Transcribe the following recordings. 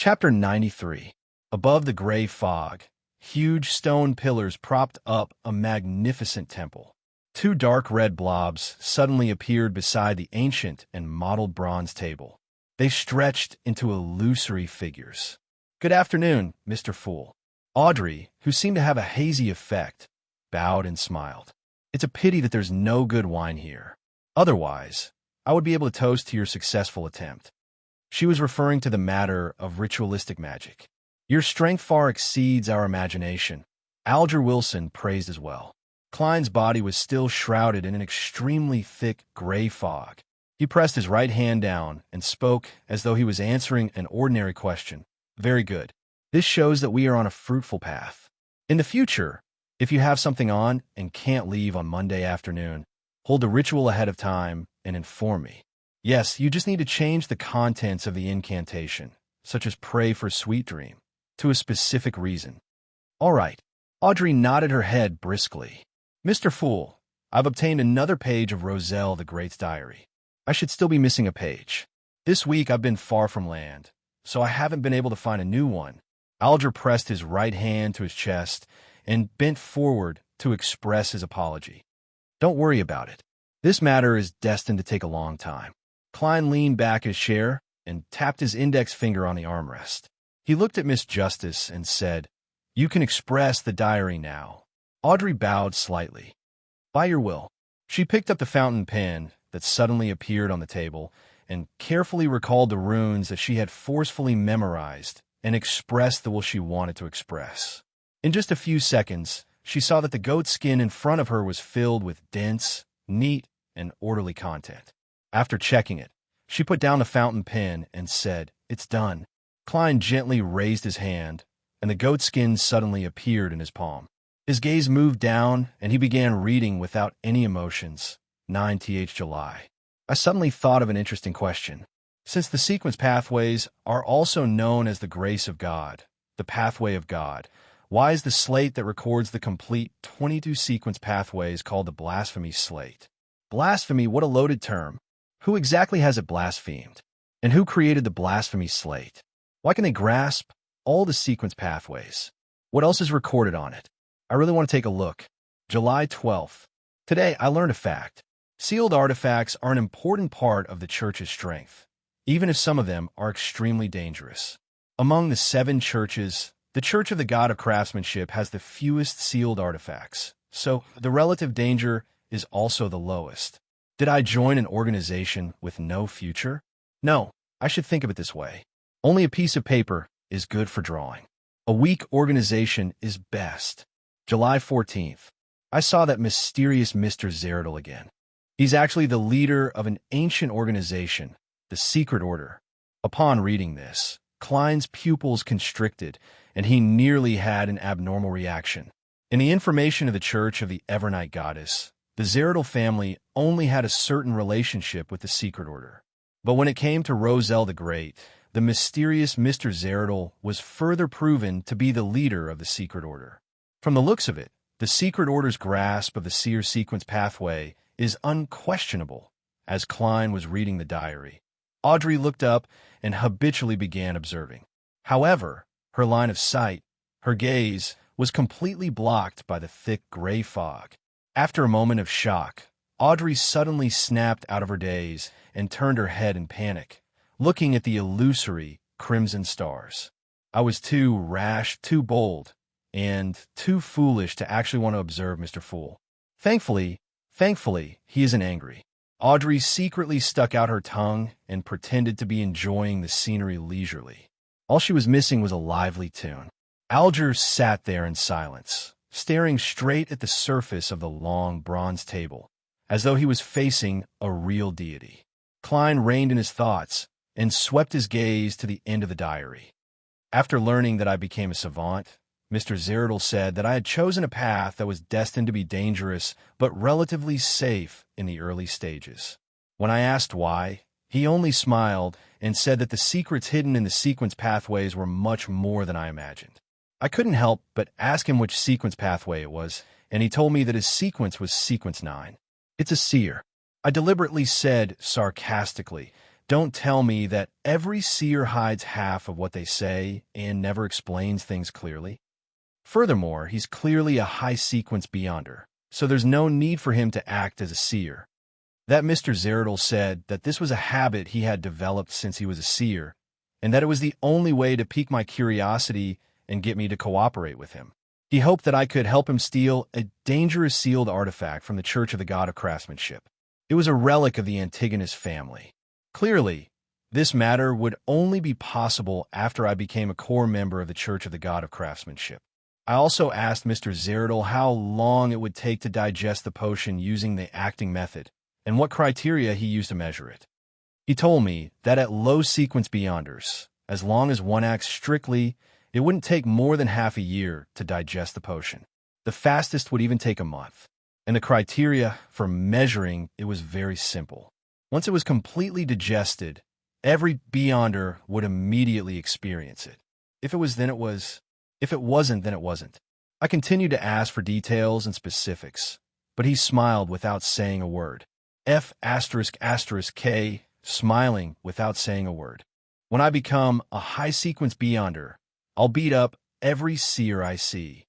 Chapter 93. Above the gray fog, huge stone pillars propped up a magnificent temple. Two dark red blobs suddenly appeared beside the ancient and mottled bronze table. They stretched into illusory figures. "Good afternoon, Mr. Fool." Audrey, who seemed to have a hazy effect, bowed and smiled. "It's a pity that there's no good wine here. Otherwise, I would be able to toast to your successful attempt." She was referring to the matter of ritualistic magic. "Your strength far exceeds our imagination," Alger Wilson praised as well. Klein's body was still shrouded in an extremely thick gray fog. He pressed his right hand down and spoke as though he was answering an ordinary question. "Very good. This shows that we are on a fruitful path. In the future, if you have something on and can't leave on Monday afternoon, hold the ritual ahead of time and inform me. Yes, you just need to change the contents of the incantation, such as pray for a sweet dream, to a specific reason." "All right." Audrey nodded her head briskly. "Mr. Fool, I've obtained another page of Roselle the Great's diary. I should still be missing a page. This week I've been far from land, so I haven't been able to find a new one." Alger pressed his right hand to his chest and bent forward to express his apology. "Don't worry about it. This matter is destined to take a long time." Klein leaned back his chair and tapped his index finger on the armrest. He looked at Miss Justice and said, "You can express the diary now." Audrey bowed slightly. "By your will." She picked up the fountain pen that suddenly appeared on the table and carefully recalled the runes that she had forcefully memorized and expressed the will she wanted to express. In just a few seconds, she saw that the goat skin in front of her was filled with dense, neat, and orderly content. After checking it, she put down the fountain pen and said, "It's done." Klein gently raised his hand, and the goat skin suddenly appeared in his palm. His gaze moved down, and he began reading without any emotions. 9th July. I suddenly thought of an interesting question. Since the sequence pathways are also known as the grace of God, the pathway of God, why is the slate that records the complete 22 sequence pathways called the blasphemy slate? Blasphemy, what a loaded term. Who exactly has it blasphemed? And who created the blasphemy slate? Why can they grasp all the sequence pathways? What else is recorded on it? I really want to take a look. July 12th. Today, I learned a fact. Sealed artifacts are an important part of the Church's strength, even if some of them are extremely dangerous. Among the 7 churches, the Church of the God of Craftsmanship has the fewest sealed artifacts, so the relative danger is also the lowest. Did I join an organization with no future? No, I should think of it this way. Only a piece of paper is good for drawing. A weak organization is best. July 14th. I saw that mysterious Mr. Zeradel again. He's actually the leader of an ancient organization, the Secret Order. Upon reading this, Klein's pupils constricted, and he nearly had an abnormal reaction. In the information of the Church of the Evernight Goddess, the Zeradel family only had a certain relationship with the Secret Order. But when it came to Roselle the Great, the mysterious Mr. Zeradel was further proven to be the leader of the Secret Order. From the looks of it, the Secret Order's grasp of the seer sequence pathway is unquestionable. As Klein was reading the diary, Audrey looked up and habitually began observing. However, her line of sight, her gaze, was completely blocked by the thick gray fog. After a moment of shock, Audrey suddenly snapped out of her daze and turned her head in panic, looking at the illusory crimson stars. "I was too rash, too bold, and too foolish to actually want to observe Mr. Fool. Thankfully, he isn't angry." Audrey secretly stuck out her tongue and pretended to be enjoying the scenery leisurely. All she was missing was a lively tune. Alger sat there in silence, staring straight at the surface of the long bronze table, as though he was facing a real deity. Klein reined in his thoughts and swept his gaze to the end of the diary. "After learning that I became a savant, Mr. Zeradel said that I had chosen a path that was destined to be dangerous but relatively safe in the early stages. When I asked why, he only smiled and said that the secrets hidden in the sequence pathways were much more than I imagined. I couldn't help but ask him which sequence pathway it was, and he told me that his sequence was sequence 9. It's a seer." I deliberately said sarcastically Don't tell me that every seer hides half of what they say and never explains things clearly. Furthermore, he's clearly a high-sequence beyonder, so there's no need for him to act as a seer. That Mr. Zeridel said that this was a habit he had developed since he was a seer, and that it was the only way to pique my curiosity and get me to cooperate with him. He hoped that I could help him steal a dangerous sealed artifact from the Church of the God of Craftsmanship. It was a relic of the Antigonus family. Clearly, this matter would only be possible after I became a core member of the Church of the God of Craftsmanship. I also asked Mr. Zeridel how long it would take to digest the potion using the acting method, and what criteria he used to measure it. He told me that at low-sequence beyonders, as long as one acts strictly, it wouldn't take more than half a year to digest the potion. The fastest would even take a month. And the criteria for measuring it was very simple. Once it was completely digested, every beyonder would immediately experience it. If it was, then it was. If it wasn't, then it wasn't. I continued to ask for details and specifics, but he smiled without saying a word. F***K, smiling without saying a word. When I become a high-sequence beyonder, I'll beat up every seer I see.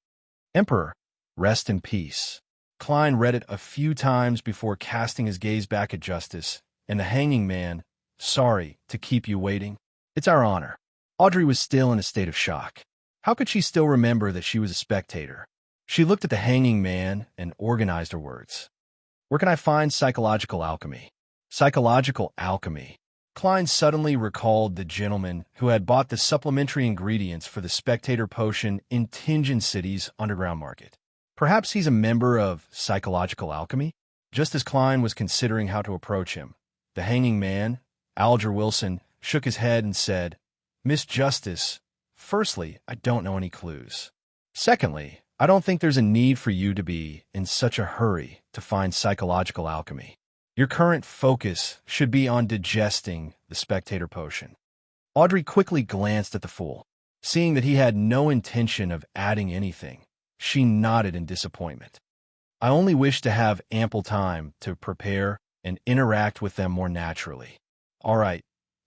Emperor, rest in peace. Klein read it a few times before casting his gaze back at Justice, and the hanging man, sorry to keep you waiting. It's our honor. Audrey was still in a state of shock. How could she still remember that she was a spectator? She looked at the hanging man and organized her words. Where can I find psychological alchemy? Psychological alchemy. Klein suddenly recalled the gentleman who had bought the supplementary ingredients for the spectator potion in Tingen City's underground market. Perhaps he's a member of psychological alchemy? Just as Klein was considering how to approach him, the hanging man, Alger Wilson, shook his head and said, Miss Justice, firstly, I don't know any clues. Secondly, I don't think there's a need for you to be in such a hurry to find psychological alchemy. Your current focus should be on digesting the spectator potion. Audrey quickly glanced at the fool. Seeing that he had no intention of adding anything, she nodded in disappointment. I only wish to have ample time to prepare and interact with them more naturally. All right,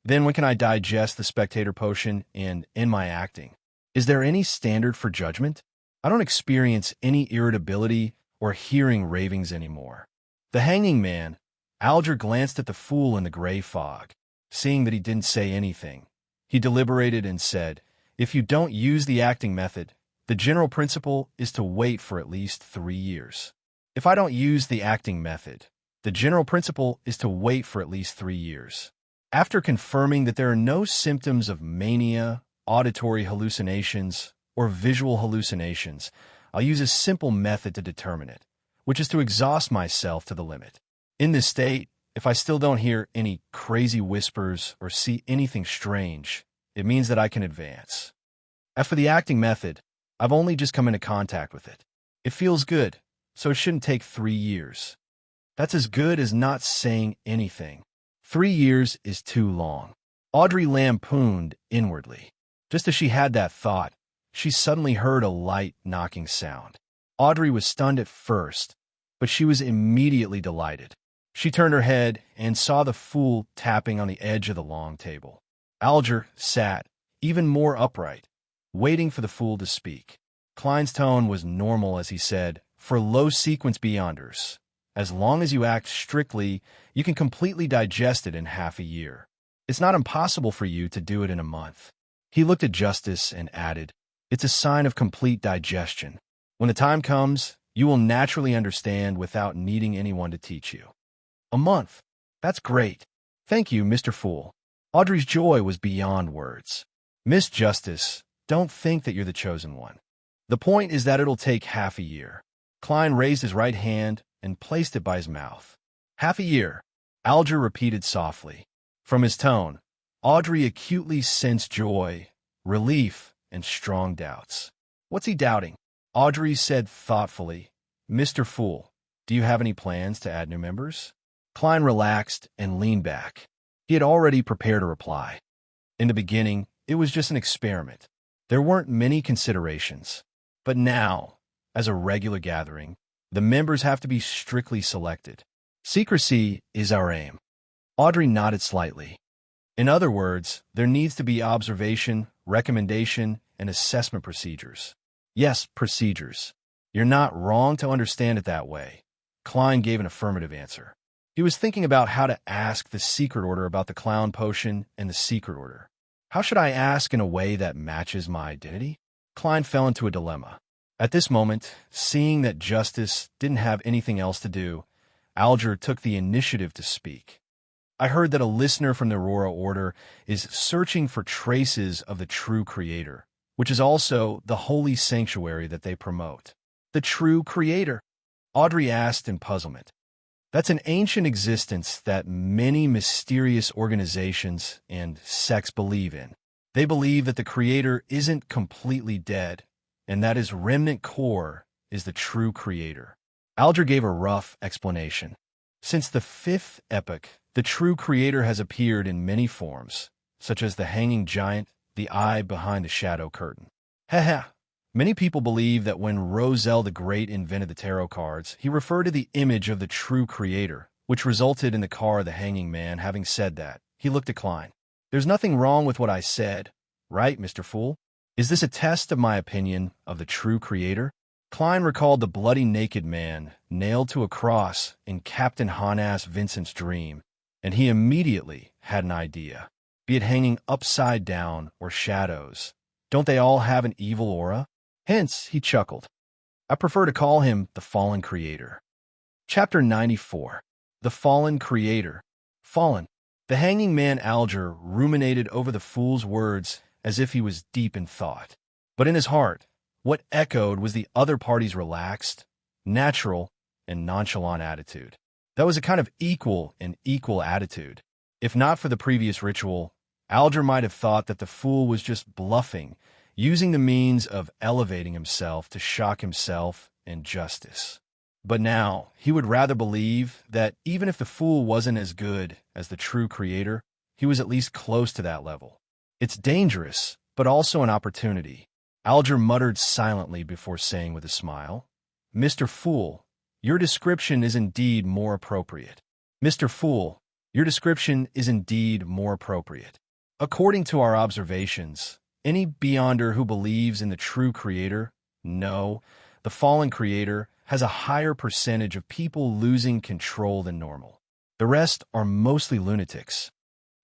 then when can I digest the spectator potion and end my acting? Is there any standard for judgment? I don't experience any irritability or hearing ravings anymore. The hanging man, Alger, glanced at the fool in the gray fog. Seeing that he didn't say anything, he deliberated and said, If you don't use the acting method, the general principle is to wait for at least 3 years. If I don't use the acting method, the general principle is to wait for at least 3 years. After confirming that there are no symptoms of mania, auditory hallucinations, or visual hallucinations, I'll use a simple method to determine it, which is to exhaust myself to the limit. In this state, if I still don't hear any crazy whispers or see anything strange, it means that I can advance. As for the acting method, I've only just come into contact with it. It feels good, so it shouldn't take 3 years. That's as good as not saying anything. 3 years is too long. Audrey lampooned inwardly. Just as she had that thought, she suddenly heard a light knocking sound. Audrey was stunned at first, but she was immediately delighted. She turned her head and saw the fool tapping on the edge of the long table. Alger sat, even more upright, waiting for the fool to speak. Klein's tone was normal as he said, For low-sequence beyonders, as long as you act strictly, you can completely digest it in half a year. It's not impossible for you to do it in a month. He looked at Justice and added, It's a sign of complete digestion. When the time comes, you will naturally understand without needing anyone to teach you. A month. That's great. Thank you, Mr. Fool. Audrey's joy was beyond words. Miss Justice, don't think that you're the chosen one. The point is that it'll take half a year. Klein raised his right hand and placed it by his mouth. Half a year, Alger repeated softly. From his tone, Audrey acutely sensed joy, relief, and strong doubts. What's he doubting? Audrey said thoughtfully, Mr. Fool, do you have any plans to add new members? Klein relaxed and leaned back. He had already prepared a reply. In the beginning, it was just an experiment. There weren't many considerations. But now, as a regular gathering, the members have to be strictly selected. Secrecy is our aim. Audrey nodded slightly. In other words, there needs to be observation, recommendation, and assessment procedures. Yes, procedures. You're not wrong to understand it that way. Klein gave an affirmative answer. He was thinking about how to ask the secret order about the clown potion and the secret order. How should I ask in a way that matches my identity? Klein fell into a dilemma. At this moment, seeing that Justice didn't have anything else to do, Alger took the initiative to speak. I heard that a listener from the Aurora Order is searching for traces of the true Creator, which is also the holy sanctuary that they promote. The true Creator? Audrey asked in puzzlement. That's an ancient existence that many mysterious organizations and sects believe in. They believe that the Creator isn't completely dead, and that his remnant core is the true Creator. Alger gave a rough explanation. Since the fifth epoch, the true Creator has appeared in many forms, such as the hanging giant, the eye behind the shadow curtain. Haha. Many people believe that when Roselle the Great invented the tarot cards, he referred to the image of the true Creator, which resulted in the car of the hanging man. Having said that, he looked at Klein. There's nothing wrong with what I said, right, Mr. Fool? Is this a test of my opinion of the true Creator? Klein recalled the bloody naked man nailed to a cross in Captain Hanass Vincent's dream, and he immediately had an idea. Be it hanging upside down or shadows, don't they all have an evil aura? Hence, he chuckled. I prefer to call him the Fallen Creator. Chapter 94. The Fallen Creator. Fallen. The hanging man Alger ruminated over the fool's words as if he was deep in thought. But in his heart, what echoed was the other party's relaxed, natural, and nonchalant attitude. That was a kind of equal attitude. If not for the previous ritual, Alger might have thought that the fool was just bluffing, using the means of elevating himself to shock himself and Justice. But now, he would rather believe that even if the fool wasn't as good as the true Creator, he was at least close to that level. It's dangerous, but also an opportunity. Alger muttered silently before saying with a smile, Mr. Fool, your description is indeed more appropriate. Mr. Fool, your description is indeed more appropriate. According to our observations, any Beyonder who believes in the true Creator, no, the fallen Creator, has a higher percentage of people losing control than normal. The rest are mostly lunatics.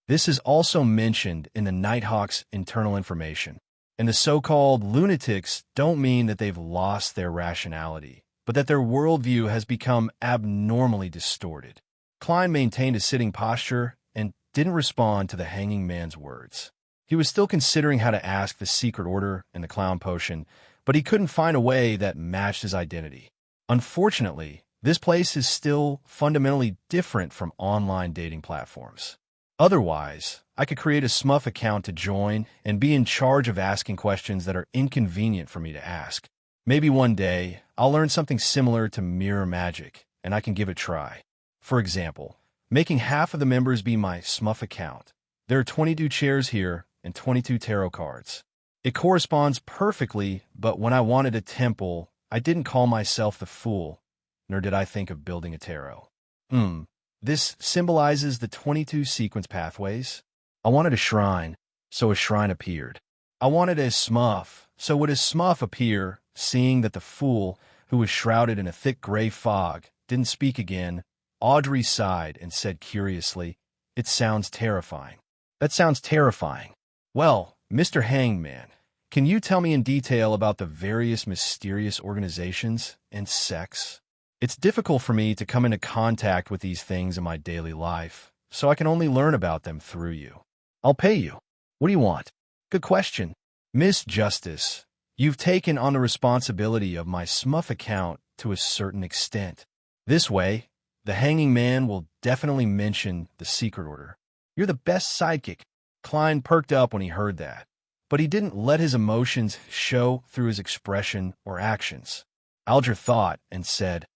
This is also mentioned in the Nighthawk's internal information. And the so-called lunatics don't mean that they've lost their rationality, but that their worldview has become abnormally distorted. Klein maintained a sitting posture and didn't respond to the hanging man's words. He was still considering how to ask the secret order and the clown potion, but he couldn't find a way that matched his identity. Unfortunately, this place is still fundamentally different from online dating platforms. Otherwise, I could create a SMUF account to join and be in charge of asking questions that are inconvenient for me to ask. Maybe one day, I'll learn something similar to mirror magic, and I can give it a try. For example, making half of the members be my SMUF account. There are 22 chairs here and 22 tarot cards. It corresponds perfectly, but when I wanted a temple, I didn't call myself the Fool, nor did I think of building a tarot. This symbolizes the 22 sequence pathways. I wanted a shrine, so a shrine appeared. I wanted a SMUF, so would a SMUF appear, seeing that the Fool, who was shrouded in a thick gray fog, didn't speak again. Audrey sighed and said curiously, It sounds terrifying. That sounds terrifying. Well, Mr. Hangman, can you tell me in detail about the various mysterious organizations and sects? It's difficult for me to come into contact with these things in my daily life, so I can only learn about them through you. I'll pay you. What do you want? Good question. Miss Justice, you've taken on the responsibility of my SMUF account to a certain extent. This way, the hanging man will definitely mention the secret order. You're the best sidekick. Klein perked up when he heard that, but he didn't let his emotions show through his expression or actions. Alger thought and said,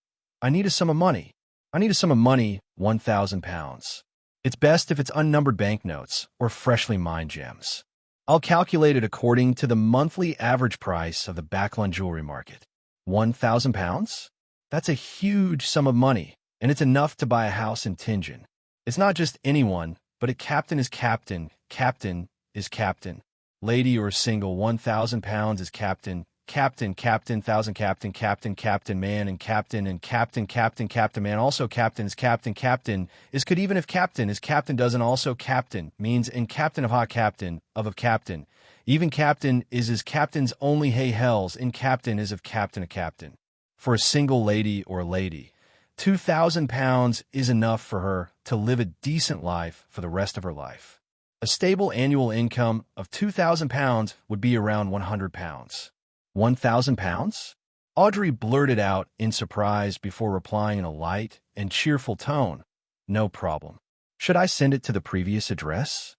I need a sum of money. I need a sum of money, 1,000 pounds. It's best if it's unnumbered banknotes or freshly mined gems. I'll calculate it according to the monthly average price of the Backlund jewelry market. 1,000 pounds? That's a huge sum of money, and it's enough to buy a house in Tingen. It's not just anyone, but a captain is captain. Captain is captain. Lady or single, 1,000 pounds is captain. Captain, captain, thousand captain, captain, captain, man, and captain, captain, captain, man. Also captain is captain. Captain is could even if captain is captain doesn't also captain means in captain of hot captain of captain. Even captain is captain's only hey hells in captain is of captain a captain. For a single lady or lady, 2,000 pounds is enough for her to live a decent life for the rest of her life. A stable annual income of 2,000 pounds would be around 100 pounds. 1,000 pounds? Audrey blurted out in surprise before replying in a light and cheerful tone. No problem. Should I send it to the previous address?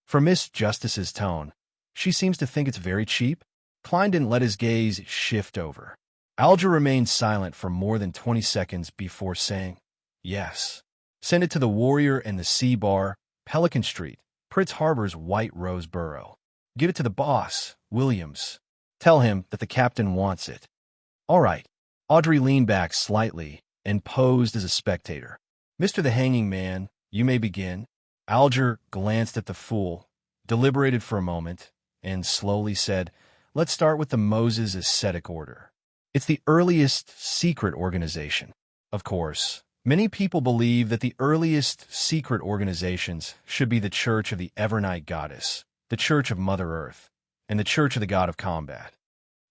For Miss Justice's tone, she seems to think it's very cheap. Klein didn't let his gaze shift over. Alger remained silent for more than 20 seconds before saying, yes. Send it to the Warrior and the Sea Bar, Pelican Street, Pritz Harbor's White Rose Borough. Give it to the boss, Williams. Tell him that the captain wants it. All right. Audrey leaned back slightly and posed as a spectator. Mr. the Hanging Man, you may begin. Alger glanced at the fool, deliberated for a moment, and slowly said, let's start with the Moses Ascetic Order. It's the earliest secret organization. Of course, many people believe that the earliest secret organizations should be the Church of the Evernight Goddess, the Church of Mother Earth, and the Church of the God of Combat.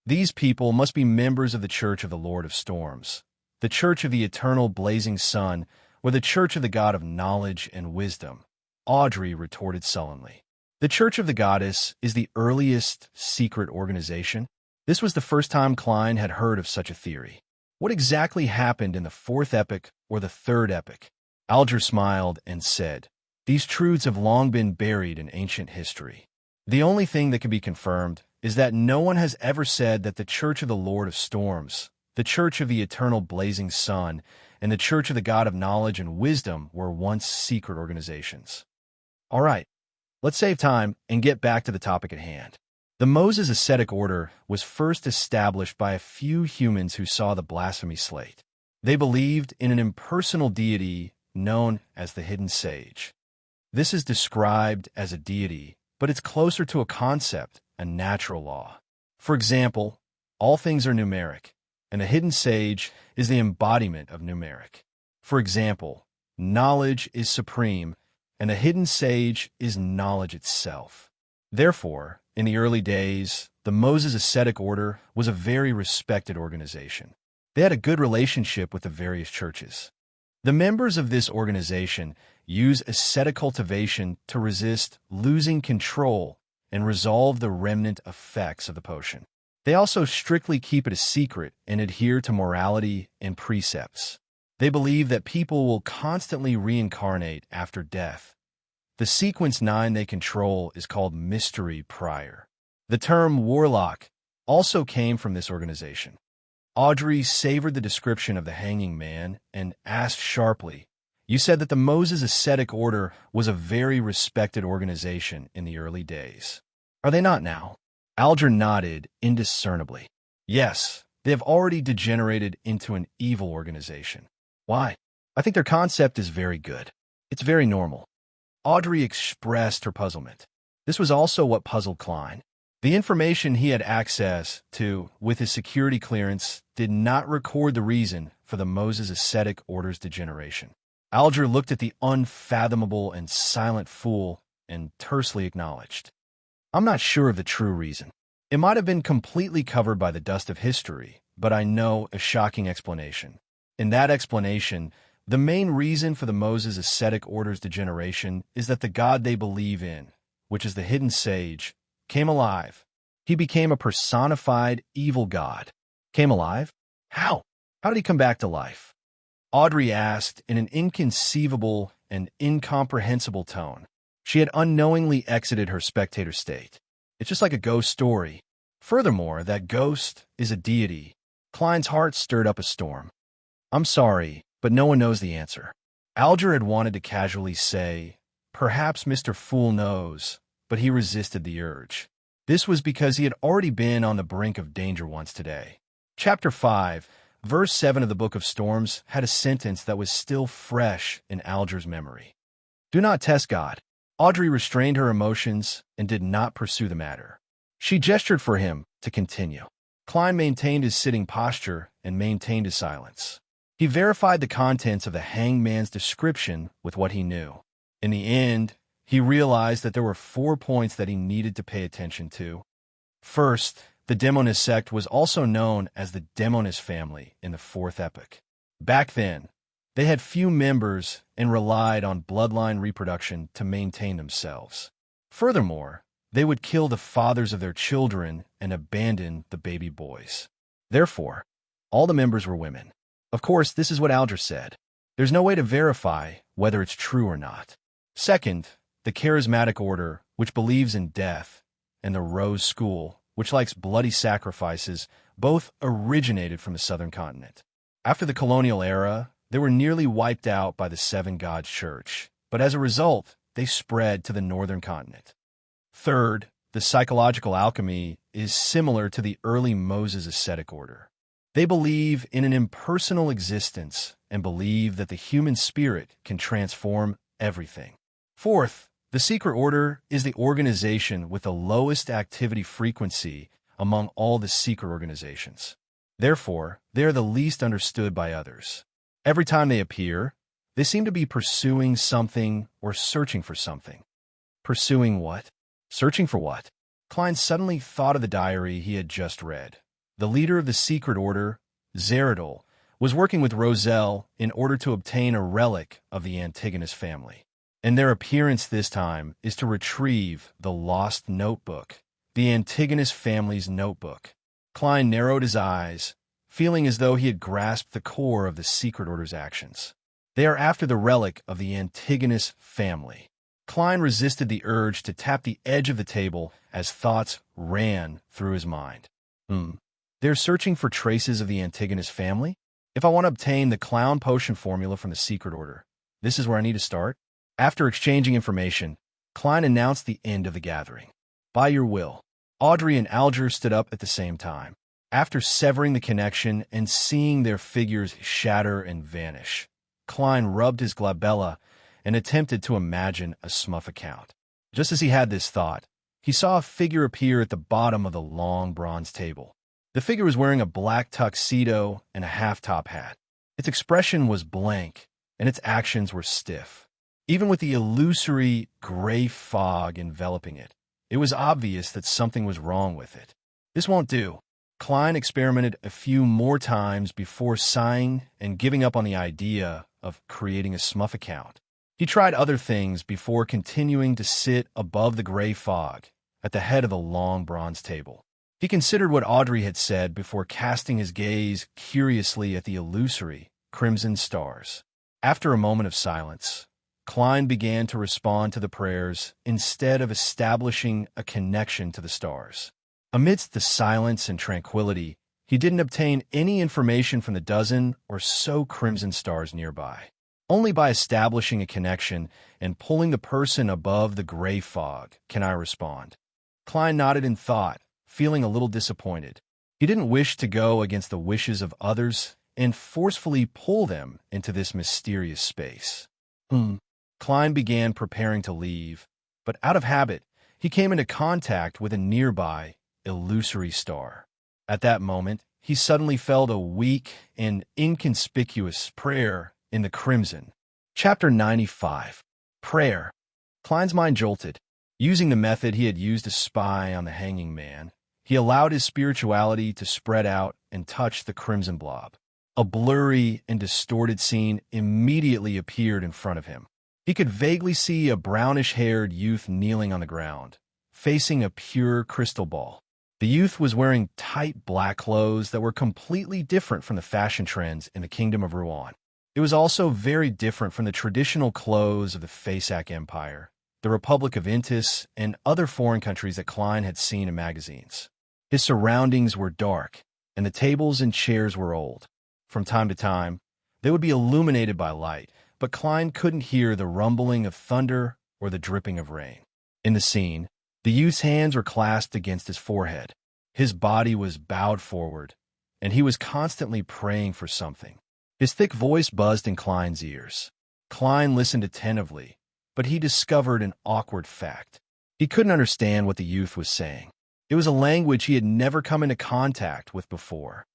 These people must be members of the Church of the Lord of Storms, the Church of the Eternal Blazing Sun, or the Church of the God of Knowledge and Wisdom. Audrey retorted sullenly. The Church of the Goddess is the earliest secret organization. This was the first time Klein had heard of such a theory. What exactly happened in the fourth epoch or the third epoch? Alger smiled and said, these truths have long been buried in ancient history. The only thing that can be confirmed is that no one has ever said that the Church of the Lord of Storms, the Church of the Eternal Blazing Sun, and the Church of the God of Knowledge and Wisdom were once secret organizations. All right, let's save time and get back to the topic at hand. The Moses Ascetic Order was first established by a few humans who saw the blasphemy slate. They believed in an impersonal deity known as the Hidden Sage. This is described as a deity, but it's closer to a concept, a natural law. For example, all things are numeric, and the Hidden Sage is the embodiment of numeric. For example, knowledge is supreme, and the Hidden Sage is knowledge itself. Therefore, in the early days, the Moses Ascetic Order was a very respected organization. They had a good relationship with the various churches. The members of this organization use ascetic cultivation to resist losing control and resolve the remnant effects of the potion. They also strictly keep it a secret and adhere to morality and precepts. They believe that people will constantly reincarnate after death. The sequence 9 they control is called Mystery Prior. The term warlock also came from this organization. Audrey savored the description of the Hanging Man and asked sharply, you said that the Moses Ascetic Order was a very respected organization in the early days. Are they not now? Alger nodded indiscernibly. Yes, they have already degenerated into an evil organization. Why? I think their concept is very good. It's very normal. Audrey expressed her puzzlement. This was also what puzzled Klein. The information he had access to with his security clearance did not record the reason for the Moses Ascetic Order's degeneration. Alger looked at the unfathomable and silent fool and tersely acknowledged, I'm not sure of the true reason. It might have been completely covered by the dust of history, but I know a shocking explanation. In that explanation, the main reason for the Moses Ascetic Order's degeneration is that the God they believe in, which is the Hidden Sage, came alive. He became a personified evil god. Came alive? How? How did he come back to life? Audrey asked in an inconceivable and incomprehensible tone. She had unknowingly exited her spectator state. It's just like a ghost story. Furthermore, that ghost is a deity. Klein's heart stirred up a storm. I'm sorry, but no one knows the answer. Alger had wanted to casually say, perhaps Mr. Fool knows, but he resisted the urge. This was because he had already been on the brink of danger once today. Chapter 5, verse 7 of the Book of Storms had a sentence that was still fresh in Alger's memory. Do not test God. Audrey restrained her emotions and did not pursue the matter. She gestured for him to continue. Klein maintained his sitting posture and maintained his silence. He verified the contents of the hanged man's description with what he knew. In the end, he realized that there were 4 points that he needed to pay attention to. First, the Demonis sect was also known as the Demonis family in the Fourth Epoch. Back then, they had few members and relied on bloodline reproduction to maintain themselves. Furthermore, they would kill the fathers of their children and abandon the baby boys. Therefore, all the members were women. Of course, this is what Alger said. There's no way to verify whether it's true or not. Second, the charismatic order, which believes in death, and the Rose School, which likes bloody sacrifices, both originated from the southern continent. After the colonial era, they were nearly wiped out by the Seven Gods Church, but as a result, they spread to the northern continent. Third, the psychological alchemy is similar to the early Moses ascetic order. They believe in an impersonal existence and believe that the human spirit can transform everything. Fourth, the secret order is the organization with the lowest activity frequency among all the secret organizations. Therefore, they are the least understood by others. Every time they appear, they seem to be pursuing something or searching for something. Pursuing what? Searching for what? Klein suddenly thought of the diary he had just read. The leader of the secret order, Zeradol, was working with Roselle in order to obtain a relic of the Antigonus family. And their appearance this time is to retrieve the lost notebook, the Antigonus family's notebook. Klein narrowed his eyes, feeling as though he had grasped the core of the secret order's actions. They are after the relic of the Antigonus family. Klein resisted the urge to tap the edge of the table as thoughts ran through his mind. They're searching for traces of the Antigonus family? If I want to obtain the clown potion formula from the secret order, this is where I need to start? After exchanging information, Klein announced the end of the gathering. By your will. Audrey and Alger stood up at the same time. After severing the connection and seeing their figures shatter and vanish, Klein rubbed his glabella and attempted to imagine a smurf account. Just as he had this thought, he saw a figure appear at the bottom of the long bronze table. The figure was wearing a black tuxedo and a half-top hat. Its expression was blank, and its actions were stiff. Even with the illusory gray fog enveloping it, it was obvious that something was wrong with it. This won't do. Klein experimented a few more times before sighing and giving up on the idea of creating a smurf account. He tried other things before continuing to sit above the gray fog at the head of the long bronze table. He considered what Audrey had said before casting his gaze curiously at the illusory crimson stars. After a moment of silence, Klein began to respond to the prayers instead of establishing a connection to the stars. Amidst the silence and tranquility, he didn't obtain any information from the dozen or so crimson stars nearby. Only by establishing a connection and pulling the person above the gray fog can I respond. Klein nodded in thought, feeling a little disappointed. He didn't wish to go against the wishes of others and forcefully pull them into this mysterious space. Klein began preparing to leave, but out of habit, he came into contact with a nearby, illusory star. At that moment, he suddenly felt a weak and inconspicuous prayer in the crimson. Chapter 95. Prayer. Klein's mind jolted. Using the method he had used to spy on the hanging man, he allowed his spirituality to spread out and touch the crimson blob. A blurry and distorted scene immediately appeared in front of him. He could vaguely see a brownish-haired youth kneeling on the ground, facing a pure crystal ball. The youth was wearing tight black clothes that were completely different from the fashion trends in the Kingdom of Rouen. It was also very different from the traditional clothes of the Fasak Empire, the Republic of Intis, and other foreign countries that Klein had seen in magazines. His surroundings were dark, and the tables and chairs were old. From time to time, they would be illuminated by light, but Klein couldn't hear the rumbling of thunder or the dripping of rain. In the scene, the youth's hands were clasped against his forehead. His body was bowed forward, and he was constantly praying for something. His thick voice buzzed in Klein's ears. Klein listened attentively, but he discovered an awkward fact. He couldn't understand what the youth was saying. It was a language he had never come into contact with before.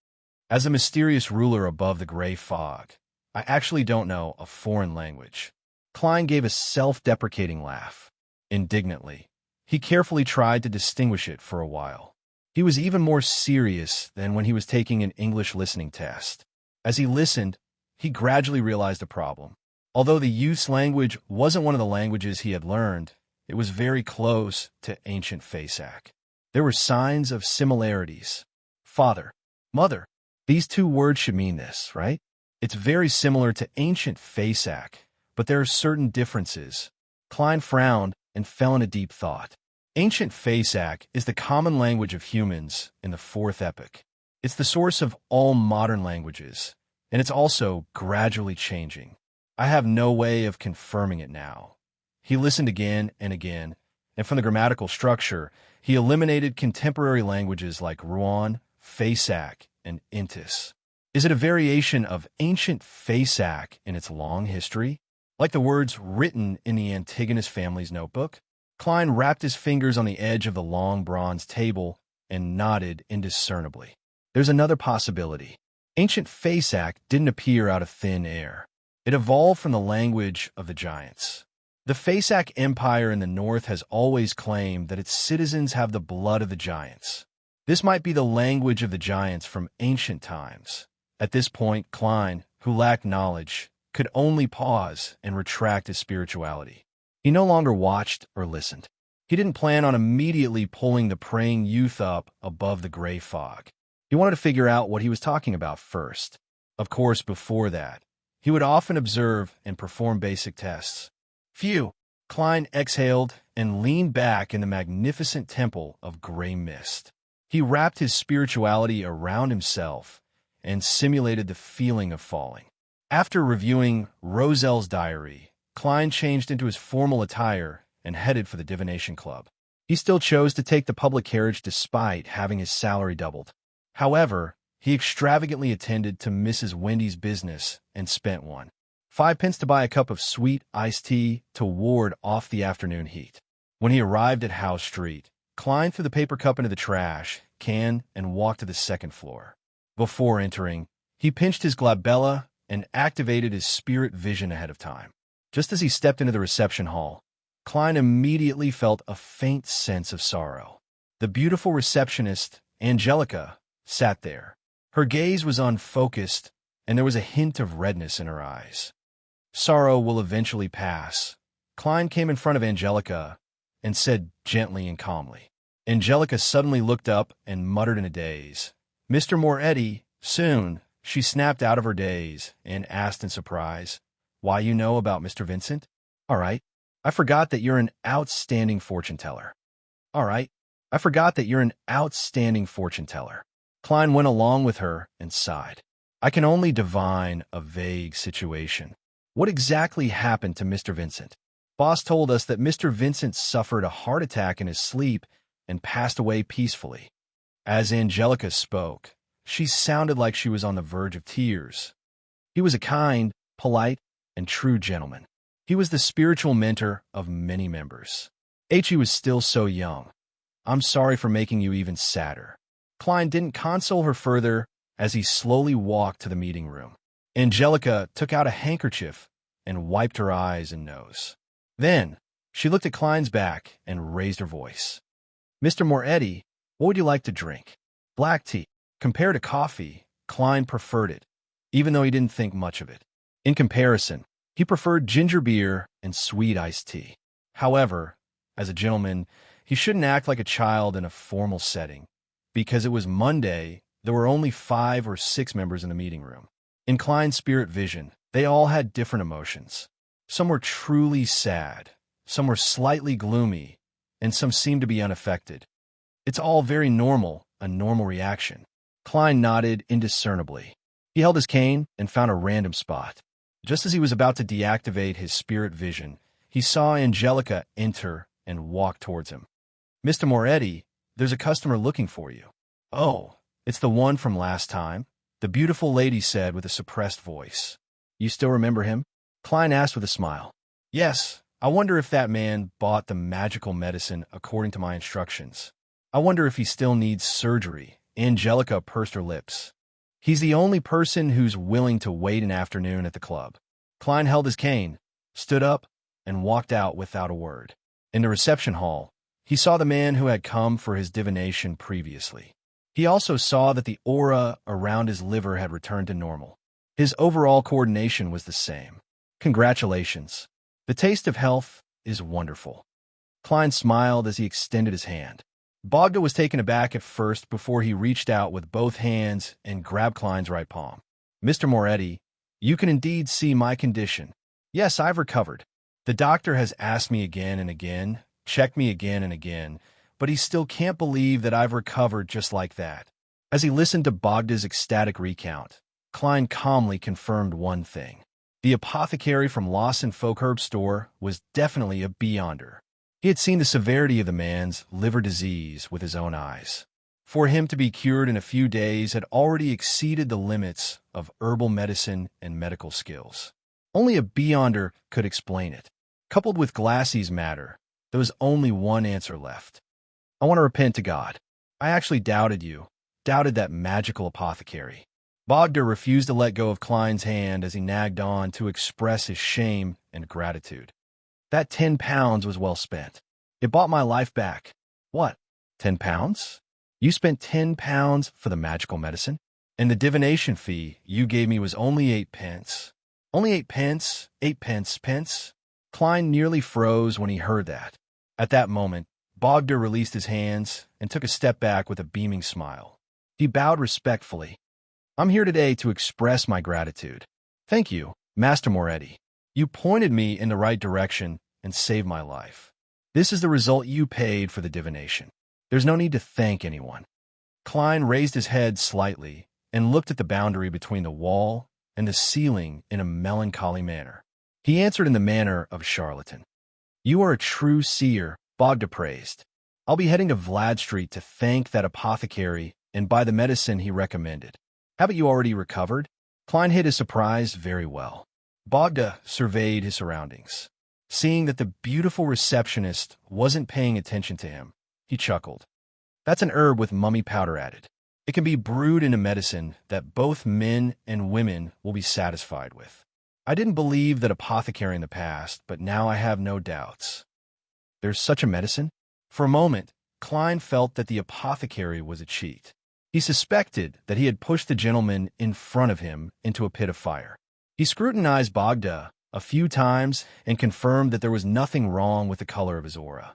As a mysterious ruler above the gray fog, I actually don't know a foreign language. Klein gave a self-deprecating laugh. Indignantly, he carefully tried to distinguish it for a while. He was even more serious than when he was taking an English listening test. As he listened, he gradually realized a problem. Although the youth's language wasn't one of the languages he had learned, it was very close to ancient Fasak. There were signs of similarities. Father, mother, these two words should mean this, right? It's very similar to ancient Fasak, but there are certain differences. Klein frowned and fell into deep thought. Ancient Fasak is the common language of humans in the fourth epoch. It's the source of all modern languages, and it's also gradually changing. I have no way of confirming it now. He listened again and again, and from the grammatical structure, he eliminated contemporary languages like Ruan, Fasak, and Intis. Is it a variation of ancient Fasak in its long history? Like the words written in the Antigonus family's notebook? Klein wrapped his fingers on the edge of the long bronze table and nodded indiscernibly. There's another possibility. Ancient Fasak didn't appear out of thin air. It evolved from the language of the giants. The Fasak Empire in the north has always claimed that its citizens have the blood of the giants. This might be the language of the giants from ancient times. At this point, Klein, who lacked knowledge, could only pause and retract his spirituality. He no longer watched or listened. He didn't plan on immediately pulling the praying youth up above the gray fog. He wanted to figure out what he was talking about first. Of course, before that, he would often observe and perform basic tests. Phew! Klein exhaled and leaned back in the magnificent temple of gray mist. He wrapped his spirituality around himself and simulated the feeling of falling. After reviewing Roselle's diary, Klein changed into his formal attire and headed for the divination club. He still chose to take the public carriage despite having his salary doubled. However, he extravagantly attended to Mrs. Wendy's business and spent 5 pence to buy a cup of sweet iced tea to ward off the afternoon heat. When he arrived at Howe Street, Klein threw the paper cup into the trash can and walked to the second floor. Before entering, he pinched his glabella and activated his spirit vision ahead of time. Just as he stepped into the reception hall, Klein immediately felt a faint sense of sorrow. The beautiful receptionist, Angelica, sat there. Her gaze was unfocused, and there was a hint of redness in her eyes. Sorrow will eventually pass. Klein came in front of Angelica and said gently and calmly. Angelica suddenly looked up and muttered in a daze. Mr. Moretti, soon. She snapped out of her daze and asked in surprise, Why you know about Mr. Vincent? All right. I forgot that you're an outstanding fortune teller. All right. I forgot that you're an outstanding fortune teller. Klein went along with her and sighed. I can only divine a vague situation. What exactly happened to Mr. Vincent? Boss told us that Mr. Vincent suffered a heart attack in his sleep and passed away peacefully. As Angelica spoke, she sounded like she was on the verge of tears. He was a kind, polite, and true gentleman. He was the spiritual mentor of many members. He was still so young. I'm sorry for making you even sadder. Klein didn't console her further as he slowly walked to the meeting room. Angelica took out a handkerchief and wiped her eyes and nose. Then, she looked at Klein's back and raised her voice. Mr. Moretti, what would you like to drink? Black tea. Compared to coffee, Klein preferred it, even though he didn't think much of it. In comparison, he preferred ginger beer and sweet iced tea. However, as a gentleman, he shouldn't act like a child in a formal setting. Because it was Monday, there were only 5 or 6 members in the meeting room. In Klein's spirit vision, they all had different emotions. Some were truly sad, some were slightly gloomy, and some seemed to be unaffected. It's all very normal, a normal reaction. Klein nodded indiscernibly. He held his cane and found a random spot. Just as he was about to deactivate his spirit vision, he saw Angelica enter and walk towards him. Mr. Moretti, there's a customer looking for you. Oh, it's the one from last time, the beautiful lady said with a suppressed voice. You still remember him? Klein asked with a smile. Yes, I wonder if that man bought the magical medicine according to my instructions. I wonder if he still needs surgery. Angelica pursed her lips. He's the only person who's willing to wait an afternoon at the club. Klein held his cane, stood up, and walked out without a word. In the reception hall, he saw the man who had come for his divination previously. He also saw that the aura around his liver had returned to normal. His overall coordination was the same. Congratulations. The taste of health is wonderful. Klein smiled as he extended his hand. Bogda was taken aback at first before he reached out with both hands and grabbed Klein's right palm. Mr. Moretti, you can indeed see my condition. Yes, I've recovered. The doctor has asked me again and again, checked me again and again, but he still can't believe that I've recovered just like that. As he listened to Bogda's ecstatic recount, Klein calmly confirmed one thing. The apothecary from Lawson Folk Herb Store was definitely a beyonder. He had seen the severity of the man's liver disease with his own eyes. For him to be cured in a few days had already exceeded the limits of herbal medicine and medical skills. Only a beyonder could explain it. Coupled with Glassy's matter, there was only one answer left. I want to repent to God. I actually doubted you, doubted that magical apothecary. Bogda refused to let go of Klein's hand as he nagged on to express his shame and gratitude. That 10 pounds was well spent. It bought my life back. What? 10 pounds? You spent 10 pounds for the magical medicine? And the divination fee you gave me was only 8 pence. Only 8 pence? 8 pence? Klein nearly froze when he heard that. At that moment, Bogda released his hands and took a step back with a beaming smile. He bowed respectfully. I'm here today to express my gratitude. Thank you, Master Moretti. You pointed me in the right direction and saved my life. This is the result you paid for the divination. There's no need to thank anyone. Klein raised his head slightly and looked at the boundary between the wall and the ceiling in a melancholy manner. He answered in the manner of a charlatan. You are a true seer, Bogda praised. I'll be heading to Vlad Street to thank that apothecary and buy the medicine he recommended. Haven't you already recovered? Klein hid his surprise very well. Bogda surveyed his surroundings. Seeing that the beautiful receptionist wasn't paying attention to him, he chuckled. That's an herb with mummy powder added. It can be brewed into medicine that both men and women will be satisfied with. I didn't believe that apothecary in the past, but now I have no doubts. There's such a medicine? For a moment, Klein felt that the apothecary was a cheat. He suspected that he had pushed the gentleman in front of him into a pit of fire. He scrutinized Bogda a few times and confirmed that there was nothing wrong with the color of his aura.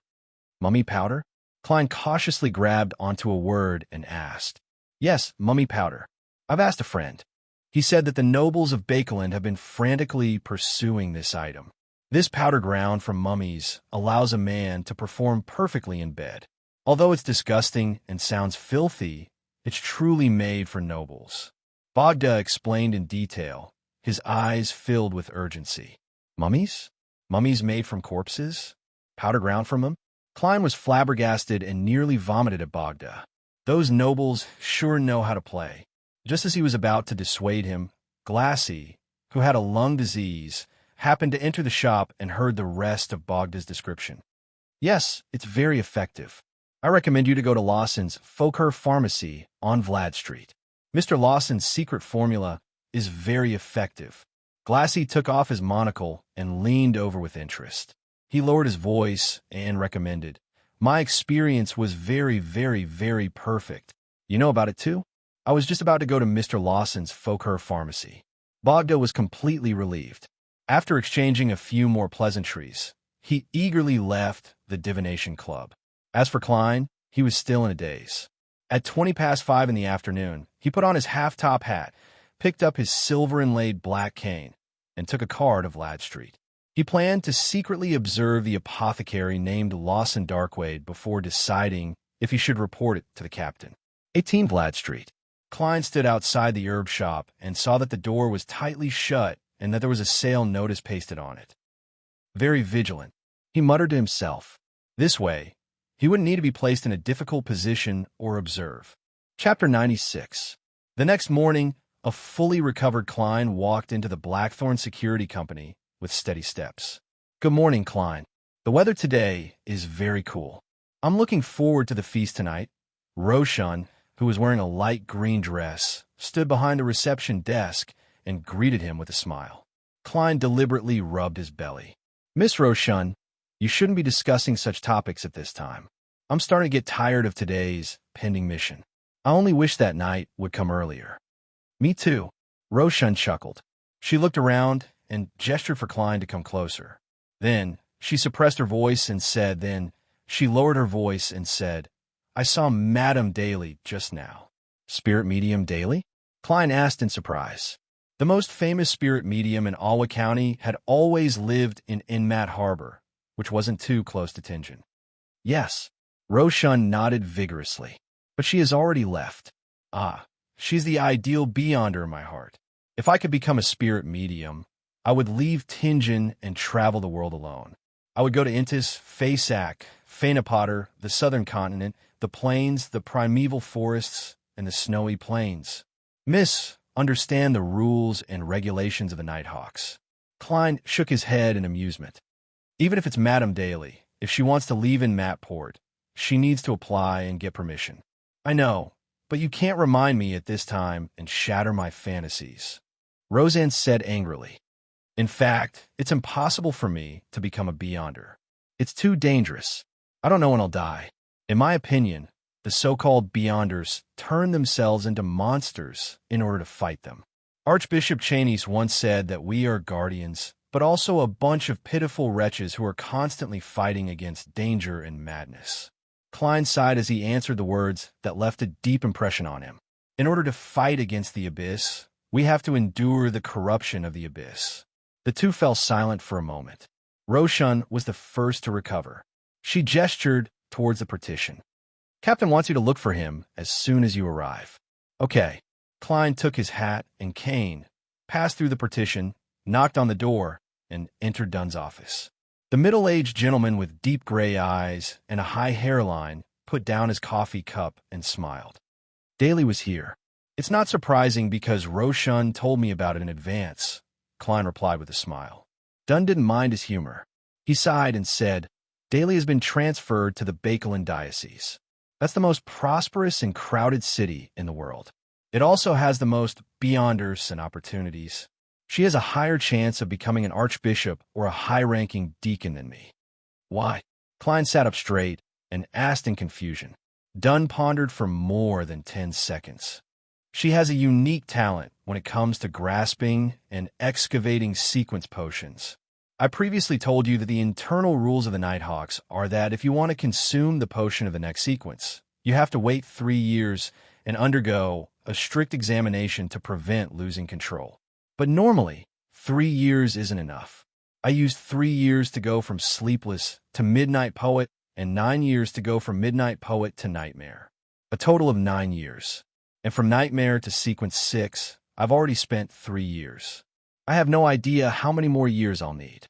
Mummy powder? Klein cautiously grabbed onto a word and asked. Yes, mummy powder. I've asked a friend. He said that the nobles of Bakeland have been frantically pursuing this item. This powder ground from mummies allows a man to perform perfectly in bed. Although it's disgusting and sounds filthy, it's truly made for nobles. Bogda explained in detail, his eyes filled with urgency. Mummies? Mummies made from corpses? Powder ground from them? Klein was flabbergasted and nearly vomited at Bogda. Those nobles sure know how to play. Just as he was about to dissuade him, Glassy, who had a lung disease, happened to enter the shop and heard the rest of Bogda's description. Yes, it's very effective. I recommend you to go to Lawson's Folk Herb Pharmacy on Vlad Street. Mr. Lawson's secret formula is very effective. Glassy took off his monocle and leaned over with interest. He lowered his voice and recommended, My experience was very, very, very perfect. You know about it too? I was just about to go to Mr. Lawson's Folk Herb Pharmacy. Bogda was completely relieved. After exchanging a few more pleasantries, he eagerly left the divination club. As for Klein, he was still in a daze. At 5:20 in the afternoon, he put on his half-top hat, picked up his silver-inlaid black cane, and took a car to Vlad Street. He planned to secretly observe the apothecary named Lawson Darkwaide before deciding if he should report it to the captain. 18 Vlad Street. Klein stood outside the herb shop and saw that the door was tightly shut and that there was a sale notice pasted on it. Very vigilant, he muttered to himself. This way, he wouldn't need to be placed in a difficult position or observe. Chapter 96. The next morning, a fully recovered Klein walked into the Blackthorn Security Company with steady steps. Good morning, Klein. The weather today is very cool. I'm looking forward to the feast tonight. Roshan, who was wearing a light green dress, stood behind the reception desk and greeted him with a smile. Klein deliberately rubbed his belly. Miss Roshan, you shouldn't be discussing such topics at this time. I'm starting to get tired of today's pending mission. I only wish that night would come earlier. Me too. Roshan chuckled. She looked around and gestured for Klein to come closer. Then she suppressed her voice and said, she lowered her voice and said, I saw Madame Daly just now. Spirit medium Daly? Klein asked in surprise. The most famous spirit medium in Alwa County had always lived in Inmat Harbor, which wasn't too close to Tingen. Yes. Roshan nodded vigorously. But she has already left. Ah, she's the ideal beyonder in my heart. If I could become a spirit medium, I would leave Tingen and travel the world alone. I would go to Intis, Fasak, Fainapotter, the southern continent, the plains, the primeval forests, and the snowy plains. Miss, understand the rules and regulations of the Nighthawks. Klein shook his head in amusement. Even if it's Madame Daly, if she wants to leave in Matport, she needs to apply and get permission. I know, but you can't remind me at this time and shatter my fantasies. Roseanne said angrily. In fact, it's impossible for me to become a beyonder. It's too dangerous. I don't know when I'll die. In my opinion, the so-called beyonders turn themselves into monsters in order to fight them. Archbishop Chanis once said that we are guardians, but also a bunch of pitiful wretches who are constantly fighting against danger and madness. Klein sighed as he answered the words that left a deep impression on him. In order to fight against the abyss, we have to endure the corruption of the abyss. The two fell silent for a moment. Roshan was the first to recover. She gestured towards the partition. Captain wants you to look for him as soon as you arrive. Okay. Klein took his hat and cane, passed through the partition, knocked on the door, and entered Dunn's office. The middle-aged gentleman with deep gray eyes and a high hairline put down his coffee cup and smiled. Daly was here. It's not surprising because Roshan told me about it in advance, Klein replied with a smile. Dunn didn't mind his humor. He sighed and said, Daly has been transferred to the Bakelin Diocese. That's the most prosperous and crowded city in the world. It also has the most beyonders and opportunities. She has a higher chance of becoming an archbishop or a high-ranking deacon than me. Why? Klein sat up straight and asked in confusion. Dunn pondered for more than 10 seconds. She has a unique talent when it comes to grasping and excavating sequence potions. I previously told you that the internal rules of the Nighthawks are that if you want to consume the potion of the next sequence, you have to wait 3 years and undergo a strict examination to prevent losing control. But normally, 3 years isn't enough. I used 3 years to go from sleepless to midnight poet and 9 years to go from midnight poet to nightmare. A total of 9 years. And from nightmare to sequence 6, I've already spent 3 years. I have no idea how many more years I'll need.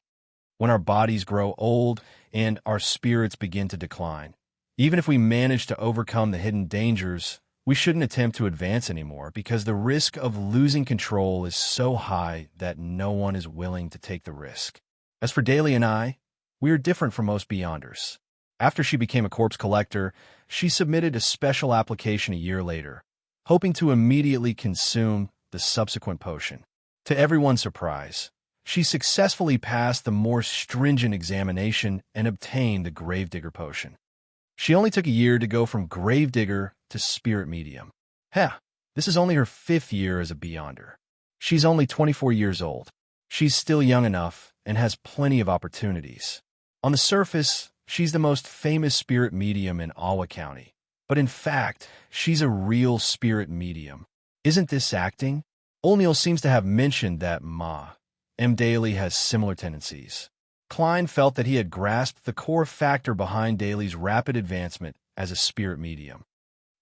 When our bodies grow old and our spirits begin to decline, even if we manage to overcome the hidden dangers, we shouldn't attempt to advance anymore because the risk of losing control is so high that no one is willing to take the risk. As for Daly and I, we are different from most beyonders. After she became a corpse collector, she submitted a special application a year later, hoping to immediately consume the subsequent potion. To everyone's surprise, she successfully passed the more stringent examination and obtained the Gravedigger potion. She only took a year to go from Gravedigger to Spirit Medium. This is only her 5th year as a Beyonder. She's only 24 years old. She's still young enough and has plenty of opportunities. On the surface, she's the most famous Spirit Medium in Alwa County. But in fact, she's a real Spirit Medium. Isn't this acting? O'Neill seems to have mentioned that M. Daly has similar tendencies. Klein felt that he had grasped the core factor behind Daly's rapid advancement as a spirit medium.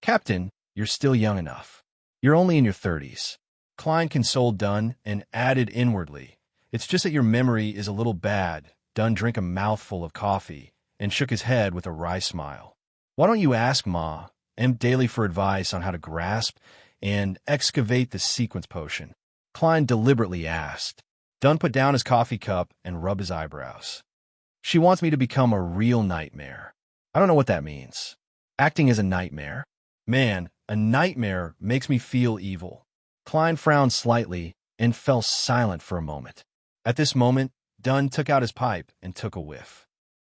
Captain, you're still young enough. You're only in your 30s. Klein consoled Dunn and added inwardly, it's just that your memory is a little bad. Dunn drank a mouthful of coffee and shook his head with a wry smile. Why don't you ask M. Daly for advice on how to grasp and excavate the sequence potion? Klein deliberately asked. Dunn put down his coffee cup and rubbed his eyebrows. She wants me to become a real nightmare. I don't know what that means. Acting as a nightmare? Man, a nightmare makes me feel evil. Klein frowned slightly and fell silent for a moment. At this moment, Dunn took out his pipe and took a whiff.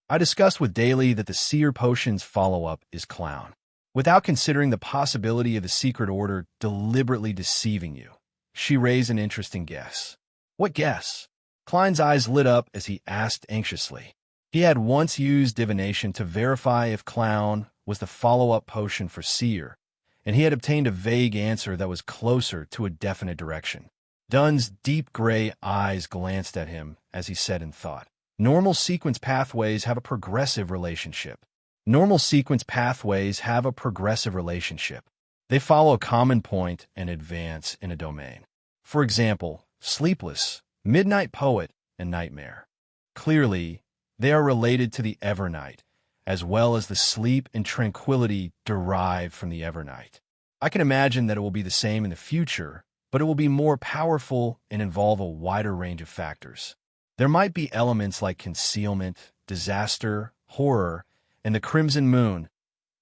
I discussed with Daly that the seer potion's follow-up is clown, without considering the possibility of the secret order deliberately deceiving you. She raised an interesting guess. What guess? Klein's eyes lit up as he asked anxiously. He had once used divination to verify if clown was the follow-up potion for seer, and he had obtained a vague answer that was closer to a definite direction. Dunn's deep gray eyes glanced at him as he said in thought, Normal sequence pathways have a progressive relationship. Normal sequence pathways have a progressive relationship. They follow a common point and advance in a domain. For example, sleepless, midnight poet, and nightmare. Clearly, they are related to the evernight, as well as the sleep and tranquility derived from the evernight. I can imagine that it will be the same in the future, but it will be more powerful and involve a wider range of factors. There might be elements like concealment, disaster, horror, and the crimson moon.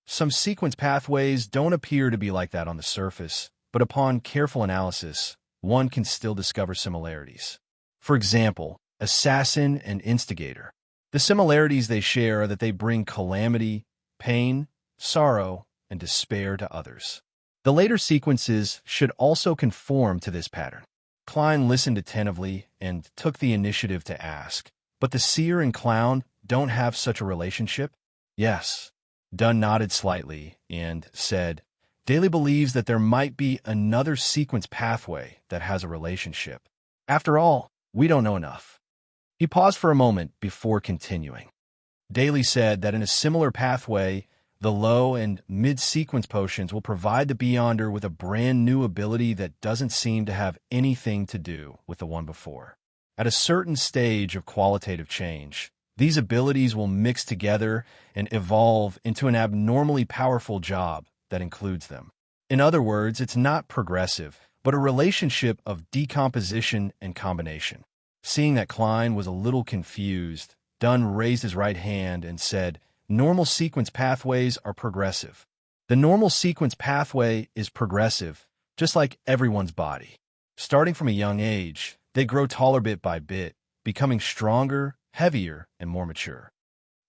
Some sequence pathways don't appear to be like that on the surface, but upon careful analysis, one can still discover similarities. For example, assassin and instigator. The similarities they share are that they bring calamity, pain, sorrow, and despair to others. The later sequences should also conform to this pattern. Klein listened attentively and took the initiative to ask, but the seer and clown don't have such a relationship? Yes. Dunn nodded slightly and said, Daly believes that there might be another sequence pathway that has a relationship. After all, we don't know enough. He paused for a moment before continuing. Daly said that in a similar pathway, the low and mid-sequence potions will provide the Beyonder with a brand new ability that doesn't seem to have anything to do with the one before. At a certain stage of qualitative change, these abilities will mix together and evolve into an abnormally powerful job that includes them. In other words, it's not progressive, but a relationship of decomposition and combination. Seeing that Klein was a little confused, Dunn raised his right hand and said, Normal sequence pathways are progressive. The normal sequence pathway is progressive, just like everyone's body. Starting from a young age, they grow taller bit by bit, becoming stronger, heavier, and more mature.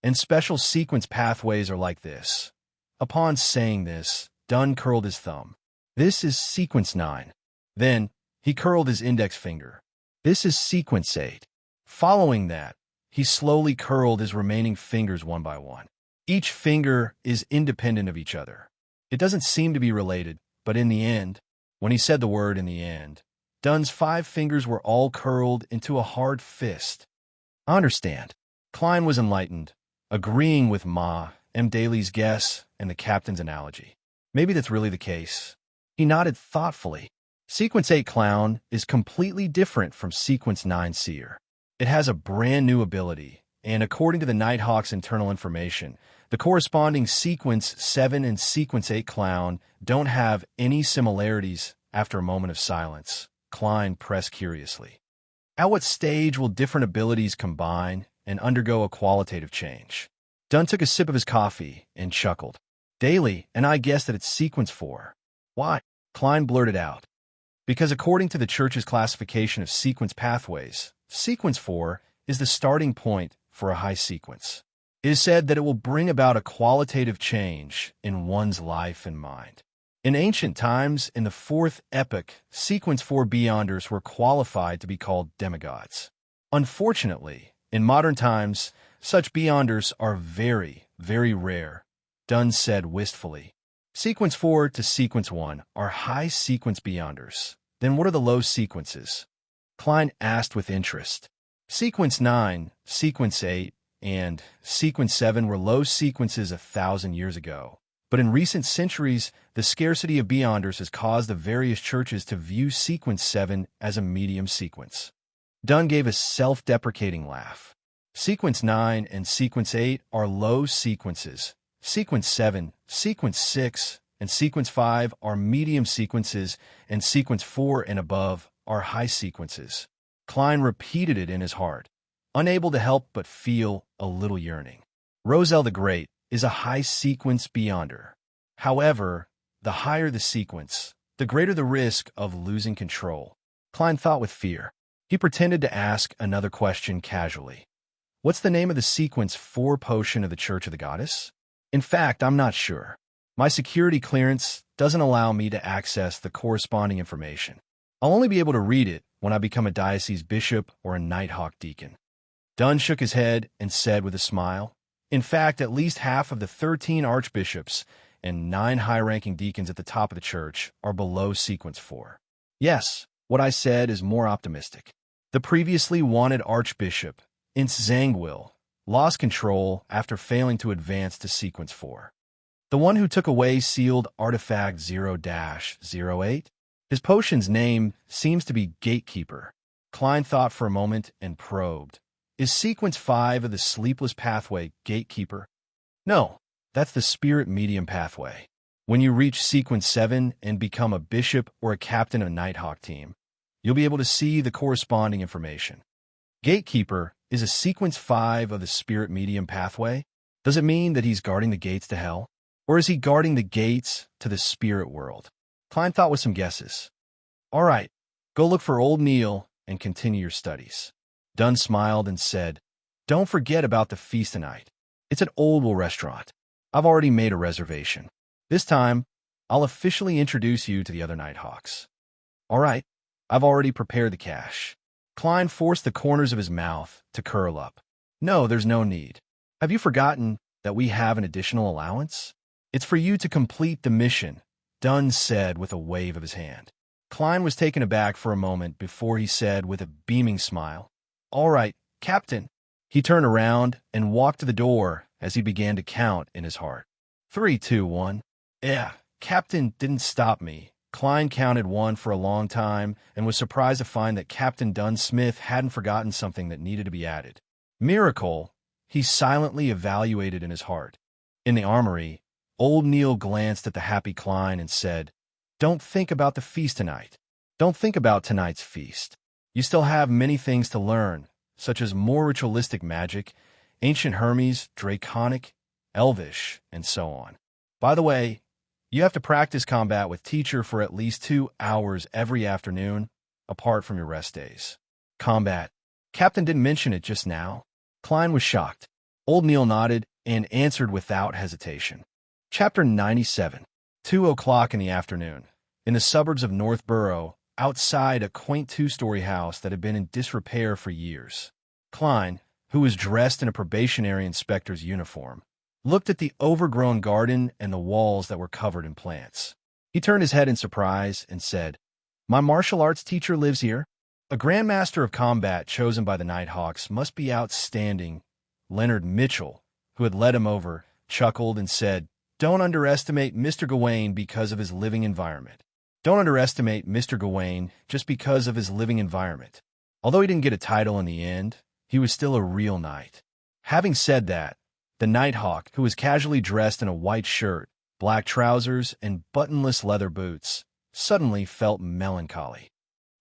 And special sequence pathways are like this. Upon saying this, Dunn curled his thumb. This is sequence 9. Then, he curled his index finger. This is sequence 8. Following that, he slowly curled his remaining fingers one by one. Each finger is independent of each other. It doesn't seem to be related, but in the end, when he said the word in the end, Dunn's 5 fingers were all curled into a hard fist. I understand. Klein was enlightened, agreeing with M. Daly's guess and the captain's analogy. Maybe that's really the case. He nodded thoughtfully. Sequence 8 Clown is completely different from Sequence 9 Seer. It has a brand new ability, and according to the Nighthawk's internal information, the corresponding Sequence 7 and Sequence 8 Clown don't have any similarities. After a moment of silence, Klein pressed curiously. At what stage will different abilities combine and undergo a qualitative change? Dunn took a sip of his coffee and chuckled. Daly and I guessed that it's Sequence 4. Why? Klein blurted out. Because according to the Church's classification of sequence pathways, Sequence 4 is the starting point for a high sequence. It is said that it will bring about a qualitative change in one's life and mind. In ancient times, in the 4th epoch, Sequence 4 Beyonders were qualified to be called demigods. Unfortunately, in modern times, such Beyonders are very, very rare, Dunn said wistfully. Sequence 4 to Sequence 1 are high sequence Beyonders. Then what are the low sequences? Klein asked with interest. Sequence 9, Sequence 8, and Sequence 7 were low sequences 1,000 years ago. But in recent centuries, the scarcity of Beyonders has caused the various churches to view Sequence 7 as a medium sequence. Dunn gave a self-deprecating laugh. Sequence 9 and Sequence 8 are low sequences. Sequence 7, Sequence 6, and Sequence 5 are medium sequences, and Sequence 4 and above are high sequences. Klein repeated it in his heart, unable to help but feel a little yearning. Roselle the Great is a high sequence beyonder. However, the higher the sequence, the greater the risk of losing control. Klein thought with fear. He pretended to ask another question casually. What's the name of the sequence 4 potion of the Church of the Goddess? In fact, I'm not sure. My security clearance doesn't allow me to access the corresponding information. I'll only be able to read it when I become a diocese bishop or a Nighthawk deacon. Dunn shook his head and said with a smile, in fact, at least half of the 13 archbishops and 9 high-ranking deacons at the top of the church are below sequence 4. Yes, what I said is more optimistic. The previously wanted archbishop, Zangwill, lost control after failing to advance to sequence 4. The one who took away sealed artifact 0-08? His potion's name seems to be Gatekeeper. Klein thought for a moment and probed. Is sequence 5 of the Sleepless Pathway Gatekeeper? No, that's the Spirit Medium Pathway. When you reach sequence 7 and become a bishop or a captain of a Nighthawk team, you'll be able to see the corresponding information. Gatekeeper is a sequence 5 of the Spirit Medium Pathway. Does it mean that he's guarding the gates to hell? Or is he guarding the gates to the spirit world? Klein thought with some guesses. All right, go look for Old Neil and continue your studies. Dunn smiled and said, don't forget about the feast tonight. It's at Oldwell Restaurant. I've already made a reservation. This time, I'll officially introduce you to the other Nighthawks. All right, I've already prepared the cash. Klein forced the corners of his mouth to curl up. No, there's no need. Have you forgotten that we have an additional allowance? It's for you to complete the mission, Dunn said with a wave of his hand. Klein was taken aback for a moment before he said with a beaming smile, all right, Captain. He turned around and walked to the door as he began to count in his heart. 3, 2, 1. Yeah, Captain didn't stop me. Klein counted 1 for a long time and was surprised to find that Captain Dunn Smith hadn't forgotten something that needed to be added. Miracle, he silently evaluated in his heart. In the armory, Old Neil glanced at the happy Klein and said, don't think about the feast tonight. Don't think about tonight's feast. You still have many things to learn, such as more ritualistic magic, ancient Hermes, draconic, elvish, and so on. By the way, you have to practice combat with teacher for at least 2 hours every afternoon, apart from your rest days. Combat. Captain didn't mention it just now. Klein was shocked. Old Neil nodded and answered without hesitation. Chapter 97. 2 o'clock in the afternoon. In the suburbs of Northborough, outside a quaint 2-story house that had been in disrepair for years. Klein, who was dressed in a probationary inspector's uniform, looked at the overgrown garden and the walls that were covered in plants. He turned his head in surprise and said, my martial arts teacher lives here? A Grandmaster of Combat chosen by the Nighthawks must be outstanding. Leonard Mitchell, who had led him over, chuckled and said, don't underestimate Mr. Gawain because of his living environment. Don't underestimate Mr. Gawain just because of his living environment. Although he didn't get a title in the end, he was still a real knight. Having said that, the Nighthawk, who was casually dressed in a white shirt, black trousers, and buttonless leather boots, suddenly felt melancholy.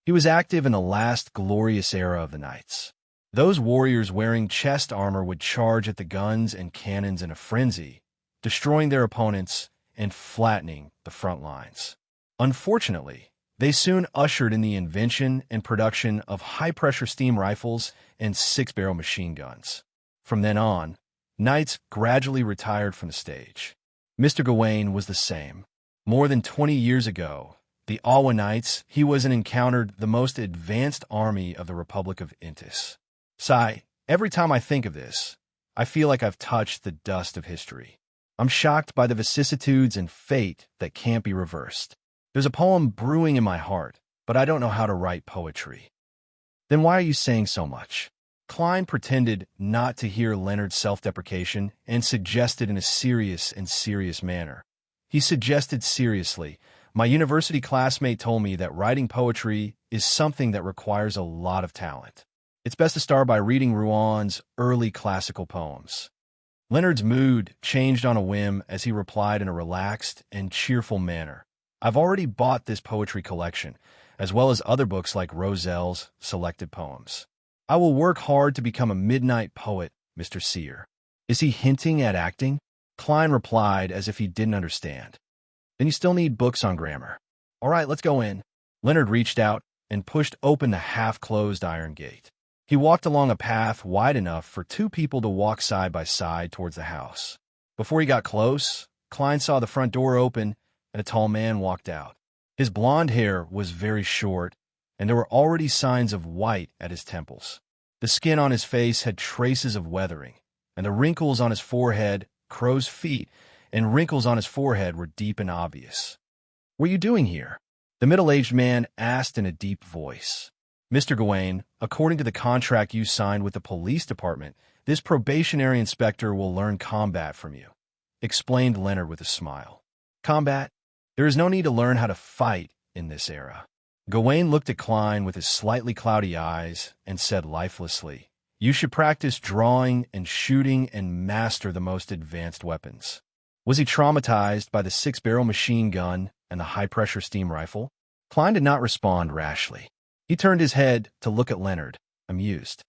He was active in the last glorious era of the knights. Those warriors wearing chest armor would charge at the guns and cannons in a frenzy, destroying their opponents and flattening the front lines. Unfortunately, they soon ushered in the invention and production of high-pressure steam rifles and 6-barrel machine guns. From then on, knights gradually retired from the stage. Mr. Gawain was the same. More than 20 years ago, the Alwa Knights, he was and encountered the most advanced army of the Republic of Intis. Sigh, every time I think of this, I feel like I've touched the dust of history. I'm shocked by the vicissitudes and fate that can't be reversed. There's a poem brewing in my heart, but I don't know how to write poetry. Then why are you saying so much? Klein pretended not to hear Leonard's self-deprecation and suggested in a serious manner. He suggested seriously, my university classmate told me that writing poetry is something that requires a lot of talent. It's best to start by reading Rousseau's early classical poems. Leonard's mood changed on a whim as he replied in a relaxed and cheerful manner. I've already bought this poetry collection, as well as other books like Roselle's selected poems. I will work hard to become a midnight poet Mr. Seer. Is he hinting at acting? Klein replied as if he didn't understand. Then you still need books on grammar. All right, let's go in. Leonard reached out and pushed open the half-closed iron gate. He walked along a path wide enough for two people to walk side by side towards the house. Before he got close, Klein saw the front door open and a tall man walked out. His blonde hair was very short, and there were already signs of white at his temples. The skin on his face had traces of weathering, and the wrinkles on his forehead, crow's feet, and wrinkles on his forehead were deep and obvious. "What are you doing here?" the middle-aged man asked in a deep voice. "Mr. Gawain, according to the contract you signed with the police department, this probationary inspector will learn combat from you," explained Leonard with a smile. "Combat? There is no need to learn how to fight in this era." Gawain looked at Klein with his slightly cloudy eyes and said lifelessly, "You should practice drawing and shooting and master the most advanced weapons." Was he traumatized by the 6-barrel machine gun and the high-pressure steam rifle? Klein did not respond rashly. He turned his head to look at Leonard, amused.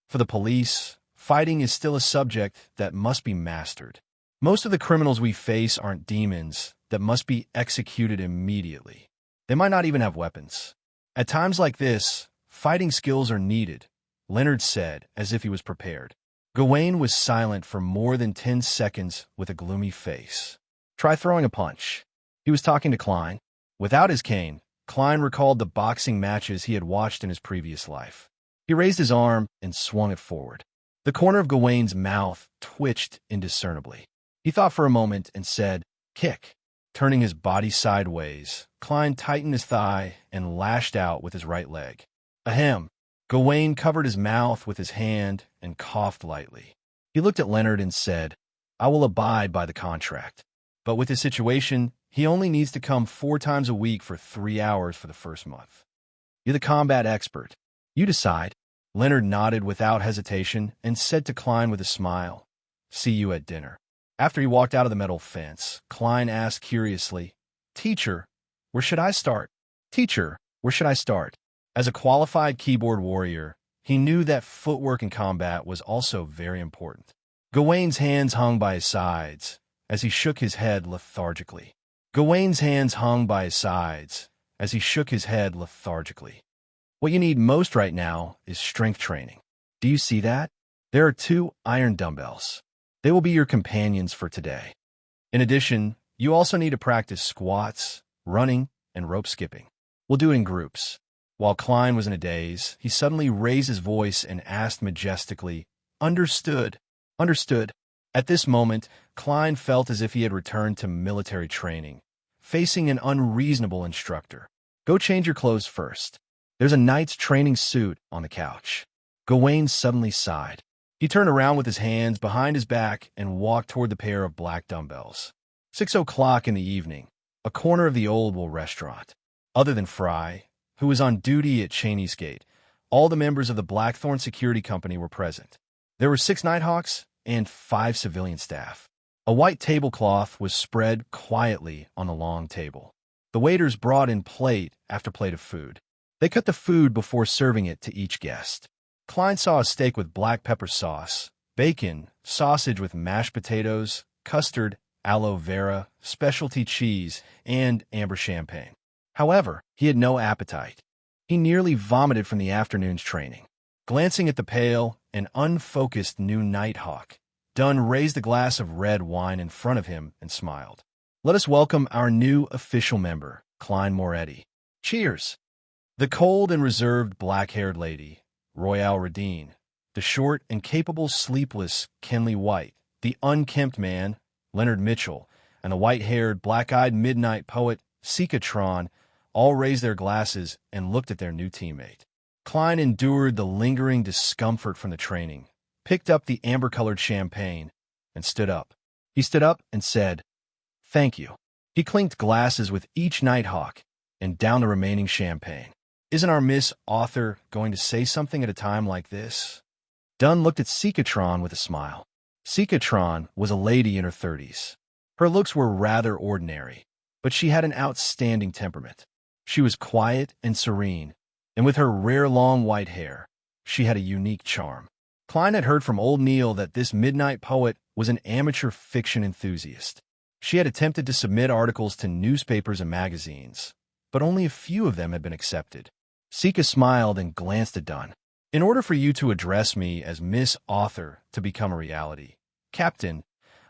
For the police, fighting is still a subject that must be mastered. Most of the criminals we face aren't demons that must be executed immediately. They might not even have weapons. At times like this, fighting skills are needed, Leonard said, as if he was prepared. Gawain was silent for more than 10 seconds with a gloomy face. "Try throwing a punch." He was talking to Klein. Without his cane, Klein recalled the boxing matches he had watched in his previous life. He raised his arm and swung it forward. The corner of Gawain's mouth twitched indiscernibly. He thought for a moment and said, "Kick." Turning his body sideways, Klein tightened his thigh and lashed out with his right leg. Ahem. Gawain covered his mouth with his hand and coughed lightly. He looked at Leonard and said, "I will abide by the contract. But with his situation, he only needs to come 4 times a week for 3 hours for the first month. You're the combat expert. You decide." Leonard nodded without hesitation and said to Klein with a smile, "See you at dinner." After he walked out of the metal fence, Klein asked curiously, "Teacher, where should I start?" "Teacher, where should I start?" As a qualified keyboard warrior, he knew that footwork in combat was also very important. Gawain's hands hung by his sides as he shook his head lethargically. Gawain's hands hung by his sides as he shook his head lethargically. What you need most right now is strength training. Do you see that? There are 2 iron dumbbells. They will be your companions for today. In addition, you also need to practice squats, running, and rope skipping. We'll do it in groups. While Klein was in a daze, he suddenly raised his voice and asked majestically, "Understood, understood." At this moment, Klein felt as if he had returned to military training, facing an unreasonable instructor. "Go change your clothes first. There's a knight's training suit on the couch." Gawain suddenly sighed. He turned around with his hands behind his back and walked toward the pair of black dumbbells. 6 o'clock in the evening, a corner of the Old Wool restaurant. Other than Fry, who was on duty at Cheney's Gate, all the members of the Blackthorn Security Company were present. There were 6 Nighthawks and 5 civilian staff. A white tablecloth was spread quietly on the long table. The waiters brought in plate after plate of food. They cut the food before serving it to each guest. Klein saw a steak with black pepper sauce, bacon, sausage with mashed potatoes, custard, aloe vera, specialty cheese, and amber champagne. However, he had no appetite. He nearly vomited from the afternoon's training. Glancing at the pale and unfocused new Nighthawk, Dunn raised a glass of red wine in front of him and smiled. "Let us welcome our new official member, Klein Moretti. Cheers!" The cold and reserved black-haired lady, Royale Radine, the short and capable sleepless Kenley White, the unkempt man, Leonard Mitchell, and the white-haired, black-eyed midnight poet, Sikatron, all raised their glasses and looked at their new teammate. Klein endured the lingering discomfort from the training, picked up the amber-colored champagne, and stood up. He stood up and said, "Thank you." He clinked glasses with each Nighthawk and downed the remaining champagne. "Isn't our Miss Author going to say something at a time like this?" Dunn looked at Sikatron with a smile. Sikatron was a lady in her 30s. Her looks were rather ordinary, but she had an outstanding temperament. She was quiet and serene, and with her rare long white hair, she had a unique charm. Klein had heard from old Neil that this midnight poet was an amateur fiction enthusiast. She had attempted to submit articles to newspapers and magazines, but only a few of them had been accepted. Sika smiled and glanced at Dunn. In order for you to address me as Miss Author to become a reality, Captain,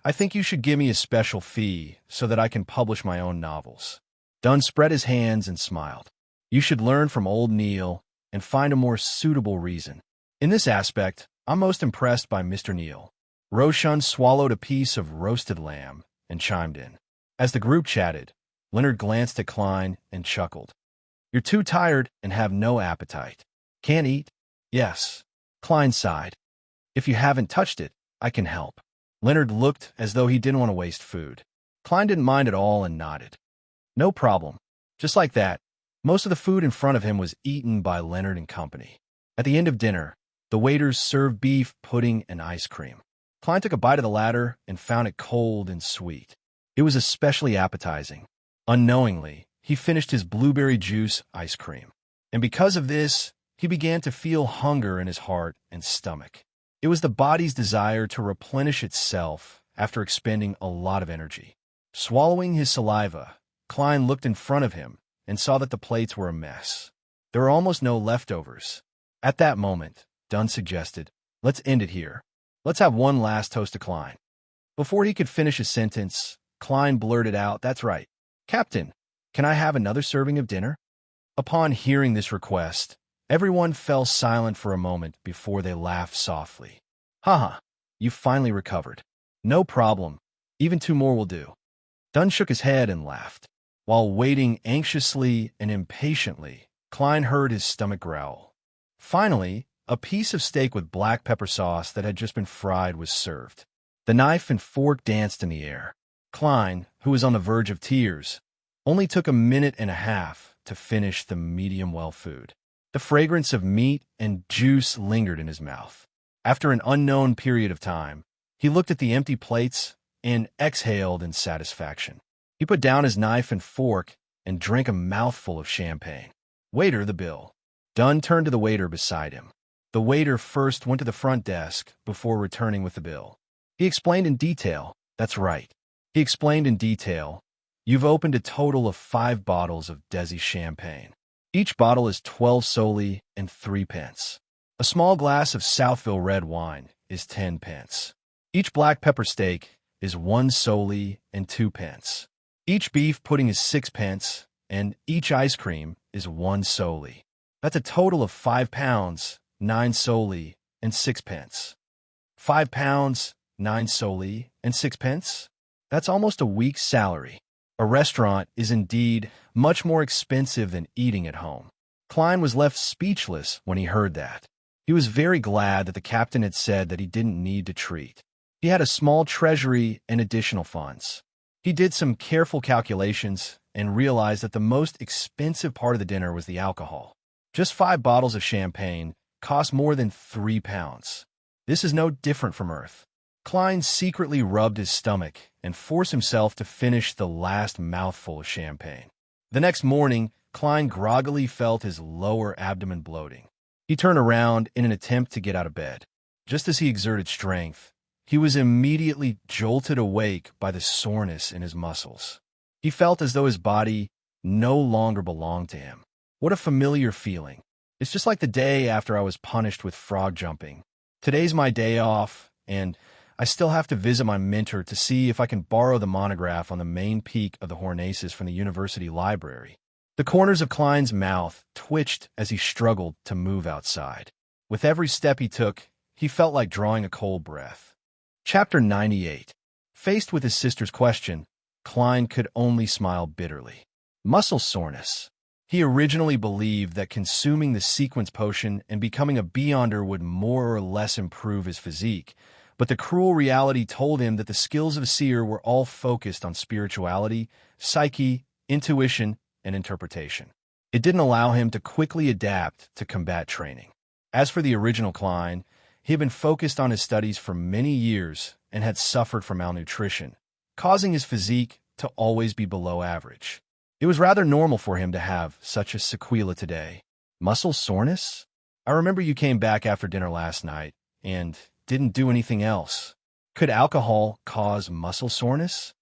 I think you should give me a special fee so that I can publish my own novels. Dunn spread his hands and smiled. You should learn from old Neil and find a more suitable reason. In this aspect, I'm most impressed by Mr. Neil. Roshan swallowed a piece of roasted lamb and chimed in. As the group chatted, Leonard glanced at Klein and chuckled. You're too tired and have no appetite. Can't eat? Yes. Klein sighed. If you haven't touched it, I can help. Leonard looked as though he didn't want to waste food. Klein didn't mind at all and nodded. No problem. Just like that, most of the food in front of him was eaten by Leonard and company. At the end of dinner, the waiters served beef, pudding, and ice cream. Klein took a bite of the latter and found it cold and sweet. It was especially appetizing. Unknowingly, he finished his blueberry juice ice cream. And because of this, he began to feel hunger in his heart and stomach. It was the body's desire to replenish itself after expending a lot of energy. Swallowing his saliva, Klein looked in front of him and saw that the plates were a mess. There were almost no leftovers. At that moment, Dunn suggested, let's end it here. Let's have one last toast to Klein. Before he could finish his sentence, Klein blurted out, that's right. Captain, can I have another serving of dinner? Upon hearing this request, everyone fell silent for a moment before they laughed softly. Haha, you finally recovered. No problem. Even two more will do. Dunn shook his head and laughed. While waiting anxiously and impatiently, Klein heard his stomach growl. Finally, a piece of steak with black pepper sauce that had just been fried was served. The knife and fork danced in the air. Klein, who was on the verge of tears, only took a minute and a half to finish the medium-well food. The fragrance of meat and juice lingered in his mouth. After an unknown period of time, he looked at the empty plates and exhaled in satisfaction. He put down his knife and fork and drank a mouthful of champagne. Waiter, the bill. Dunn turned to the waiter beside him. The waiter first went to the front desk before returning with the bill. He explained in detail. That's right. He explained in detail. You've opened a total of 5 bottles of Desi champagne. Each bottle is 12 soli and 3 pence. A small glass of Southville red wine is 10 pence. Each black pepper steak is 1 soli and 2 pence. Each beef pudding is 6 pence, and each ice cream is 1 soli. That's a total of 5 pounds, 9 soli, and 6 pence. 5 pounds, 9 soli, and 6 pence? That's almost a week's salary. A restaurant is indeed much more expensive than eating at home. Klein was left speechless when he heard that. He was very glad that the captain had said that he didn't need to treat. He had a small treasury and additional funds. He did some careful calculations and realized that the most expensive part of the dinner was the alcohol. Just 5 bottles of champagne cost more than 3 pounds. This is no different from Earth. Klein secretly rubbed his stomach and forced himself to finish the last mouthful of champagne. The next morning, Klein groggily felt his lower abdomen bloating. He turned around in an attempt to get out of bed. Just as he exerted strength, he was immediately jolted awake by the soreness in his muscles. He felt as though his body no longer belonged to him. What a familiar feeling. It's just like the day after I was punished with frog jumping. Today's my day off, and I still have to visit my mentor to see if I can borrow the monograph on the main peak of the Hornaces from the university library. The corners of Klein's mouth twitched as he struggled to move outside. With every step he took, he felt like drawing a cold breath. Chapter 98. Faced with his sister's question, Klein could only smile bitterly. Muscle soreness. He originally believed that consuming the sequence potion and becoming a Beyonder would more or less improve his physique, but the cruel reality told him that the skills of a seer were all focused on spirituality, psyche, intuition, and interpretation. It didn't allow him to quickly adapt to combat training. As for the original Klein, he had been focused on his studies for many years and had suffered from malnutrition, causing his physique to always be below average. It was rather normal for him to have such a sequela today. Muscle soreness? I remember you came back after dinner last night, and didn't do anything else. Could alcohol cause muscle soreness?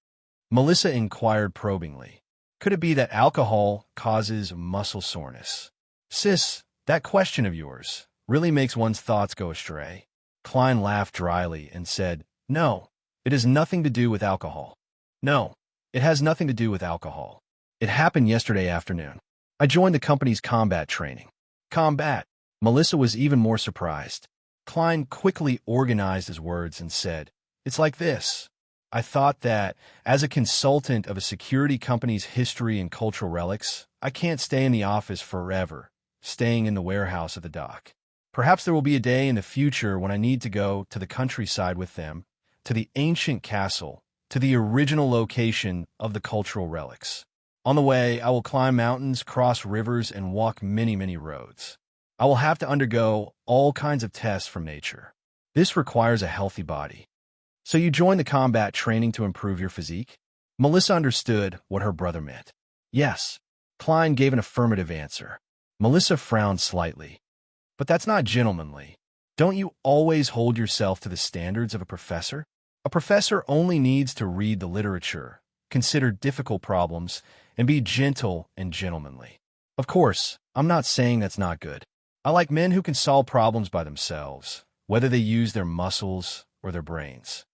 Melissa inquired probingly. Could it be that alcohol causes muscle soreness? Sis, that question of yours really makes one's thoughts go astray. Klein laughed dryly and said, No, it has nothing to do with alcohol. No, it has nothing to do with alcohol. It happened yesterday afternoon. I joined the company's combat training. Combat? Melissa was even more surprised. Klein quickly organized his words and said, It's like this. I thought that, as a consultant of a security company's history and cultural relics, I can't stay in the office forever, staying in the warehouse at the dock. Perhaps there will be a day in the future when I need to go to the countryside with them, to the ancient castle, to the original location of the cultural relics. On the way, I will climb mountains, cross rivers, and walk many, many roads. I will have to undergo all kinds of tests from nature. This requires a healthy body. So you joined the combat training to improve your physique? Melissa understood what her brother meant. Yes. Klein gave an affirmative answer. Melissa frowned slightly. But that's not gentlemanly. Don't you always hold yourself to the standards of a professor? A professor only needs to read the literature, consider difficult problems, and be gentle and gentlemanly. Of course, I'm not saying that's not good. I like men who can solve problems by themselves, whether they use their muscles or their brains.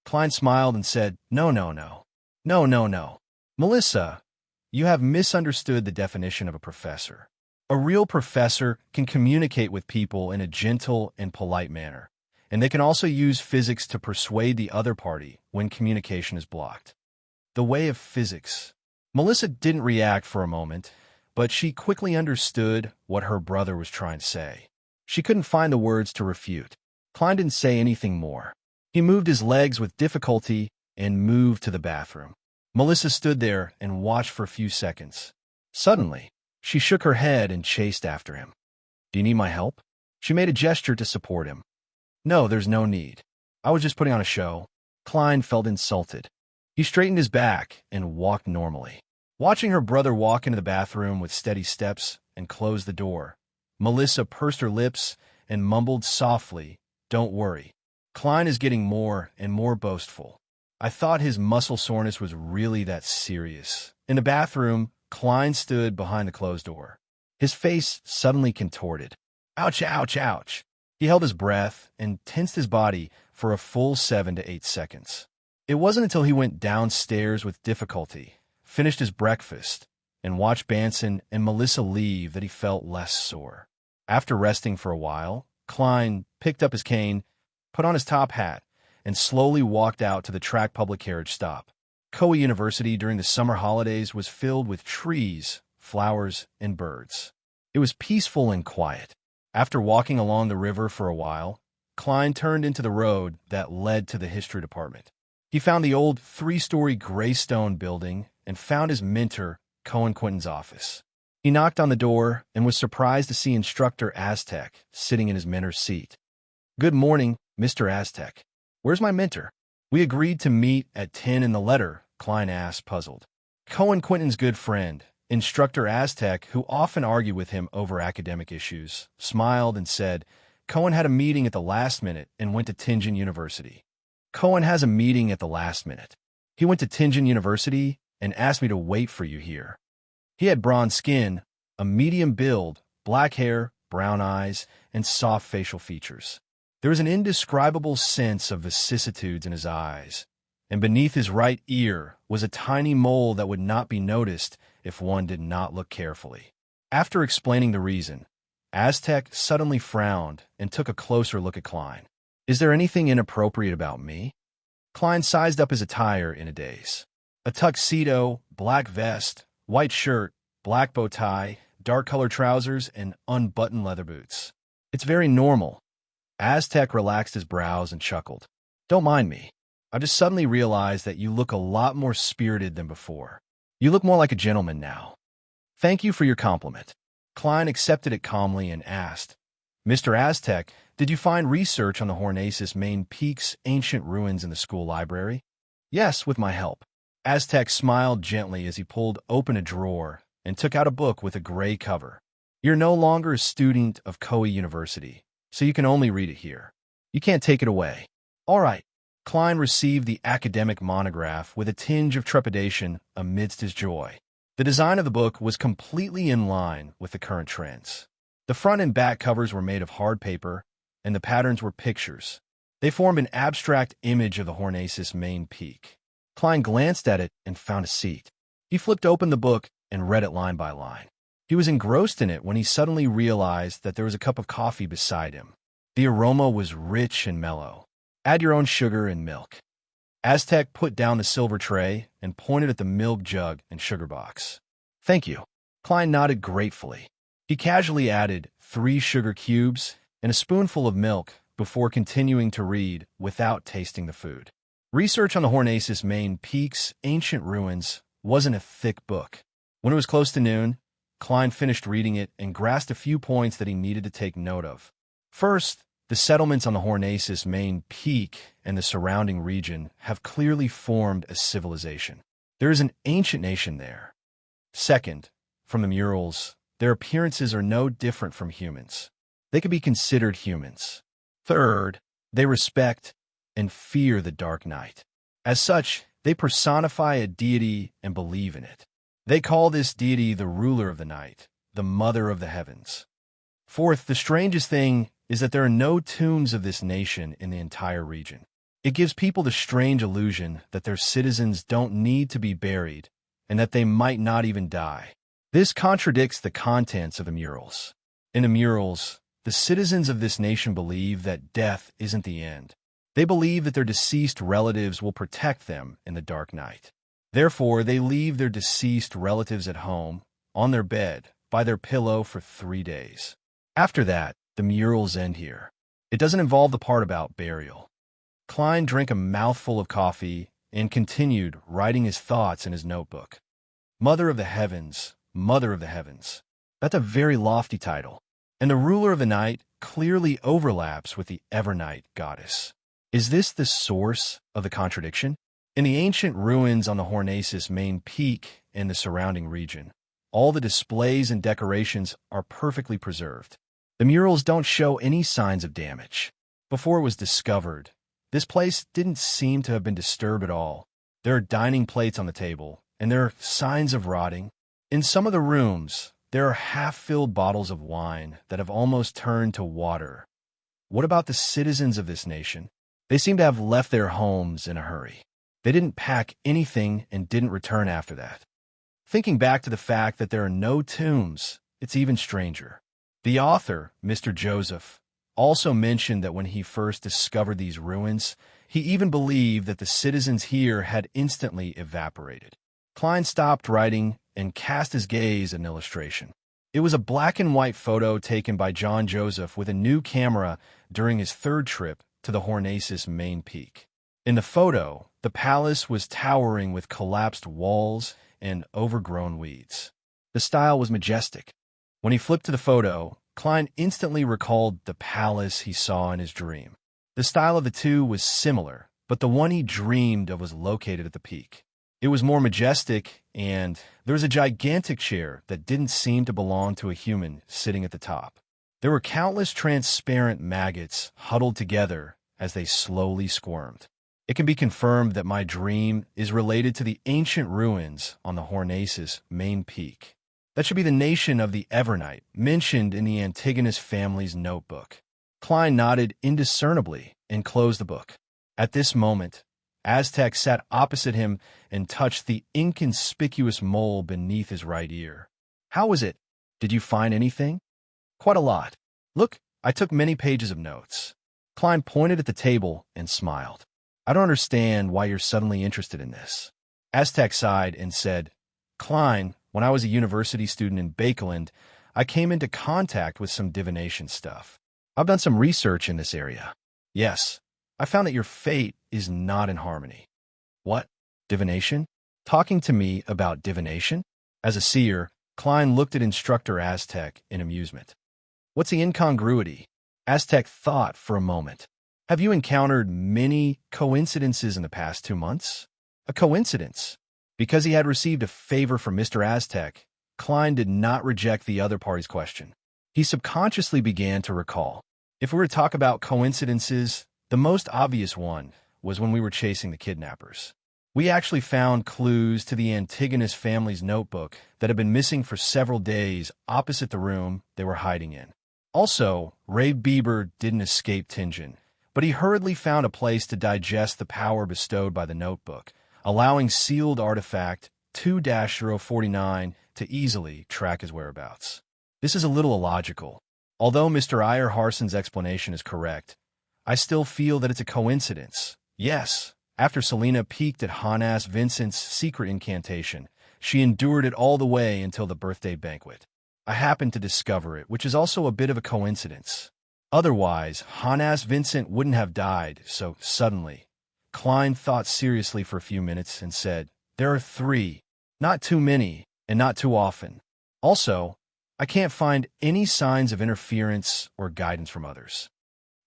Klein smiled and said, No. No. Melissa, you have misunderstood the definition of a professor. A real professor can communicate with people in a gentle and polite manner, and they can also use physics to persuade the other party when communication is blocked. The way of physics. Melissa didn't react for a moment, but she quickly understood what her brother was trying to say. She couldn't find the words to refute. Klein didn't say anything more. He moved his legs with difficulty and moved to the bathroom. Melissa stood there and watched for a few seconds. Suddenly, she shook her head and chased after him. Do you need my help? She made a gesture to support him. No, there's no need. I was just putting on a show. Klein felt insulted. He straightened his back and walked normally. Watching her brother walk into the bathroom with steady steps and close the door, Melissa pursed her lips and mumbled softly, Don't worry. Klein is getting more and more boastful. I thought his muscle soreness was really that serious. In the bathroom, Klein stood behind the closed door. His face suddenly contorted. Ouch, ouch, ouch. He held his breath and tensed his body for a full 7 to 8 seconds. It wasn't until he went downstairs with difficulty, finished his breakfast, and watched Banson and Melissa leave that he felt less sore. After resting for a while, Klein picked up his cane, put on his top hat, and slowly walked out to the track public carriage stop. Koei University during the summer holidays was filled with trees, flowers, and birds. It was peaceful and quiet. After walking along the river for a while, Klein turned into the road that led to the history department. He found the old 3-story gray stone building and found his mentor, Cohen Quentin's office. He knocked on the door and was surprised to see Instructor Aztec sitting in his mentor's seat. Good morning, Mr. Aztec. Where's my mentor? We agreed to meet at 10 in the letter, Klein asked, puzzled. Cohen Quentin's good friend, Instructor Aztec, who often argued with him over academic issues, smiled and said, Cohen had a meeting at the last minute and went to Tianjin University. Cohen has a meeting at the last minute. He went to Tianjin University and asked me to wait for you here. He had bronze skin, a medium build, black hair, brown eyes, and soft facial features. There was an indescribable sense of vicissitudes in his eyes, and beneath his right ear was a tiny mole that would not be noticed if one did not look carefully. After explaining the reason, Aztec suddenly frowned and took a closer look at Klein. Is there anything inappropriate about me? Klein sized up his attire in a daze. A tuxedo, black vest, white shirt, black bow tie, dark-colored trousers, and unbuttoned leather boots. It's very normal. Aztec relaxed his brows and chuckled. Don't mind me. I just suddenly realized that you look a lot more spirited than before. You look more like a gentleman now. Thank you for your compliment. Klein accepted it calmly and asked, Mr. Aztec, did you find research on the Hornacis main peak's ancient ruins in the school library? Yes, with my help. Aztec smiled gently as he pulled open a drawer and took out a book with a gray cover. You're no longer a student of Koei University, so you can only read it here. You can't take it away. All right. Klein received the academic monograph with a tinge of trepidation amidst his joy. The design of the book was completely in line with the current trends. The front and back covers were made of hard paper, and the patterns were pictures. They formed an abstract image of the Hornacis main peak. Klein glanced at it and found a seat. He flipped open the book and read it line by line. He was engrossed in it when he suddenly realized that there was a cup of coffee beside him. The aroma was rich and mellow. Add your own sugar and milk. Aztec put down the silver tray and pointed at the milk jug and sugar box. Thank you. Klein nodded gratefully. He casually added 3 sugar cubes and a spoonful of milk before continuing to read without tasting the food. Research on the Hornacis main peak's ancient ruins wasn't a thick book. When it was close to noon, Klein finished reading it and grasped a few points that he needed to take note of. First, the settlements on the Hornacis main peak and the surrounding region have clearly formed a civilization. There is an ancient nation there. Second, from the murals, their appearances are no different from humans. They could be considered humans. Third, they respect and fear the dark night. As such, they personify a deity and believe in it. They call this deity the ruler of the night, the mother of the heavens. Fourth, the strangest thing is that there are no tombs of this nation in the entire region. It gives people the strange illusion that their citizens don't need to be buried and that they might not even die. This contradicts the contents of the murals. In the murals, the citizens of this nation believe that death isn't the end. They believe that their deceased relatives will protect them in the dark night. Therefore, they leave their deceased relatives at home, on their bed, by their pillow for 3 days. After that, the murals end here. It doesn't involve the part about burial. Klein drank a mouthful of coffee and continued writing his thoughts in his notebook. Mother of the Heavens, Mother of the Heavens. That's a very lofty title. And the ruler of the night clearly overlaps with the Evernight goddess. Is this the source of the contradiction? In the ancient ruins on the Hornacis main peak and the surrounding region, all the displays and decorations are perfectly preserved. The murals don't show any signs of damage. Before it was discovered, this place didn't seem to have been disturbed at all. There are dining plates on the table, and there are signs of rotting. In some of the rooms, there are half-filled bottles of wine that have almost turned to water. What about the citizens of this nation? They seem to have left their homes in a hurry. They didn't pack anything and didn't return after that. Thinking back to the fact that there are no tombs, it's even stranger. The author, Mr. Joseph, also mentioned that when he first discovered these ruins, he even believed that the citizens here had instantly evaporated. Klein stopped writing and cast his gaze at an illustration. It was a black and white photo taken by John Joseph with a new camera during his 3rd trip to the Hornacis main peak. In the photo, the palace was towering with collapsed walls and overgrown weeds. The style was majestic. When he flipped to the photo, Klein instantly recalled the palace he saw in his dream. The style of the two was similar, but the one he dreamed of was located at the peak. It was more majestic, and there was a gigantic chair that didn't seem to belong to a human sitting at the top. There were countless transparent maggots huddled together as they slowly squirmed. It can be confirmed that my dream is related to the ancient ruins on the Hornacis main peak. That should be the nation of the Evernight, mentioned in the Antigonus family's notebook. Klein nodded indiscernibly and closed the book. At this moment, Aztec sat opposite him and touched the inconspicuous mole beneath his right ear. How was it? Did you find anything? Quite a lot. Look, I took many pages of notes. Klein pointed at the table and smiled. I don't understand why you're suddenly interested in this. Aztec sighed and said, Klein, when I was a university student in Bakeland, I came into contact with some divination stuff. I've done some research in this area. Yes, I found that your fate is not in harmony. What? Divination? Talking to me about divination? As a seer, Klein looked at instructor Aztec in amusement. What's the incongruity? Aztec thought for a moment. Have you encountered many coincidences in the past 2 months? A coincidence. Because he had received a favor from Mr. Aztec, Klein did not reject the other party's question. He subconsciously began to recall. If we were to talk about coincidences, the most obvious one was when we were chasing the kidnappers. We actually found clues to the Antigonus family's notebook that had been missing for several days opposite the room they were hiding in. Also, Ray Bieber didn't escape Tingen, but he hurriedly found a place to digest the power bestowed by the notebook, allowing sealed artifact 2-049 to easily track his whereabouts. This is a little illogical. Although Mr. Iyer Harson's explanation is correct, I still feel that it's a coincidence. Yes, after Selena peeked at Hanas Vincent's secret incantation, she endured it all the way until the birthday banquet. I happened to discover it, which is also a bit of a coincidence. Otherwise, Hanas Vincent wouldn't have died so suddenly. Klein thought seriously for a few minutes and said, "There are 3. Not too many, and not too often. Also, I can't find any signs of interference or guidance from others."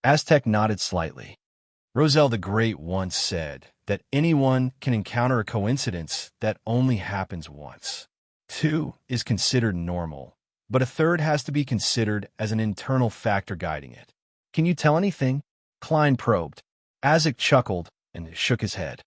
Aztec nodded slightly. Roselle the Great once said that anyone can encounter a coincidence that only happens once. 2 is considered normal, but a third has to be considered as an internal factor guiding it. "Can you tell anything?" Klein probed. Aztec chuckled and shook his head.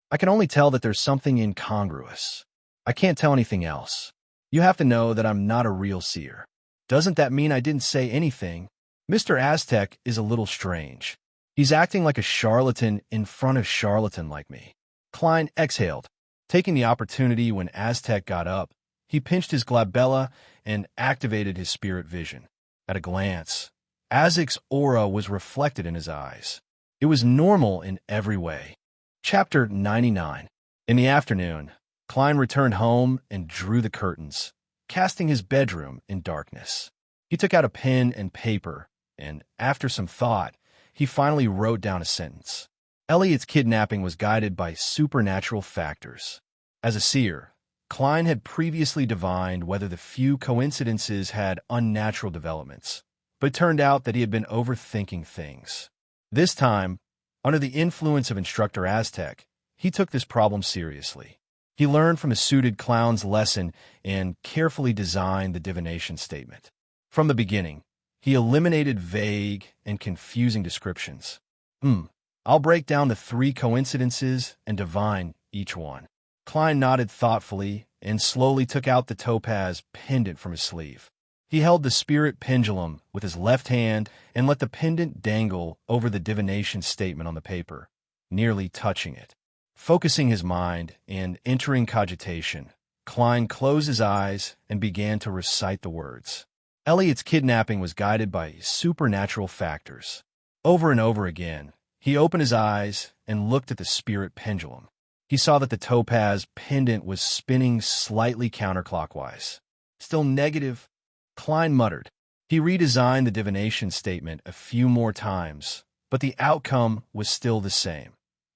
"I can only tell that there's something incongruous. I can't tell anything else. You have to know that I'm not a real seer." "Doesn't that mean I didn't say anything?" Mr. Aztec is a little strange. He's acting like a charlatan in front of charlatan like me. Klein exhaled. Taking the opportunity when Aztec got up, he pinched his glabella and activated his spirit vision. At a glance, Aztec's aura was reflected in his eyes. It was normal in every way. Chapter 99. In the afternoon, Klein returned home and drew the curtains, casting his bedroom in darkness. He took out a pen and paper, and after some thought, he finally wrote down a sentence. Elliot's kidnapping was guided by supernatural factors. As a seer, Klein had previously divined whether the few coincidences had unnatural developments, but it turned out that he had been overthinking things. This time, under the influence of Instructor Aztec, he took this problem seriously. He learned from a suited clown's lesson and carefully designed the divination statement. From the beginning, he eliminated vague and confusing descriptions. I'll break down the 3 coincidences and divine each one." Klein nodded thoughtfully and slowly took out the topaz pendant from his sleeve. He held the spirit pendulum with his left hand and let the pendant dangle over the divination statement on the paper, nearly touching it. Focusing his mind and entering cogitation, Klein closed his eyes and began to recite the words. Elliot's kidnapping was guided by supernatural factors. Over and over again, he opened his eyes and looked at the spirit pendulum. He saw that the topaz pendant was spinning slightly counterclockwise. "Still negative," Klein muttered. He redesigned the divination statement a few more times, but the outcome was still the same.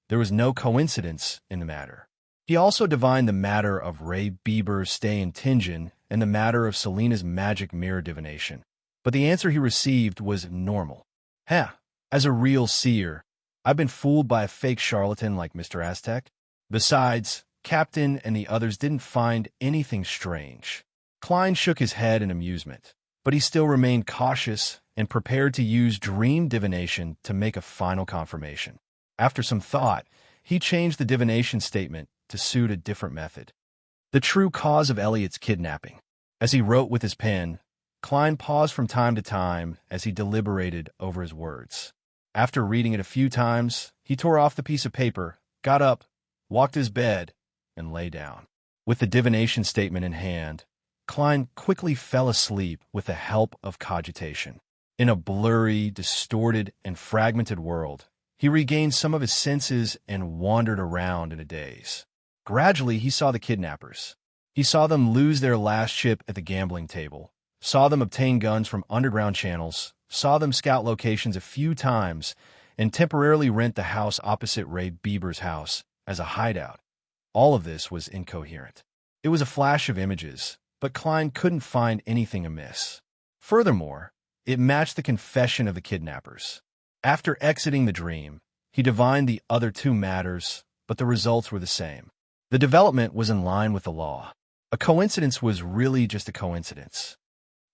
There was no coincidence in the matter. He also divined the matter of Ray Bieber's stay in Tingen and the matter of Selena's magic mirror divination, but the answer he received was normal. As a real seer, I've been fooled by a fake charlatan like Mr. Aztec. Besides, Captain and the others didn't find anything strange. Klein shook his head in amusement, but he still remained cautious and prepared to use dream divination to make a final confirmation. After some thought, he changed the divination statement to suit a different method. The true cause of Elliot's kidnapping. As he wrote with his pen, Klein paused from time to time as he deliberated over his words. After reading it a few times, he tore off the piece of paper, got up, walked to his bed, and lay down. With the divination statement in hand, Klein quickly fell asleep with the help of cogitation. In a blurry, distorted, and fragmented world, he regained some of his senses and wandered around in a daze. Gradually, he saw the kidnappers. He saw them lose their last chip at the gambling table, saw them obtain guns from underground channels, saw them scout locations a few times, and temporarily rent the house opposite Ray Bieber's house as a hideout. All of this was incoherent. It was a flash of images, but Klein couldn't find anything amiss. Furthermore, it matched the confession of the kidnappers. After exiting the dream, he divined the other 2 matters, but the results were the same. The development was in line with the law. A coincidence was really just a coincidence.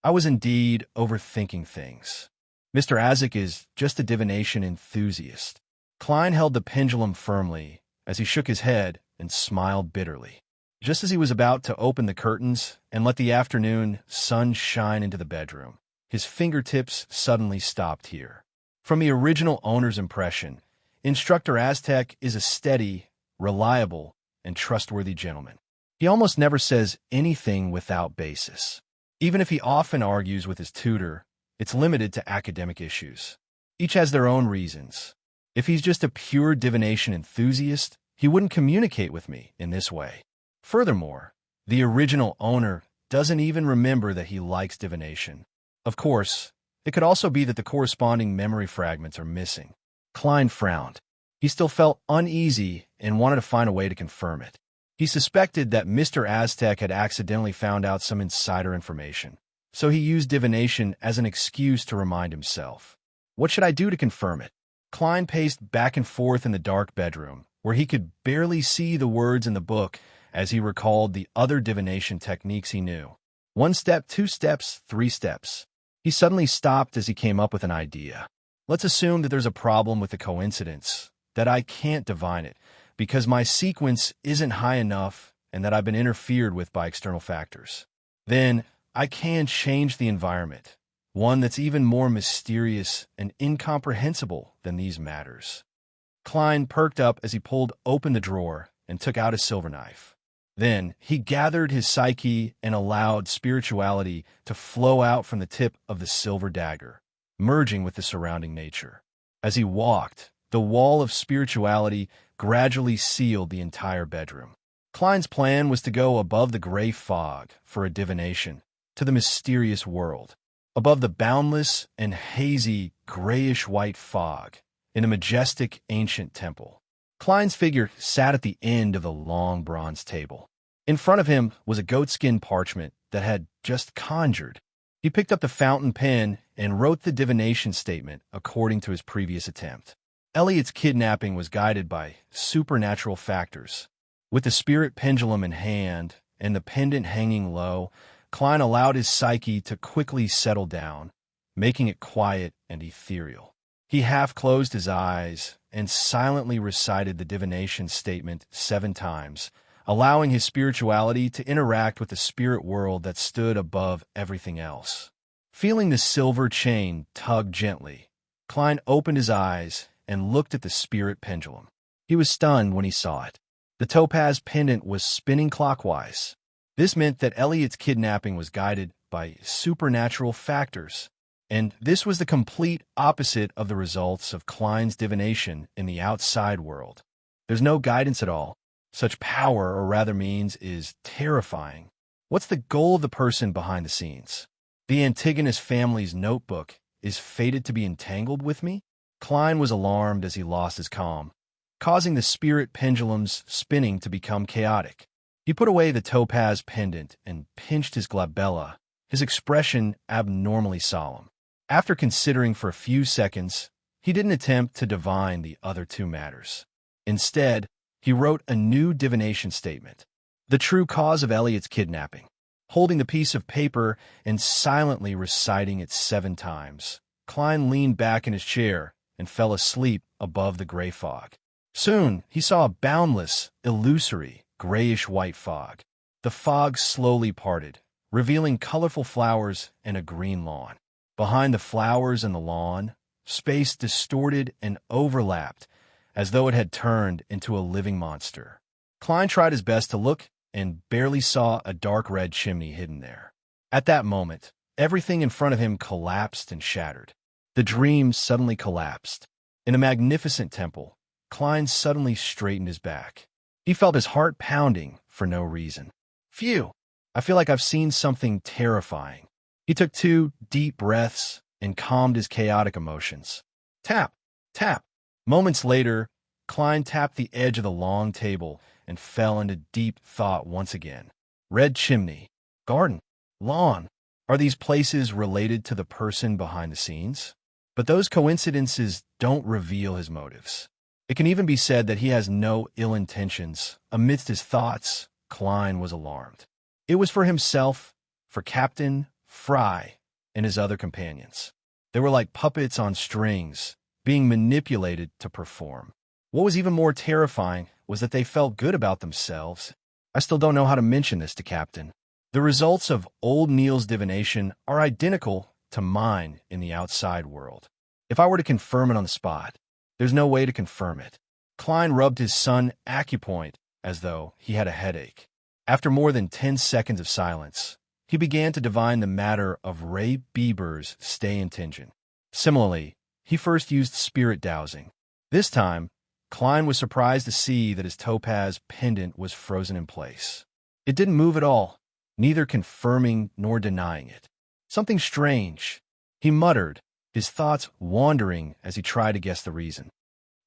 I was indeed overthinking things. Mr. Isaac is just a divination enthusiast. Klein held the pendulum firmly as he shook his head and smiled bitterly. Just as he was about to open the curtains and let the afternoon sun shine into the bedroom, his fingertips suddenly stopped here. From the original owner's impression, Instructor Aztec is a steady, reliable, and trustworthy gentleman. He almost never says anything without basis. Even if he often argues with his tutor, it's limited to academic issues. Each has their own reasons. If he's just a pure divination enthusiast, he wouldn't communicate with me in this way. Furthermore, the original owner doesn't even remember that he likes divination. Of course, it could also be that the corresponding memory fragments are missing. Klein frowned. He still felt uneasy and wanted to find a way to confirm it. He suspected that Mr. Aztec had accidentally found out some insider information, so he used divination as an excuse to remind himself. What should I do to confirm it? Klein paced back and forth in the dark bedroom, where he could barely see the words in the book as he recalled the other divination techniques he knew. 1 step, 2 steps, 3 steps. He suddenly stopped as he came up with an idea. Let's assume that there's a problem with the coincidence, that I can't divine it, because my sequence isn't high enough and that I've been interfered with by external factors. Then I can change the environment, one that's even more mysterious and incomprehensible than these matters. Klein perked up as he pulled open the drawer and took out his silver knife. Then he gathered his psyche and allowed spirituality to flow out from the tip of the silver dagger, merging with the surrounding nature. As he walked, the wall of spirituality gradually sealed the entire bedroom. Klein's plan was to go above the gray fog for a divination, to the mysterious world, above the boundless and hazy grayish-white fog, in a majestic ancient temple. Klein's figure sat at the end of the long bronze table. In front of him was a goatskin parchment that had just conjured. He picked up the fountain pen and wrote the divination statement according to his previous attempt. Elliot's kidnapping was guided by supernatural factors. With the spirit pendulum in hand and the pendant hanging low, Klein allowed his psyche to quickly settle down, making it quiet and ethereal. He half closed his eyes and silently recited the divination statement 7 times, allowing his spirituality to interact with the spirit world that stood above everything else. Feeling the silver chain tug gently, Klein opened his eyes and looked at the spirit pendulum. He was stunned when he saw it. The topaz pendant was spinning clockwise. This meant that Elliot's kidnapping was guided by supernatural factors, and this was the complete opposite of the results of Klein's divination in the outside world. There's no guidance at all. Such power, or rather means, is terrifying. What's the goal of the person behind the scenes? The Antigonus family's notebook is fated to be entangled with me? Klein was alarmed as he lost his calm, causing the spirit pendulum's spinning to become chaotic. He put away the topaz pendant and pinched his glabella, his expression abnormally solemn. After considering for a few seconds, he didn't attempt to divine the other 2 matters. Instead, he wrote a new divination statement, the true cause of Elliot's kidnapping. Holding the piece of paper and silently reciting it 7 times, Klein leaned back in his chair and fell asleep above the gray fog. Soon, he saw a boundless, illusory, grayish-white fog. The fog slowly parted, revealing colorful flowers and a green lawn. Behind the flowers and the lawn, space distorted and overlapped, as though it had turned into a living monster. Klein tried his best to look and barely saw a dark red chimney hidden there. At that moment, everything in front of him collapsed and shattered. The dream suddenly collapsed. In a magnificent temple, Klein suddenly straightened his back. He felt his heart pounding for no reason. Phew! I feel like I've seen something terrifying. He took 2 deep breaths and calmed his chaotic emotions. Tap! Tap! Moments later, Klein tapped the edge of the long table and fell into deep thought once again. Red chimney, garden, lawn. Are these places related to the person behind the scenes? But those coincidences don't reveal his motives. It can even be said that he has no ill intentions. Amidst his thoughts, Klein was alarmed. It was for himself, for Captain Fry, and his other companions. They were like puppets on strings, being manipulated to perform. What was even more terrifying was that they felt good about themselves. I still don't know how to mention this to Captain. The results of old Neil's divination are identical to mine in the outside world. If I were to confirm it on the spot, there's no way to confirm it. Klein rubbed his sun acupoint as though he had a headache. After more than 10 seconds of silence, he began to divine the matter of Ray Bieber's stay intention. Similarly, he first used spirit dowsing. This time, Klein was surprised to see that his topaz pendant was frozen in place. It didn't move at all, neither confirming nor denying it. Something strange, he muttered, his thoughts wandering as he tried to guess the reason.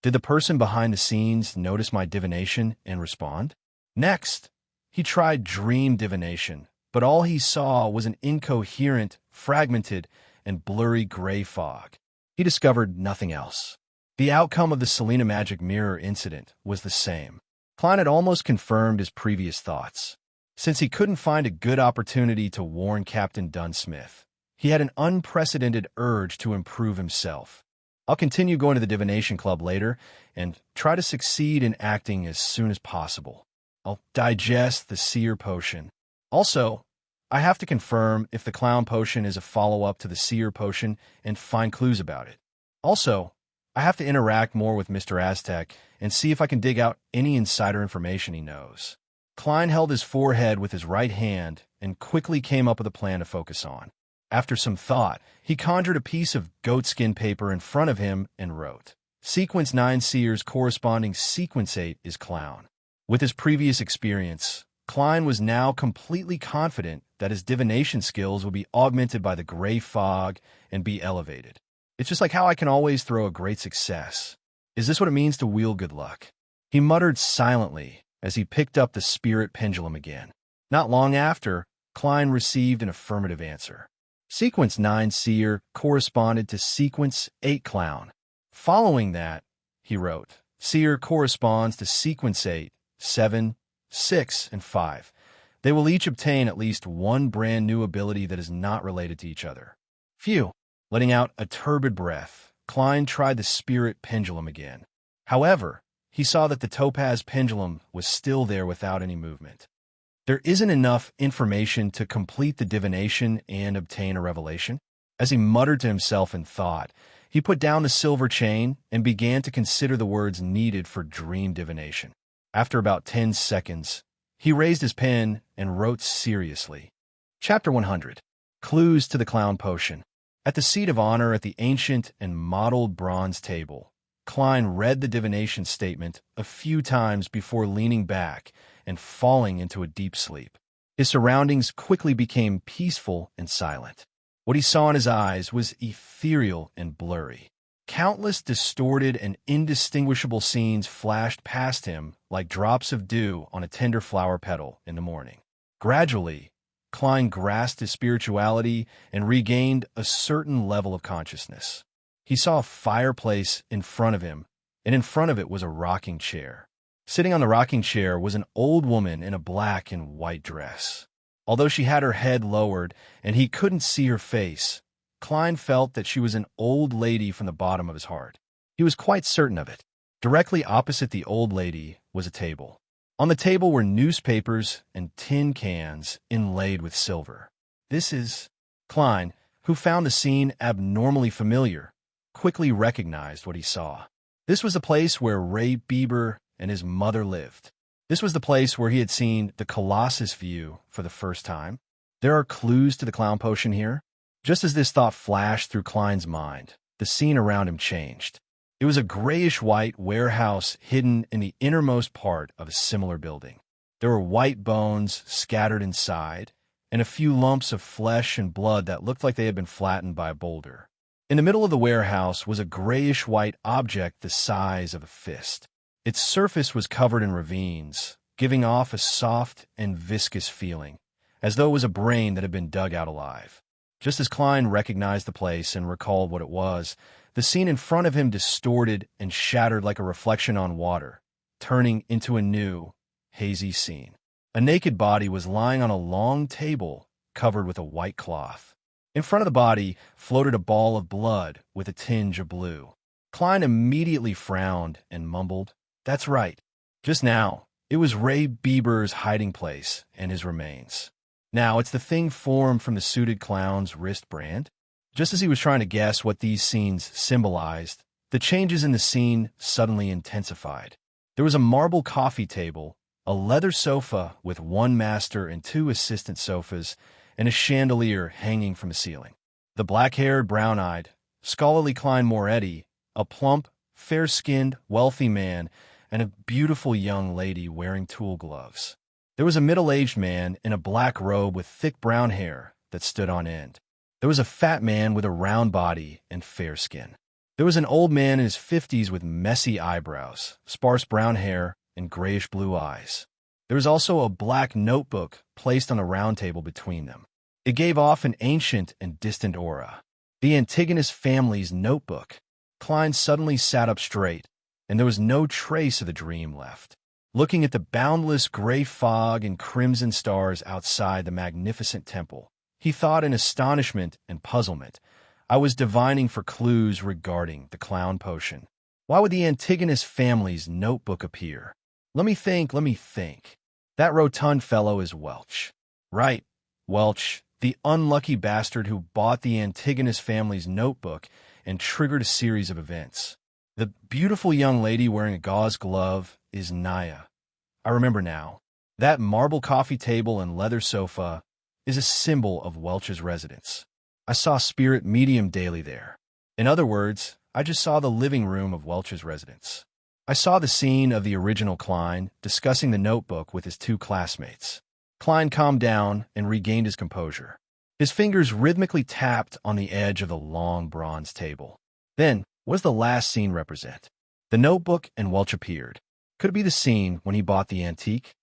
Did the person behind the scenes notice my divination and respond? Next, he tried dream divination, but all he saw was an incoherent, fragmented, and blurry gray fog. He discovered nothing else. The outcome of the Selena Magic Mirror incident was the same. Klein had almost confirmed his previous thoughts. Since he couldn't find a good opportunity to warn Captain Dunsmith, he had an unprecedented urge to improve himself. I'll continue going to the divination club later and try to succeed in acting as soon as possible. I'll digest the seer potion. Also, I have to confirm if the clown potion is a follow-up to the seer potion and find clues about it. Also, I have to interact more with Mr. Aztec and see if I can dig out any insider information he knows. Klein held his forehead with his right hand and quickly came up with a plan to focus on. After some thought, he conjured a piece of goatskin paper in front of him and wrote, Sequence 9 Seer's corresponding Sequence 8 is Clown. With his previous experience, Klein was now completely confident that his divination skills would be augmented by the gray fog and be elevated. It's just like how I can always throw a great success. Is this what it means to wield good luck? He muttered silently as he picked up the spirit pendulum again. Not long after, Klein received an affirmative answer. Sequence 9 Seer corresponded to Sequence 8 Clown. Following that, he wrote, Seer corresponds to Sequence 8, 7, 6, and 5. They will each obtain at least one brand new ability that is not related to each other. Phew. Letting out a turbid breath, Klein tried the spirit pendulum again. However, he saw that the topaz pendulum was still there without any movement. There isn't enough information to complete the divination and obtain a revelation. As he muttered to himself in thought, he put down the silver chain and began to consider the words needed for dream divination. After about 10 seconds, he raised his pen and wrote seriously. Chapter 100. Clues to the Clown Potion. At the seat of honor at the ancient and mottled bronze table, Klein read the divination statement a few times before leaning back and falling into a deep sleep. His surroundings quickly became peaceful and silent. What he saw in his eyes was ethereal and blurry. Countless distorted and indistinguishable scenes flashed past him like drops of dew on a tender flower petal in the morning. Gradually, Klein grasped his spirituality and regained a certain level of consciousness. He saw a fireplace in front of him, and in front of it was a rocking chair. Sitting on the rocking chair was an old woman in a black and white dress. Although she had her head lowered and he couldn't see her face, Klein felt that she was an old lady from the bottom of his heart. He was quite certain of it. Directly opposite the old lady was a table. On the table were newspapers and tin cans inlaid with silver. This is... Klein, who found the scene abnormally familiar, quickly recognized what he saw. This was the place where Ray Bieber and his mother lived. This was the place where he had seen the Colossus view for the first time. There are clues to the clown potion here. Just as this thought flashed through Klein's mind, the scene around him changed. It was a grayish-white warehouse hidden in the innermost part of a similar building. There were white bones scattered inside, and a few lumps of flesh and blood that looked like they had been flattened by a boulder. In the middle of the warehouse was a grayish-white object the size of a fist. Its surface was covered in ravines, giving off a soft and viscous feeling, as though it was a brain that had been dug out alive. Just as Klein recognized the place and recalled what it was, the scene in front of him distorted and shattered like a reflection on water, turning into a new, hazy scene. A naked body was lying on a long table covered with a white cloth. In front of the body floated a ball of blood with a tinge of blue. Klein immediately frowned and mumbled, "That's right. Just now, it was Ray Bieber's hiding place and his remains. Now it's the thing formed from the suited clown's wrist brand." Just as he was trying to guess what these scenes symbolized, the changes in the scene suddenly intensified. There was a marble coffee table, a leather sofa with one master and two assistant sofas, and a chandelier hanging from the ceiling. The black-haired, brown-eyed, scholarly Klein Moretti, a plump, fair-skinned, wealthy man, and a beautiful young lady wearing tool gloves. There was a middle-aged man in a black robe with thick brown hair that stood on end. There was a fat man with a round body and fair skin. There was an old man in his 50s with messy eyebrows, sparse brown hair, and grayish-blue eyes. There was also a black notebook placed on a round table between them. It gave off an ancient and distant aura. The Antigonus family's notebook. Klein suddenly sat up straight, and there was no trace of the dream left. Looking at the boundless gray fog and crimson stars outside the magnificent temple, he thought in astonishment and puzzlement, I was divining for clues regarding the clown potion. Why would the Antigonus family's notebook appear? Let me think. That rotund fellow is Welch. Right, Welch, the unlucky bastard who bought the Antigonus family's notebook and triggered a series of events. The beautiful young lady wearing a gauze glove is Naya. I remember now. That marble coffee table and leather sofa is a symbol of Welch's residence. I saw spirit medium daily there. In other words, I just saw the living room of Welch's residence. I saw the scene of the original Klein discussing the notebook with his two classmates. Klein calmed down and regained his composure. His fingers rhythmically tapped on the edge of the long bronze table. Then, what does the last scene represent? The notebook and Welch appeared. Could it be the scene when he bought the antique?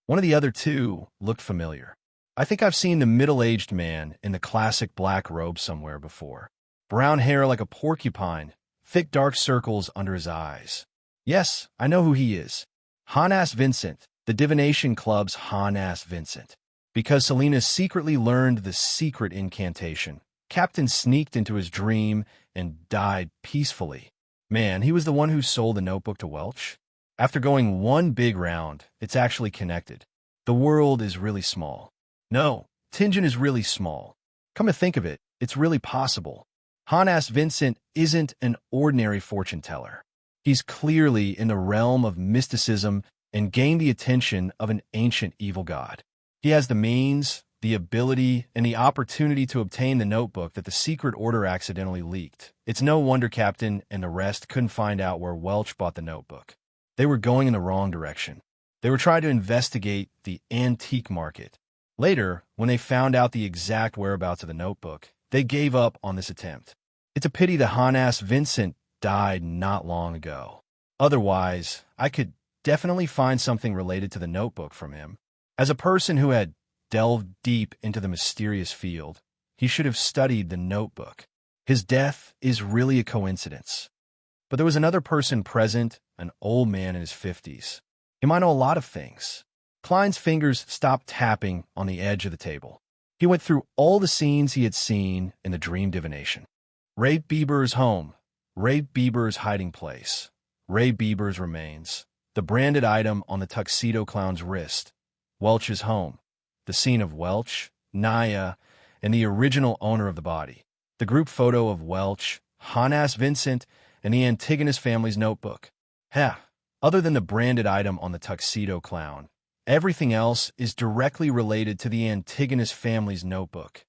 One of the other two looked familiar. I think I've seen the middle-aged man in the classic black robe somewhere before. Brown hair like a porcupine, thick dark circles under his eyes. Yes, I know who he is. Hannas Vincent, the Divination Club's Hannas Vincent. Because Selena secretly learned the secret incantation, Captain sneaked into his dream and died peacefully. Man, he was the one who sold the notebook to Welch. After going one big round, it's actually connected. The world is really small. No, Tingen is really small. Come to think of it, it's really possible. Hannas Vincent isn't an ordinary fortune teller. He's clearly in the realm of mysticism and gained the attention of an ancient evil god. He has the means, the ability, and the opportunity to obtain the notebook that the secret order accidentally leaked. It's no wonder Captain and the rest couldn't find out where Welch bought the notebook. They were going in the wrong direction. They were trying to investigate the antique market. Later, when they found out the exact whereabouts of the notebook, they gave up on this attempt. It's a pity that Hannas Vincent died not long ago. Otherwise, I could definitely find something related to the notebook from him. As a person who had delved deep into the mysterious field, he should have studied the notebook. His death is really a coincidence. But there was another person present, an old man in his 50s. He might know a lot of things. Klein's fingers stopped tapping on the edge of the table. He went through all the scenes he had seen in the dream divination. Ray Bieber's home, Ray Bieber's hiding place, Ray Bieber's remains, the branded item on the tuxedo clown's wrist, Welch's home, the scene of Welch, Naya, and the original owner of the body, the group photo of Welch, Hannas Vincent, and the Antigonus family's notebook. Other than the branded item on the tuxedo clown, everything else is directly related to the Antigonus family's notebook.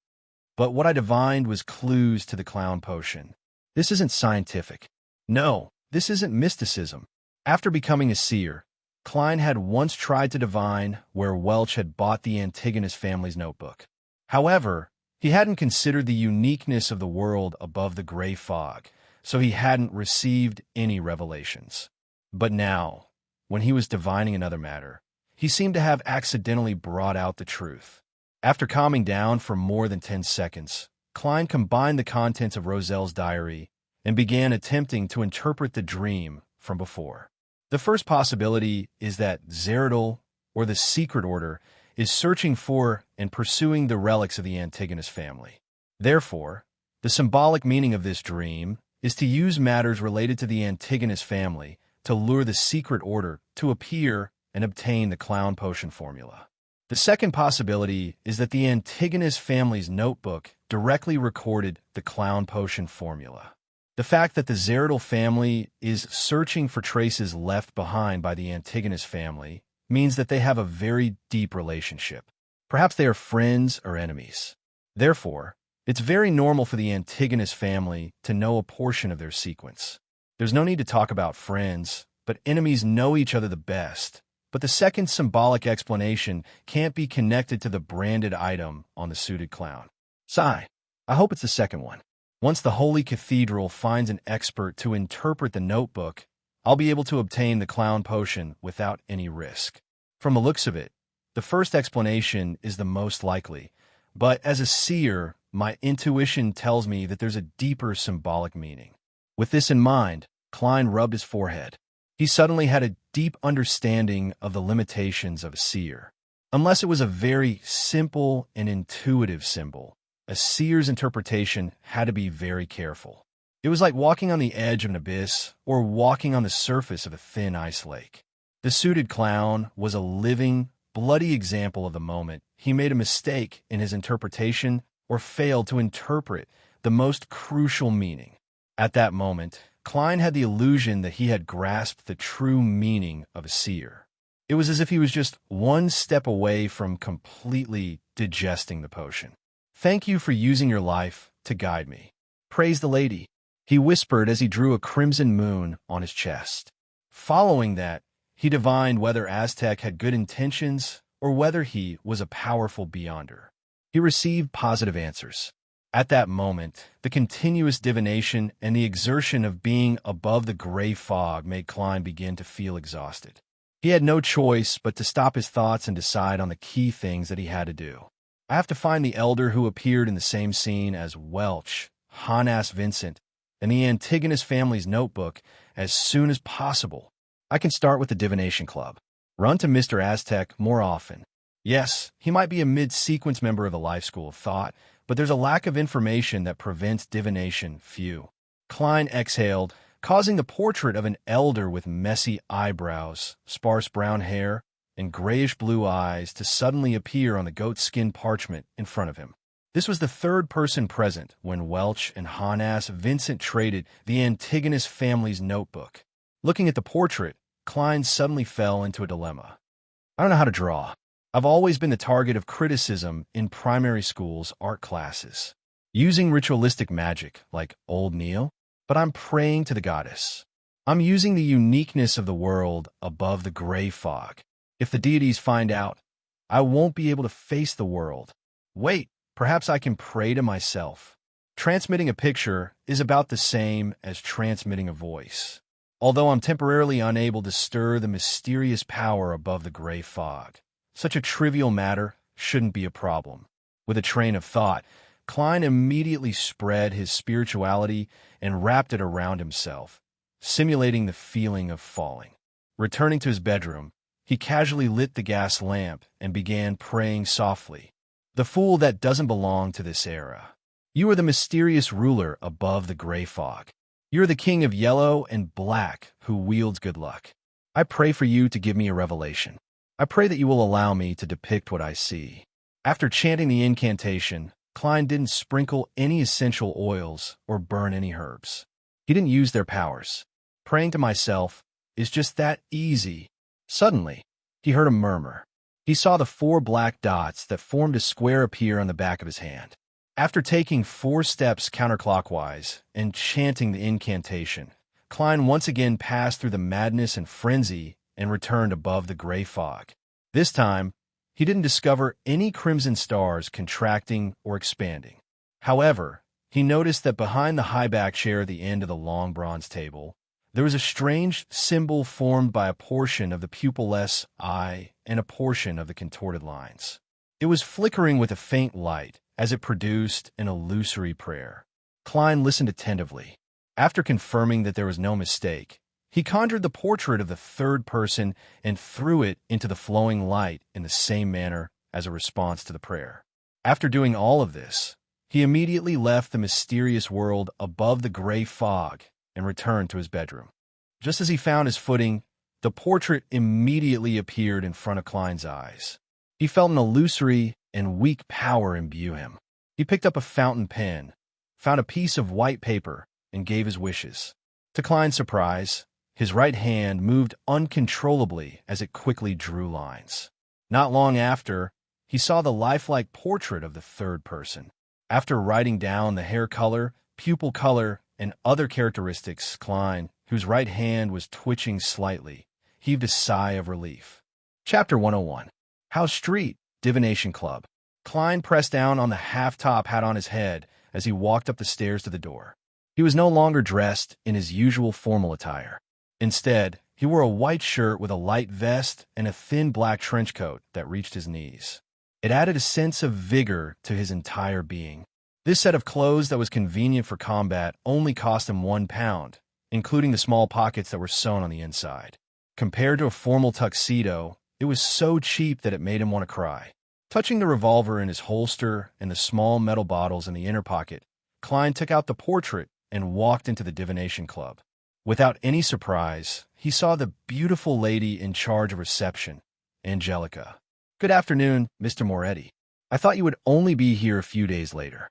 But what I divined was clues to the clown potion. This isn't scientific. No, this isn't mysticism. After becoming a seer, Klein had once tried to divine where Welch had bought the Antigonus family's notebook. However, he hadn't considered the uniqueness of the world above the gray fog, so he hadn't received any revelations. But now, when he was divining another matter, he seemed to have accidentally brought out the truth. After calming down for more than 10 seconds, Klein combined the contents of Roselle's diary and began attempting to interpret the dream from before. The first possibility is that Zeradol, or the Secret Order, is searching for and pursuing the relics of the Antigonus family. Therefore, the symbolic meaning of this dream is to use matters related to the Antigonus family to lure the secret order to appear and obtain the clown potion formula. The second possibility is that the Antigonus family's notebook directly recorded the clown potion formula. The fact that the Zeridal family is searching for traces left behind by the Antigonus family means that they have a very deep relationship. Perhaps they are friends or enemies. Therefore, it's very normal for the Antigonus family to know a portion of their sequence. There's no need to talk about friends, but enemies know each other the best. But the second symbolic explanation can't be connected to the branded item on the suited clown. Sigh. I hope it's the second one. Once the Holy Cathedral finds an expert to interpret the notebook, I'll be able to obtain the clown potion without any risk. From the looks of it, the first explanation is the most likely, but as a seer, my intuition tells me that there's a deeper symbolic meaning. With this in mind, Klein rubbed his forehead. He suddenly had a deep understanding of the limitations of a seer. Unless it was a very simple and intuitive symbol, a seer's interpretation had to be very careful. It was like walking on the edge of an abyss or walking on the surface of a thin ice lake. The suited clown was a living, bloody example of the moment he made a mistake in his interpretation or failed to interpret the most crucial meaning. At that moment, Klein had the illusion that he had grasped the true meaning of a seer. It was as if he was just one step away from completely digesting the potion. "Thank you for using your life to guide me. Praise the lady," he whispered as he drew a crimson moon on his chest. Following that, he divined whether Aztec had good intentions or whether he was a powerful beyonder. He received positive answers. At that moment, the continuous divination and the exertion of being above the gray fog made Klein begin to feel exhausted. He had no choice but to stop his thoughts and decide on the key things that he had to do. I have to find the elder who appeared in the same scene as Welch, Hanas Vincent, and the Antigonus family's notebook as soon as possible. I can start with the divination club. Run to Mr. Aztec more often. Yes, he might be a mid-sequence member of the Life School of Thought, but there's a lack of information that prevents divination few. Klein exhaled, causing the portrait of an elder with messy eyebrows, sparse brown hair, and grayish-blue eyes to suddenly appear on the goatskin parchment in front of him. This was the third person present when Welch and Hanas Vincent traded the Antigonus family's notebook. Looking at the portrait, Klein suddenly fell into a dilemma. I don't know how to draw. I've always been the target of criticism in primary school's art classes, using ritualistic magic like Old Neil, but I'm praying to the goddess. I'm using the uniqueness of the world above the gray fog. If the deities find out, I won't be able to face the world. Wait, perhaps I can pray to myself. Transmitting a picture is about the same as transmitting a voice, although I'm temporarily unable to stir the mysterious power above the gray fog. Such a trivial matter shouldn't be a problem. With a train of thought, Klein immediately spread his spirituality and wrapped it around himself, simulating the feeling of falling. Returning to his bedroom, he casually lit the gas lamp and began praying softly. "The fool that doesn't belong to this era. You are the mysterious ruler above the gray fog. You are the king of yellow and black who wields good luck. I pray for you to give me a revelation. I pray that you will allow me to depict what I see." After chanting the incantation, Klein didn't sprinkle any essential oils or burn any herbs. He didn't use their powers. Praying to myself is just that easy. Suddenly, he heard a murmur. He saw the 4 black dots that formed a square appear on the back of his hand. After taking 4 steps counterclockwise and chanting the incantation, Klein once again passed through the madness and frenzy and returned above the gray fog. This time, he didn't discover any crimson stars contracting or expanding. However, he noticed that behind the high-back chair at the end of the long bronze table, there was a strange symbol formed by a portion of the pupilless eye and a portion of the contorted lines. It was flickering with a faint light as it produced an illusory prayer. Klein listened attentively. After confirming that there was no mistake, he conjured the portrait of the third person and threw it into the flowing light in the same manner as a response to the prayer. After doing all of this, He immediately left the mysterious world above the gray fog and returned to his bedroom. Just as he found his footing, the portrait immediately appeared in front of Klein's eyes. He felt an illusory and weak power imbue him. He picked up a fountain pen, found a piece of white paper, and gave his wishes. To Klein's surprise, his right hand moved uncontrollably as it quickly drew lines. Not long after, he saw the lifelike portrait of the third person. After writing down the hair color, pupil color, and other characteristics, Klein, whose right hand was twitching slightly, heaved a sigh of relief. Chapter 101. House Street, Divination Club. Klein pressed down on the half-top hat on his head as he walked up the stairs to the door. He was no longer dressed in his usual formal attire. Instead, he wore a white shirt with a light vest and a thin black trench coat that reached his knees. It added a sense of vigor to his entire being. This set of clothes that was convenient for combat only cost him £1, including the small pockets that were sewn on the inside. Compared to a formal tuxedo, it was so cheap that it made him want to cry. Touching the revolver in his holster and the small metal bottles in the inner pocket, Klein took out the portrait and walked into the divination club. Without any surprise, he saw the beautiful lady in charge of reception, Angelica. "Good afternoon, Mr. Moretti. I thought you would only be here a few days later."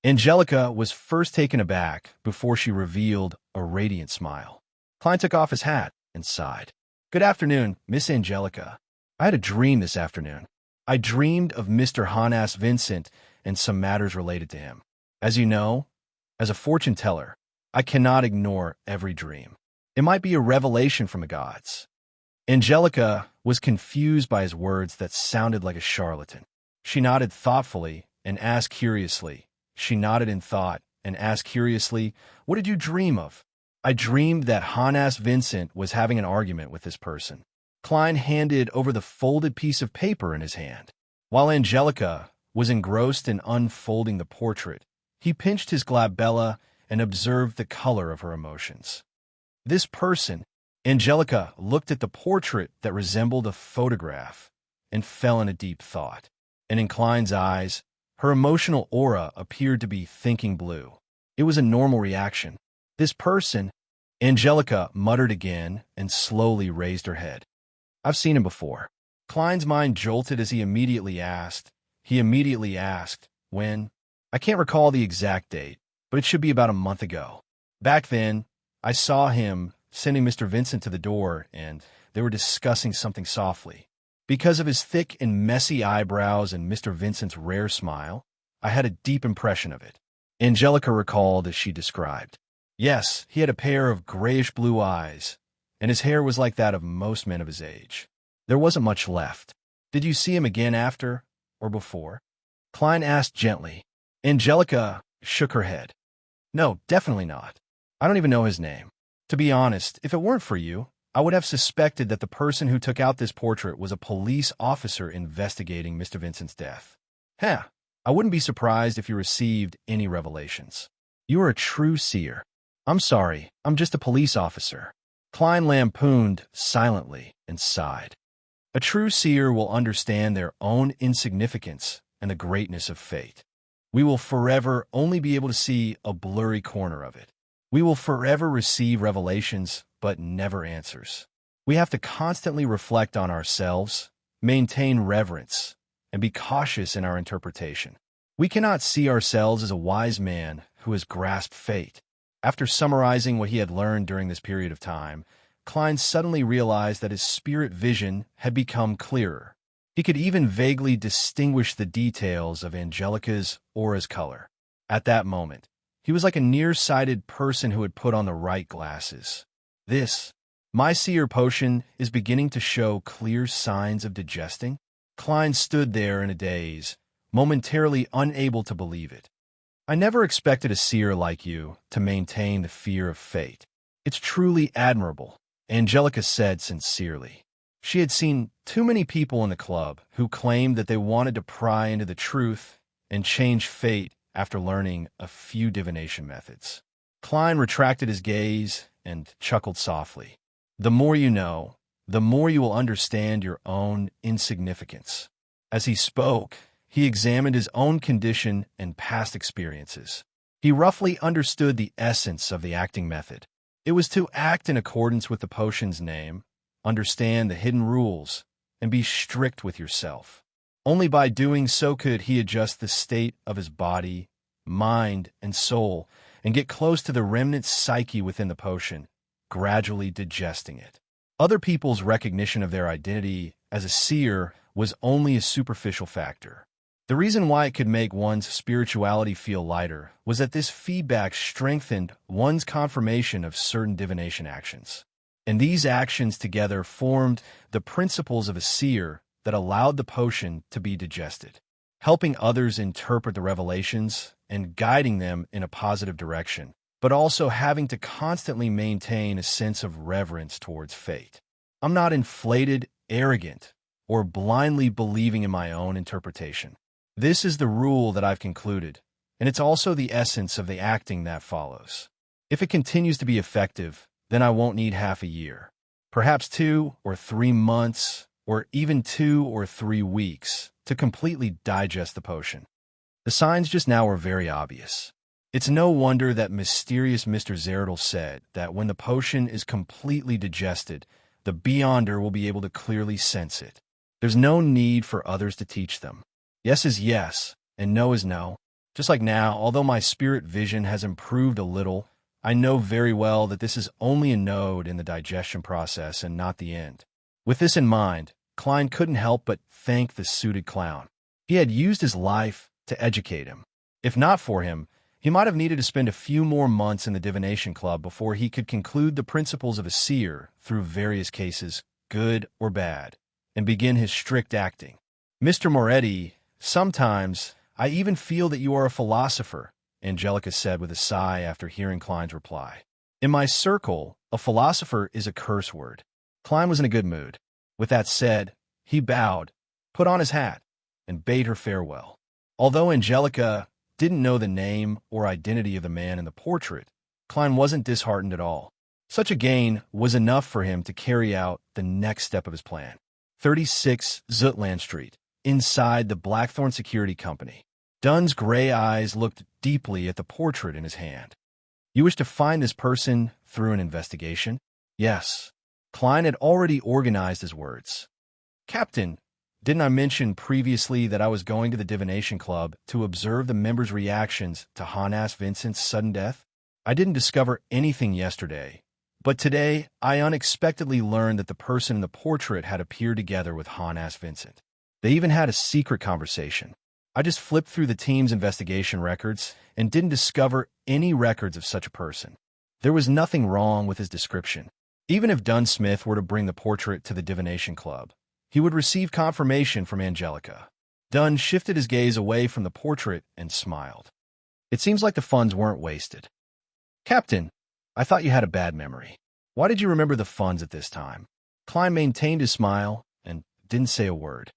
Angelica was first taken aback before she revealed a radiant smile. Klein took off his hat and sighed. "Good afternoon, Miss Angelica. I had a dream this afternoon. I dreamed of Mr. Hannes Vincent and some matters related to him. As you know, as a fortune teller, I cannot ignore every dream. It might be a revelation from the gods." Angelica was confused by his words that sounded like a charlatan. She nodded thoughtfully and asked curiously. She nodded in thought and asked curiously, "What did you dream of?" "I dreamed that Hannes Vincent was having an argument with this person." Klein handed over the folded piece of paper in his hand. While Angelica was engrossed in unfolding the portrait, he pinched his glabella and observed the color of her emotions. This person, Angelica looked at the portrait that resembled a photograph and fell in a deep thought. And in Klein's eyes, her emotional aura appeared to be thinking blue. It was a normal reaction. "This person," Angelica muttered again and slowly raised her head. "I've seen him before." Klein's mind jolted as he immediately asked, "When?" "I can't recall the exact date, but it should be about a month ago. Back then, I saw him sending Mr. Vincent to the door, and they were discussing something softly. Because of his thick and messy eyebrows and Mr. Vincent's rare smile, I had a deep impression of it." Angelica recalled as she described. "Yes, he had a pair of grayish-blue eyes, and his hair was like that of most men of his age. There wasn't much left." "Did you see him again after, or before?" Klein asked gently. Angelica shook her head. "No, definitely not. I don't even know his name. To be honest, if it weren't for you, I would have suspected that the person who took out this portrait was a police officer investigating Mr. Vincent's death. I wouldn't be surprised if you received any revelations. You are a true seer." "I'm sorry, I'm just a police officer." Klein lampooned silently and sighed. A true seer will understand their own insignificance and the greatness of fate. We will forever only be able to see a blurry corner of it. We will forever receive revelations, but never answers. We have to constantly reflect on ourselves, maintain reverence, and be cautious in our interpretation. We cannot see ourselves as a wise man who has grasped fate. After summarizing what he had learned during this period of time, Klein suddenly realized that his spirit vision had become clearer. He could even vaguely distinguish the details of Angelica's aura's color. At that moment, he was like a nearsighted person who had put on the right glasses. My seer potion is beginning to show clear signs of digesting." Klein stood there in a daze, momentarily unable to believe it. "I never expected a seer like you to maintain the fear of fate. It's truly admirable," Angelica said sincerely. She had seen too many people in the club who claimed that they wanted to pry into the truth and change fate after learning a few divination methods. Klein retracted his gaze and chuckled softly. "The more you know, the more you will understand your own insignificance." As he spoke, he examined his own condition and past experiences. He roughly understood the essence of the acting method. It was to act in accordance with the potion's name, understand the hidden rules, and be strict with yourself. Only by doing so could he adjust the state of his body, mind, and soul, and get close to the remnant psyche within the potion, gradually digesting it. Other people's recognition of their identity as a seer was only a superficial factor. The reason why it could make one's spirituality feel lighter was that this feedback strengthened one's confirmation of certain divination actions. And these actions together formed the principles of a seer that allowed the potion to be digested, helping others interpret the revelations and guiding them in a positive direction, but also having to constantly maintain a sense of reverence towards fate. I'm not inflated, arrogant, or blindly believing in my own interpretation. This is the rule that I've concluded, and it's also the essence of the acting that follows. If it continues to be effective, then I won't need half a year. Perhaps 2 or 3 months, or even 2 or 3 weeks, to completely digest the potion. The signs just now are very obvious. It's no wonder that mysterious Mr. Zeradal said that when the potion is completely digested, the Beyonder will be able to clearly sense it. There's no need for others to teach them. Yes is yes, and no is no. Just like now, although my spirit vision has improved a little, I know very well that this is only a node in the digestion process and not the end. With this in mind, Klein couldn't help but thank the suited clown. He had used his life to educate him. If not for him, he might have needed to spend a few more months in the divination club before he could conclude the principles of a seer through various cases, good or bad, and begin his strict acting. Mr. Moretti, sometimes I even feel that you are a philosopher, Angelica said with a sigh after hearing Klein's reply. In my circle, a philosopher is a curse word. Klein was in a good mood. With that said, he bowed, put on his hat, and bade her farewell. Although Angelica didn't know the name or identity of the man in the portrait, Klein wasn't disheartened at all. Such a gain was enough for him to carry out the next step of his plan. 36 Zutland Street, inside the Blackthorn Security Company. Dunn's gray eyes looked deeply at the portrait in his hand. You wish to find this person through an investigation? Yes. Klein had already organized his words. Captain, didn't I mention previously that I was going to the Divination Club to observe the members' reactions to Hannas Vincent's sudden death? I didn't discover anything yesterday, but today I unexpectedly learned that the person in the portrait had appeared together with Hannas Vincent. They even had a secret conversation. I just flipped through the team's investigation records and didn't discover any records of such a person. There was nothing wrong with his description. Even if Dunn Smith were to bring the portrait to the Divination Club, he would receive confirmation from Angelica. Dunn shifted his gaze away from the portrait and smiled. It seems like the funds weren't wasted. Captain, I thought you had a bad memory. Why did you remember the funds at this time? Klein maintained his smile and didn't say a word.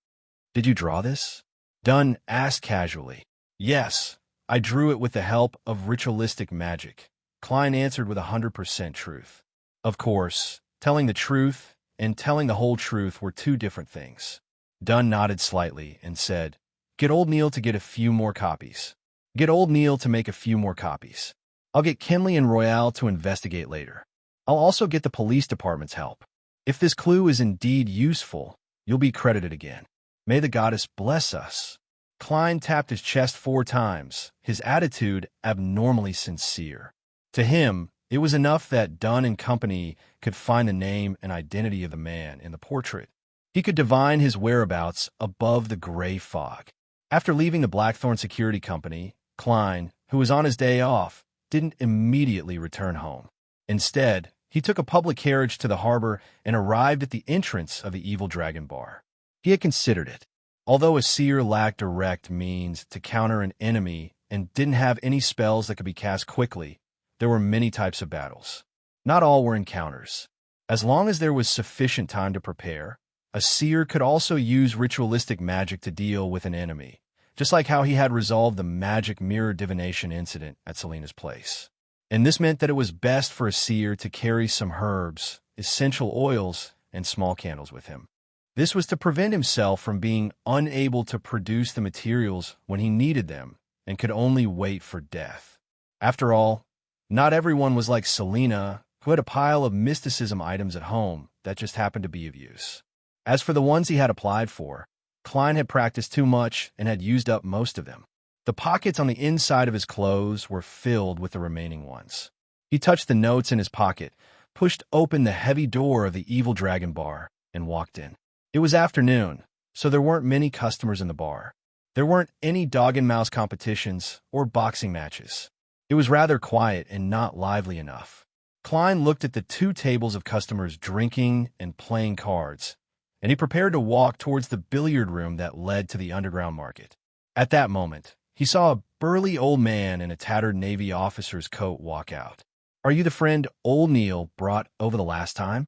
Did you draw this? Dunn asked casually. Yes, I drew it with the help of ritualistic magic. Klein answered with 100% truth. Of course, telling the truth and telling the whole truth were two different things. Dunn nodded slightly and said, Get old Neil to get a few more copies. Get old Neil to make a few more copies. I'll get Kenley and Royale to investigate later. I'll also get the police department's help. If this clue is indeed useful, you'll be credited again. May the goddess bless us. Klein tapped his chest 4 times, his attitude abnormally sincere. To him, it was enough that Dunn and company could find the name and identity of the man in the portrait. He could divine his whereabouts above the gray fog. After leaving the Blackthorn Security Company, Klein, who was on his day off, didn't immediately return home. Instead, he took a public carriage to the harbor and arrived at the entrance of the Evil Dragon Bar. He had considered it. Although a seer lacked direct means to counter an enemy and didn't have any spells that could be cast quickly, there were many types of battles. Not all were encounters. As long as there was sufficient time to prepare, a seer could also use ritualistic magic to deal with an enemy, just like how he had resolved the magic mirror divination incident at Selena's place. And this meant that it was best for a seer to carry some herbs, essential oils, and small candles with him. This was to prevent himself from being unable to produce the materials when he needed them and could only wait for death. After all, not everyone was like Selena, who had a pile of mysticism items at home that just happened to be of use. As for the ones he had applied for, Klein had practiced too much and had used up most of them. The pockets on the inside of his clothes were filled with the remaining ones. He touched the notes in his pocket, pushed open the heavy door of the Evil Dragon bar, and walked in. It was afternoon, so there weren't many customers in the bar. There weren't any dog and mouse competitions or boxing matches. It was rather quiet and not lively enough. Klein looked at the 2 tables of customers drinking and playing cards, and he prepared to walk towards the billiard room that led to the underground market. At that moment, he saw a burly old man in a tattered Navy officer's coat walk out. "Are you the friend old Neil brought over the last time?"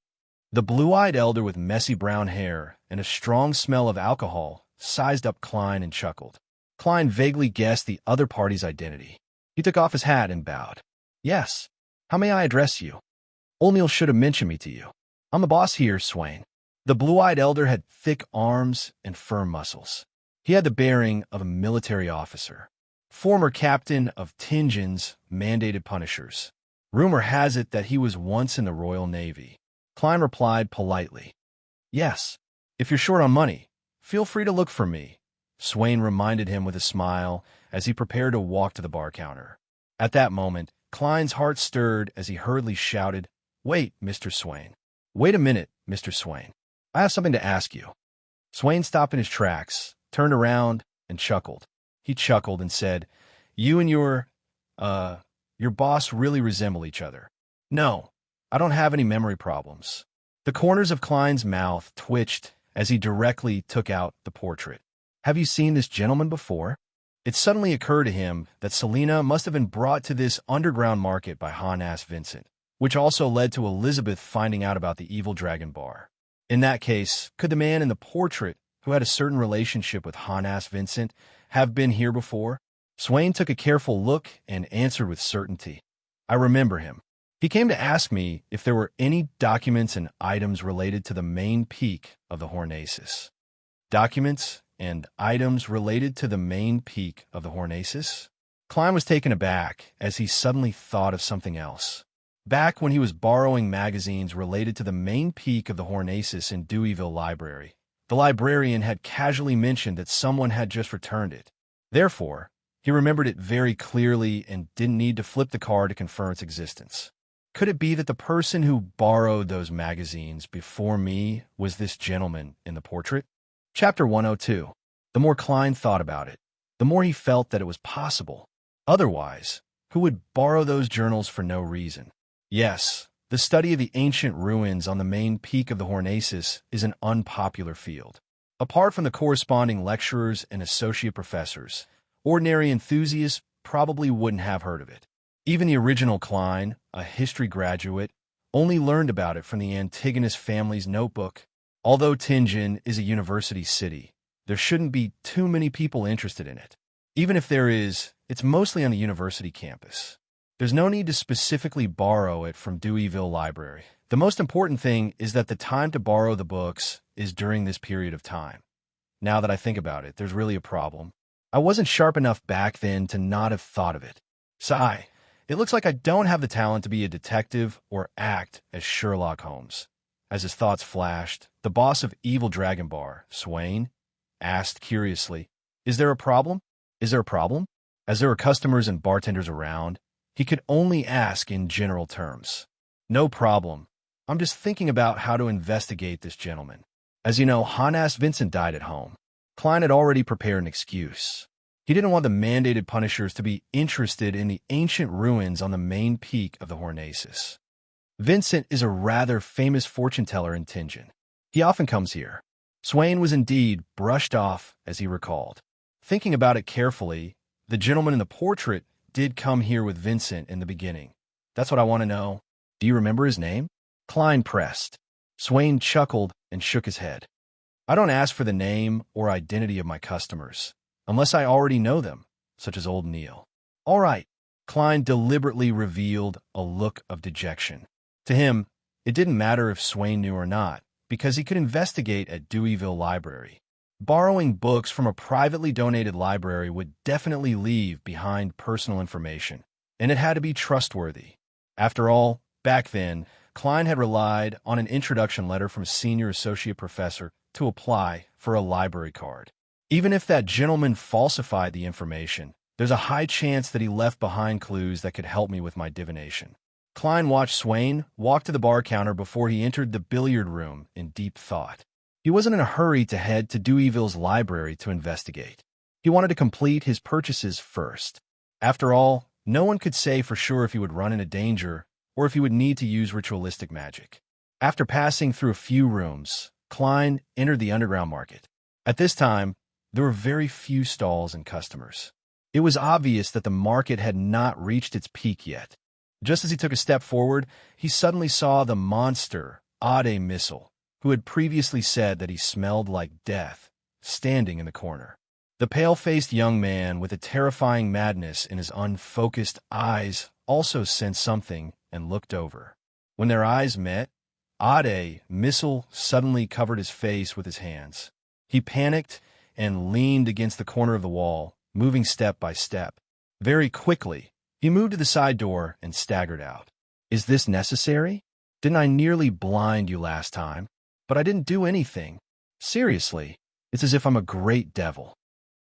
The blue-eyed elder with messy brown hair and a strong smell of alcohol sized up Klein and chuckled. Klein vaguely guessed the other party's identity. He took off his hat and bowed. "Yes. How may I address you?" "Old Neil should have mentioned me to you. I'm the boss here, Swain." The blue-eyed elder had thick arms and firm muscles. He had the bearing of a military officer, former captain of Tinjin's mandated punishers. Rumor has it that he was once in the Royal Navy. Klein replied politely, "Yes. If you're short on money, feel free to look for me," Swain reminded him with a smile as he prepared to walk to the bar counter. At that moment, Klein's heart stirred as he hurriedly shouted, "Wait, Mr. Swain. Wait a minute, Mr. Swain. I have something to ask you." Swain stopped in his tracks, turned around, and chuckled. He chuckled and said, "You and your boss really resemble each other." "No, I don't have any memory problems." The corners of Klein's mouth twitched as he directly took out the portrait. "Have you seen this gentleman before?" It suddenly occurred to him that Selena must have been brought to this underground market by Han-Ass Vincent, which also led to Elizabeth finding out about the Evil Dragon bar. In that case, could the man in the portrait, who had a certain relationship with Han-Ass Vincent, have been here before? Swain took a careful look and answered with certainty, "I remember him. He came to ask me if there were any documents and items related to the main peak of the Hornacis." Documents and items related to the main peak of the Hornacis? Klein was taken aback as he suddenly thought of something else. Back when he was borrowing magazines related to the main peak of the Hornacis in Deweyville Library, the librarian had casually mentioned that someone had just returned it. Therefore, he remembered it very clearly and didn't need to flip the card to confirm its existence. Could it be that the person who borrowed those magazines before me was this gentleman in the portrait? Chapter 102. The more Klein thought about it, the more he felt that it was possible. Otherwise, who would borrow those journals for no reason? Yes, the study of the ancient ruins on the main peak of the Hornacis is an unpopular field. Apart from the corresponding lecturers and associate professors, ordinary enthusiasts probably wouldn't have heard of it. Even the original Klein, a history graduate, only learned about it from the Antigonus family's notebook. Although Tinjin is a university city, there shouldn't be too many people interested in it. Even if there is, it's mostly on a university campus. There's no need to specifically borrow it from Deweyville Library. The most important thing is that the time to borrow the books is during this period of time. Now that I think about it, there's really a problem. I wasn't sharp enough back then to not have thought of it. Sigh, it looks like I don't have the talent to be a detective or act as Sherlock Holmes. As his thoughts flashed, the boss of Evil Dragon Bar, Swain, asked curiously, "Is there a problem? Is there a problem?" As there were customers and bartenders around, he could only ask in general terms. "No problem. I'm just thinking about how to investigate this gentleman. As you know, Han-Ass Vincent died at home." Klein had already prepared an excuse. He didn't want the mandated punishers to be interested in the ancient ruins on the main peak of the Hornacis. Vincent is a rather famous fortune-teller in Tinjin. He often comes here. Swain was indeed brushed off as he recalled. Thinking about it carefully, the gentleman in the portrait did come here with Vincent in the beginning. That's what I want to know. Do you remember his name? Klein pressed. Swain chuckled and shook his head. "I don't ask for the name or identity of my customers, unless I already know them, such as old Neil." "All right." Klein deliberately revealed a look of dejection. To him, it didn't matter if Swain knew or not, because he could investigate at Deweyville Library. Borrowing books from a privately donated library would definitely leave behind personal information, and it had to be trustworthy. After all, back then, Klein had relied on an introduction letter from a senior associate professor to apply for a library card. Even if that gentleman falsified the information, there's a high chance that he left behind clues that could help me with my divination. Klein watched Swain walk to the bar counter before he entered the billiard room in deep thought. He wasn't in a hurry to head to Deweyville's library to investigate. He wanted to complete his purchases first. After all, no one could say for sure if he would run into danger or if he would need to use ritualistic magic. After passing through a few rooms, Klein entered the underground market. At this time, there were very few stalls and customers. It was obvious that the market had not reached its peak yet. Just as he took a step forward, he suddenly saw the monster, Ade Missile, who had previously said that he smelled like death, standing in the corner. The pale-faced young man with a terrifying madness in his unfocused eyes also sensed something and looked over. When their eyes met, Ade Missile suddenly covered his face with his hands. He panicked and leaned against the corner of the wall, moving step by step. Very quickly, he moved to the side door and staggered out. "Is this necessary? Didn't I nearly blind you last time? But I didn't do anything. Seriously, it's as if I'm a great devil."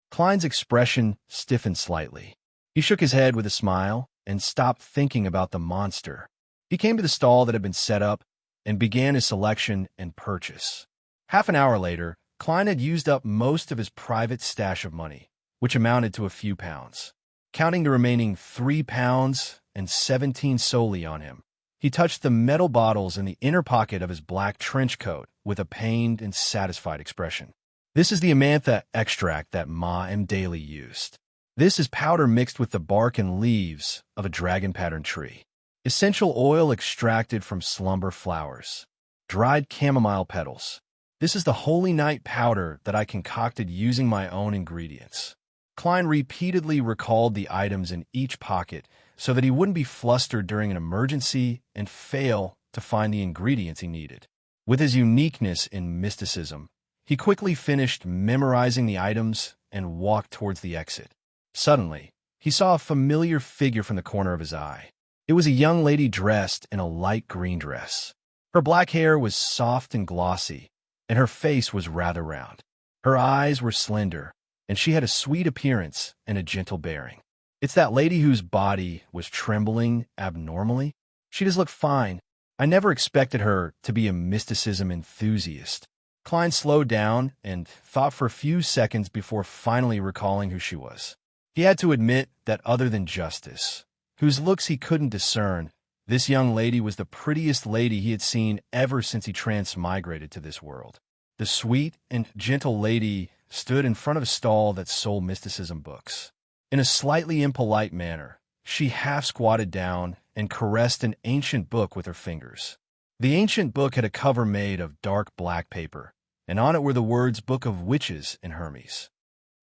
Klein's expression stiffened slightly. He shook his head with a smile and stopped thinking about the monster. He came to the stall that had been set up and began his selection and purchase. Half an hour later, Klein had used up most of his private stash of money, which amounted to a few pounds. Counting the remaining 3 pounds and 17 soldi on him, he touched the metal bottles in the inner pocket of his black trench coat with a pained and satisfied expression. "This is the amantha extract that Ma M. Daly used. This is powder mixed with the bark and leaves of a dragon-pattern tree. Essential oil extracted from slumber flowers. Dried chamomile petals. This is the holy night powder that I concocted using my own ingredients." Klein repeatedly recalled the items in each pocket so that he wouldn't be flustered during an emergency and fail to find the ingredients he needed. With his uniqueness in mysticism, he quickly finished memorizing the items and walked towards the exit. Suddenly, he saw a familiar figure from the corner of his eye. It was a young lady dressed in a light green dress. Her black hair was soft and glossy, and her face was rather round. Her eyes were slender, and she had a sweet appearance and a gentle bearing. "It's that lady whose body was trembling abnormally. She does look fine. I never expected her to be a mysticism enthusiast." Klein slowed down and thought for a few seconds before finally recalling who she was. He had to admit that other than Justice, whose looks he couldn't discern, this young lady was the prettiest lady he had seen ever since he transmigrated to this world. The sweet and gentle lady stood in front of a stall that sold mysticism books. In a slightly impolite manner, she half-squatted down and caressed an ancient book with her fingers. The ancient book had a cover made of dark black paper, and on it were the words "Book of Witches and Hermes."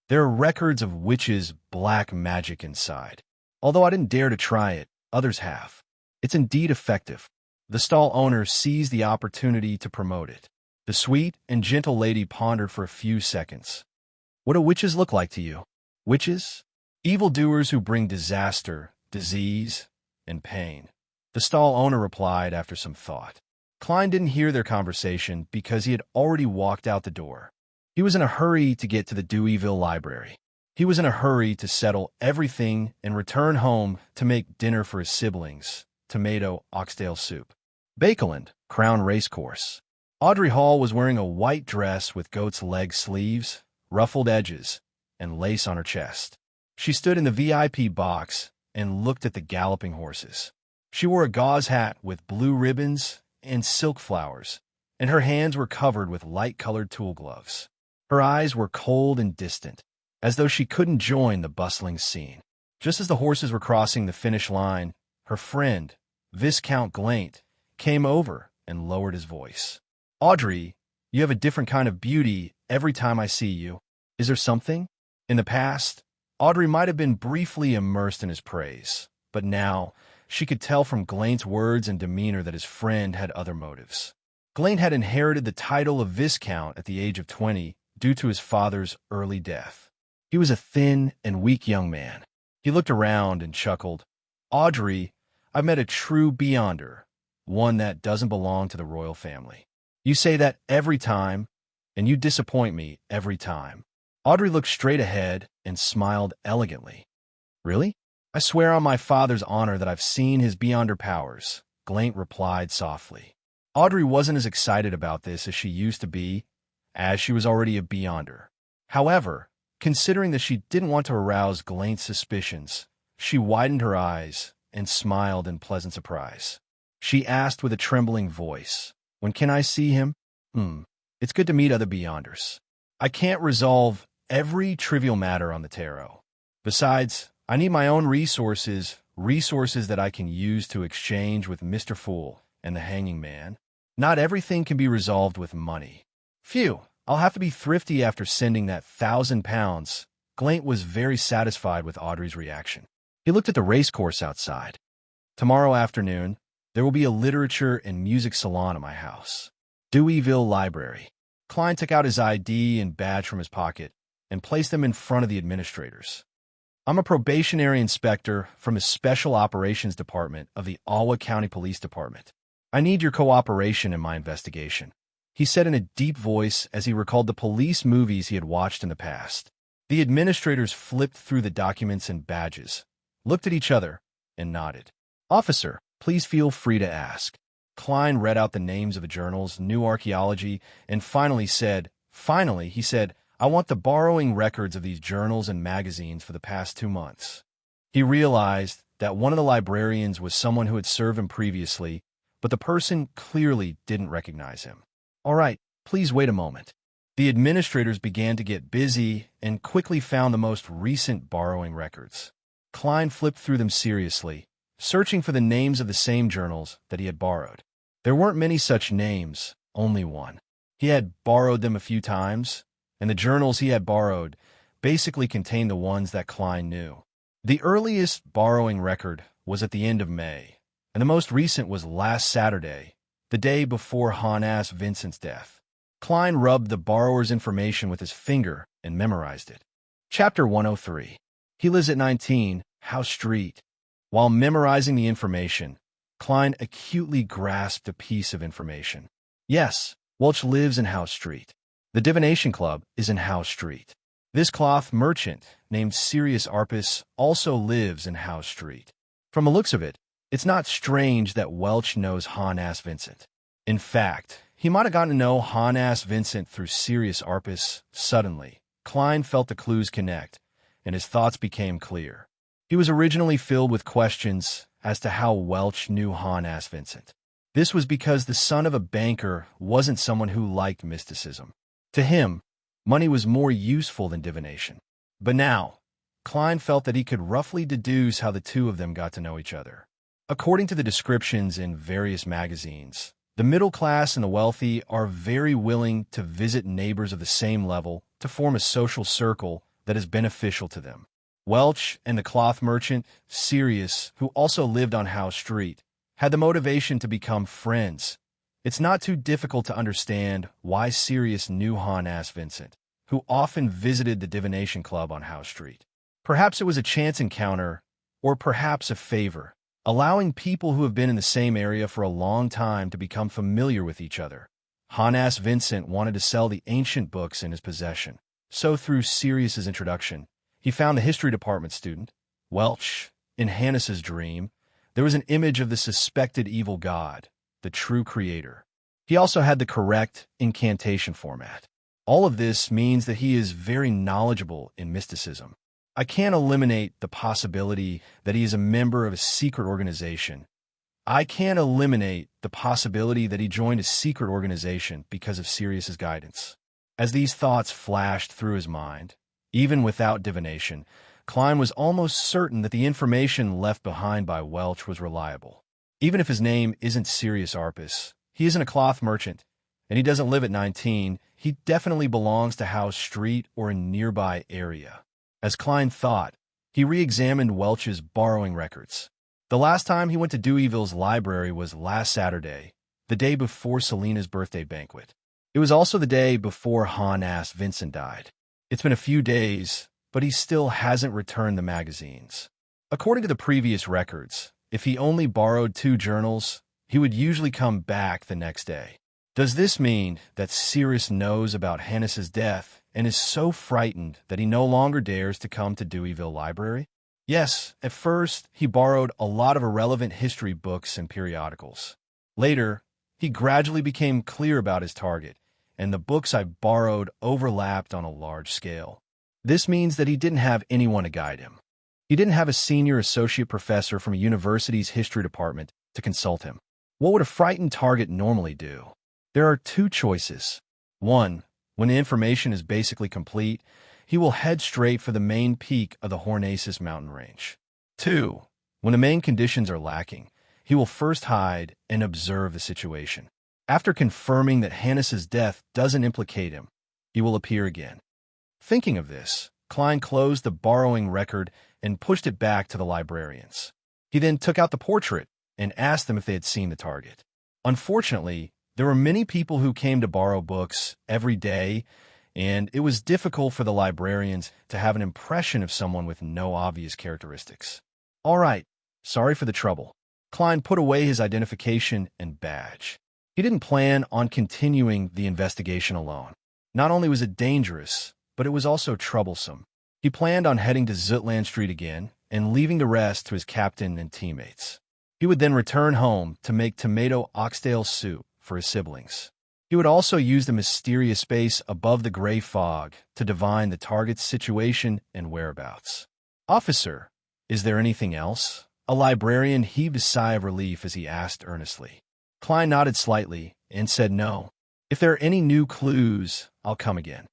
There are records of witches' black magic inside. Although I didn't dare to try it, others have. It's indeed effective. The stall owner seized the opportunity to promote it. The sweet and gentle lady pondered for a few seconds. "What do witches look like to you?" "Witches? Evildoers who bring disaster, disease, and pain," the stall owner replied after some thought. Klein didn't hear their conversation because he had already walked out the door. He was in a hurry to get to the Deweyville Library. He was in a hurry to settle everything and return home to make dinner for his siblings, tomato oxtail soup. Bakeland, Crown Racecourse. Audrey Hall was wearing a white dress with goat's leg sleeves, ruffled edges, and lace on her chest. She stood in the VIP box and looked at the galloping horses. She wore a gauze hat with blue ribbons and silk flowers, and her hands were covered with light-colored tool gloves. Her eyes were cold and distant, as though she couldn't join the bustling scene. Just as the horses were crossing the finish line, her friend, Viscount Glaint, came over and lowered his voice. "Audrey, you have a different kind of beauty every time I see you. Is there something?" In the past, Audrey might have been briefly immersed in his praise, but now she could tell from Glaint's words and demeanor that his friend had other motives. Glaint had inherited the title of Viscount at the age of 20 due to his father's early death. He was a thin and weak young man. He looked around and chuckled. Audrey, I've met a true beyonder, one that doesn't belong to the royal family. You say that every time, and you disappoint me every time. Audrey looked straight ahead and smiled elegantly. Really? I swear on my father's honor that I've seen his beyonder powers, Glaint replied softly. Audrey wasn't as excited about this as she used to be, as she was already a beyonder. However, considering that she didn't want to arouse Glaint's suspicions, she widened her eyes and smiled in pleasant surprise. She asked with a trembling voice, "When can I see him?" It's good to meet other beyonders. I can't resolve every trivial matter on the tarot. Besides, I need my own resources that I can use to exchange with Mr. Fool and the Hanging Man. Not everything can be resolved with money. Phew, I'll have to be thrifty after sending that £1,000. Glaint was very satisfied with Audrey's reaction. He looked at the racecourse outside. Tomorrow afternoon, there will be a literature and music salon at my house. Deweyville Library. Klein took out his ID and badge from his pocket and placed them in front of the administrators. I'm a probationary inspector from the Special Operations Department of the Alwa County Police Department. I need your cooperation in my investigation, he said in a deep voice as he recalled the police movies he had watched in the past. The administrators flipped through the documents and badges, looked at each other, and nodded. Officer, please feel free to ask. Klein read out the names of the journals, New Archaeology, and finally, he said, I want the borrowing records of these journals and magazines for the past 2 months. He realized that one of the librarians was someone who had served him previously, but the person clearly didn't recognize him. All right, please wait a moment. The administrators began to get busy and quickly found the most recent borrowing records. Klein flipped through them seriously, searching for the names of the same journals that he had borrowed. There weren't many such names, only one. He had borrowed them a few times, and the journals he had borrowed basically contained the ones that Klein knew. The earliest borrowing record was at the end of May, and the most recent was last Saturday, the day before Hannes Vincent's death. Klein rubbed the borrower's information with his finger and memorized it. Chapter 103. He lives at 19, House Street. While memorizing the information, Klein acutely grasped a piece of information. Yes, Welch lives in House Street. The Divination Club is in House Street. This cloth merchant, named Sirius Arpus, also lives in House Street. From the looks of it, it's not strange that Welch knows Hannes Vincent. In fact, he might have gotten to know Hannes Vincent through Sirius Arpus. Suddenly, Klein felt the clues connect, and his thoughts became clear. He was originally filled with questions as to how Welch knew Hannes Vincent. This was because the son of a banker wasn't someone who liked mysticism. To him, money was more useful than divination. But now, Klein felt that he could roughly deduce how the two of them got to know each other. According to the descriptions in various magazines, the middle class and the wealthy are very willing to visit neighbors of the same level to form a social circle that is beneficial to them. Welch and the cloth merchant, Sirius, who also lived on House Street, had the motivation to become friends. It's not too difficult to understand why Sirius knew Hannes Vincent, who often visited the Divination Club on House Street. Perhaps it was a chance encounter, or perhaps a favor, allowing people who have been in the same area for a long time to become familiar with each other. Hannes Vincent wanted to sell the ancient books in his possession, so through Sirius's introduction, he found the history department student, Welch. In Hannes's dream, there was an image of the suspected evil god, the true creator. He also had the correct incantation format. All of this means that he is very knowledgeable in mysticism. I can't eliminate the possibility that he is a member of a secret organization. I can't eliminate the possibility that he joined a secret organization because of Sirius's guidance. As these thoughts flashed through his mind, even without divination, Klein was almost certain that the information left behind by Welch was reliable. Even if his name isn't Sirius Arpus, he isn't a cloth merchant, and he doesn't live at 19, he definitely belongs to House Street or a nearby area. As Klein thought, he re-examined Welch's borrowing records. The last time he went to Deweyville's library was last Saturday, the day before Selena's birthday banquet. It was also the day before Han-ass Vincent died. It's been a few days, but he still hasn't returned the magazines. According to the previous records, if he only borrowed 2 journals, he would usually come back the next day. Does this mean that Sirius knows about Hannes's death and is so frightened that he no longer dares to come to Deweyville Library? Yes, at first, he borrowed a lot of irrelevant history books and periodicals. Later, he gradually became clear about his target, and the books I borrowed overlapped on a large scale. This means that he didn't have anyone to guide him. He didn't have a senior associate professor from a university's history department to consult him. What would a frightened target normally do? There are 2 choices. 1, when the information is basically complete, he will head straight for the main peak of the Hornaces mountain range. 2, when the main conditions are lacking, he will first hide and observe the situation. After confirming that Hannes's death doesn't implicate him, he will appear again. Thinking of this, Klein closed the borrowing record and pushed it back to the librarians. He then took out the portrait and asked them if they had seen the target. Unfortunately, there were many people who came to borrow books every day, and it was difficult for the librarians to have an impression of someone with no obvious characteristics. All right, sorry for the trouble. Klein put away his identification and badge. He didn't plan on continuing the investigation alone. Not only was it dangerous, but it was also troublesome. He planned on heading to Zutland Street again and leaving the rest to his captain and teammates. He would then return home to make tomato oxtail soup for his siblings. He would also use the mysterious space above the gray fog to divine the target's situation and whereabouts. "Officer, is there anything else?" A librarian heaved a sigh of relief as he asked earnestly. Klein nodded slightly and said no. "If there are any new clues, I'll come again."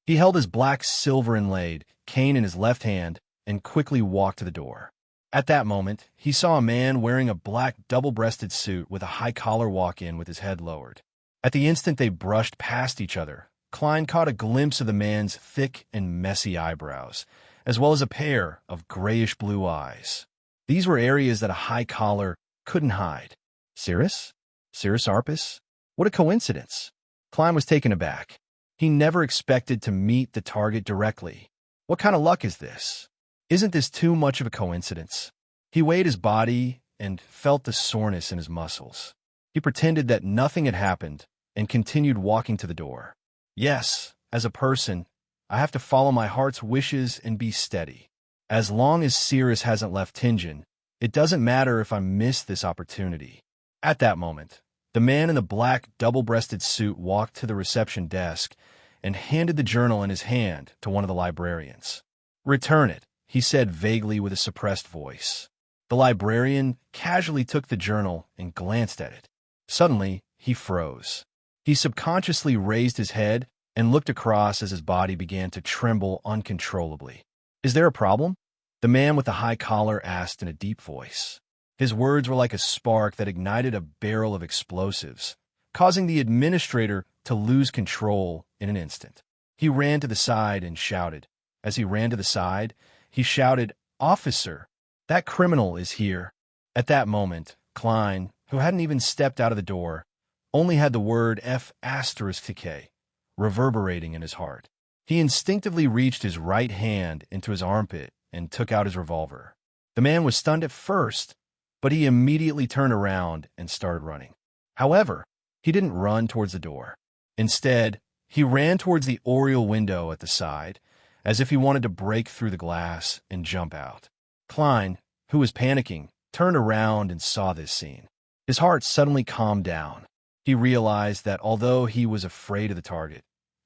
He held his black silver-inlaid cane in his left hand and quickly walked to the door. At that moment, he saw a man wearing a black double-breasted suit with a high collar walk in with his head lowered. At the instant they brushed past each other, Klein caught a glimpse of the man's thick and messy eyebrows, as well as a pair of grayish-blue eyes. These were areas that a high collar couldn't hide. Sirius? Sirius Arpus? What a coincidence. Klein was taken aback. He never expected to meet the target directly. What kind of luck is this? Isn't this too much of a coincidence? He weighed his body and felt the soreness in his muscles. He pretended that nothing had happened and continued walking to the door. Yes, as a person, I have to follow my heart's wishes and be steady. As long as Sirius hasn't left Tingen, it doesn't matter if I miss this opportunity. At that moment, the man in the black double-breasted suit walked to the reception desk and handed the journal in his hand to one of the librarians. "Return it," he said vaguely with a suppressed voice. The librarian casually took the journal and glanced at it. Suddenly, he froze. He subconsciously raised his head and looked across as his body began to tremble uncontrollably. "Is there a problem?" the man with the high collar asked in a deep voice. His words were like a spark that ignited a barrel of explosives, causing the administrator to lose control in an instant. He ran to the side and shouted. As he ran to the side, he shouted, "Officer, that criminal is here." At that moment, Klein, who hadn't even stepped out of the door, only had the word F***K reverberating in his heart. He instinctively reached his right hand into his armpit and took out his revolver. The man was stunned at first, but he immediately turned around and started running. However, he didn't run towards the door. Instead, he ran towards the oriel window at the side, as if he wanted to break through the glass and jump out. Klein, who was panicking, turned around and saw this scene. His heart suddenly calmed down. He realized that although he was afraid of the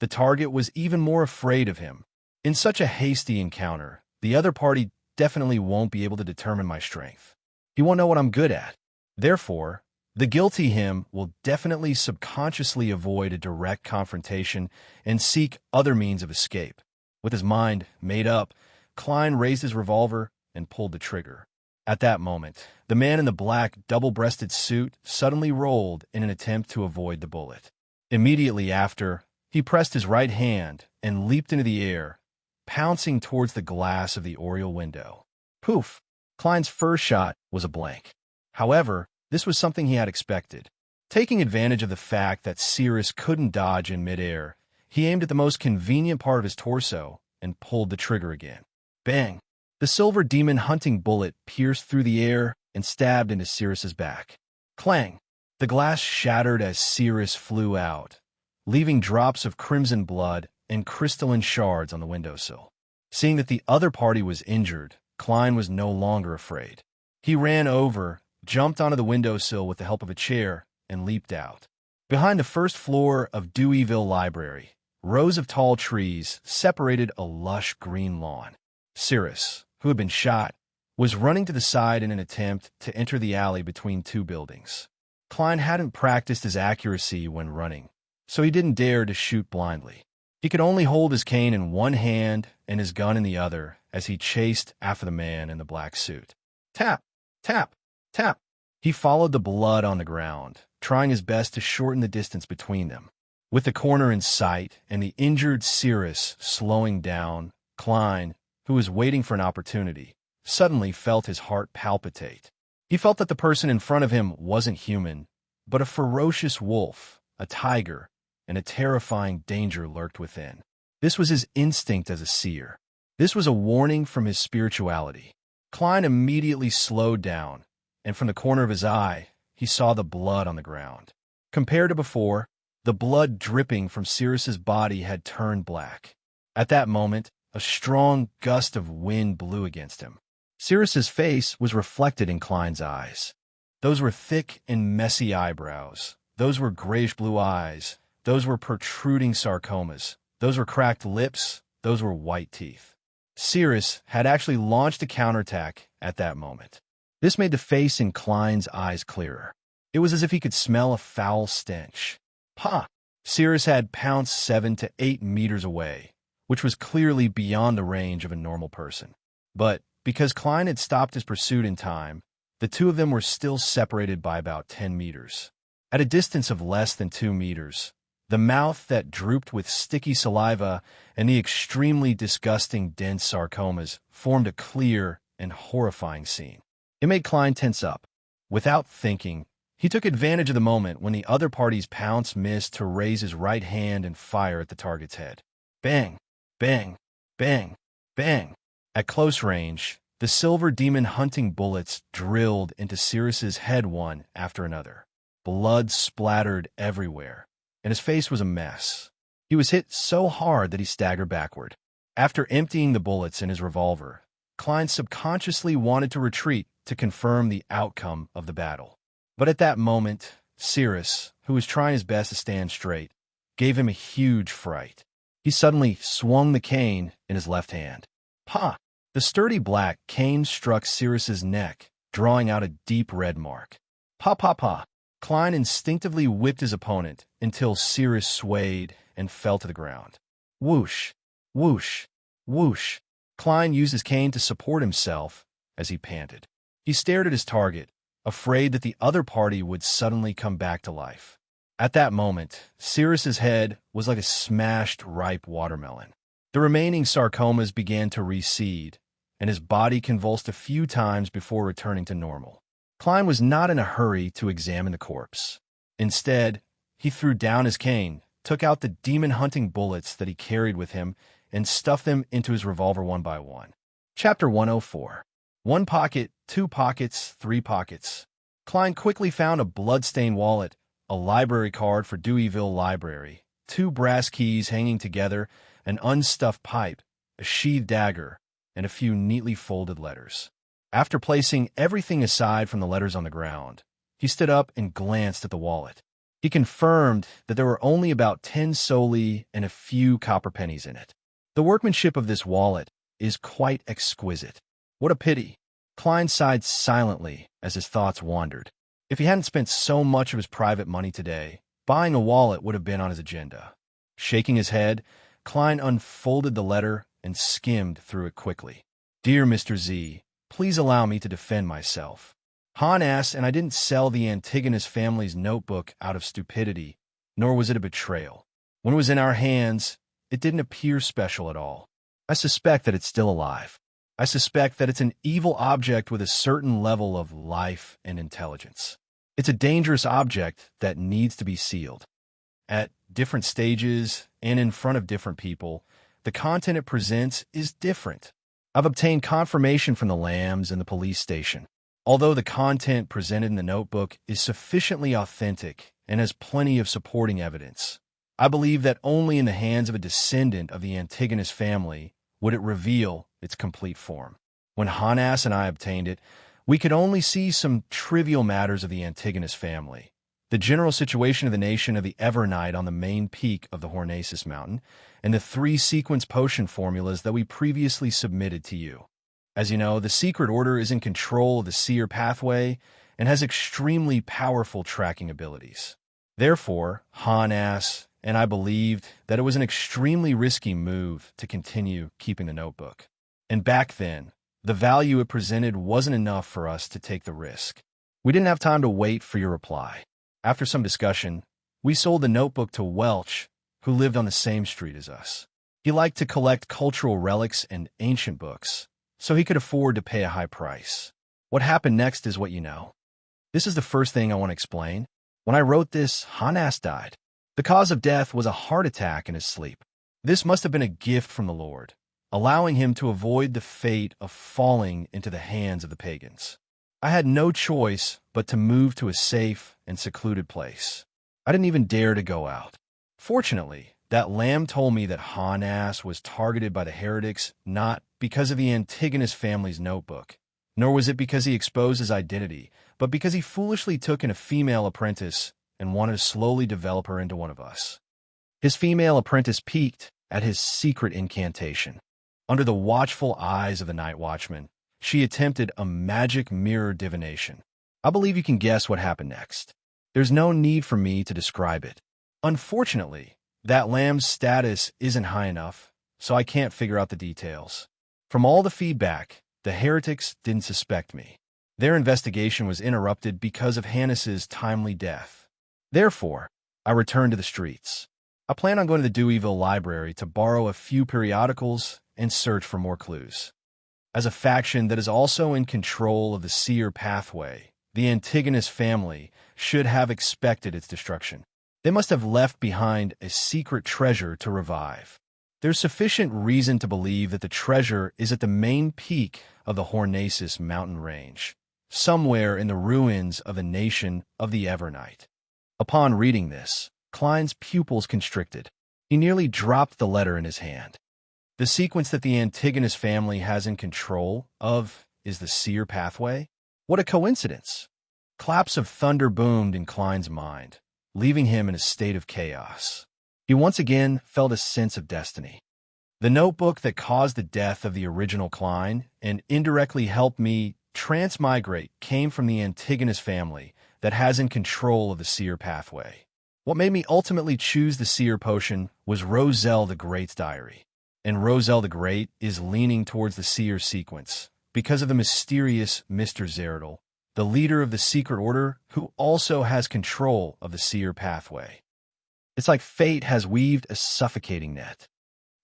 target was even more afraid of him. In such a hasty encounter, the other party definitely won't be able to determine my strength. He won't know what I'm good at. Therefore, the guilty him will definitely subconsciously avoid a direct confrontation and seek other means of escape. With his mind made up, Klein raised his revolver and pulled the trigger. At that moment, the man in the black double-breasted suit suddenly rolled in an attempt to avoid the bullet. Immediately after, he pressed his right hand and leaped into the air, pouncing towards the glass of the oriel window. Poof! Klein's first shot was a blank. However, this was something he had expected. Taking advantage of the fact that Cirrus couldn't dodge in midair, he aimed at the most convenient part of his torso and pulled the trigger again. Bang! The silver demon hunting bullet pierced through the air and stabbed into Cirrus's back. Clang! The glass shattered as Cirrus flew out, leaving drops of crimson blood and crystalline shards on the windowsill. Seeing that the other party was injured, Klein was no longer afraid. He ran over, jumped onto the windowsill with the help of a chair, and leaped out. Behind the first floor of Deweyville Library, rows of tall trees separated a lush green lawn. Cirrus, who had been shot, was running to the side in an attempt to enter the alley between two buildings. Klein hadn't practiced his accuracy when running, so he didn't dare to shoot blindly. He could only hold his cane in one hand and his gun in the other as he chased after the man in the black suit. Tap! Tap! Tap! He followed the blood on the ground, trying his best to shorten the distance between them. With the corner in sight and the injured Cirrus slowing down, Klein, who was waiting for an opportunity, suddenly felt his heart palpitate. He felt that the person in front of him wasn't human, but a ferocious wolf, a tiger, and a terrifying danger lurked within. This was his instinct as a seer. This was a warning from his spirituality. Klein immediately slowed down, and from the corner of his eye, he saw the blood on the ground. Compared to before, the blood dripping from Cirrus's body had turned black. At that moment, a strong gust of wind blew against him. Cirrus's face was reflected in Klein's eyes. Those were thick and messy eyebrows. Those were grayish-blue eyes. Those were protruding sarcomas. Those were cracked lips. Those were white teeth. Cirrus had actually launched a counterattack at that moment. This made the face in Klein's eyes clearer. It was as if he could smell a foul stench. Ha! Cirrus had pounced 7 to 8 meters away, which was clearly beyond the range of a normal person. But because Klein had stopped his pursuit in time, the two of them were still separated by about 10 meters. At a distance of less than 2 meters, the mouth that drooped with sticky saliva and the extremely disgusting dense sarcomas formed a clear and horrifying scene. It made Klein tense up. Without thinking, he took advantage of the moment when the other party's pounce missed to raise his right hand and fire at the target's head. Bang! Bang! Bang! Bang! At close range, the silver demon hunting bullets drilled into Cirrus's head one after another. Blood splattered everywhere, and his face was a mess. He was hit so hard that he staggered backward. After emptying the bullets in his revolver, Klein subconsciously wanted to retreat to confirm the outcome of the battle. But at that moment, Cirrus, who was trying his best to stand straight, gave him a huge fright. He suddenly swung the cane in his left hand. Pa! The sturdy black cane struck Cirrus's neck, drawing out a deep red mark. Pa pa pa! Klein instinctively whipped his opponent until Cirrus swayed and fell to the ground. Whoosh! Whoosh! Whoosh! Klein used his cane to support himself as he panted. He stared at his target, afraid that the other party would suddenly come back to life. At that moment, Cirrus's head was like a smashed ripe watermelon. The remaining sarcomas began to recede, and his body convulsed a few times before returning to normal. Klein was not in a hurry to examine the corpse. Instead, he threw down his cane, took out the demon-hunting bullets that he carried with him, and stuffed them into his revolver one by one. Chapter 104. 1 pocket, 2 pockets, 3 pockets. Klein quickly found a blood-stained wallet, a library card for Deweyville Library, 2 brass keys hanging together, an unstuffed pipe, a sheathed dagger, and a few neatly folded letters. After placing everything aside from the letters on the ground, he stood up and glanced at the wallet. He confirmed that there were only about 10 soldi and a few copper pennies in it. The workmanship of this wallet is quite exquisite. What a pity. Klein sighed silently as his thoughts wandered. If he hadn't spent so much of his private money today, buying a wallet would have been on his agenda. Shaking his head, Klein unfolded the letter and skimmed through it quickly. Dear Mr. Z, please allow me to defend myself. Han asked, and I didn't sell the Antigonus family's notebook out of stupidity, nor was it a betrayal. When it was in our hands, it didn't appear special at all. I suspect that it's still alive. I suspect that it's an evil object with a certain level of life and intelligence. It's a dangerous object that needs to be sealed. At different stages and in front of different people, the content it presents is different. I've obtained confirmation from the Lambs and the police station. Although the content presented in the notebook is sufficiently authentic and has plenty of supporting evidence, I believe that only in the hands of a descendant of the Antigonus family would it reveal its complete form. When Hanas and I obtained it, we could only see some trivial matters of the Antigonus family, the general situation of the nation of the Evernight on the main peak of the Hornacis mountain, and the 3 sequence potion formulas that we previously submitted to you. As you know, the Secret Order is in control of the seer pathway and has extremely powerful tracking abilities. Therefore, Hanas and I believed that it was an extremely risky move to continue keeping the notebook. And back then, the value it presented wasn't enough for us to take the risk. We didn't have time to wait for your reply. After some discussion, we sold the notebook to Welch, who lived on the same street as us. He liked to collect cultural relics and ancient books, so he could afford to pay a high price. What happened next is what you know. This is the first thing I want to explain. When I wrote this, Hanas died. The cause of death was a heart attack in his sleep. This must have been a gift from the Lord, allowing him to avoid the fate of falling into the hands of the pagans. I had no choice but to move to a safe and secluded place. I didn't even dare to go out. Fortunately, that lamb told me that Hanas was targeted by the heretics not because of the Antigonus family's notebook, nor was it because he exposed his identity, but because he foolishly took in a female apprentice and wanted to slowly develop her into one of us. His female apprentice peeked at his secret incantation. Under the watchful eyes of the night watchman, she attempted a magic mirror divination. I believe you can guess what happened next. There's no need for me to describe it. Unfortunately, that lamb's status isn't high enough, so I can't figure out the details. From all the feedback, the heretics didn't suspect me. Their investigation was interrupted because of Hannes's timely death. Therefore, I returned to the streets. I plan on going to the Deweyville Library to borrow a few periodicals and search for more clues. As a faction that is also in control of the seer pathway, the Antigonus family should have expected its destruction. They must have left behind a secret treasure to revive. There's sufficient reason to believe that the treasure is at the main peak of the Hornacis mountain range, somewhere in the ruins of the nation of the Evernight. Upon reading this, Klein's pupils constricted. He nearly dropped the letter in his hand. The sequence that the Antigonus family has in control of is the seer pathway? What a coincidence! Claps of thunder boomed in Klein's mind, leaving him in a state of chaos. He once again felt a sense of destiny. The notebook that caused the death of the original Klein and indirectly helped me transmigrate came from the Antigonus family that has in control of the seer pathway. What made me ultimately choose the seer potion was Roselle the Great's diary. And Roselle the Great is leaning towards the seer sequence because of the mysterious Mr. Zeradal, the leader of the Secret Order who also has control of the seer pathway. It's like fate has weaved a suffocating net.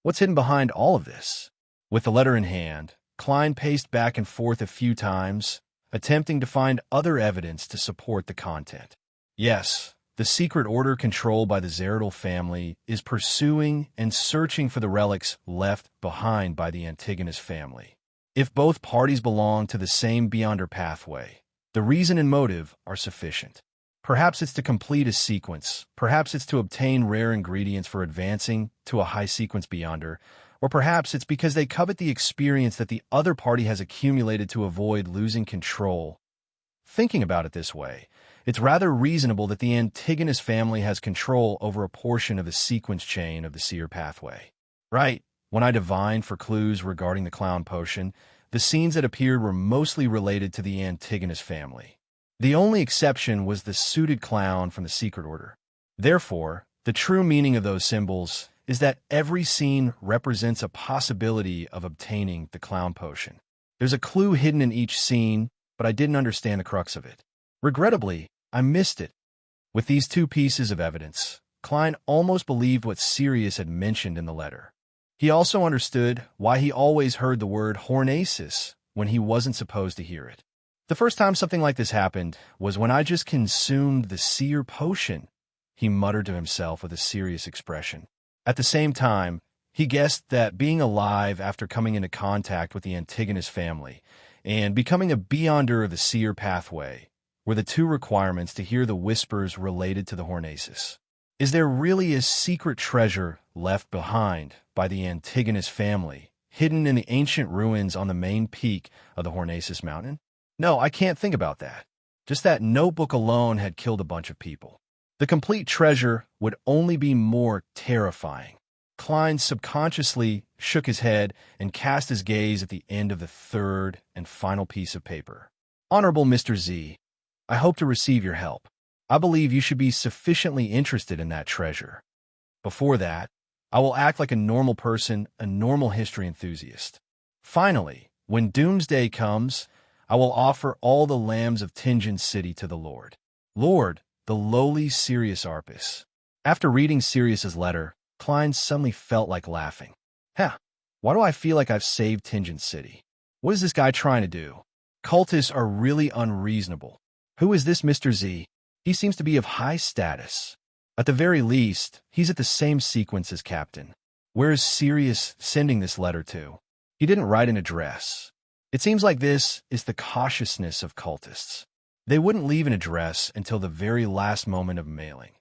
What's hidden behind all of this? With the letter in hand, Klein paced back and forth a few times, attempting to find other evidence to support the content. Yes, the Secret Order controlled by the Zeradal family is pursuing and searching for the relics left behind by the Antigonus family. If both parties belong to the same Beyonder pathway, the reason and motive are sufficient. Perhaps it's to complete a sequence, perhaps it's to obtain rare ingredients for advancing to a high-sequence Beyonder, or perhaps it's because they covet the experience that the other party has accumulated to avoid losing control. Thinking about it this way, it's rather reasonable that the Antigonus family has control over a portion of the sequence chain of the seer pathway. Right, when I divined for clues regarding the clown potion, the scenes that appeared were mostly related to the Antigonus family. The only exception was the suited clown from the Secret Order. Therefore, the true meaning of those symbols is that every scene represents a possibility of obtaining the clown potion. There's a clue hidden in each scene, but I didn't understand the crux of it. Regrettably, I missed it. With these two pieces of evidence, Klein almost believed what Sirius had mentioned in the letter. He also understood why he always heard the word Hornacis when he wasn't supposed to hear it. The first time something like this happened was when I just consumed the seer potion, he muttered to himself with a serious expression. At the same time, he guessed that being alive after coming into contact with the Antigonus family and becoming a beyonder of the seer pathway were the two requirements to hear the whispers related to the Hornaces. Is there really a secret treasure left behind by the Antigonus family, hidden in the ancient ruins on the main peak of the Hornaces mountain? No, I can't think about that. Just that notebook alone had killed a bunch of people. The complete treasure would only be more terrifying. Klein subconsciously shook his head and cast his gaze at the end of the third and final piece of paper. Honorable Mr. Z, I hope to receive your help. I believe you should be sufficiently interested in that treasure. Before that, I will act like a normal person, a normal history enthusiast. Finally, when doomsday comes, I will offer all the lambs of Tinjin City to the Lord. Lord, the lowly Sirius Arpus. After reading Sirius's letter, Klein suddenly felt like laughing. Why do I feel like I've saved Tinjin City? What is this guy trying to do? Cultists are really unreasonable. Who is this Mr. Z? He seems to be of high status. At the very least, he's at the same sequence as Captain. Where is Sirius sending this letter to? He didn't write an address. It seems like this is the cautiousness of cultists. They wouldn't leave an address until the very last moment of mailing.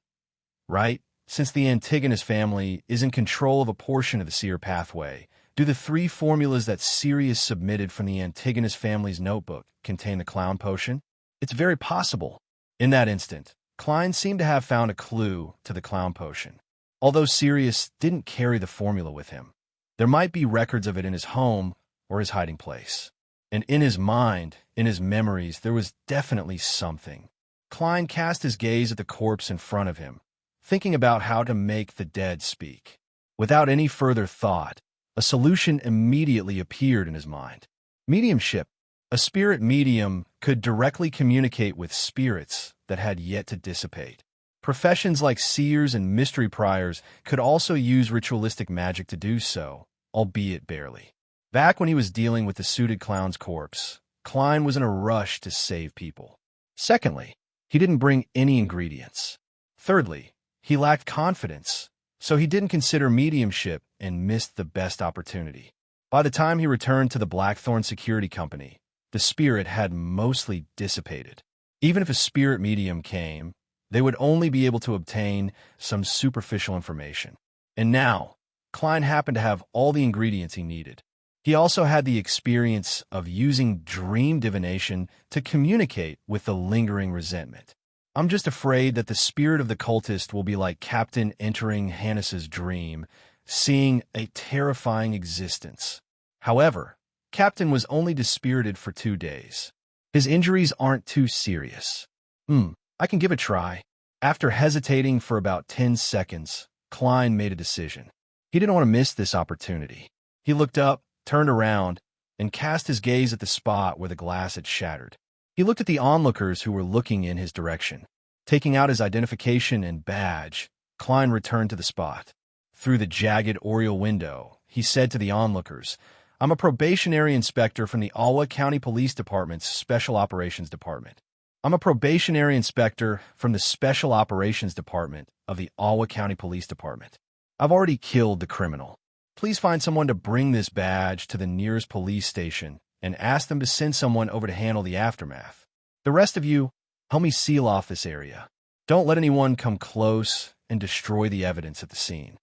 Right? Since the Antigonus family is in control of a portion of the seer pathway, do the 3 formulas that Sirius submitted from the Antigonus family's notebook contain the clown potion? It's very possible. In that instant, Klein seemed to have found a clue to the clown potion. Although Sirius didn't carry the formula with him, there might be records of it in his home or his hiding place. And in his mind, in his memories, there was definitely something. Klein cast his gaze at the corpse in front of him, thinking about how to make the dead speak. Without any further thought, a solution immediately appeared in his mind. Mediumship. A spirit medium could directly communicate with spirits that had yet to dissipate. Professions like seers and mystery priors could also use ritualistic magic to do so, albeit barely. Back when he was dealing with the suited clown's corpse, Klein was in a rush to save people. Secondly, he didn't bring any ingredients. Thirdly, he lacked confidence, so he didn't consider mediumship and missed the best opportunity. By the time he returned to the Blackthorn Security Company, the spirit had mostly dissipated. Even if a spirit medium came, they would only be able to obtain some superficial information. And now, Klein happened to have all the ingredients he needed. He also had the experience of using dream divination to communicate with the lingering resentment. I'm just afraid that the spirit of the cultist will be like Captain entering Hannes's dream, seeing a terrifying existence. However, Captain was only dispirited for 2 days. His injuries aren't too serious. I can give a try. After hesitating for about 10 seconds, Klein made a decision. He didn't want to miss this opportunity. He looked up, turned around, and cast his gaze at the spot where the glass had shattered. He looked at the onlookers who were looking in his direction. Taking out his identification and badge, Klein returned to the spot. Through the jagged oriel window, he said to the onlookers, "I'm a probationary inspector from the Alwa County Police Department's Special Operations Department. I'm a probationary inspector from the Special Operations Department of the Alwa County Police Department. I've already killed the criminal. Please find someone to bring this badge to the nearest police station and ask them to send someone over to handle the aftermath. The rest of you, help me seal off this area. Don't let anyone come close and destroy the evidence at the scene."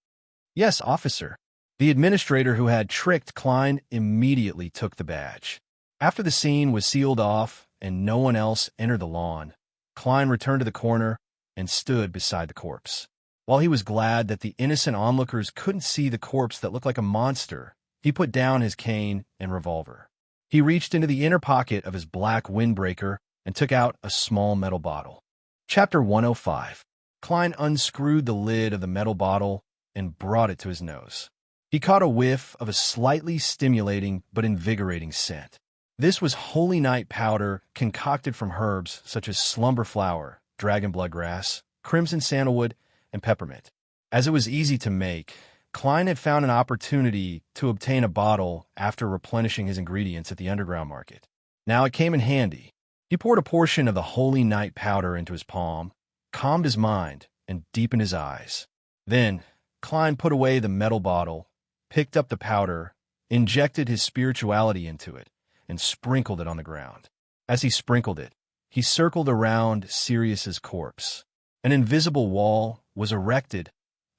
"Yes, officer." The administrator who had tricked Klein immediately took the badge. After the scene was sealed off and no one else entered the lawn, Klein returned to the corner and stood beside the corpse. While he was glad that the innocent onlookers couldn't see the corpse that looked like a monster, he put down his cane and revolver. He reached into the inner pocket of his black windbreaker and took out a small metal bottle. Chapter 105. Klein unscrewed the lid of the metal bottle and brought it to his nose. He caught a whiff of a slightly stimulating but invigorating scent. This was holy night powder concocted from herbs such as slumber flower, dragon blood grass, crimson sandalwood, and peppermint. As it was easy to make, Klein had found an opportunity to obtain a bottle after replenishing his ingredients at the underground market. Now it came in handy. He poured a portion of the holy night powder into his palm, calmed his mind, and deepened his eyes. Then, Klein put away the metal bottle, picked up the powder, injected his spirituality into it, and sprinkled it on the ground. As he sprinkled it, he circled around Sirius's corpse. An invisible wall was erected,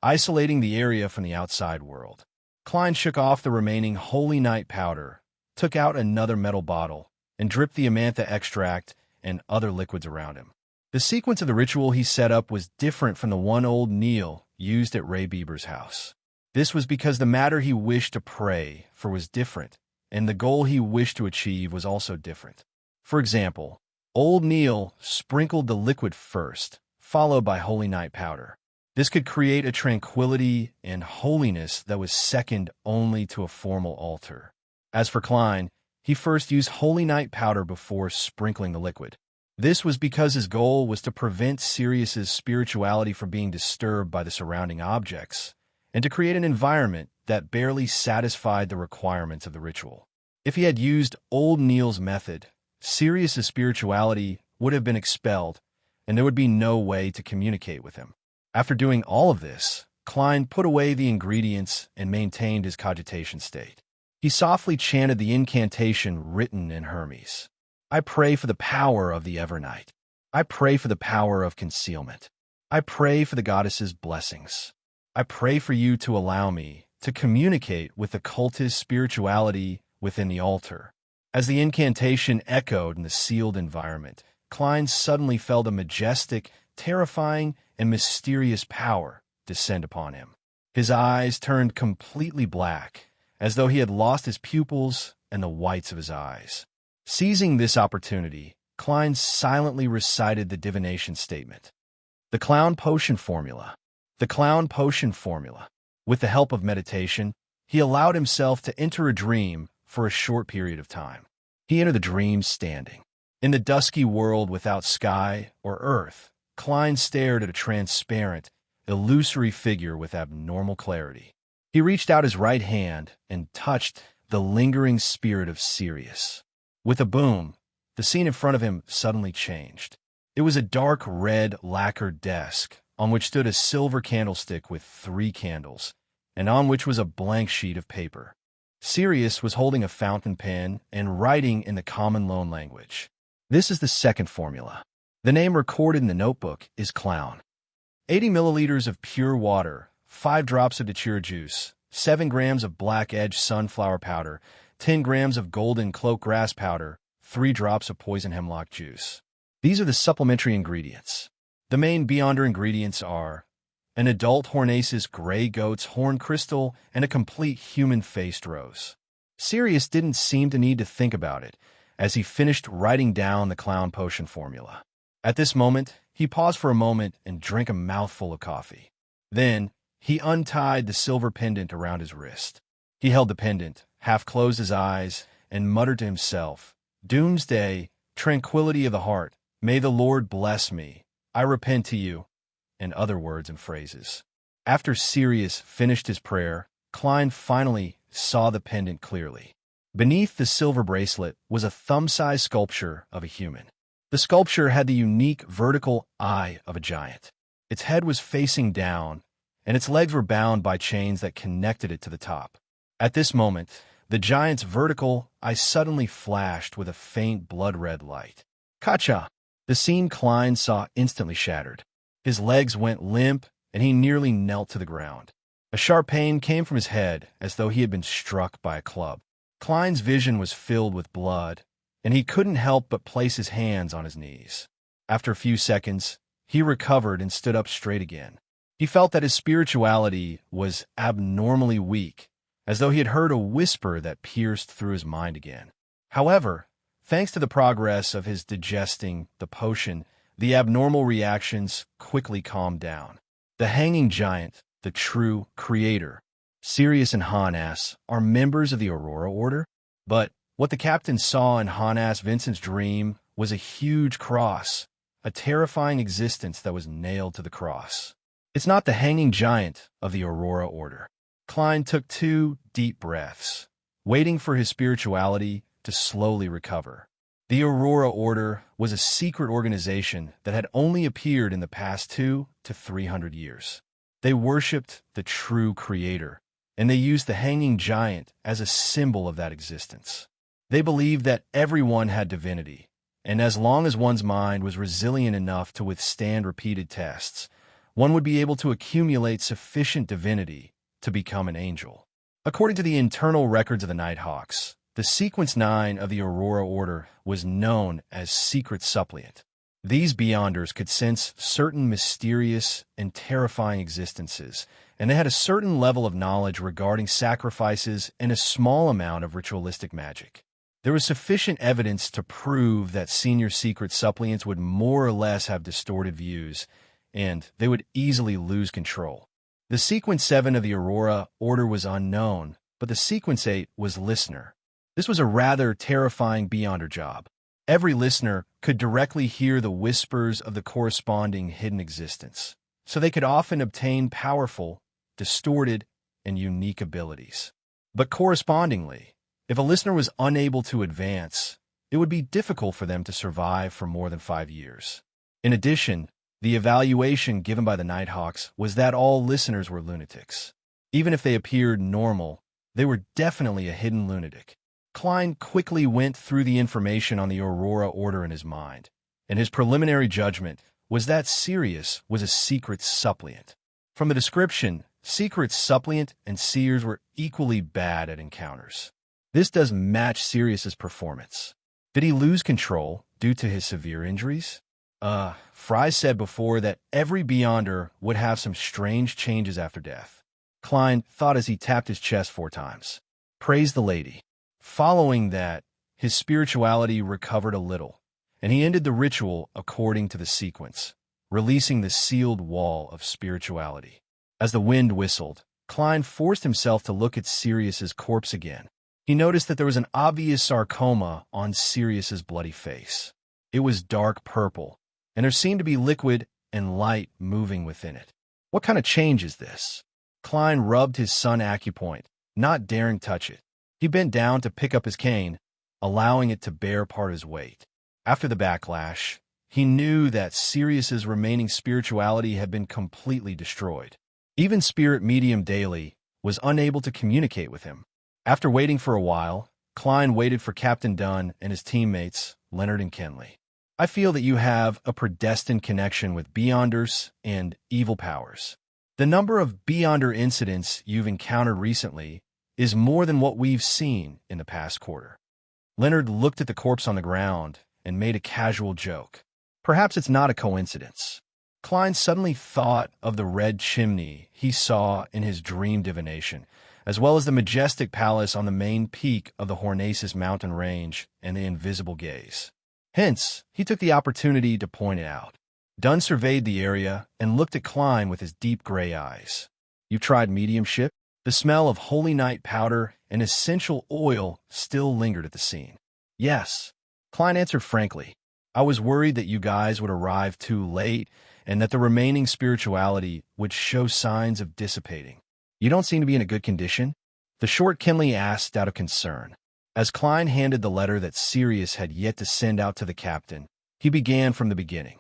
isolating the area from the outside world. Klein shook off the remaining holy night powder, took out another metal bottle, and dripped the amantha extract and other liquids around him. The sequence of the ritual he set up was different from the one old Neil used at Ray Bieber's house. This was because the matter he wished to pray for was different, and the goal he wished to achieve was also different. For example, old Neil sprinkled the liquid first, followed by holy night powder. This could create a tranquility and holiness that was second only to a formal altar. As for Klein, he first used holy night powder before sprinkling the liquid. This was because his goal was to prevent Sirius's spirituality from being disturbed by the surrounding objects, and to create an environment that barely satisfied the requirements of the ritual. If he had used old Neil's method, Sirius's spirituality would have been expelled, and there would be no way to communicate with him. After doing all of this, Klein put away the ingredients and maintained his cogitation state. He softly chanted the incantation written in Hermes. I pray for the power of the Evernight. I pray for the power of concealment. I pray for the goddess's blessings. I pray for you to allow me to communicate with the cultist spirituality within the altar. As the incantation echoed in the sealed environment, Klein suddenly felt a majestic, terrifying, and mysterious power descend upon him. His eyes turned completely black, as though he had lost his pupils and the whites of his eyes. Seizing this opportunity, Klein silently recited the divination statement. The Clown Potion Formula. The Clown Potion Formula. With the help of meditation, he allowed himself to enter a dream for a short period of time. He entered the dream standing. In the dusky world without sky or earth, Klein stared at a transparent, illusory figure with abnormal clarity. He reached out his right hand and touched the lingering spirit of Sirius. With a boom, the scene in front of him suddenly changed. It was a dark red lacquered desk on which stood a silver candlestick with 3 candles, and on which was a blank sheet of paper. Sirius was holding a fountain pen and writing in the common loan language. This is the second formula. The name recorded in the notebook is Clown. 80 milliliters of pure water, 5 drops of datura juice, 7 grams of black edge sunflower powder, 10 grams of golden cloak grass powder, 3 drops of poison hemlock juice. These are the supplementary ingredients. The main Beyonder ingredients are an adult Hornaceous gray goat's horn crystal and a complete human-faced rose. Sirius didn't seem to need to think about it as he finished writing down the Clown Potion formula. At this moment, he paused for a moment and drank a mouthful of coffee. Then, he untied the silver pendant around his wrist. He held the pendant, half-closed his eyes, and muttered to himself, Doomsday, tranquility of the heart, may the Lord bless me, I repent to you, and other words and phrases. After Sirius finished his prayer, Klein finally saw the pendant clearly. Beneath the silver bracelet was a thumb-sized sculpture of a human. The sculpture had the unique vertical eye of a giant. Its head was facing down, and its legs were bound by chains that connected it to the top. At this moment, the giant's vertical eye suddenly flashed with a faint blood-red light. Kacha! The scene Klein saw instantly shattered. His legs went limp, and he nearly knelt to the ground. A sharp pain came from his head, as though he had been struck by a club. Klein's vision was filled with blood, and he couldn't help but place his hands on his knees. After a few seconds, he recovered and stood up straight again. He felt that his spirituality was abnormally weak, as though he had heard a whisper that pierced through his mind again. However, thanks to the progress of his digesting the potion, the abnormal reactions quickly calmed down. The hanging giant, the true creator, Sirius and Hanas, are members of the Aurora Order, but what the captain saw in Hanas Vincent's dream was a huge cross, a terrifying existence that was nailed to the cross. It's not the hanging giant of the Aurora Order. Klein took 2 deep breaths, waiting for his spirituality to slowly recover. The Aurora Order was a secret organization that had only appeared in the past 200 to 300 years. They worshipped the true creator, and they used the hanging giant as a symbol of that existence. They believed that everyone had divinity, and as long as one's mind was resilient enough to withstand repeated tests, one would be able to accumulate sufficient divinity to become an angel. According to the internal records of the Nighthawks, the Sequence 9 of the Aurora Order was known as Secret Suppliant. These Beyonders could sense certain mysterious and terrifying existences, and they had a certain level of knowledge regarding sacrifices and a small amount of ritualistic magic. There was sufficient evidence to prove that senior Secret Suppliants would more or less have distorted views, and they would easily lose control. The Sequence 7 of the Aurora Order was unknown, but the Sequence 8 was Listener. This was a rather terrifying Beyonder job. Every listener could directly hear the whispers of the corresponding hidden existence, so they could often obtain powerful, distorted, and unique abilities. But correspondingly, if a listener was unable to advance, it would be difficult for them to survive for more than 5 years. In addition, the evaluation given by the Nighthawks was that all listeners were lunatics. Even if they appeared normal, they were definitely a hidden lunatic. Klein quickly went through the information on the Aurora Order in his mind, and his preliminary judgment was that Sirius was a secret suppliant. From the description, secret suppliant and seers were equally bad at encounters. This does match Sirius's performance. Did he lose control due to his severe injuries? Fry said before that every Beyonder would have some strange changes after death. Klein thought as he tapped his chest 4 times. Praise the lady. Following that, his spirituality recovered a little, and he ended the ritual according to the sequence, releasing the sealed wall of spirituality. As the wind whistled, Klein forced himself to look at Sirius's corpse again. He noticed that there was an obvious sarcoma on Sirius's bloody face. It was dark purple, and there seemed to be liquid and light moving within it. What kind of change is this? Klein rubbed his sun acupoint, not daring touch it. He bent down to pick up his cane, allowing it to bear part of his weight. After the backlash, he knew that Sirius's remaining spirituality had been completely destroyed. Even Spirit Medium Daily was unable to communicate with him. After waiting for a while, Klein waited for Captain Dunn and his teammates, Leonard and Kenley. I feel that you have a predestined connection with Beyonders and evil powers. The number of Beyonder incidents you've encountered recently is more than what we've seen in the past quarter. Leonard looked at the corpse on the ground and made a casual joke. Perhaps it's not a coincidence. Klein suddenly thought of the red chimney he saw in his dream divination, as well as the majestic palace on the main peak of the Hornaces mountain range and the invisible gaze. Hence, he took the opportunity to point it out. Dunn surveyed the area and looked at Klein with his deep gray eyes. You've tried mediumship? The smell of holy night powder and essential oil still lingered at the scene. Yes, Klein answered frankly. I was worried that you guys would arrive too late and that the remaining spirituality would show signs of dissipating. You don't seem to be in a good condition? The short Kenley asked out of concern. As Klein handed the letter that Sirius had yet to send out to the captain, he began from the beginning.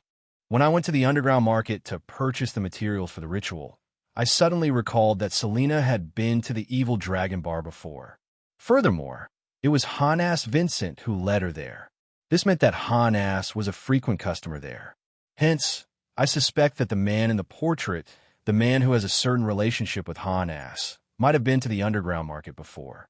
When I went to the underground market to purchase the materials for the ritual, I suddenly recalled that Selena had been to the Evil Dragon Bar before. Furthermore, it was Honass Vincent who led her there. This meant that Honass was a frequent customer there. Hence, I suspect that the man in the portrait, the man who has a certain relationship with Honass, might have been to the underground market before.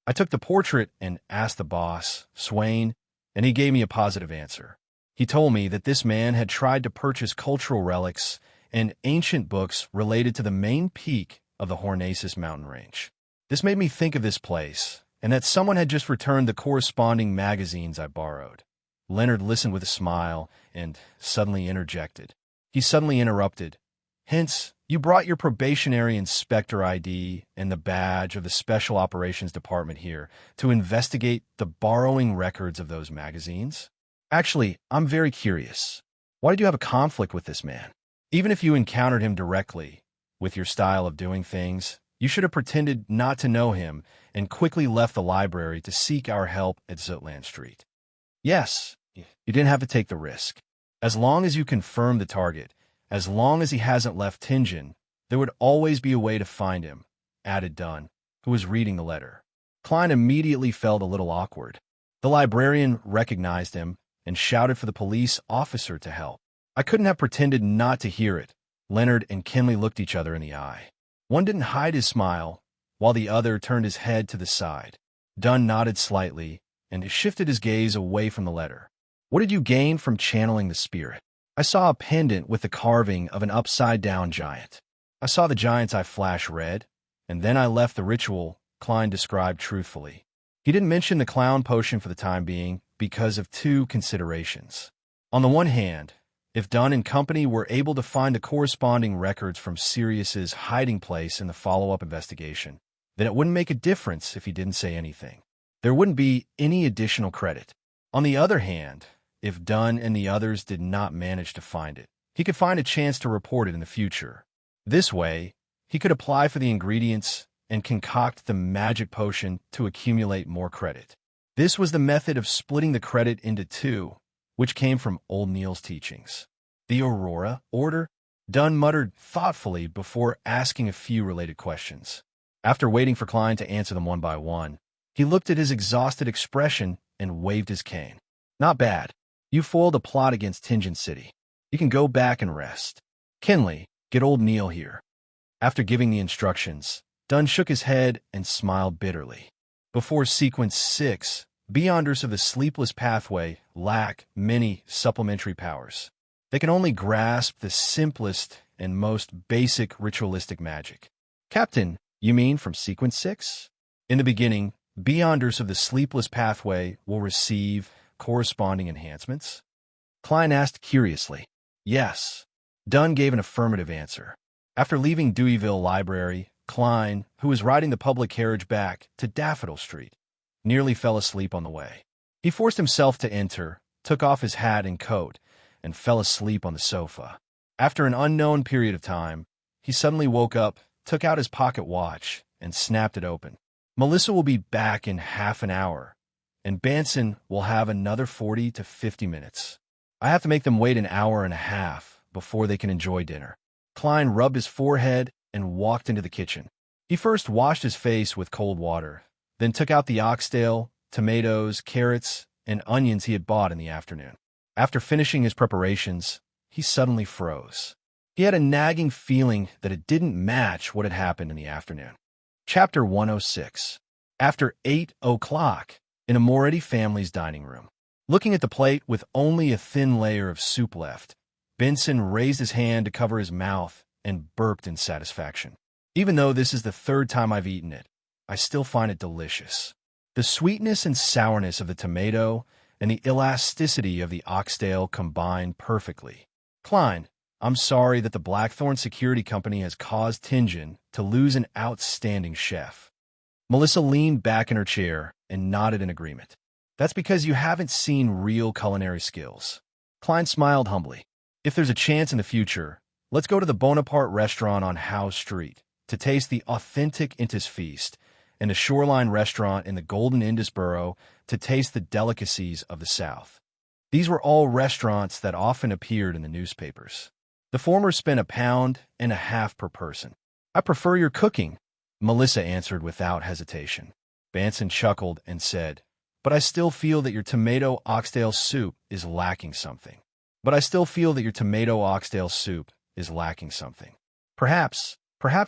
I took the portrait and asked the boss, Swain, and he gave me a positive answer. He told me that this man had tried to purchase cultural relics and ancient books related to the main peak of the Hornaces mountain range. This made me think of this place, and that someone had just returned the corresponding magazines I borrowed. Leonard listened with a smile and suddenly interjected. He suddenly interrupted. Hence, you brought your probationary inspector ID and the badge of the Special Operations Department here to investigate the borrowing records of those magazines? Actually, I'm very curious. Why did you have a conflict with this man? Even if you encountered him directly, with your style of doing things, you should have pretended not to know him and quickly left the library to seek our help at Zutland Street. Yes, you didn't have to take the risk. As long as you confirmed the target, as long as he hasn't left Tingen, there would always be a way to find him, added Dunn, who was reading the letter. Klein immediately felt a little awkward. The librarian recognized him and shouted for the police officer to help. I couldn't have pretended not to hear it. Leonard and Kinley looked each other in the eye. One didn't hide his smile, while the other turned his head to the side. Dunn nodded slightly and shifted his gaze away from the letter. What did you gain from channeling the spirit? I saw a pendant with the carving of an upside-down giant. I saw the giant's eye flash red, and then I left the ritual, Klein described truthfully. He didn't mention the clown potion for the time being because of two considerations. On the one hand, if Dunn and company were able to find the corresponding records from Sirius's hiding place in the follow-up investigation, then it wouldn't make a difference if he didn't say anything. There wouldn't be any additional credit. On the other hand, if Dunn and the others did not manage to find it, he could find a chance to report it in the future. This way, he could apply for the ingredients and concoct the magic potion to accumulate more credit. This was the method of splitting the credit into two, which came from Old Neil's teachings. The Aurora Order? Dunn muttered thoughtfully before asking a few related questions. After waiting for Klein to answer them one by one, he looked at his exhausted expression and waved his cane. Not bad. You foiled a plot against Tingen City. You can go back and rest. Kinley, get Old Neil here. After giving the instructions, Dunn shook his head and smiled bitterly. Before Sequence 6, Beyonders of the Sleepless Pathway lack many supplementary powers. They can only grasp the simplest and most basic ritualistic magic. Captain, you mean from Sequence 6? In the beginning, Beyonders of the Sleepless Pathway will receive corresponding enhancements? Klein asked curiously. Yes. Dunn gave an affirmative answer. After leaving Deweyville Library, Klein, who was riding the public carriage back to Daffodil Street, nearly fell asleep on the way. He forced himself to enter, took off his hat and coat, and fell asleep on the sofa. After an unknown period of time, he suddenly woke up, took out his pocket watch, and snapped it open. Melissa will be back in half an hour, and Banson will have another 40 to 50 minutes. I have to make them wait an hour and a half before they can enjoy dinner. Klein rubbed his forehead and walked into the kitchen. He first washed his face with cold water, then took out the oxtail, tomatoes, carrots, and onions he had bought in the afternoon. After finishing his preparations, he suddenly froze. He had a nagging feeling that it didn't match what had happened in the afternoon. Chapter 106. After 8 o'clock, in a Moretti family's dining room. Looking at the plate with only a thin layer of soup left, Benson raised his hand to cover his mouth and burped in satisfaction. Even though this is the third time I've eaten it, I still find it delicious. The sweetness and sourness of the tomato and the elasticity of the oxtail combine perfectly. Klein, I'm sorry that the Blackthorn Security Company has caused Tingen to lose an outstanding chef. Melissa leaned back in her chair and nodded in agreement. That's because you haven't seen real culinary skills. Klein smiled humbly. If there's a chance in the future, let's go to the Bonaparte restaurant on Howe Street to taste the authentic Intis feast, and the Shoreline restaurant in the Golden Indus Borough to taste the delicacies of the South. These were all restaurants that often appeared in the newspapers. The former spent £1.50 per person. I prefer your cooking, Melissa answered without hesitation. Banson chuckled and said, but I still feel that your tomato oxtail soup is lacking something. Perhaps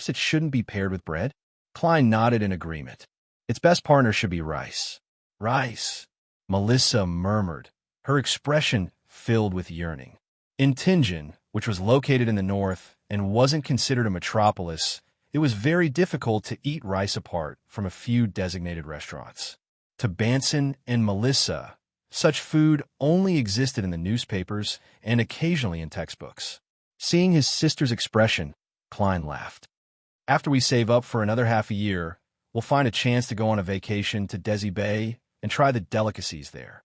it shouldn't be paired with bread? Klein nodded in agreement. Its best partner should be rice. Rice, Melissa murmured, her expression filled with yearning. In Tingen, which was located in the north and wasn't considered a metropolis, it was very difficult to eat rice apart from a few designated restaurants. To Banson and Melissa, such food only existed in the newspapers and occasionally in textbooks. Seeing his sister's expression, Klein laughed. After we save up for another half a year, we'll find a chance to go on a vacation to Desi Bay and try the delicacies there.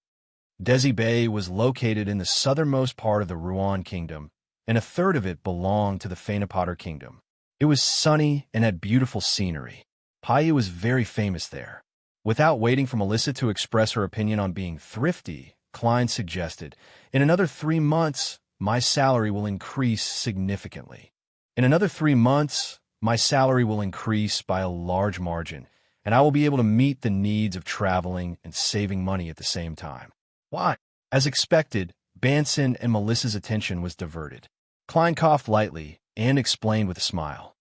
Desi Bay was located in the southernmost part of the Rouen Kingdom, and a third of it belonged to the Fanapotter Kingdom. It was sunny and had beautiful scenery. Paya was very famous there. Without waiting for Melissa to express her opinion on being thrifty, Klein suggested. In another 3 months, my salary will increase significantly. In another 3 months, my salary will increase by a large margin, and I will be able to meet the needs of traveling and saving money at the same time. Why? As expected, Benson and Melissa's attention was diverted. Klein coughed lightly and explained with a smile.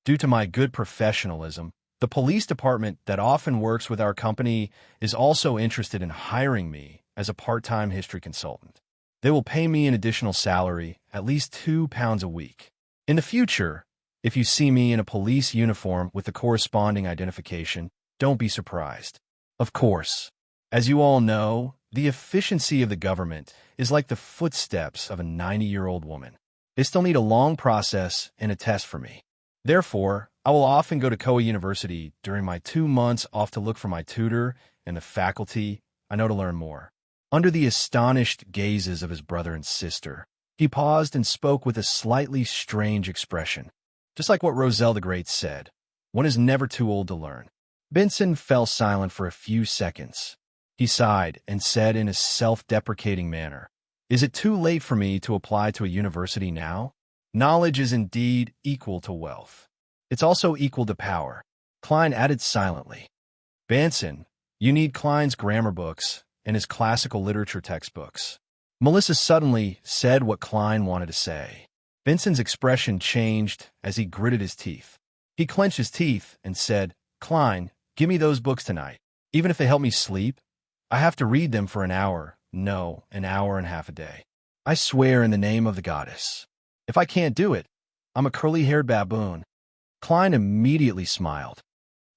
Due to my good professionalism, the police department that often works with our company is also interested in hiring me as a part-time history consultant. They will pay me an additional salary, at least £2 a week. In the future, if you see me in a police uniform with the corresponding identification, don't be surprised. Of course, as you all know, the efficiency of the government is like the footsteps of a 90-year-old woman. They still need a long process and a test for me. Therefore, I will often go to Koa University during my 2 months off to look for my tutor and the faculty I know to learn more. Under the astonished gazes of his brother and sister, he paused and spoke with a slightly strange expression. Just like what Roselle the Great said, one is never too old to learn. Benson fell silent for a few seconds. He sighed and said in a self-deprecating manner, "Is it too late for me to apply to a university now? Knowledge is indeed equal to wealth. It's also equal to power." Klein added silently, "Benson, you need Klein's grammar books and his classical literature textbooks." Melissa suddenly said what Klein wanted to say. Benson's expression changed as he gritted his teeth. He clenched his teeth and said, "Klein, give me those books tonight. Even if they help me sleep, I have to read them for an hour, no, an hour and a half a day. I swear in the name of the goddess. If I can't do it, I'm a curly-haired baboon." Klein immediately smiled.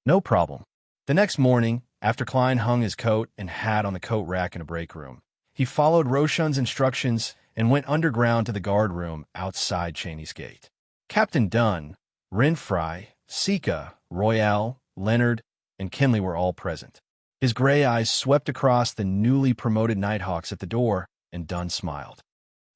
"No problem." The next morning, after Klein hung his coat and hat on the coat rack in a break room, he followed Roshan's instructions and went underground to the guard room outside Cheney's gate. Captain Dunn, Renfry, Sika, Royale, Leonard, and Kinley were all present. His gray eyes swept across the newly promoted Nighthawks at the door, and Dunn smiled.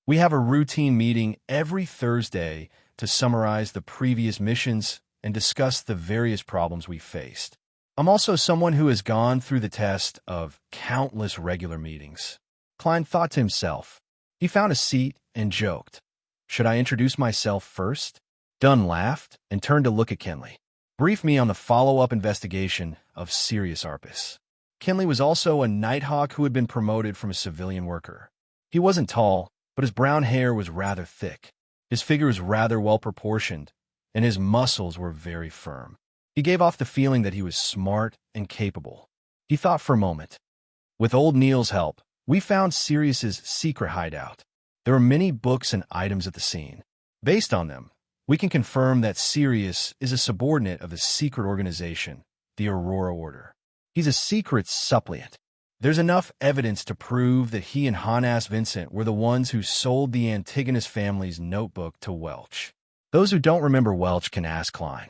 "We have a routine meeting every Thursday to summarize the previous missions and discuss the various problems we faced. I'm also someone who has gone through the test of countless regular meetings." Klein thought to himself. He found a seat and joked, "Should I introduce myself first?" Dunn laughed and turned to look at Kinley. "Brief me on the follow-up investigation of Sirius Arpus." Kinley was also a Nighthawk who had been promoted from a civilian worker. He wasn't tall, but his brown hair was rather thick. His figure was rather well-proportioned, and his muscles were very firm. He gave off the feeling that he was smart and capable. He thought for a moment. "With old Neil's help, we found Sirius's secret hideout. There are many books and items at the scene. Based on them, we can confirm that Sirius is a subordinate of a secret organization, the Aurora Order. He's a secret suppliant. There's enough evidence to prove that he and Hanas Vincent were the ones who sold the Antigonus family's notebook to Welch. Those who don't remember Welch can ask Klein.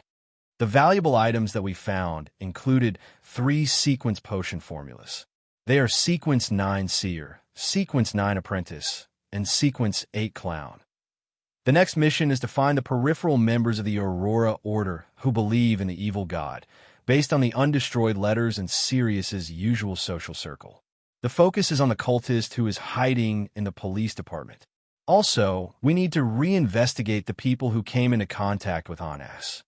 The valuable items that we found included 3 sequence potion formulas. They are Sequence 9 Seer, Sequence 9 Apprentice, and Sequence 8 Clown. The next mission is to find the peripheral members of the Aurora Order who believe in the evil god, based on the undestroyed letters in Sirius's usual social circle. The focus is on the cultist who is hiding in the police department. Also, we need to reinvestigate the people who came into contact with Hanas.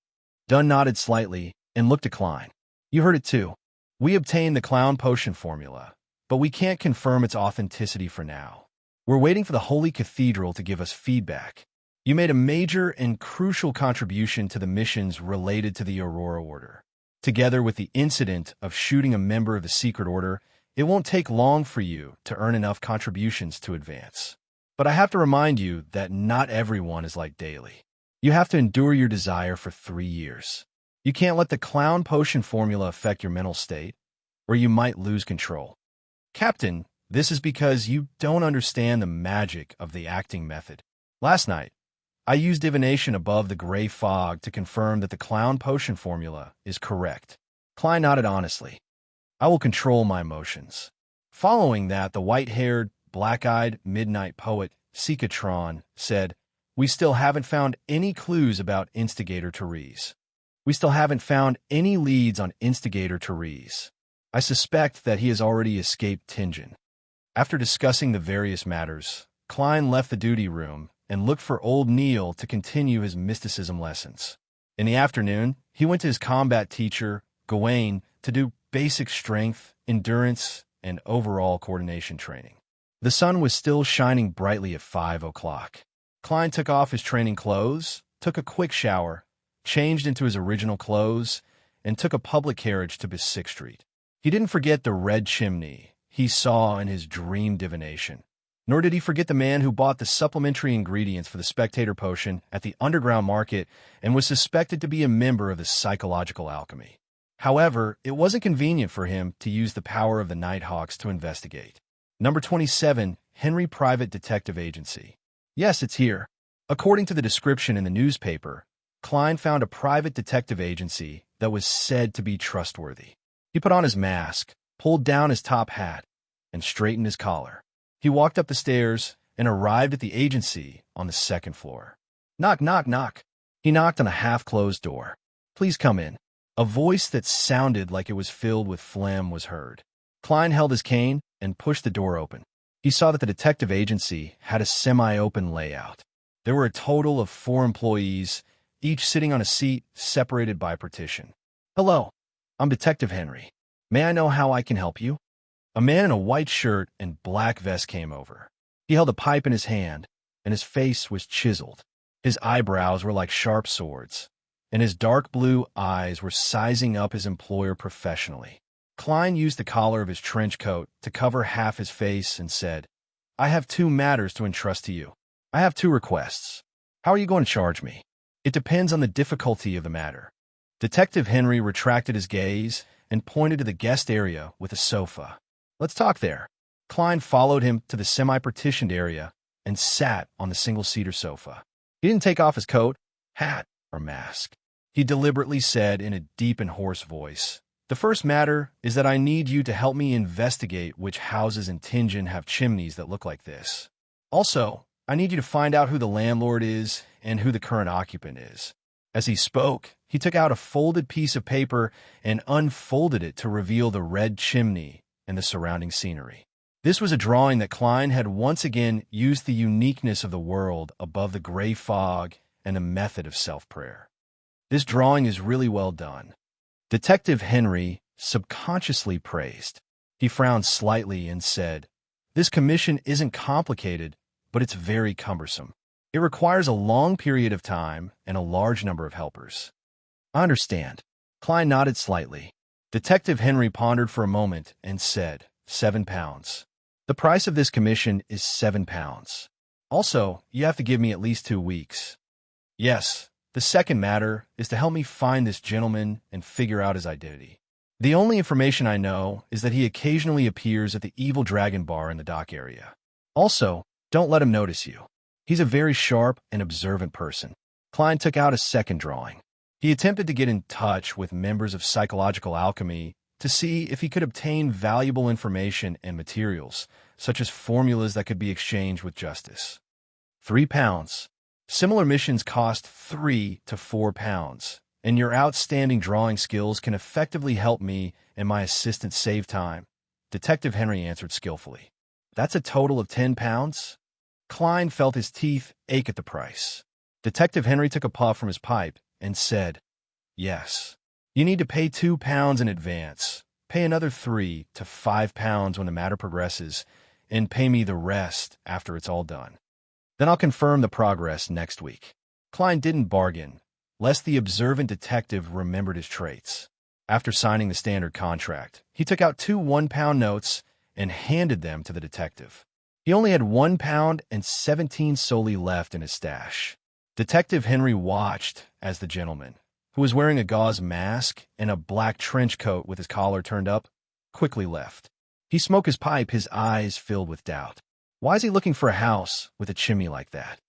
Dunn nodded slightly and looked at Klein. "You heard it too. We obtained the clown potion formula, but we can't confirm its authenticity for now. We're waiting for the Holy Cathedral to give us feedback. You made a major and crucial contribution to the missions related to the Aurora Order. Together with the incident of shooting a member of the Secret Order, it won't take long for you to earn enough contributions to advance. But I have to remind you that not everyone is like Daly. You have to endure your desire for 3 years. You can't let the clown potion formula affect your mental state, or you might lose control. Captain, this is because you don't understand the magic of the acting method. Last night, I used divination above the gray fog to confirm that the clown potion formula is correct." Klein nodded honestly. "I will control my emotions." Following that, the white-haired, black-eyed midnight poet, Sikatron, said, "We still haven't found any clues about Instigator Therese. We still haven't found any leads on Instigator Therese. I suspect that he has already escaped Tingen. After discussing the various matters, Klein left the duty room and looked for old Neil to continue his mysticism lessons. In the afternoon, he went to his combat teacher, Gawain, to do basic strength, endurance, and overall coordination training. The sun was still shining brightly at 5 o'clock. Klein took off his training clothes, took a quick shower, changed into his original clothes, and took a public carriage to Bustling Street. He didn't forget the red chimney he saw in his dream divination, nor did he forget the man who bought the supplementary ingredients for the spectator potion at the underground market and was suspected to be a member of the psychological alchemy. However, it wasn't convenient for him to use the power of the Nighthawks to investigate. Number 27, Henry Private Detective Agency. Yes, it's here. According to the description in the newspaper, Klein found a private detective agency that was said to be trustworthy. He put on his mask, pulled down his top hat, and straightened his collar. He walked up the stairs and arrived at the agency on the second floor. Knock, knock, knock. He knocked on a half-closed door. Please come in. A voice that sounded like it was filled with phlegm was heard. Klein held his cane and pushed the door open. He saw that the detective agency had a semi-open layout. There were a total of 4 employees, each sitting on a seat separated by a partition. Hello, I'm Detective Henry. May I know how I can help you? A man in a white shirt and black vest came over. He held a pipe in his hand, and his face was chiseled. His eyebrows were like sharp swords, and his dark blue eyes were sizing up his employer professionally. Klein used the collar of his trench coat to cover half his face and said, I have 2 matters to entrust to you. I have 2 requests. How are you going to charge me? It depends on the difficulty of the matter. Detective Henry retracted his gaze and pointed to the guest area with a sofa. Let's talk there. Klein followed him to the semi-partitioned area and sat on the single-seater sofa. He didn't take off his coat, hat, or mask. He deliberately said in a deep and hoarse voice, The first matter is that I need you to help me investigate which houses in Tingen have chimneys that look like this. Also, I need you to find out who the landlord is and who the current occupant is. As he spoke, he took out a folded piece of paper and unfolded it to reveal the red chimney and the surrounding scenery. This was a drawing that Klein had once again used the uniqueness of the world above the gray fog and the method of self-prayer. This drawing is really well done. Detective Henry subconsciously praised. He frowned slightly and said, This commission isn't complicated, but it's very cumbersome. It requires a long period of time and a large number of helpers. I understand. Klein nodded slightly. Detective Henry pondered for a moment and said, £7. The price of this commission is £7. Also, you have to give me at least 2 weeks. Yes, the second matter is to help me find this gentleman and figure out his identity. The only information I know is that he occasionally appears at the Evil Dragon Bar in the dock area. Also, don't let him notice you. He's a very sharp and observant person. Klein took out a second drawing. He attempted to get in touch with members of psychological alchemy to see if he could obtain valuable information and materials, such as formulas that could be exchanged with justice. £3. Similar missions cost £3 to £4, and your outstanding drawing skills can effectively help me and my assistant save time, Detective Henry answered skillfully. That's a total of £10? Klein felt his teeth ache at the price. Detective Henry took a puff from his pipe and said, Yes. You need to pay £2 in advance, pay another £3 to £5 when the matter progresses, and pay me the rest after it's all done. Then I'll confirm the progress next week. Klein didn't bargain, lest the observant detective remembered his traits. After signing the standard contract, he took out 2 one-pound notes and handed them to the detective. He only had £1 and 17 soldi left in his stash. Detective Henry watched as the gentleman, who was wearing a gauze mask and a black trench coat with his collar turned up, quickly left. He smoked his pipe, his eyes filled with doubt. Why is he looking for a house with a chimney like that?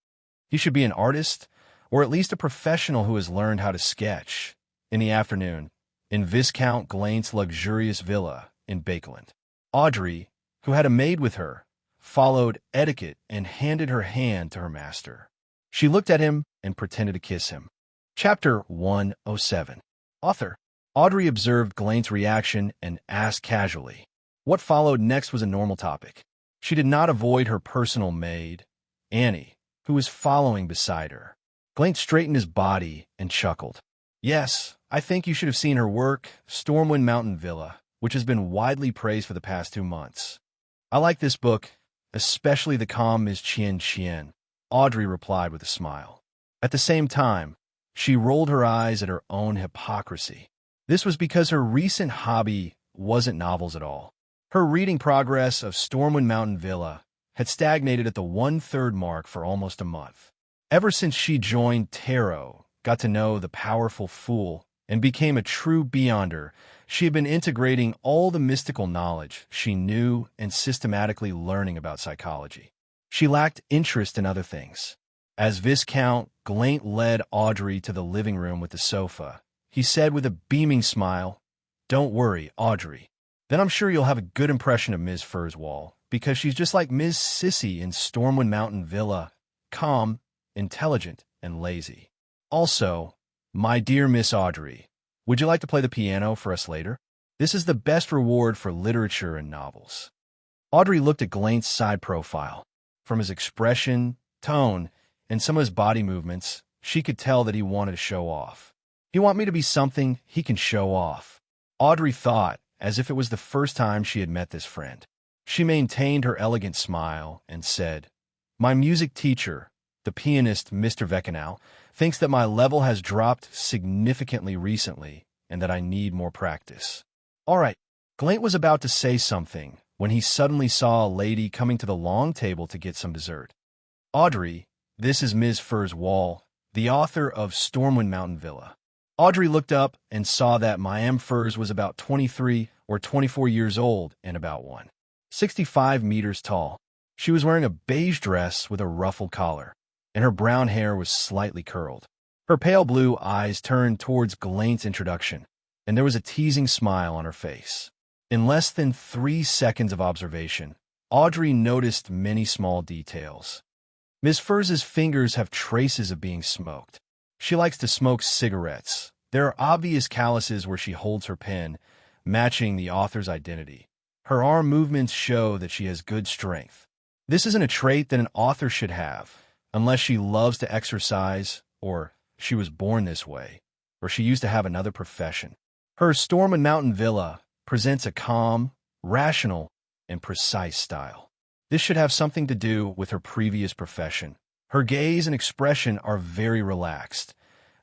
He should be an artist, or at least a professional who has learned how to sketch. In the afternoon, in Viscount Glaint's luxurious villa in Bakeland, Audrey, who had a maid with her, followed etiquette and handed her hand to her master. She looked at him and pretended to kiss him. Chapter 107. Author. Audrey observed Glaint's reaction and asked casually. What followed next was a normal topic. She did not avoid her personal maid, Annie, who was following beside her. Glaint straightened his body and chuckled. Yes, I think you should have seen her work, Stormwind Mountain Villa, which has been widely praised for the past 2 months. I like this book, especially the calm Ms. Chien, Audrey replied with a smile. At the same time, she rolled her eyes at her own hypocrisy. This was because her recent hobby wasn't novels at all. Her reading progress of Stormwind Mountain Villa had stagnated at the 1/3 mark for almost a month. Ever since she joined Tarot, got to know the powerful Fool, and became a true Beyonder, she had been integrating all the mystical knowledge she knew and systematically learning about psychology. She lacked interest in other things. As Viscount Glaint led Audrey to the living room with the sofa, he said with a beaming smile, "Don't worry, Audrey. Then I'm sure you'll have a good impression of Ms. Furswall, because she's just like Ms. Sissy in Stormwind Mountain Villa, calm, intelligent, and lazy. Also, my dear Miss Audrey, would you like to play the piano for us later? This is the best reward for literature and novels." Audrey looked at Glaint's side profile. From his expression, tone, and some of his body movements, she could tell that he wanted to show off. "You want me to be something he can show off," Audrey thought, as if it was the first time she had met this friend. She maintained her elegant smile and said, "My music teacher, the pianist Mr. Veckenau, thinks that my level has dropped significantly recently and that I need more practice." "All right." Glaint was about to say something when he suddenly saw a lady coming to the long table to get some dessert. "Audrey, this is Ms. Furswall, the author of Stormwind Mountain Villa." Audrey looked up and saw that Mayim Furs was about 23 or 24 years old and about 165 meters tall. She was wearing a beige dress with a ruffled collar, and her brown hair was slightly curled. Her pale blue eyes turned towards Glaint's introduction, and there was a teasing smile on her face. In less than 3 seconds of observation, Audrey noticed many small details. Ms. Furs's fingers have traces of being smoked. She likes to smoke cigarettes. There are obvious calluses where she holds her pen, matching the author's identity. Her arm movements show that she has good strength. This isn't a trait that an author should have, unless she loves to exercise, or she was born this way, or she used to have another profession. Her Stormwind Mountain Villa presents a calm, rational, and precise style. This should have something to do with her previous profession. Her gaze and expression are very relaxed,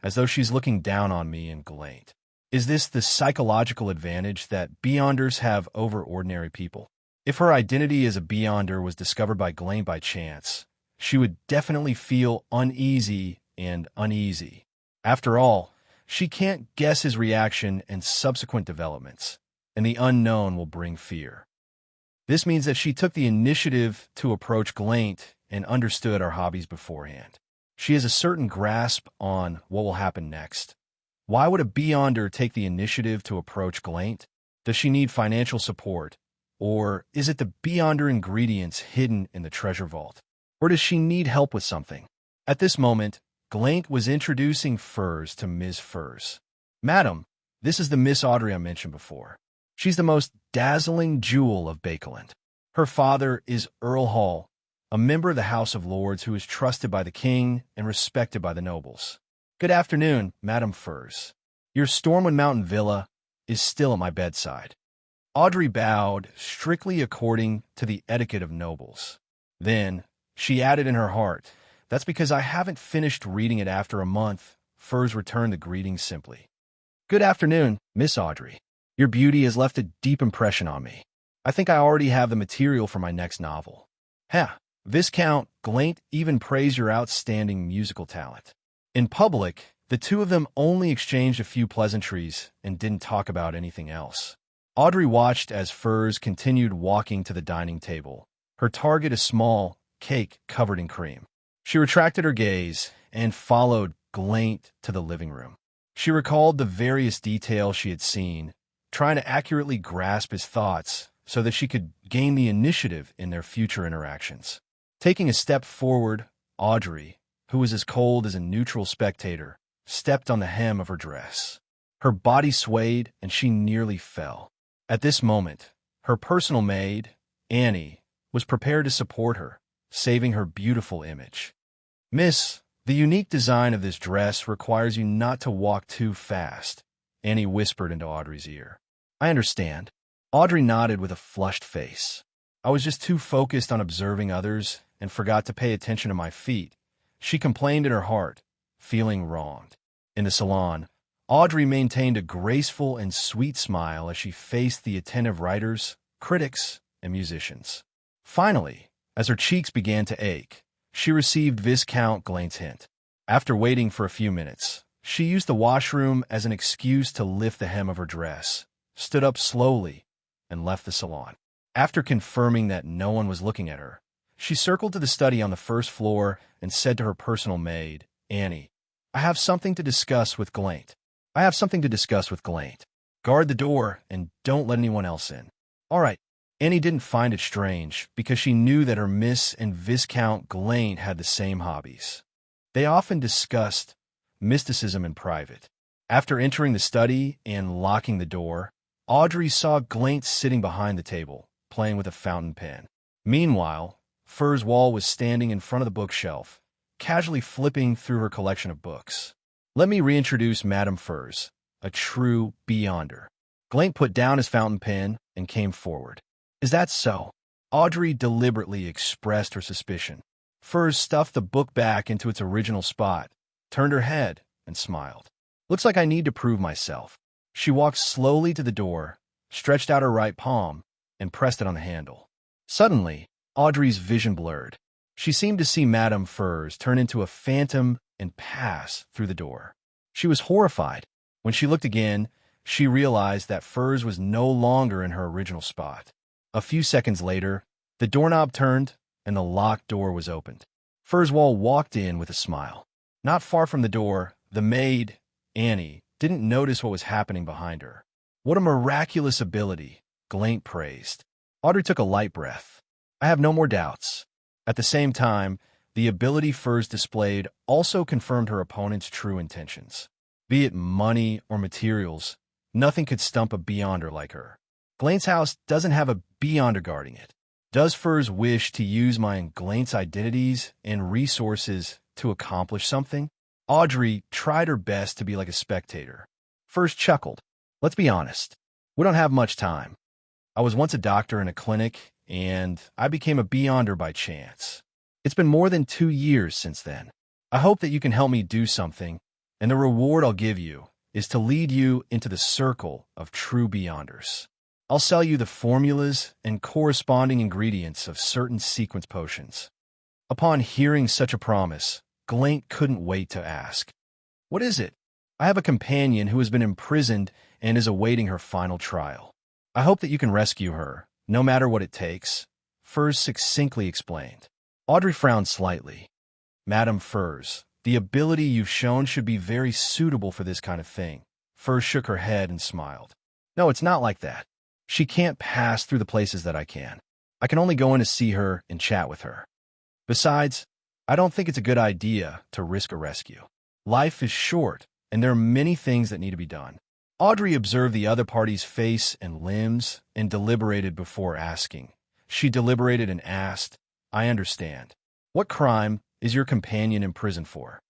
as though she's looking down on me and Glaint. Is this the psychological advantage that Beyonders have over ordinary people? If her identity as a Beyonder was discovered by Glaint by chance, she would definitely feel uneasy and uneasy. After all, she can't guess his reaction and subsequent developments, and the unknown will bring fear. This means that she took the initiative to approach Glaint and understood our hobbies beforehand. She has a certain grasp on what will happen next. Why would a Beyonder take the initiative to approach Glaint? Does she need financial support? Or is it the Beyonder ingredients hidden in the treasure vault? Or does she need help with something? At this moment, Glaint was introducing Furs to Ms. Furs. "Madam, this is the Miss Audrey I mentioned before. She's the most dazzling jewel of Bakeland. Her father is Earl Hall, a member of the House of Lords who is trusted by the king and respected by the nobles. Good afternoon, Madam Furs. Your Stormwind Mountain Villa is still at my bedside." Audrey bowed, strictly according to the etiquette of nobles. Then, she added in her heart, "That's because I haven't finished reading it after a month." Furs returned the greeting simply. "Good afternoon, Miss Audrey. Your beauty has left a deep impression on me. I think I already have the material for my next novel." "Ha! Viscount Glaint even praised your outstanding musical talent." In public, the two of them only exchanged a few pleasantries and didn't talk about anything else. Audrey watched as Furs continued walking to the dining table, her target a small cake covered in cream. She retracted her gaze and followed Glaint to the living room. She recalled the various details she had seen, trying to accurately grasp his thoughts so that she could gain the initiative in their future interactions. Taking a step forward, Audrey, who was as cold as a neutral spectator, stepped on the hem of her dress. Her body swayed and she nearly fell. At this moment, her personal maid, Annie, was prepared to support her, saving her beautiful image. "Miss, the unique design of this dress requires you not to walk too fast," Annie whispered into Audrey's ear. "I understand." Audrey nodded with a flushed face. "I was just too focused on observing others and forgot to pay attention to my feet," she complained in her heart, feeling wronged. In the salon, Audrey maintained a graceful and sweet smile as she faced the attentive writers, critics, and musicians. Finally, as her cheeks began to ache, she received Viscount Glant's hint. After waiting for a few minutes, she used the washroom as an excuse to lift the hem of her dress, stood up slowly, and left the salon. After confirming that no one was looking at her, she circled to the study on the first floor and said to her personal maid, "Annie, I have something to discuss with Glant. Guard the door and don't let anyone else in." "All right." Annie didn't find it strange because she knew that her Miss and Viscount Glant had the same hobbies. They often discussed mysticism in private. After entering the study and locking the door, Audrey saw Glant sitting behind the table, playing with a fountain pen. Meanwhile, Fur's Wall was standing in front of the bookshelf, casually flipping through her collection of books. "Let me reintroduce Madame Furs, a true beyonder." Glant put down his fountain pen and came forward. "Is that so?" Audrey deliberately expressed her suspicion. Furs stuffed the book back into its original spot, turned her head, and smiled. "Looks like I need to prove myself." She walked slowly to the door, stretched out her right palm, and pressed it on the handle. Suddenly, Audrey's vision blurred. She seemed to see Madame Furs turn into a phantom and pass through the door. She was horrified. When she looked again, she realized that Furs was no longer in her original spot. A few seconds later, the doorknob turned and the locked door was opened. Furswall walked in with a smile. Not far from the door, the maid, Annie, didn't notice what was happening behind her. "What a miraculous ability," Glant praised. Audrey took a light breath. "I have no more doubts." At the same time, the ability Furs displayed also confirmed her opponent's true intentions. Be it money or materials, nothing could stump a beyonder like her. Glant's house doesn't have a beyonder guarding it. Does Furs wish to use my and Glant's identities and resources to accomplish something? Audrey tried her best to be like a spectator. Furs chuckled. "Let's be honest. We don't have much time. I was once a doctor in a clinic, and I became a beyonder by chance. It's been more than 2 years since then. I hope that you can help me do something, and the reward I'll give you is to lead you into the circle of true beyonders. I'll sell you the formulas and corresponding ingredients of certain sequence potions." Upon hearing such a promise, Glant couldn't wait to ask, "What is it?" "I have a companion who has been imprisoned and is awaiting her final trial. I hope that you can rescue her, no matter what it takes," Furs succinctly explained. Audrey frowned slightly. "Madame Furs, the ability you've shown should be very suitable for this kind of thing." Furs shook her head and smiled. "No, it's not like that. She can't pass through the places that I can. I can only go in to see her and chat with her. Besides, I don't think it's a good idea to risk a rescue. Life is short, and there are many things that need to be done." Audrey observed the other party's face and limbs and deliberated before asking. She deliberated and asked, "I understand. What crime is your companion in prison for?"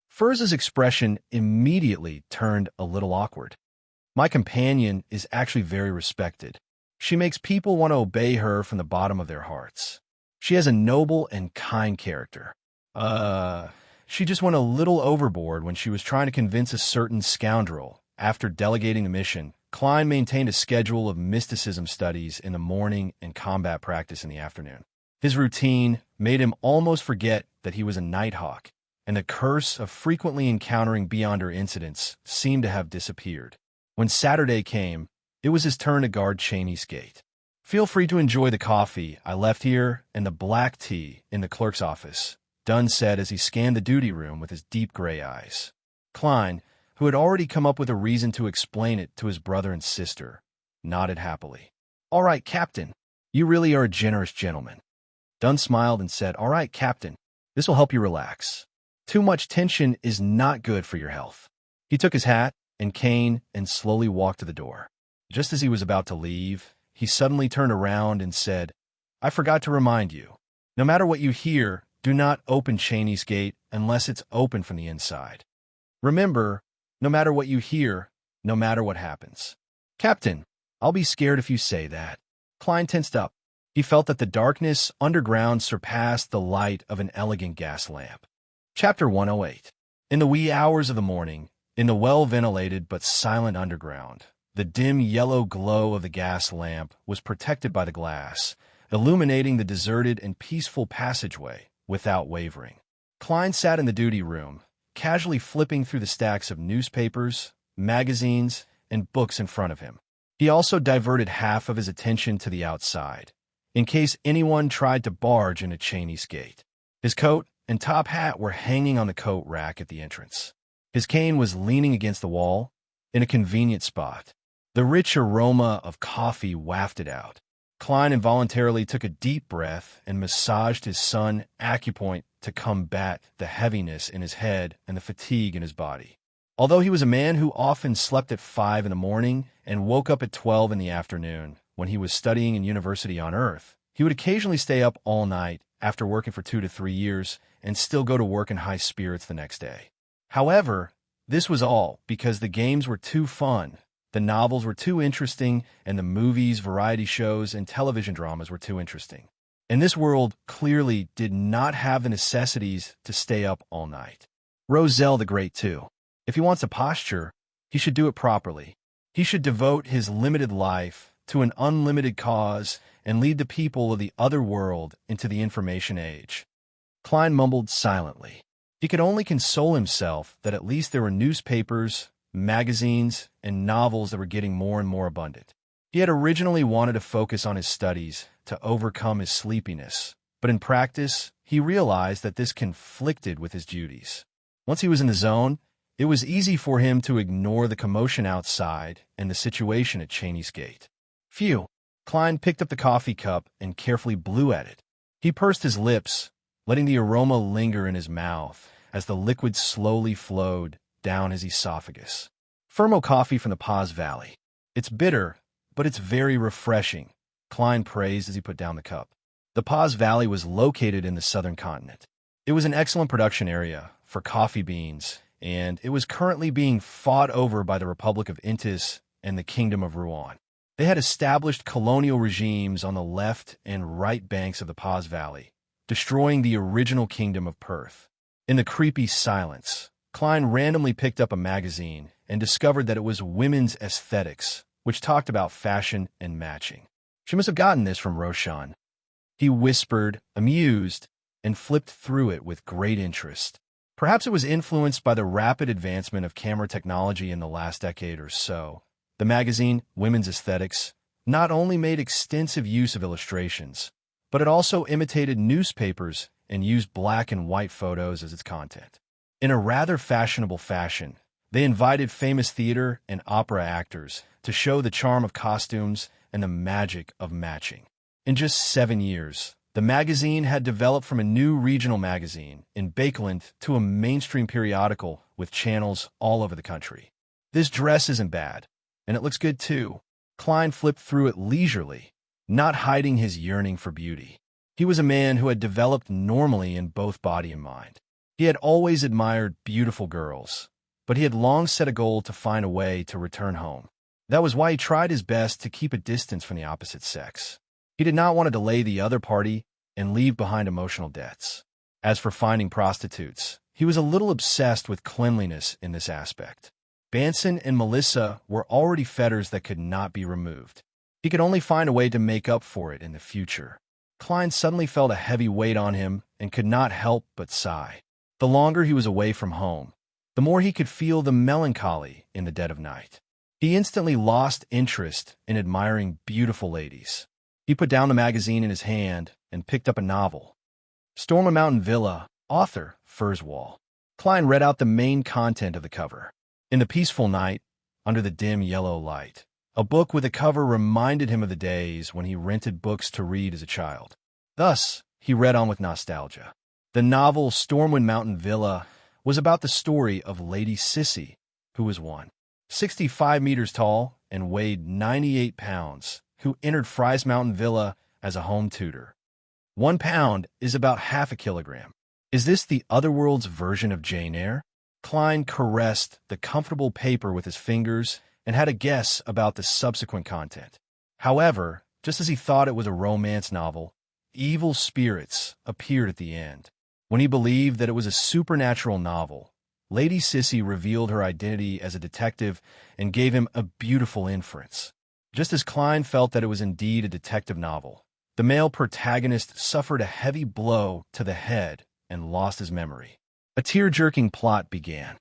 Furs's expression immediately turned a little awkward. "My companion is actually very respected. She makes people want to obey her from the bottom of their hearts. She has a noble and kind character. She just went a little overboard when she was trying to convince a certain scoundrel. After delegating the mission, Klein maintained a schedule of mysticism studies in the morning and combat practice in the afternoon. His routine made him almost forget that he was a nighthawk, and the curse of frequently encountering beyonder incidents seemed to have disappeared. When Saturday came, it was his turn to guard Cheney's gate. "Feel free to enjoy the coffee I left here and the black tea in the clerk's office," Dunn said as he scanned the duty room with his deep gray eyes. Klein, who had already come up with a reason to explain it to his brother and sister, nodded happily. "All right, Captain. You really are a generous gentleman." Dunn smiled and said, "All right, Captain. This will help you relax. Too much tension is not good for your health." He took his hat and cane and slowly walked to the door. Just as he was about to leave, he suddenly turned around and said, I forgot to remind you. No matter what you hear, do not open Cheney's gate unless it's open from the inside. Remember, no matter what you hear, no matter what happens. Captain, I'll be scared if you say that. Klein tensed up. He felt that the darkness underground surpassed the light of an elegant gas lamp. Chapter 108. In the wee hours of the morning, in the well-ventilated but silent underground, the dim yellow glow of the gas lamp was protected by the glass, illuminating the deserted and peaceful passageway without wavering. Klein sat in the duty room, casually flipping through the stacks of newspapers, magazines, and books in front of him. He also diverted half of his attention to the outside, in case anyone tried to barge into Cheney's gate. His coat and top hat were hanging on the coat rack at the entrance. His cane was leaning against the wall, in a convenient spot. The rich aroma of coffee wafted out. Klein involuntarily took a deep breath and massaged his sun acupoint to combat the heaviness in his head and the fatigue in his body. Although he was a man who often slept at 5 in the morning and woke up at 12 in the afternoon when he was studying in university on Earth, he would occasionally stay up all night after working for 2 to 3 years and still go to work in high spirits the next day. However, this was all because the games were too fun, the novels were too interesting, and the movies, variety shows, and television dramas were too interesting. And this world clearly did not have the necessities to stay up all night. Roselle the Great, too. If he wants a posture, he should do it properly. He should devote his limited life to an unlimited cause and lead the people of the other world into the information age. Klein mumbled silently. He could only console himself that at least there were newspapers, magazines, and novels that were getting more and more abundant. He had originally wanted to focus on his studies to overcome his sleepiness, but in practice, he realized that this conflicted with his duties. Once he was in the zone, it was easy for him to ignore the commotion outside and the situation at Cheney's gate. Phew! Klein picked up the coffee cup and carefully blew at it. He pursed his lips, letting the aroma linger in his mouth as the liquid slowly flowed down his esophagus. Fermo coffee from the Paz Valley. It's bitter, but it's very refreshing, Klein praised as he put down the cup. The Paz Valley was located in the southern continent. It was an excellent production area for coffee beans, and it was currently being fought over by the Republic of Intis and the Kingdom of Rouen. They had established colonial regimes on the left and right banks of the Paz Valley, destroying the original kingdom of Perth. In the creepy silence, Klein randomly picked up a magazine and discovered that it was Women's Aesthetics, which talked about fashion and matching. She must have gotten this from Roshan. He whispered, amused, and flipped through it with great interest. Perhaps it was influenced by the rapid advancement of camera technology in the last decade or so. The magazine, Women's Aesthetics, not only made extensive use of illustrations, but it also imitated newspapers and used black and white photos as its content. In a rather fashionable fashion, they invited famous theater and opera actors to show the charm of costumes and the magic of matching. In just 7 years, the magazine had developed from a new regional magazine in Bakeland to a mainstream periodical with channels all over the country. This dress isn't bad, and it looks good too. Klein flipped through it leisurely, not hiding his yearning for beauty. He was a man who had developed normally in both body and mind. He had always admired beautiful girls, but he had long set a goal to find a way to return home. That was why he tried his best to keep a distance from the opposite sex. He did not want to delay the other party and leave behind emotional debts. As for finding prostitutes, he was a little obsessed with cleanliness in this aspect. Banson and Melissa were already fetters that could not be removed. He could only find a way to make up for it in the future. Klein suddenly felt a heavy weight on him and could not help but sigh. The longer he was away from home, the more he could feel the melancholy in the dead of night. He instantly lost interest in admiring beautiful ladies. He put down the magazine in his hand and picked up a novel. Storm a Mountain Villa, author, Furswall. Klein read out the main content of the cover. In the peaceful night, under the dim yellow light, a book with a cover reminded him of the days when he rented books to read as a child. Thus, he read on with nostalgia. The novel Stormwind Mountain Villa was about the story of Lady Sissy, who was 65 meters tall and weighed 98 pounds, who entered Fry's Mountain Villa as a home tutor. 1 pound is about half a kilogram. Is this the otherworld's version of Jane Eyre? Klein caressed the comfortable paper with his fingers and had a guess about the subsequent content. However, just as he thought it was a romance novel, evil spirits appeared at the end. When he believed that it was a supernatural novel, Lady Sissy revealed her identity as a detective and gave him a beautiful inference. Just as Klein felt that it was indeed a detective novel, the male protagonist suffered a heavy blow to the head and lost his memory. A tear-jerking plot began.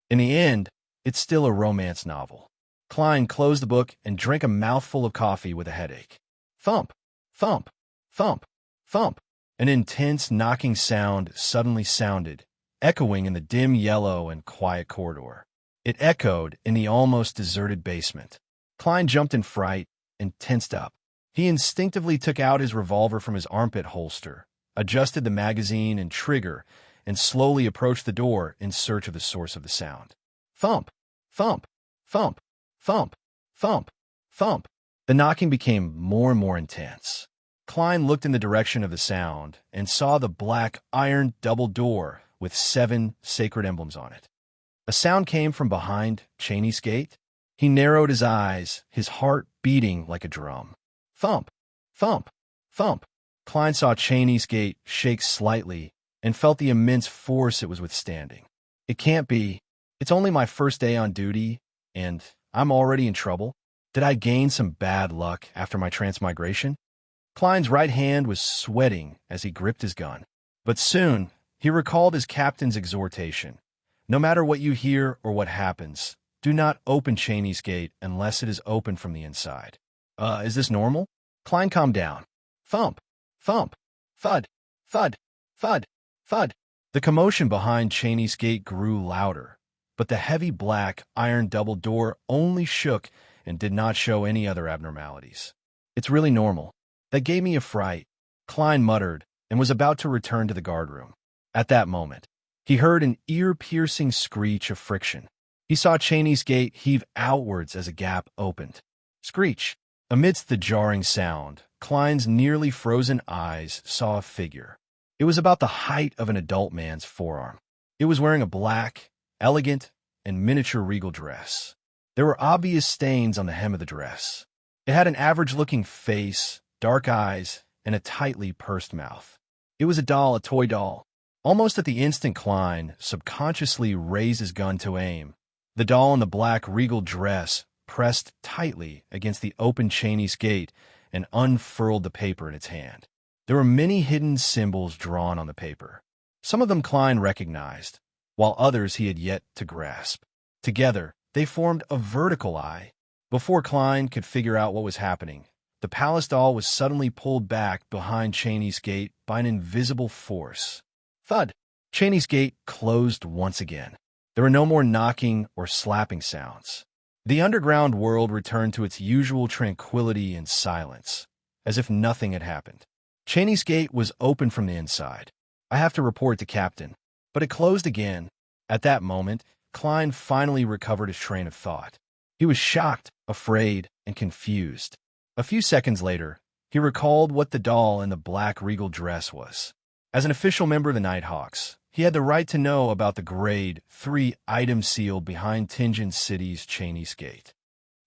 In the end, it's still a romance novel. Klein closed the book and drank a mouthful of coffee with a headache. Thump, thump, thump, thump. An intense knocking sound suddenly sounded, echoing in the dim yellow and quiet corridor. It echoed in the almost deserted basement. Klein jumped in fright and tensed up. He instinctively took out his revolver from his armpit holster, adjusted the magazine and trigger, and slowly approached the door in search of the source of the sound. Thump, thump, thump, thump, thump, thump. The knocking became more and more intense. Klein looked in the direction of the sound and saw the black iron double door with 7 sacred emblems on it. A sound came from behind Cheney's gate. He narrowed his eyes, his heart beating like a drum. Thump, thump, thump. Klein saw Cheney's gate shake slightly and felt the immense force it was withstanding. It can't be. It's only my first day on duty, and I'm already in trouble. Did I gain some bad luck after my transmigration? Klein's right hand was sweating as he gripped his gun. But soon, he recalled his captain's exhortation. No matter what you hear or what happens, do not open Cheney's gate unless it is open from the inside. Is this normal? Klein calmed down. Thump, thump, thud, thud, thud, thud. The commotion behind Cheney's gate grew louder, but the heavy black iron double door only shook and did not show any other abnormalities. It's really normal. That gave me a fright, Klein muttered, and was about to return to the guardroom. At that moment, he heard an ear-piercing screech of friction. He saw Cheney's gate heave outwards as a gap opened. Screech. Amidst the jarring sound, Klein's nearly frozen eyes saw a figure. It was about the height of an adult man's forearm. It was wearing a black, elegant, and miniature regal dress. There were obvious stains on the hem of the dress. It had an average-looking face, dark eyes, and a tightly pursed mouth. It was a doll, a toy doll. Almost at the instant Klein subconsciously raised his gun to aim, the doll in the black regal dress pressed tightly against the open Cheney's gate and unfurled the paper in its hand. There were many hidden symbols drawn on the paper. Some of them Klein recognized, while others he had yet to grasp. Together, they formed a vertical eye. Before Klein could figure out what was happening, the palace doll was suddenly pulled back behind Cheney's gate by an invisible force. Thud! Cheney's gate closed once again. There were no more knocking or slapping sounds. The underground world returned to its usual tranquility and silence, as if nothing had happened. Cheney's gate was open from the inside. I have to report to Captain, but it closed again. At that moment, Klein finally recovered his train of thought. He was shocked, afraid, and confused. A few seconds later, he recalled what the doll in the black regal dress was. As an official member of the Nighthawks, he had the right to know about the Grade 3 item sealed behind Tinjin City's Cheney's Gate.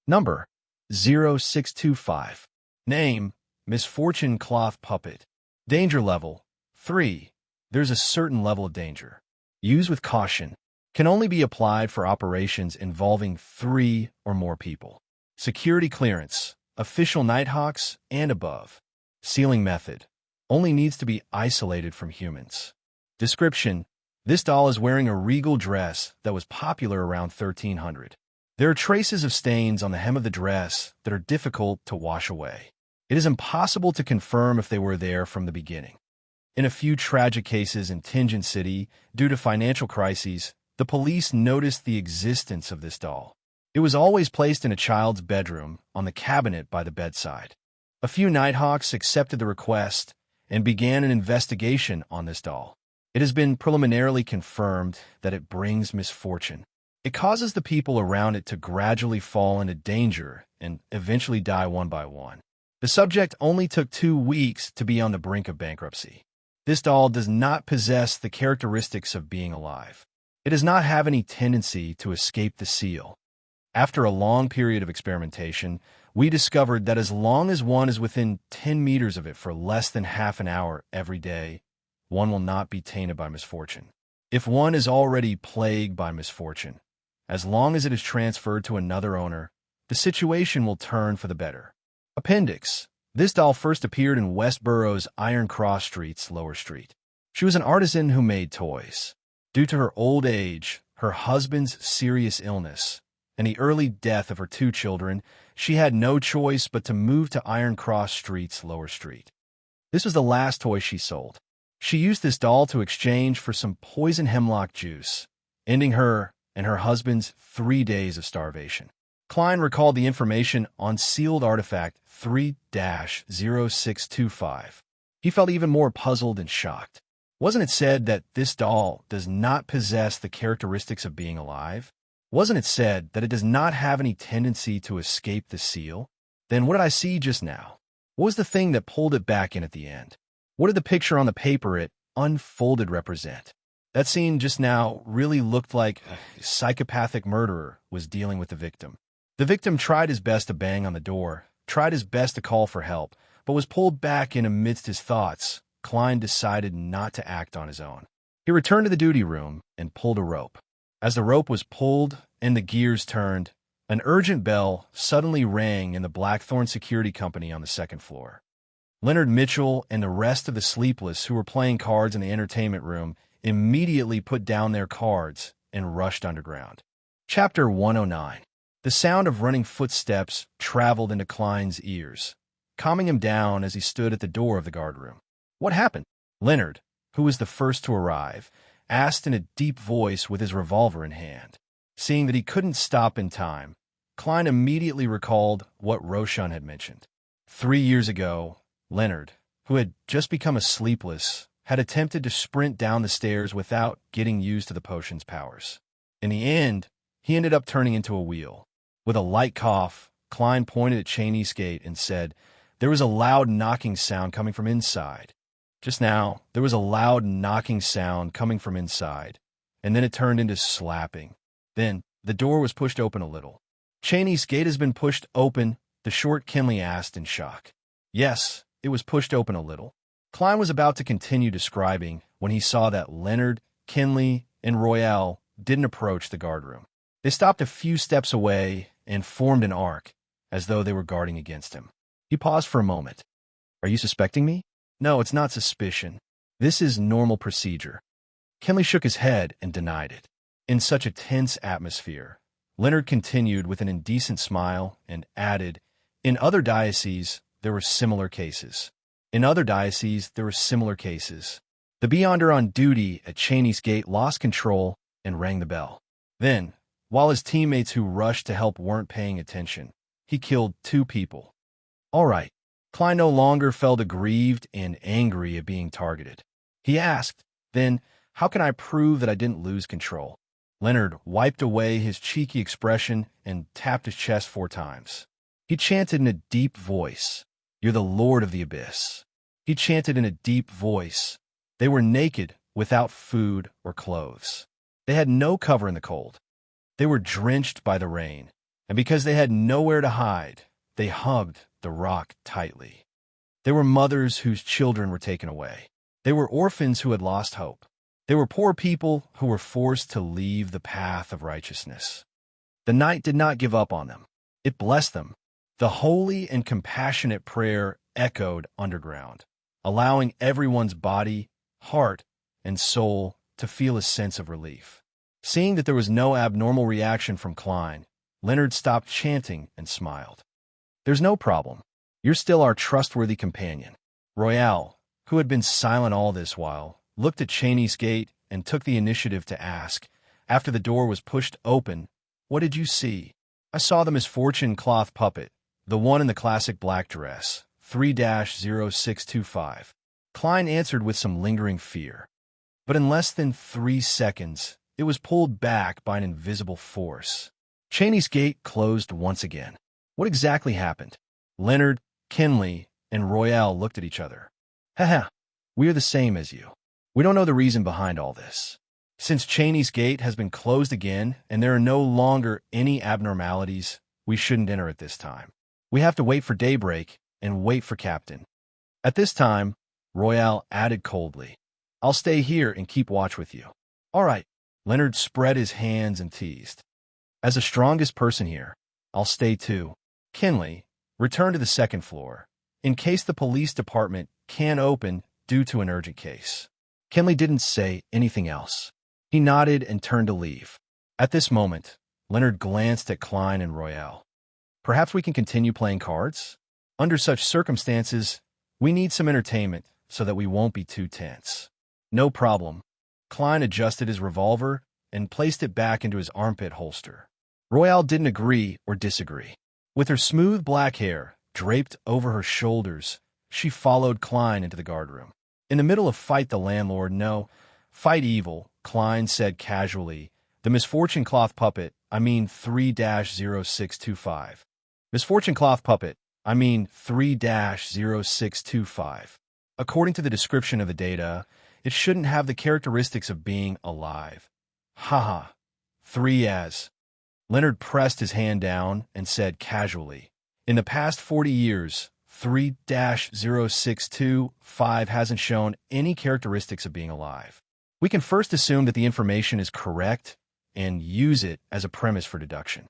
Number 0625. Name Misfortune Cloth Puppet. Danger level 3. There's a certain level of danger. Use with caution. Can only be applied for operations involving 3 or more people. Security clearance. Official Nighthawks and above. Sealing method. Only needs to be isolated from humans. Description: this doll is wearing a regal dress that was popular around 1300. There are traces of stains on the hem of the dress that are difficult to wash away. It is impossible to confirm if they were there from the beginning. In a few tragic cases in Tinjin City, due to financial crises, the police noticed the existence of this doll. It was always placed in a child's bedroom on the cabinet by the bedside. A few Nighthawks accepted the request and began an investigation on this doll. It has been preliminarily confirmed that it brings misfortune. It causes the people around it to gradually fall into danger and eventually die one by one. The subject only took 2 weeks to be on the brink of bankruptcy. This doll does not possess the characteristics of being alive. It does not have any tendency to escape the seal. After a long period of experimentation, we discovered that as long as one is within 10 meters of it for less than half an hour every day, one will not be tainted by misfortune. If one is already plagued by misfortune, as long as it is transferred to another owner, the situation will turn for the better. Appendix. This doll first appeared in Westborough's Iron Cross Street's Lower Street. She was an artisan who made toys. Due to her old age, her husband's serious illness, and the early death of her 2 children, she had no choice but to move to Iron Cross Street's Lower Street. This was the last toy she sold. She used this doll to exchange for some poison hemlock juice, ending her and her husband's 3 days of starvation. Klein recalled the information on sealed artifact 3-0625. He felt even more puzzled and shocked. Wasn't it said that this doll does not possess the characteristics of being alive? Wasn't it said that it does not have any tendency to escape the seal? Then what did I see just now? What was the thing that pulled it back in at the end? What did the picture on the paper it unfolded represent? That scene just now really looked like a psychopathic murderer was dealing with the victim. The victim tried his best to bang on the door, tried his best to call for help, but was pulled back in amidst his thoughts. Klein decided not to act on his own. He returned to the duty room and pulled a rope. As the rope was pulled and the gears turned, an urgent bell suddenly rang in the Blackthorn Security Company on the 2nd floor. Leonard Mitchell and the rest of the sleepless who were playing cards in the entertainment room immediately put down their cards and rushed underground. Chapter 109. The sound of running footsteps traveled into Klein's ears, calming him down as he stood at the door of the guardroom. What happened? Leonard, who was the first to arrive, asked in a deep voice with his revolver in hand. Seeing that he couldn't stop in time, Klein immediately recalled what Roshan had mentioned. 3 years ago, Leonard, who had just become a sleepless, had attempted to sprint down the stairs without getting used to the potion's powers. In the end, he ended up turning into a wheel. With a light cough, Klein pointed at Cheney's gate and said, "There was a loud knocking sound coming from inside." Just now, there was a loud knocking sound coming from inside, and then it turned into slapping. Then, the door was pushed open a little. "Cheney's gate has been pushed open?" the short Kinley asked in shock. Yes, it was pushed open a little. Klein was about to continue describing when he saw that Leonard, Kinley, and Royale didn't approach the guardroom. They stopped a few steps away and formed an arc, as though they were guarding against him. He paused for a moment. "Are you suspecting me?" "No, it's not suspicion. This is normal procedure." Kinley shook his head and denied it. In such a tense atmosphere, Leonard continued with an indecent smile and added, "In other dioceses, there were similar cases. In other dioceses, there were similar cases." The beyonder on duty at Cheney's gate lost control and rang the bell. Then, while his teammates who rushed to help weren't paying attention, he killed 2 people. All right. Klein no longer felt aggrieved and angry at being targeted. He asked, "Then, how can I prove that I didn't lose control?" Leonard wiped away his cheeky expression and tapped his chest 4 times. He chanted in a deep voice, "You're the Lord of the Abyss." He chanted in a deep voice. They were naked, without food or clothes. They had no cover in the cold. They were drenched by the rain, and because they had nowhere to hide, they hugged the rock tightly. They were mothers whose children were taken away. They were orphans who had lost hope. They were poor people who were forced to leave the path of righteousness. The night did not give up on them. It blessed them. The holy and compassionate prayer echoed underground, allowing everyone's body, heart, and soul to feel a sense of relief. Seeing that there was no abnormal reaction from Klein, Leonard stopped chanting and smiled. "There's no problem. You're still our trustworthy companion." Royale, who had been silent all this while, looked at Cheney's gate and took the initiative to ask, after the door was pushed open, "What did you see?" "I saw the misfortune cloth puppet, the one in the classic black dress, 3-0625. Klein answered with some lingering fear. But in less than 3 seconds, it was pulled back by an invisible force. Cheney's gate closed once again. What exactly happened? Leonard, Kinley and Royale looked at each other. Haha, we're the same as you. We don't know the reason behind all this. Since Cheney's Gate has been closed again and there are no longer any abnormalities, we shouldn't enter at this time. We have to wait for daybreak and wait for Captain. At this time, Royale added coldly, I'll stay here and keep watch with you. All right. Leonard spread his hands and teased. As the strongest person here, I'll stay too. Kinley, return to the second floor, in case the police department can't open due to an urgent case. Kinley didn't say anything else. He nodded and turned to leave. At this moment, Leonard glanced at Klein and Royale. Perhaps we can continue playing cards? Under such circumstances, we need some entertainment so that we won't be too tense. No problem. Klein adjusted his revolver and placed it back into his armpit holster. Royale didn't agree or disagree. With her smooth black hair draped over her shoulders, she followed Klein into the guardroom. In the middle of Fight the Landlord, no, Fight Evil, Klein said casually, the Misfortune Cloth Puppet, 3-0625. Misfortune Cloth Puppet, 3-0625. According to the description of the data, it shouldn't have the characteristics of being alive. Haha. 3 as. Leonard pressed his hand down and said casually, in the past 40 years, 3-0625 hasn't shown any characteristics of being alive. We can first assume that the information is correct and use it as a premise for deduction.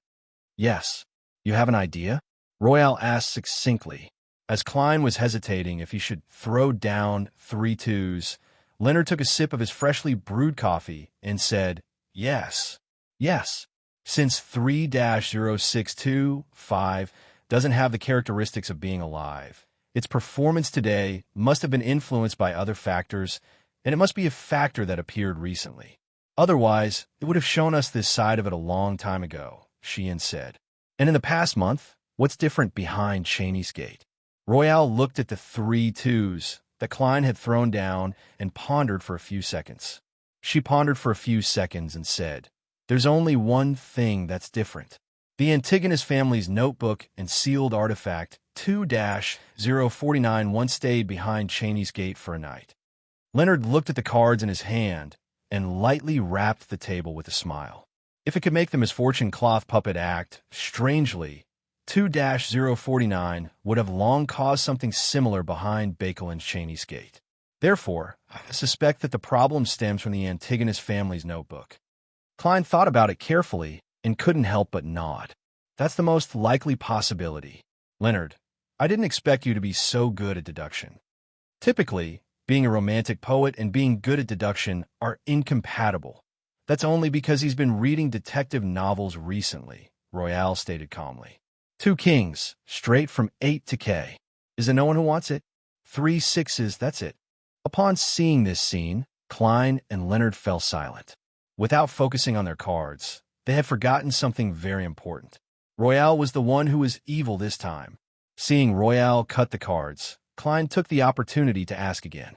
Yes. You have an idea? Royale asked succinctly. As Klein was hesitating if he should throw down 3 twos, Leonard took a sip of his freshly brewed coffee and said, yes. Yes. Since 3-0625 doesn't have the characteristics of being alive, its performance today must have been influenced by other factors, and it must be a factor that appeared recently. Otherwise, it would have shown us this side of it a long time ago, Sheehan said. And in the past month, what's different behind Cheney's Gate? Royale looked at the 3 twos that Klein had thrown down and pondered for a few seconds. She pondered for a few seconds and said, there's only one thing that's different. The Antigonus family's notebook and sealed artifact 2-049 once stayed behind Cheney's Gate for a night. Leonard looked at the cards in his hand and lightly rapped the table with a smile. If it could make the Misfortune Cloth Puppet act, strangely, 2-049 would have long caused something similar behind Bakel and Cheney's Gate. Therefore, I suspect that the problem stems from the Antigonus family's notebook. Klein thought about it carefully and couldn't help but nod. That's the most likely possibility. Leonard, I didn't expect you to be so good at deduction. Typically, being a romantic poet and being good at deduction are incompatible. That's only because he's been reading detective novels recently, Royale stated calmly. 2 kings, straight from 8 to K. Is there no one who wants it? 3 sixes, that's it. Upon seeing this scene, Klein and Leonard fell silent. Without focusing on their cards, they had forgotten something very important. Royale was the one who was evil this time. Seeing Royale cut the cards, Klein took the opportunity to ask again.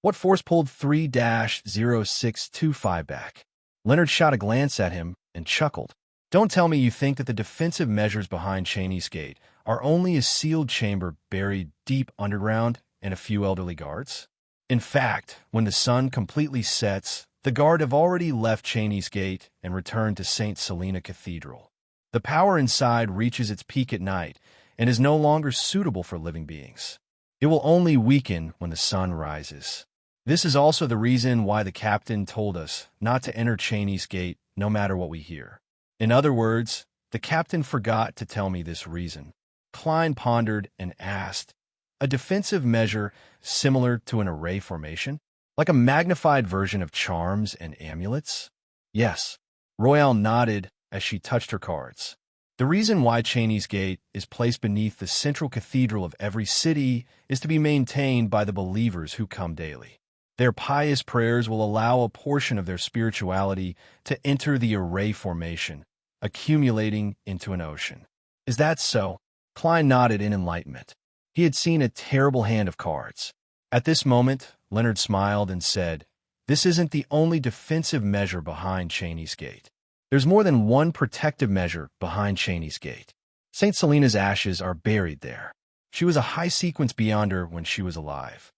What force pulled 3-0625 back? Leonard shot a glance at him and chuckled. Don't tell me you think that the defensive measures behind Cheney's Gate are only a sealed chamber buried deep underground and a few elderly guards? In fact, when the sun completely sets, the guard have already left Cheney's Gate and returned to St. Selena Cathedral. The power inside reaches its peak at night and is no longer suitable for living beings. It will only weaken when the sun rises. This is also the reason why the captain told us not to enter Cheney's Gate no matter what we hear. In other words, the captain forgot to tell me this reason. Klein pondered and asked, a defensive measure similar to an array formation? Like a magnified version of charms and amulets? Yes. Royale nodded as she touched her cards. The reason why Cheney's Gate is placed beneath the central cathedral of every city is to be maintained by the believers who come daily. Their pious prayers will allow a portion of their spirituality to enter the array formation, accumulating into an ocean. Is that so? Klein nodded in enlightenment. He had seen a terrible hand of cards. At this moment, Leonard smiled and said, this isn't the only defensive measure behind Cheney's Gate. There's more than one protective measure behind Cheney's Gate. St. Selena's ashes are buried there. She was a high-sequence beyonder when she was alive.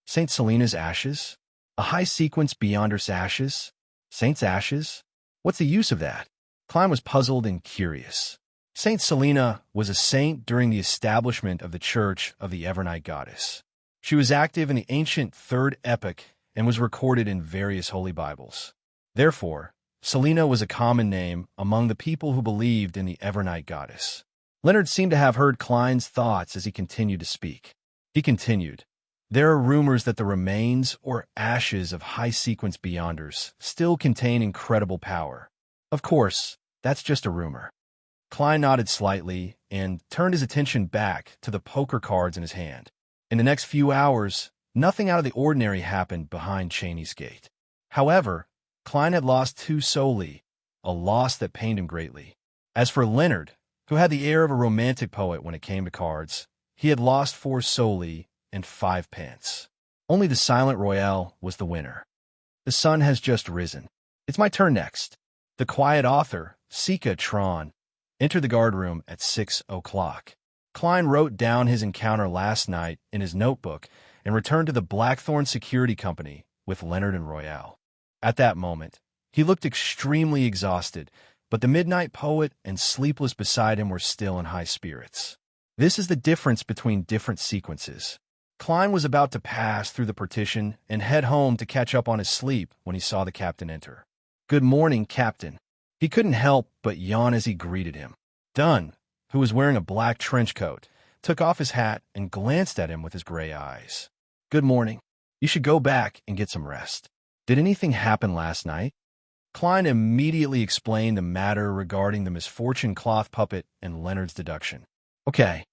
Saint Selena's ashes? A high-sequence beyonder's ashes? Saint's ashes? What's the use of that? Klein was puzzled and curious. Saint Selena was a saint during the establishment of the Church of the Evernight Goddess. She was active in the ancient Third Epoch and was recorded in various holy Bibles. Therefore, Selena was a common name among the people who believed in the Evernight Goddess. Leonard seemed to have heard Klein's thoughts as he continued to speak. He continued, "There are rumors that the remains or ashes of high-sequence beyonders still contain incredible power. Of course, that's just a rumor." Klein nodded slightly and turned his attention back to the poker cards in his hand. In the next few hours, nothing out of the ordinary happened behind Cheney's gate. However, Klein had lost 2 soldi, a loss that pained him greatly. As for Leonard, who had the air of a romantic poet when it came to cards, he had lost 4 soldi and 5 pence. Only the Silent Royale was the winner. The sun has just risen. It's my turn next. The quiet author, Sika Tron, entered the guardroom at 6 o'clock. Klein wrote down his encounter last night in his notebook and returned to the Blackthorn Security Company with Leonard and Royale. At that moment, he looked extremely exhausted, but the midnight poet and Sleepless beside him were still in high spirits. This is the difference between different sequences. Klein was about to pass through the partition and head home to catch up on his sleep when he saw the captain enter. "Good morning, Captain." He couldn't help but yawn as he greeted him. Dunn, who was wearing a black trench coat, took off his hat and glanced at him with his gray eyes. "Good morning. You should go back and get some rest. Did anything happen last night?" Klein immediately explained the matter regarding the misfortune cloth puppet and Leonard's deduction. "Okay."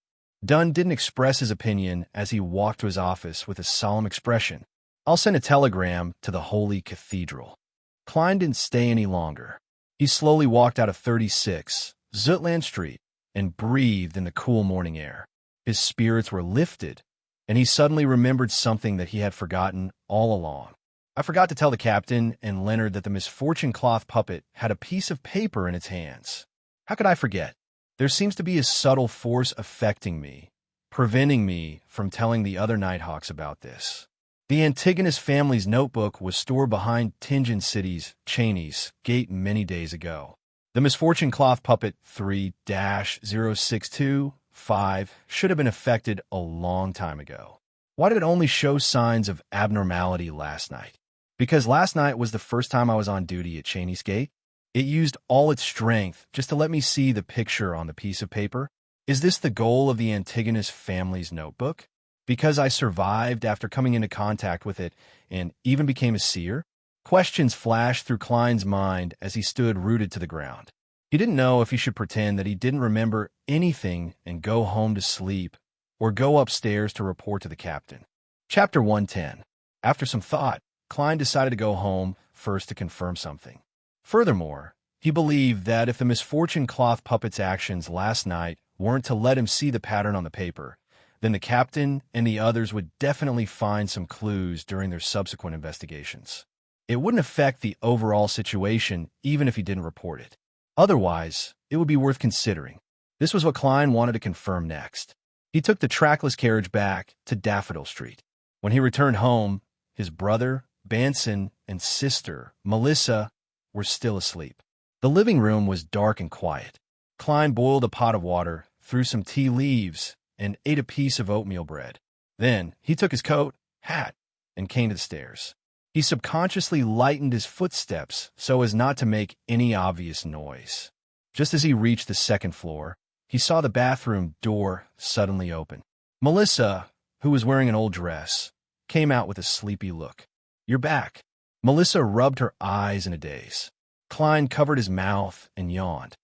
Dunn didn't express his opinion as he walked to his office with a solemn expression. "I'll send a telegram to the Holy Cathedral." Klein didn't stay any longer. He slowly walked out of 36 Zutland Street and breathed in the cool morning air. His spirits were lifted, and he suddenly remembered something that he had forgotten all along. "I forgot to tell the captain and Leonard that the misfortune cloth puppet had a piece of paper in its hands. How could I forget? There seems to be a subtle force affecting me, preventing me from telling the other Nighthawks about this." The Antigonus family's notebook was stored behind Tingen City's Cheney's gate many days ago. The misfortune cloth puppet 3-0625 should have been affected a long time ago. Why did it only show signs of abnormality last night? Because last night was the first time I was on duty at Cheney's gate? It used all its strength just to let me see the picture on the piece of paper? Is this the goal of the Antigonus family's notebook? Because I survived after coming into contact with it and even became a seer? Questions flashed through Klein's mind as he stood rooted to the ground. He didn't know if he should pretend that he didn't remember anything and go home to sleep, or go upstairs to report to the captain. Chapter 110. After some thought, Klein decided to go home first to confirm something. Furthermore, he believed that if the misfortune cloth puppet's actions last night weren't to let him see the pattern on the paper, then the captain and the others would definitely find some clues during their subsequent investigations. It wouldn't affect the overall situation even if he didn't report it. Otherwise, it would be worth considering. This was what Klein wanted to confirm next. He took the trackless carriage back to Daffodil Street. When he returned home, his brother, Banson, and sister, Melissa, were still asleep. The living room was dark and quiet. Klein boiled a pot of water, threw some tea leaves, and ate a piece of oatmeal bread. Then he took his coat, hat, and came to the stairs. He subconsciously lightened his footsteps so as not to make any obvious noise. Just as he reached the second floor, he saw the bathroom door suddenly open. Melissa, who was wearing an old dress, came out with a sleepy look. "You're back." Melissa rubbed her eyes in a daze. Klein covered his mouth and yawned.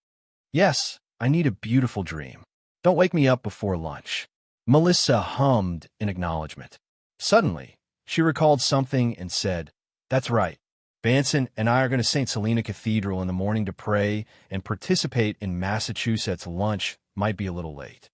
"Yes, I need a beautiful dream. Don't wake me up before lunch." Melissa hummed in acknowledgement. Suddenly, she recalled something and said, "That's right. Banson and I are going to St. Selena Cathedral in the morning to pray and participate in Massachusetts lunch. Might be a little late."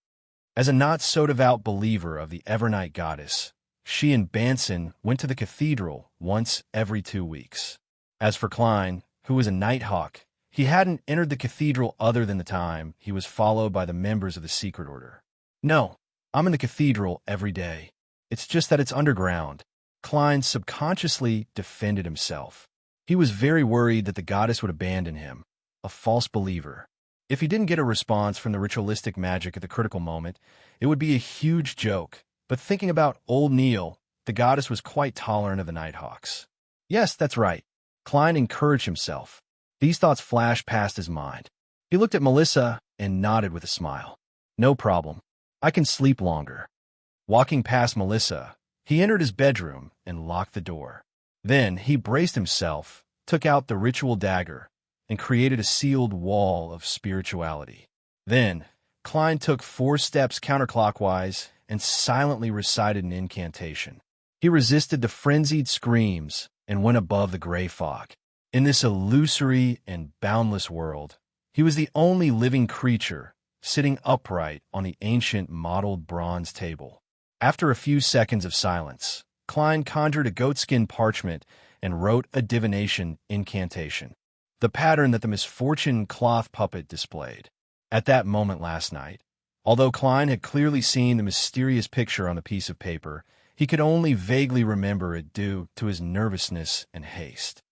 As a not-so-devout believer of the Evernight Goddess, she and Banson went to the cathedral once every 2 weeks. As for Klein, who was a Nighthawk, he hadn't entered the cathedral other than the time he was followed by the members of the secret order. "No, I'm in the cathedral every day. It's just that it's underground. Klein subconsciously defended himself. He was very worried that the goddess would abandon him, a false believer. If he didn't get a response from the ritualistic magic at the critical moment, it would be a huge joke. But thinking about old Neil, the goddess was quite tolerant of the Nighthawks. Yes, that's right. Klein encouraged himself. These thoughts flashed past his mind. He looked at Melissa and nodded with a smile. No problem. I can sleep longer. Walking past Melissa, he entered his bedroom and locked the door. Then he braced himself, took out the ritual dagger, and created a sealed wall of spirituality. Then, Klein took 4 steps counterclockwise and silently recited an incantation. He resisted the frenzied screams and went above the gray fog. In this illusory and boundless world, he was the only living creature sitting upright on the ancient mottled bronze table. After a few seconds of silence, Klein conjured a goatskin parchment and wrote a divination incantation, the pattern that the misfortune cloth puppet displayed. At that moment last night, although Klein had clearly seen the mysterious picture on the piece of paper, he could only vaguely remember it due to his nervousness and haste.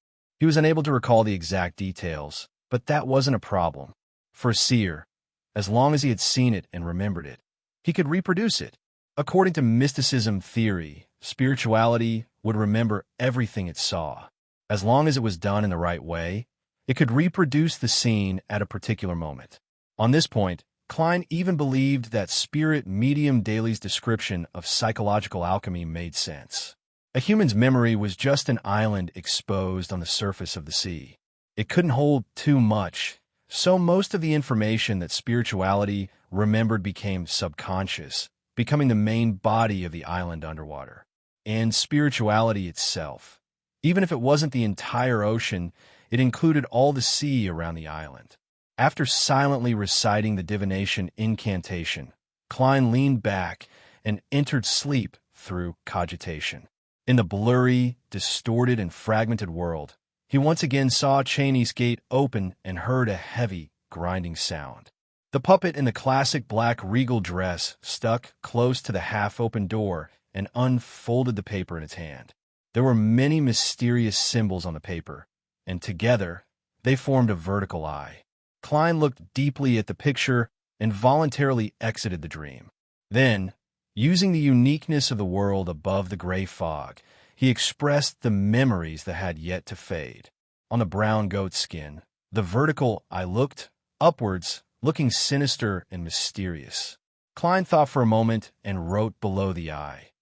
He was unable to recall the exact details, but that wasn't a problem. For a seer, as long as he had seen it and remembered it, he could reproduce it. According to mysticism theory, spirituality would remember everything it saw. As long as it was done in the right way, it could reproduce the scene at a particular moment. On this point, Klein even believed that spirit medium Daly's description of psychological alchemy made sense. A human's memory was just an island exposed on the surface of the sea. It couldn't hold too much, so most of the information that spirituality remembered became subconscious, becoming the main body of the island underwater. And spirituality itself, even if it wasn't the entire ocean, it included all the sea around the island. After silently reciting the divination incantation, Klein leaned back and entered sleep through cogitation. In the blurry, distorted, and fragmented world, he once again saw Cheney's gate open and heard a heavy, grinding sound. The puppet in the classic black regal dress stuck close to the half-open door and unfolded the paper in its hand. There were many mysterious symbols on the paper, and together they formed a vertical eye. Klein looked deeply at the picture and voluntarily exited the dream. Then, using the uniqueness of the world above the gray fog, he expressed the memories that had yet to fade. On the brown goat skin, the vertical eye looked upwards, looking sinister and mysterious. Klein thought for a moment and wrote below the eye,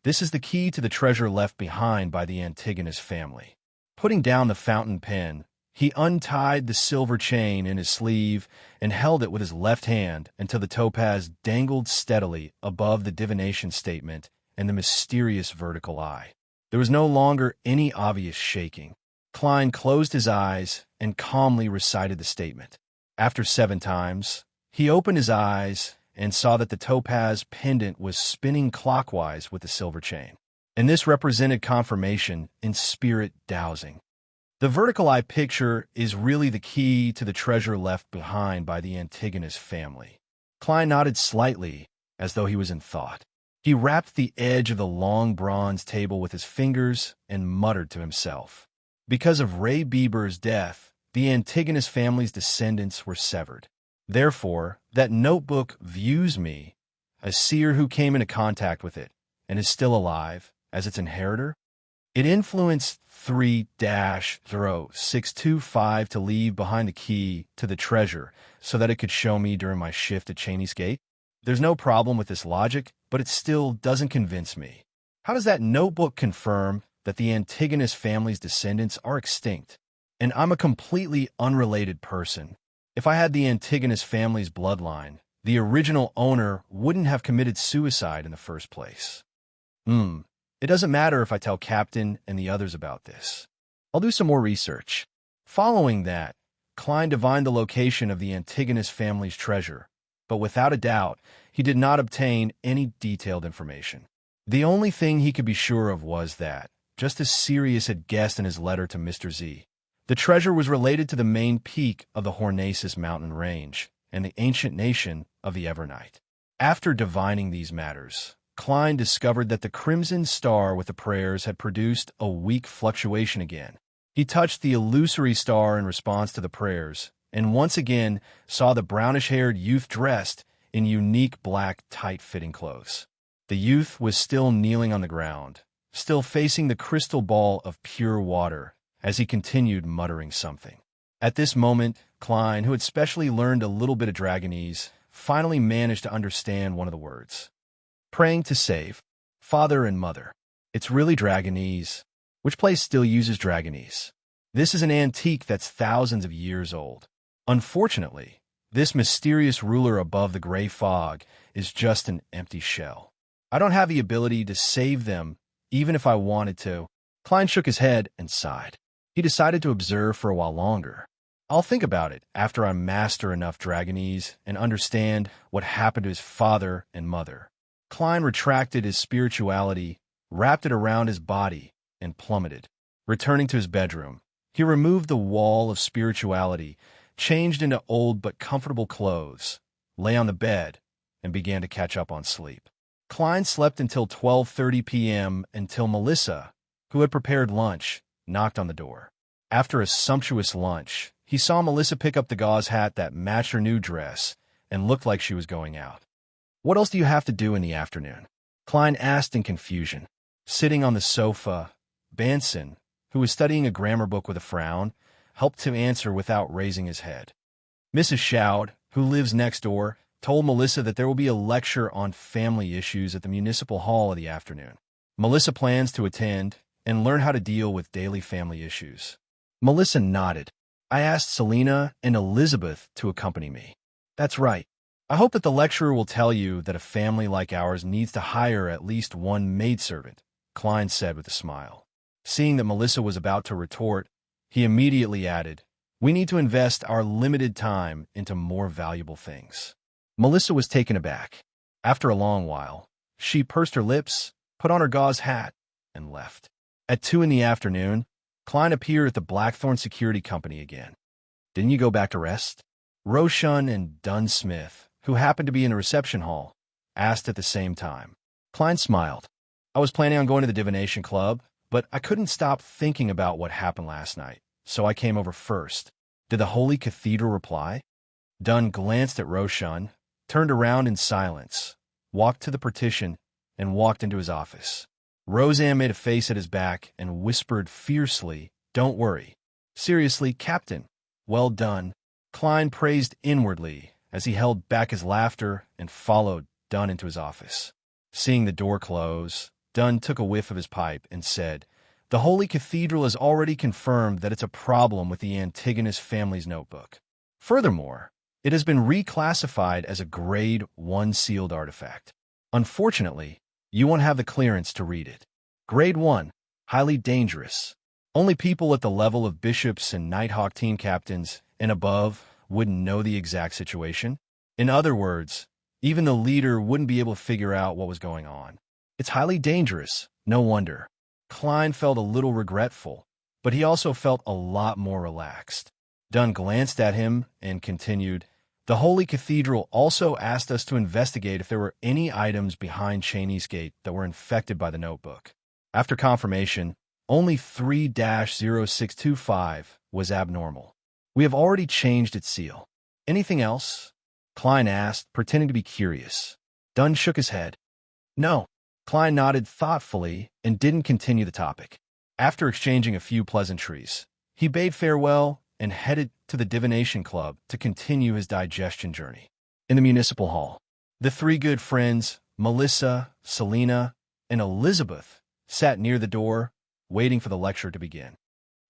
"This is the key to the treasure left behind by the Antigonus family." Putting down the fountain pen, he untied the silver chain in his sleeve and held it with his left hand until the topaz dangled steadily above the divination statement and the mysterious vertical eye. There was no longer any obvious shaking. Klein closed his eyes and calmly recited the statement. After 7 times, he opened his eyes and saw that the topaz pendant was spinning clockwise with the silver chain. And this represented confirmation in spirit dowsing. The vertical eye picture is really the key to the treasure left behind by the Antigonus family. Klein nodded slightly, as though he was in thought. He rapped the edge of the long bronze table with his fingers and muttered to himself. Because of Ray Bieber's death, the Antigonus family's descendants were severed. Therefore, that notebook views me, a seer who came into contact with it and is still alive, as its inheritor. It influenced 3-0625 to leave behind the key to the treasure so that it could show me during my shift at Cheney's Gate. There's no problem with this logic, but it still doesn't convince me. How does that notebook confirm that the Antigonus family's descendants are extinct, and I'm a completely unrelated person? If I had the Antigonus family's bloodline, the original owner wouldn't have committed suicide in the first place. It doesn't matter if I tell Captain and the others about this. I'll do some more research. Following that, Klein divined the location of the Antigonus family's treasure, but without a doubt, he did not obtain any detailed information. The only thing he could be sure of was that, just as Sirius had guessed in his letter to Mr. Z, the treasure was related to the main peak of the Hornacis mountain range and the ancient nation of the Evernight. After divining these matters, Klein discovered that the crimson star with the prayers had produced a weak fluctuation again. He touched the illusory star in response to the prayers, and once again saw the brownish-haired youth dressed in unique black, tight-fitting clothes. The youth was still kneeling on the ground, still facing the crystal ball of pure water, as he continued muttering something. At this moment, Klein, who had specially learned a little bit of Dragonese, finally managed to understand one of the words. Praying to save. Father and mother. It's really Dragonese. Which place still uses Dragonese? This is an antique that's thousands of years old. Unfortunately, this mysterious ruler above the gray fog is just an empty shell. I don't have the ability to save them, even if I wanted to. Klein shook his head and sighed. He decided to observe for a while longer. I'll think about it after I master enough Dragonese and understand what happened to his father and mother. Klein retracted his spirituality, wrapped it around his body, and plummeted. Returning to his bedroom, he removed the wall of spirituality, changed into old but comfortable clothes, lay on the bed, and began to catch up on sleep. Klein slept until 12:30 p.m. until Melissa, who had prepared lunch, knocked on the door. After a sumptuous lunch, he saw Melissa pick up the gauze hat that matched her new dress and looked like she was going out. What else do you have to do in the afternoon? Klein asked in confusion. Sitting on the sofa, Banson, who was studying a grammar book with a frown, helped him answer without raising his head. Mrs. Shoud, who lives next door, told Melissa that there will be a lecture on family issues at the municipal hall in the afternoon. Melissa plans to attend and learn how to deal with daily family issues. Melissa nodded. I asked Selena and Elizabeth to accompany me. That's right. I hope that the lecturer will tell you that a family like ours needs to hire at least one maidservant, Klein said with a smile. Seeing that Melissa was about to retort, he immediately added, we need to invest our limited time into more valuable things. Melissa was taken aback. After a long while, she pursed her lips, put on her gauze hat, and left. At 2 p.m, Klein appeared at the Blackthorn Security Company again. Didn't you go back to rest? Roshan and Dunn Smith, who happened to be in the reception hall, asked at the same time. Klein smiled. I was planning on going to the divination club, but I couldn't stop thinking about what happened last night, so I came over first. Did the Holy Cathedral reply? Dunn glanced at Roshan, turned around in silence, walked to the partition, and walked into his office. Roseanne made a face at his back and whispered fiercely, Don't worry. Seriously, Captain. Well done. Klein praised inwardly as he held back his laughter and followed Dunn into his office. Seeing the door close, Dunn took a whiff of his pipe and said, The Holy Cathedral has already confirmed that it's a problem with the Antigonus family's notebook. Furthermore, it has been reclassified as a Grade 1 sealed artifact. Unfortunately, you won't have the clearance to read it. Grade 1, highly dangerous. Only people at the level of bishops and Nighthawk team captains and above wouldn't know the exact situation. In other words, even the leader wouldn't be able to figure out what was going on. It's highly dangerous, no wonder. Klein felt a little regretful, but he also felt a lot more relaxed. Dunn glanced at him and continued, The Holy Cathedral also asked us to investigate if there were any items behind Cheney's Gate that were infected by the notebook. After confirmation, only 3-0625 was abnormal. We have already changed its seal. Anything else? Klein asked, pretending to be curious. Dunn shook his head. No. Klein nodded thoughtfully and didn't continue the topic. After exchanging a few pleasantries, he bade farewell and headed to the divination club to continue his digestion journey. In the municipal hall, the three good friends, Melissa, Selena, and Elizabeth, sat near the door, waiting for the lecture to begin.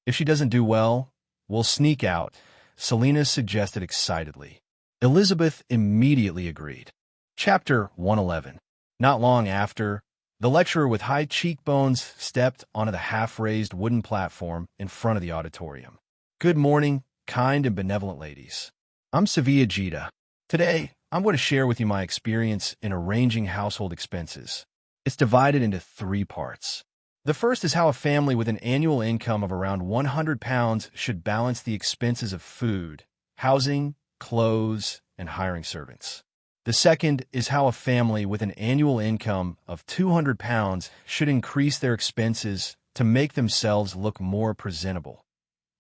If she doesn't do well, we'll sneak out, Selena suggested excitedly. Elizabeth immediately agreed. Chapter 111. Not long after, the lecturer with high cheekbones stepped onto the half-raised wooden platform in front of the auditorium. Good morning, kind and benevolent ladies. I'm Sevilla Gita. Today, I'm going to share with you my experience in arranging household expenses. It's divided into 3 parts. The first is how a family with an annual income of around £100 should balance the expenses of food, housing, clothes, and hiring servants. The second is how a family with an annual income of £200 should increase their expenses to make themselves look more presentable.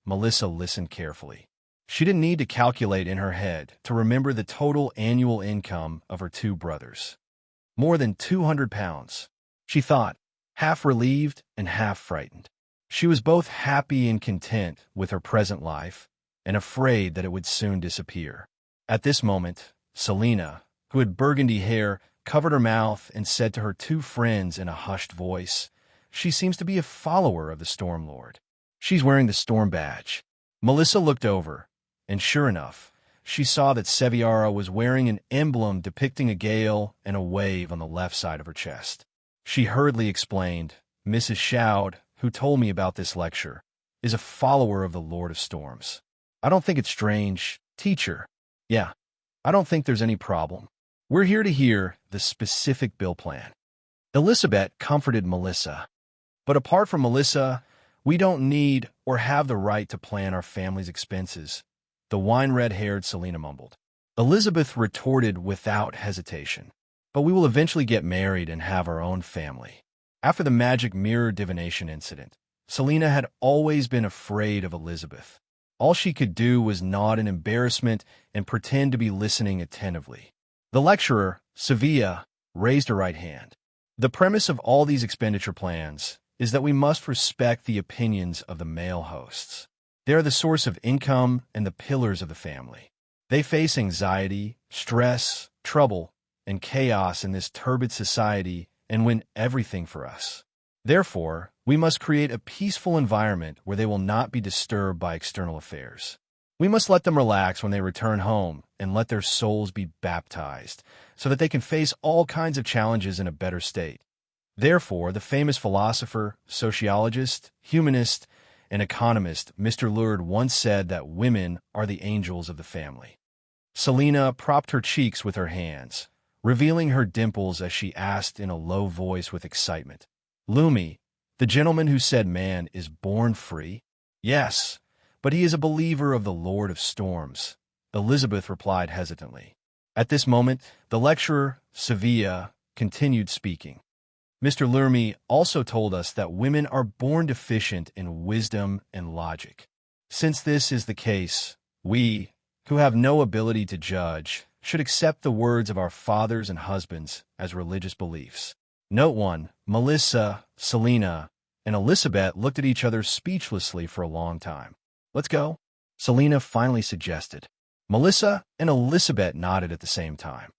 Melissa listened carefully. She didn't need to calculate in her head to remember the total annual income of her two brothers. More than £200, she thought, half relieved and half frightened. She was both happy and content with her present life and afraid that it would soon disappear. At this moment, Selina, who had burgundy hair, covered her mouth and said to her two friends in a hushed voice, "She seems to be a follower of the Storm Lord. She's wearing the Storm Badge." Melissa looked over, and sure enough, she saw that Seviara was wearing an emblem depicting a gale and a wave on the left side of her chest. She hurriedly explained, "Mrs. Shoud, who told me about this lecture, is a follower of the Lord of Storms. I don't think it's strange, teacher. Yeah, I don't think there's any problem. We're here to hear the specific bill plan." Elizabeth comforted Melissa. "But apart from Melissa, we don't need or have the right to plan our family's expenses," the wine-red-haired Selina mumbled. Elizabeth retorted without hesitation, "But we will eventually get married and have our own family." After the magic mirror divination incident, Selina had always been afraid of Elizabeth. All she could do was nod in embarrassment and pretend to be listening attentively. The lecturer, Sevilla, raised her right hand. "The premise of all these expenditure plans is that we must respect the opinions of the male hosts. They are the source of income and the pillars of the family. They face anxiety, stress, trouble, and chaos in this turbid society and win everything for us. Therefore, we must create a peaceful environment where they will not be disturbed by external affairs. We must let them relax when they return home and let their souls be baptized so that they can face all kinds of challenges in a better state. Therefore, the famous philosopher, sociologist, humanist, and economist Mr. Lourdes once said that women are the angels of the family." Selina propped her cheeks with her hands, revealing her dimples as she asked in a low voice with excitement, "Lumi, the gentleman who said man is born free?" "Yes, but he is a believer of the Lord of Storms," Elizabeth replied hesitantly. At this moment, the lecturer, Sevilla, continued speaking. "Mr. Lurmy also told us that women are born deficient in wisdom and logic. Since this is the case, we, who have no ability to judge, should accept the words of our fathers and husbands as religious beliefs." Note 1. Melissa, Selina, and Elizabeth looked at each other speechlessly for a long time. "Let's go," Selina finally suggested. Melissa and Elizabeth nodded at the same time.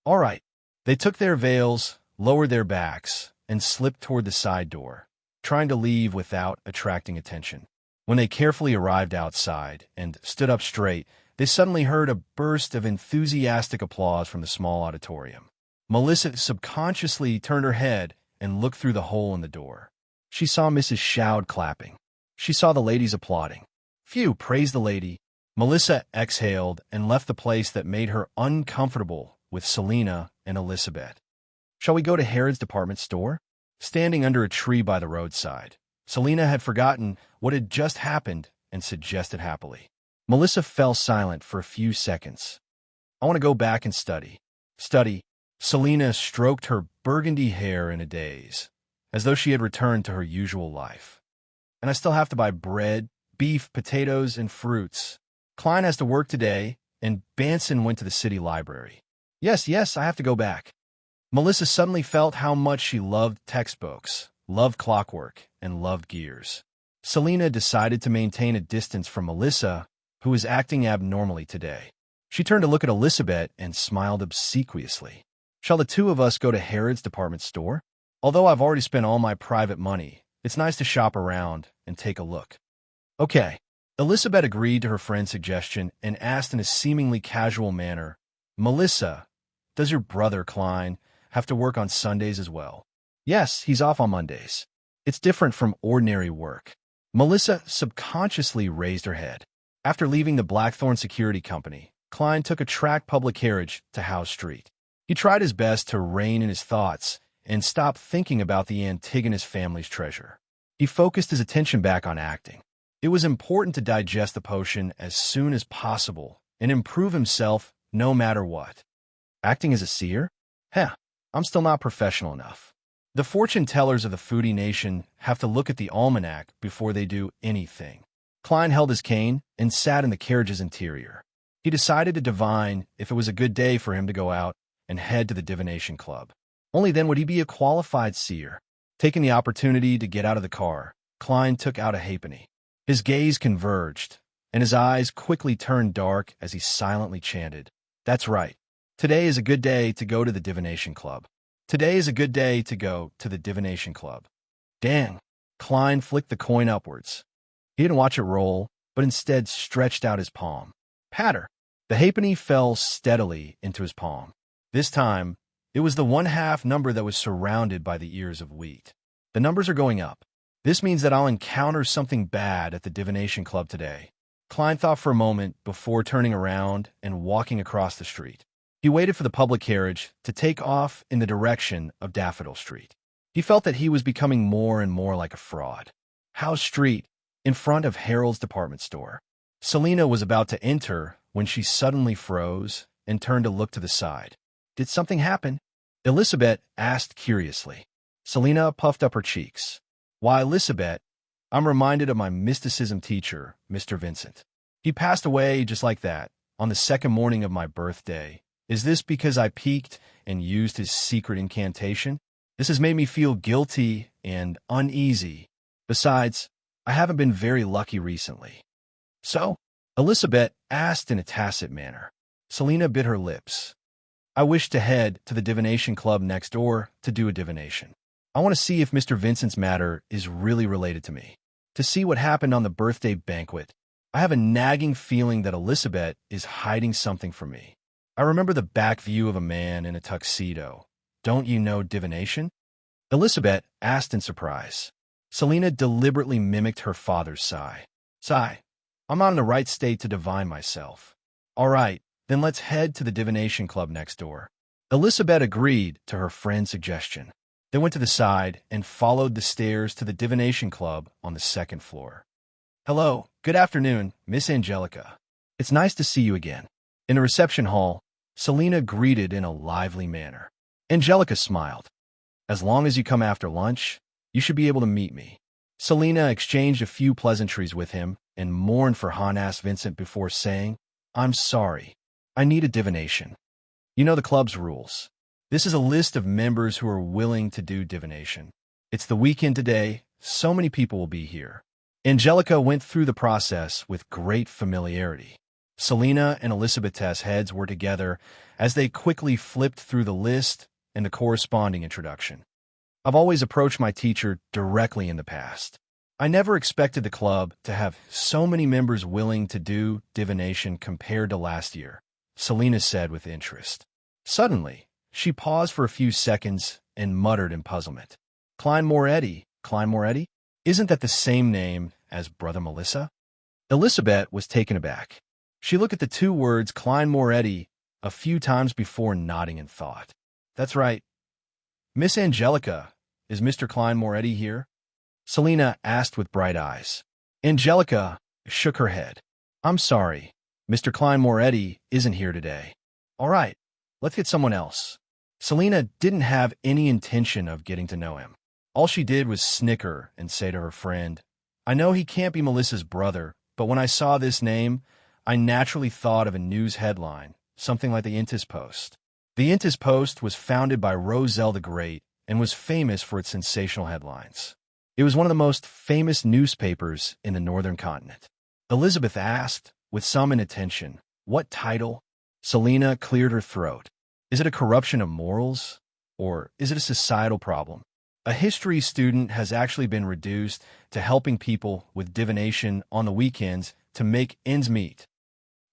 "All right." They took their veils, lowered their backs, and slipped toward the side door, trying to leave without attracting attention. When they carefully arrived outside and stood up straight, they suddenly heard a burst of enthusiastic applause from the small auditorium. Melissa subconsciously turned her head and looked through the hole in the door. She saw Mrs. Shoud clapping. She saw the ladies applauding. "Phew, praise the lady." Melissa exhaled and left the place that made her uncomfortable with Selina and Elizabeth. "Shall we go to Herod's department store?" Standing under a tree by the roadside, Selina had forgotten what had just happened and suggested happily. Melissa fell silent for a few seconds. "I want to go back and study." "Study?" Selina stroked her burgundy hair in a daze, as though she had returned to her usual life. "And I still have to buy bread, beef, potatoes, and fruits. Klein has to work today, and Banson went to the city library." Yes, I have to go back." Melissa suddenly felt how much she loved textbooks, loved clockwork, and loved gears. Selina decided to maintain a distance from Melissa, who was acting abnormally today. She turned to look at Elizabeth and smiled obsequiously. "Shall the two of us go to Herod's department store? Although I've already spent all my private money, it's nice to shop around and take a look." "Okay." Elizabeth agreed to her friend's suggestion and asked in a seemingly casual manner, "Melissa, does your brother Klein have to work on Sundays as well?" "Yes, he's off on Mondays. It's different from ordinary work." Melissa subconsciously raised her head. After leaving the Blackthorn Security Company, Klein took a track public carriage to Howe Street. He tried his best to rein in his thoughts and stop thinking about the Antigonus family's treasure. He focused his attention back on acting. It was important to digest the potion as soon as possible and improve himself no matter what. Acting as a seer? Heh, I'm still not professional enough. The fortune tellers of the foodie nation have to look at the almanac before they do anything. Klein held his cane and sat in the carriage's interior. He decided to divine if it was a good day for him to go out and head to the divination club. Only then would he be a qualified seer. Taking the opportunity to get out of the car, Klein took out a halfpenny. His gaze converged, and his eyes quickly turned dark as he silently chanted, "That's right. Today is a good day to go to the divination club. Today is a good day to go to the divination club." Dang! Klein flicked the coin upwards. He didn't watch it roll, but instead stretched out his palm. Patter! The halfpenny fell steadily into his palm. This time, it was the 1/2 number that was surrounded by the ears of wheat. The numbers are going up. This means that I'll encounter something bad at the divination club today. Klein thought for a moment before turning around and walking across the street. He waited for the public carriage to take off in the direction of Daffodil Street. He felt that he was becoming more and more like a fraud. Howe Street, in front of Harold's department store. Selina was about to enter when she suddenly froze and turned to look to the side. Did something happen? Elizabeth asked curiously. Selina puffed up her cheeks. Why, Elizabeth, I'm reminded of my mysticism teacher, Mr. Vincent. He passed away just like that, on the second morning of my birthday. Is this because I peeked and used his secret incantation? This has made me feel guilty and uneasy. Besides, I haven't been very lucky recently. So? Elizabeth asked in a tacit manner. Selina bit her lips. I wish to head to the divination club next door to do a divination. I want to see if Mr. Vincent's matter is really related to me. To see what happened on the birthday banquet. I have a nagging feeling that Elizabeth is hiding something from me. I remember the back view of a man in a tuxedo. Don't you know divination? Elizabeth asked in surprise. Selina deliberately mimicked her father's sigh. Sigh. I'm not in the right state to divine myself. All right, then let's head to the divination club next door. Elizabeth agreed to her friend's suggestion. They went to the side and followed the stairs to the divination club on the second floor. Hello, good afternoon, Miss Angelica. It's nice to see you again. In the reception hall, Selina greeted in a lively manner. Angelica smiled. As long as you come after lunch, you should be able to meet me. Selina exchanged a few pleasantries with him and mourned for Han-ass Vincent before saying, I'm sorry. I need a divination. You know the club's rules. This is a list of members who are willing to do divination. It's the weekend today. So many people will be here. Angelica went through the process with great familiarity. Selina and Elizabeth's heads were together as they quickly flipped through the list and the corresponding introduction. I've always approached my teacher directly in the past. I never expected the club to have so many members willing to do divination compared to last year, Selina said with interest. Suddenly, she paused for a few seconds and muttered in puzzlement. Klein Moretti? Isn't that the same name as Brother Melissa? Elizabeth was taken aback. She looked at the two words Klein Moretti a few times before nodding in thought. That's right. Miss Angelica, is Mr. Klein Moretti here? Selina asked with bright eyes. Angelica shook her head. I'm sorry. Mr. Klein Moretti isn't here today. All right, let's get someone else. Selina didn't have any intention of getting to know him. All she did was snicker and say to her friend, I know he can't be Melissa's brother, but when I saw this name, I naturally thought of a news headline, something like the Intis Post. The Intis Post was founded by Roselle the Great and was famous for its sensational headlines. It was one of the most famous newspapers in the northern continent. Elizabeth asked, with some inattention, what title? Selina cleared her throat. Is it a corruption of morals? Or is it a societal problem? A history student has actually been reduced to helping people with divination on the weekends to make ends meet.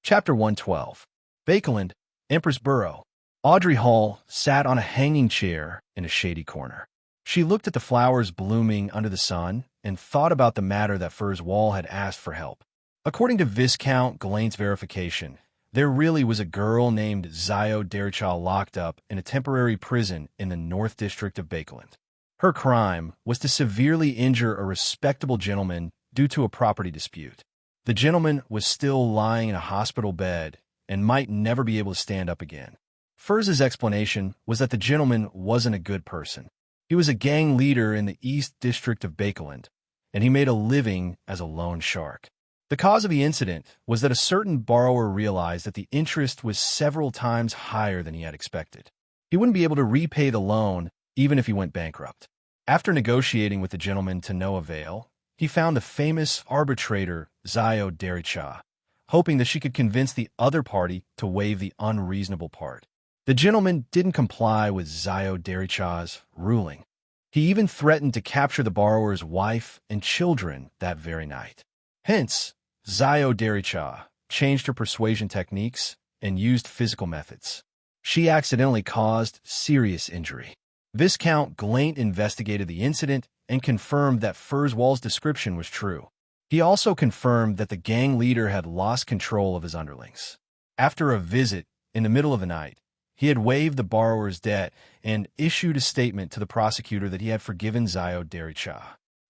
Chapter 112. Bakeland, Empress Borough. Audrey Hall sat on a hanging chair in a shady corner. She looked at the flowers blooming under the sun and thought about the matter that Furs Wall had asked for help. According to Viscount Galaint's verification, there really was a girl named Zio Derrichal locked up in a temporary prison in the North District of Bakeland. Her crime was to severely injure a respectable gentleman due to a property dispute. The gentleman was still lying in a hospital bed and might never be able to stand up again. Furz's explanation was that the gentleman wasn't a good person. He was a gang leader in the East District of Bakeland, and he made a living as a loan shark. The cause of the incident was that a certain borrower realized that the interest was several times higher than he had expected. He wouldn't be able to repay the loan even if he went bankrupt. After negotiating with the gentleman to no avail, he found the famous arbitrator Zio Dericha, hoping that she could convince the other party to waive the unreasonable part. The gentleman didn't comply with Zio Dericha's ruling. He even threatened to capture the borrower's wife and children that very night. Hence, Zio Dericha changed her persuasion techniques and used physical methods. She accidentally caused serious injury. Viscount Glaint investigated the incident and confirmed that Furz's description was true. He also confirmed that the gang leader had lost control of his underlings. After a visit in the middle of the night, he had waived the borrower's debt and issued a statement to the prosecutor that he had forgiven Zio Dericha.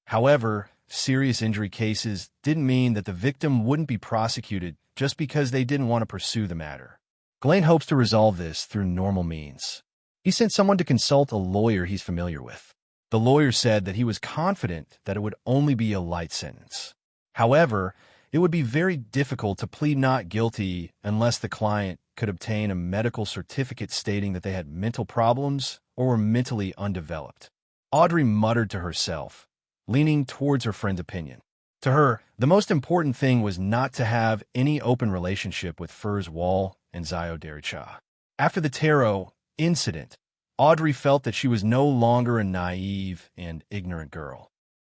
However, serious injury cases didn't mean that the victim wouldn't be prosecuted just because they didn't want to pursue the matter. Glaint hopes to resolve this through normal means. He sent someone to consult a lawyer he's familiar with. The lawyer said that he was confident that it would only be a light sentence. However, it would be very difficult to plead not guilty unless the client could obtain a medical certificate stating that they had mental problems or were mentally undeveloped. Audrey muttered to herself, leaning towards her friend's opinion. To her, the most important thing was not to have any open relationship with Furz and Zio Dericha. After the tarot incident, Audrey felt that she was no longer a naive and ignorant girl.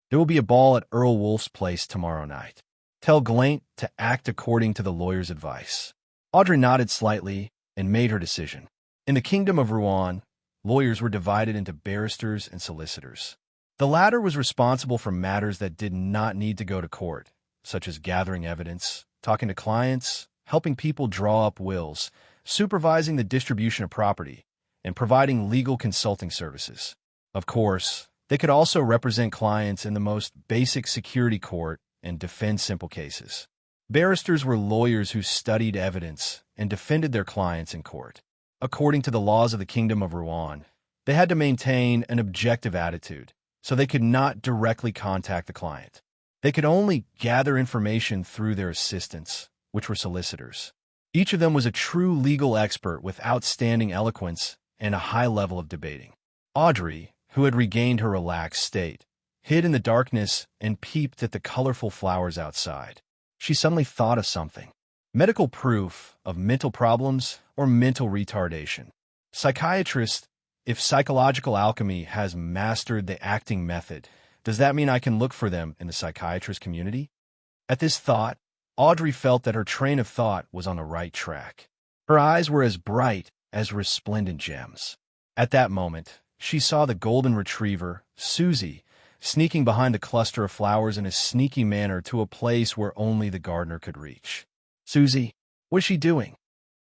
There will be a ball at Earl Wolf's place tomorrow night. Tell Glaint to act according to the lawyer's advice. Audrey nodded slightly and made her decision. In the Kingdom of Rouen, lawyers were divided into barristers and solicitors. The latter was responsible for matters that did not need to go to court, such as gathering evidence, talking to clients, helping people draw up wills, supervising the distribution of property, and providing legal consulting services. Of course, they could also represent clients in the most basic security court and defend simple cases. Barristers were lawyers who studied evidence and defended their clients in court. According to the laws of the Kingdom of Rouen, they had to maintain an objective attitude, so they could not directly contact the client. They could only gather information through their assistants, which were solicitors. Each of them was a true legal expert with outstanding eloquence and a high level of debating. Audrey, who had regained her relaxed state, hid in the darkness and peeped at the colorful flowers outside. She suddenly thought of something. Medical proof of mental problems or mental retardation. Psychiatrist, if psychological alchemy has mastered the acting method, does that mean I can look for them in the psychiatrist community? At this thought, Audrey felt that her train of thought was on the right track. Her eyes were as bright as resplendent gems. At that moment, she saw the golden retriever, Susie, sneaking behind a cluster of flowers in a sneaky manner to a place where only the gardener could reach. Susie, what's she doing?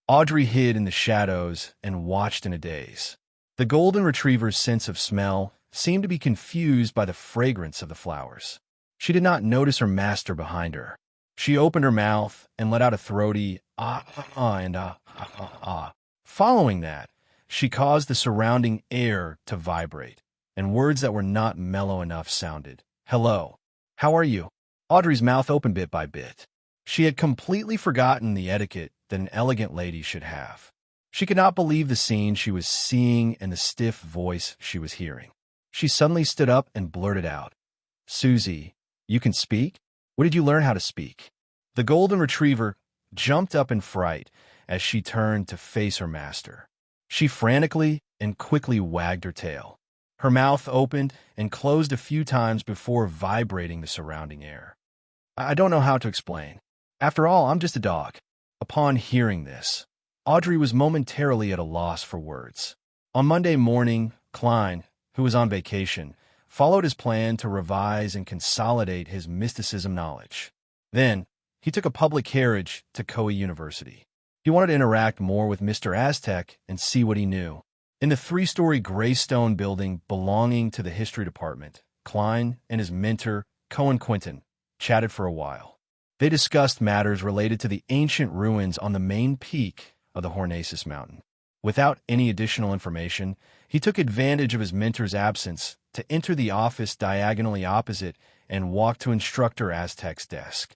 Audrey hid in the shadows and watched in a daze. The golden retriever's sense of smell seemed to be confused by the fragrance of the flowers. She did not notice her master behind her. She opened her mouth and let out a throaty and ah. Following that, she caused the surrounding air to vibrate, and words that were not mellow enough sounded. Hello. How are you? Audrey's mouth opened bit by bit. She had completely forgotten the etiquette that an elegant lady should have. She could not believe the scene she was seeing and the stiff voice she was hearing. She suddenly stood up and blurted out, Susie, you can speak? Where did you learn how to speak? The golden retriever jumped up in fright as she turned to face her master. She frantically and quickly wagged her tail. Her mouth opened and closed a few times before vibrating the surrounding air. I don't know how to explain. After all, I'm just a dog. Upon hearing this, Audrey was momentarily at a loss for words. On Monday morning, Klein, who was on vacation, followed his plan to revise and consolidate his mysticism knowledge. Then, he took a public carriage to Koei University. He wanted to interact more with Mr. Aztec and see what he knew. In the 3-story gray stone building belonging to the history department, Klein and his mentor, Cohen Quinton, chatted for a while. They discussed matters related to the ancient ruins on the main peak of the Hornacis Mountain. Without any additional information, he took advantage of his mentor's absence to enter the office diagonally opposite and walk to Instructor Aztec's desk.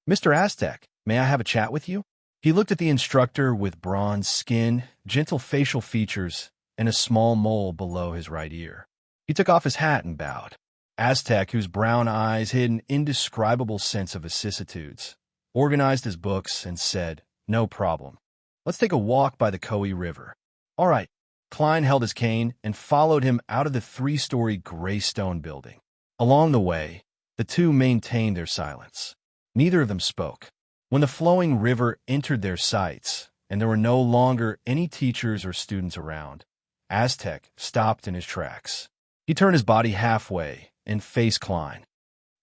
"Mr. Aztec, may I have a chat with you?" He looked at the instructor with bronze skin, gentle facial features, and a small mole below his right ear. He took off his hat and bowed. Aztec, whose brown eyes hid an indescribable sense of vicissitudes, organized his books and said, "No problem. Let's take a walk by the Coe River." "All right." Klein held his cane and followed him out of the three-story gray stone building. Along the way, the two maintained their silence. Neither of them spoke. When the flowing river entered their sights, and there were no longer any teachers or students around, Aztec stopped in his tracks. He turned his body halfway and faced Klein.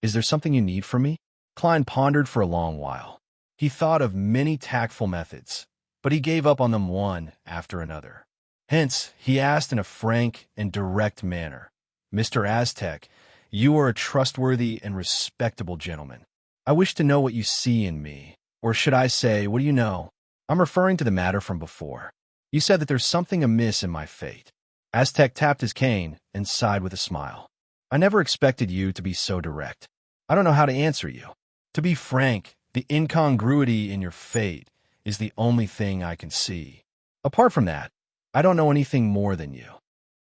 "Is there something you need from me?" Klein pondered for a long while. He thought of many tactful methods, but he gave up on them one after another. Hence, he asked in a frank and direct manner, "Mr. Aztec, you are a trustworthy and respectable gentleman. I wish to know what you see in me, or should I say, what do you know? I'm referring to the matter from before. You said that there's something amiss in my fate." Aztec tapped his cane and sighed with a smile. "I never expected you to be so direct. I don't know how to answer you. To be frank, the incongruity in your fate is the only thing I can see. Apart from that, I don't know anything more than you."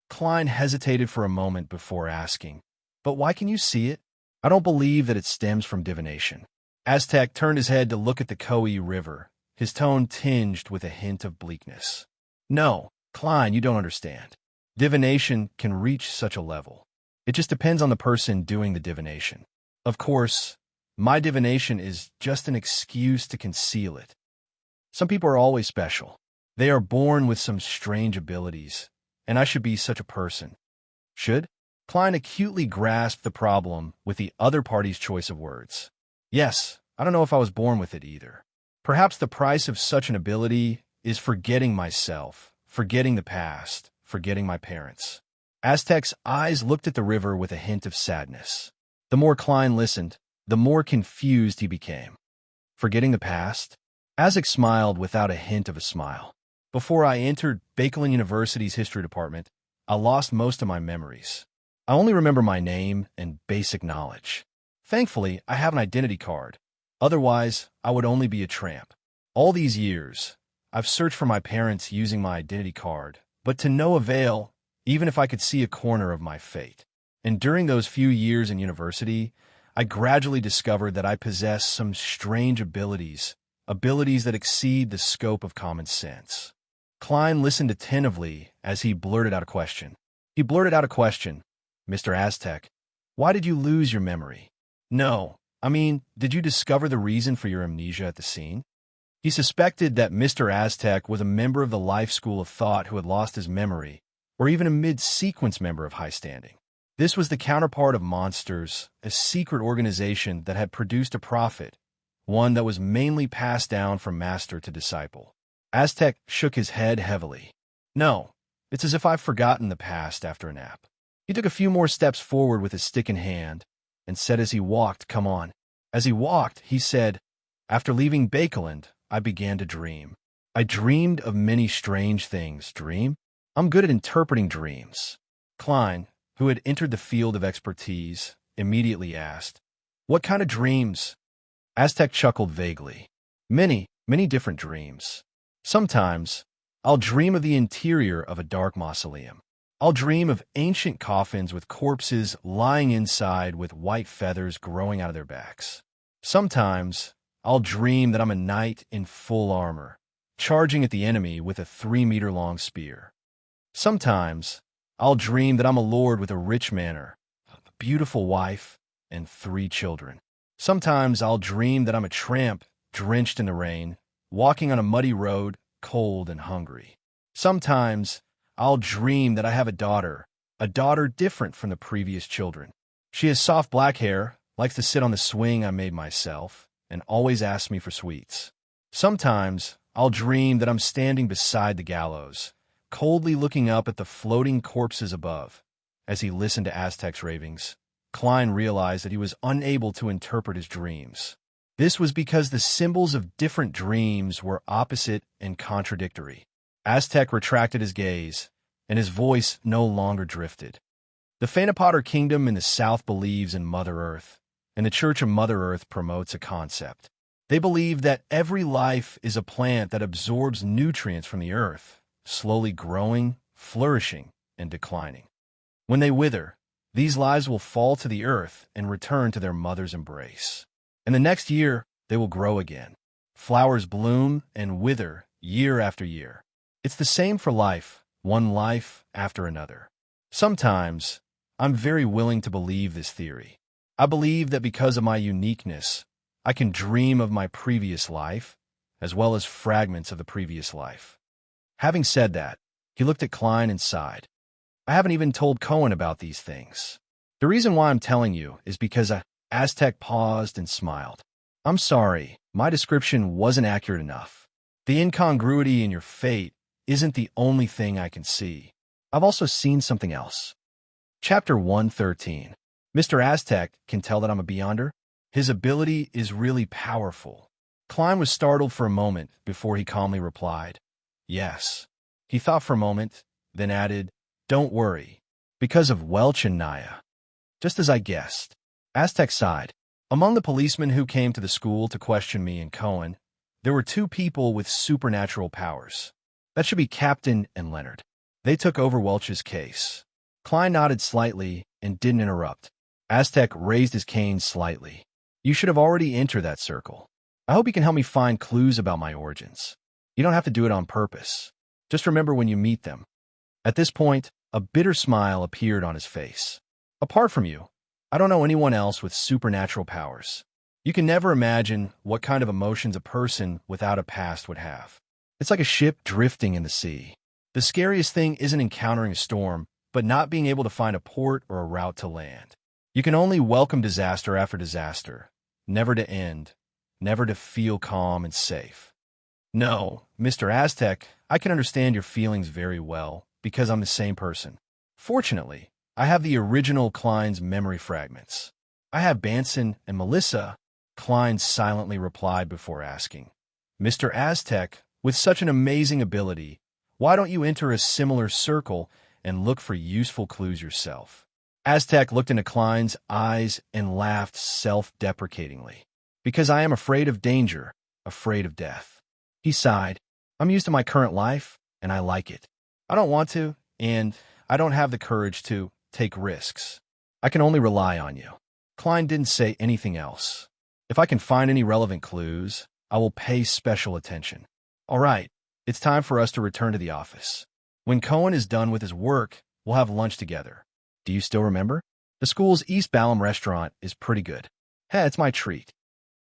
Klein hesitated for a moment before asking, "But why can you see it?" "I don't believe that it stems from divination." Aztec turned his head to look at the Coe River, his tone tinged with a hint of bleakness. "No, Klein, you don't understand. Divination can reach such a level. It just depends on the person doing the divination. Of course, my divination is just an excuse to conceal it. Some people are always special. They are born with some strange abilities, and I should be such a person." "Should?" Klein acutely grasped the problem with the other party's choice of words. "Yes, I don't know if I was born with it either. Perhaps the price of such an ability is forgetting myself, forgetting the past, forgetting my parents." Aztec's eyes looked at the river with a hint of sadness. The more Klein listened, the more confused he became. "Forgetting the past?" Aztec smiled without a hint of a smile. "Before I entered Bakelin University's history department, I lost most of my memories. I only remember my name and basic knowledge. Thankfully, I have an identity card. Otherwise, I would only be a tramp. All these years, I've searched for my parents using my identity card, but to no avail, even if I could see a corner of my fate. And during those few years in university, I gradually discovered that I possess some strange abilities that exceed the scope of common sense." Klein listened attentively as he blurted out a question. "Mr. Aztec, why did you lose your memory? No, I mean, did you discover the reason for your amnesia at the scene?" He suspected that Mr. Aztec was a member of the life school of thought who had lost his memory, or even a mid-sequence member of high standing. This was the counterpart of Monsters, a secret organization that had produced a prophet, one that was mainly passed down from master to disciple. Aztec shook his head heavily. "No, it's as if I've forgotten the past after a nap." He took a few more steps forward with his stick in hand and said as he walked, "Come on." As he walked, he said, "After leaving Bakeland, I began to dream. I dreamed of many strange things." "Dream?" "I'm good at interpreting dreams." Klein, who had entered the field of expertise, immediately asked, "What kind of dreams?" Aztec chuckled vaguely. Many different dreams. Sometimes, I'll dream of the interior of a dark mausoleum. I'll dream of ancient coffins with corpses lying inside with white feathers growing out of their backs. Sometimes, I'll dream that I'm a knight in full armor, charging at the enemy with a 3-meter-long spear. Sometimes, I'll dream that I'm a lord with a rich manor, a beautiful wife, and 3 children. Sometimes I'll dream that I'm a tramp, drenched in the rain, walking on a muddy road, cold and hungry. Sometimes I'll dream that I have a daughter different from the previous children. She has soft black hair, likes to sit on the swing I made myself, and always asks me for sweets. Sometimes I'll dream that I'm standing beside the gallows, coldly looking up at the floating corpses above. As he listened to Aztec's ravings, Klein realized that he was unable to interpret his dreams. This was because the symbols of different dreams were opposite and contradictory. Aztec retracted his gaze, and his voice no longer drifted. The Thanapotter Kingdom in the south believes in Mother Earth, and the Church of Mother Earth promotes a concept. They believe that every life is a plant that absorbs nutrients from the earth, slowly growing, flourishing, and declining. When they wither, these lives will fall to the earth and return to their mother's embrace. And the next year, they will grow again. Flowers bloom and wither year after year. It's the same for life, one life after another. Sometimes, I'm very willing to believe this theory. I believe that because of my uniqueness, I can dream of my previous life, as well as fragments of the previous life. Having said that, he looked at Klein and sighed. I haven't even told Cohen about these things. The reason why I'm telling you is because Aztec paused and smiled. I'm sorry, my description wasn't accurate enough. The incongruity in your fate isn't the only thing I can see. I've also seen something else. Chapter 113. Mr. Aztec can tell that I'm a beyonder. His ability is really powerful. Klein was startled for a moment before he calmly replied, yes. He thought for a moment, then added, don't worry, because of Welch and Naya. Just as I guessed. Aztec sighed. Among the policemen who came to the school to question me and Cohen, there were two people with supernatural powers. That should be Captain and Leonard. They took over Welch's case. Klein nodded slightly and didn't interrupt. Aztec raised his cane slightly. You should have already entered that circle. I hope you can help me find clues about my origins. You don't have to do it on purpose. Just remember when you meet them. At this point, a bitter smile appeared on his face. Apart from you, I don't know anyone else with supernatural powers. You can never imagine what kind of emotions a person without a past would have. It's like a ship drifting in the sea. The scariest thing isn't encountering a storm, but not being able to find a port or a route to land. You can only welcome disaster after disaster, never to end, never to feel calm and safe. No, Mr. Aztec, I can understand your feelings very well, because I'm the same person. Fortunately, I have the original Klein's memory fragments. I have Banson and Melissa, Klein silently replied before asking. Mr. Aztec, with such an amazing ability, why don't you enter a similar circle and look for useful clues yourself? Aztec looked into Klein's eyes and laughed self-deprecatingly. Because I am afraid of danger, afraid of death. He sighed. I'm used to my current life, and I like it. I don't want to, and I don't have the courage to take risks. I can only rely on you. Klein didn't say anything else. If I can find any relevant clues, I will pay special attention. All right, it's time for us to return to the office. When Cohen is done with his work, we'll have lunch together. Do you still remember? The school's East Balham restaurant is pretty good. Hey, it's my treat.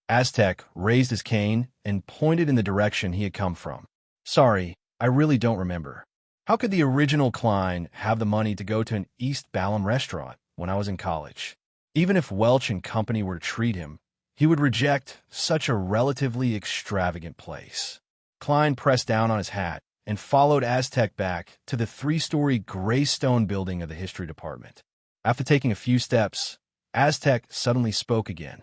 Aztec raised his cane and pointed in the direction he had come from. Sorry, I really don't remember. How could the original Klein have the money to go to an East Balham restaurant when I was in college? Even if Welch and company were to treat him, he would reject such a relatively extravagant place. Klein pressed down on his hat and followed Aztec back to the three-story gray stone building of the history department. After taking a few steps, Aztec suddenly spoke again.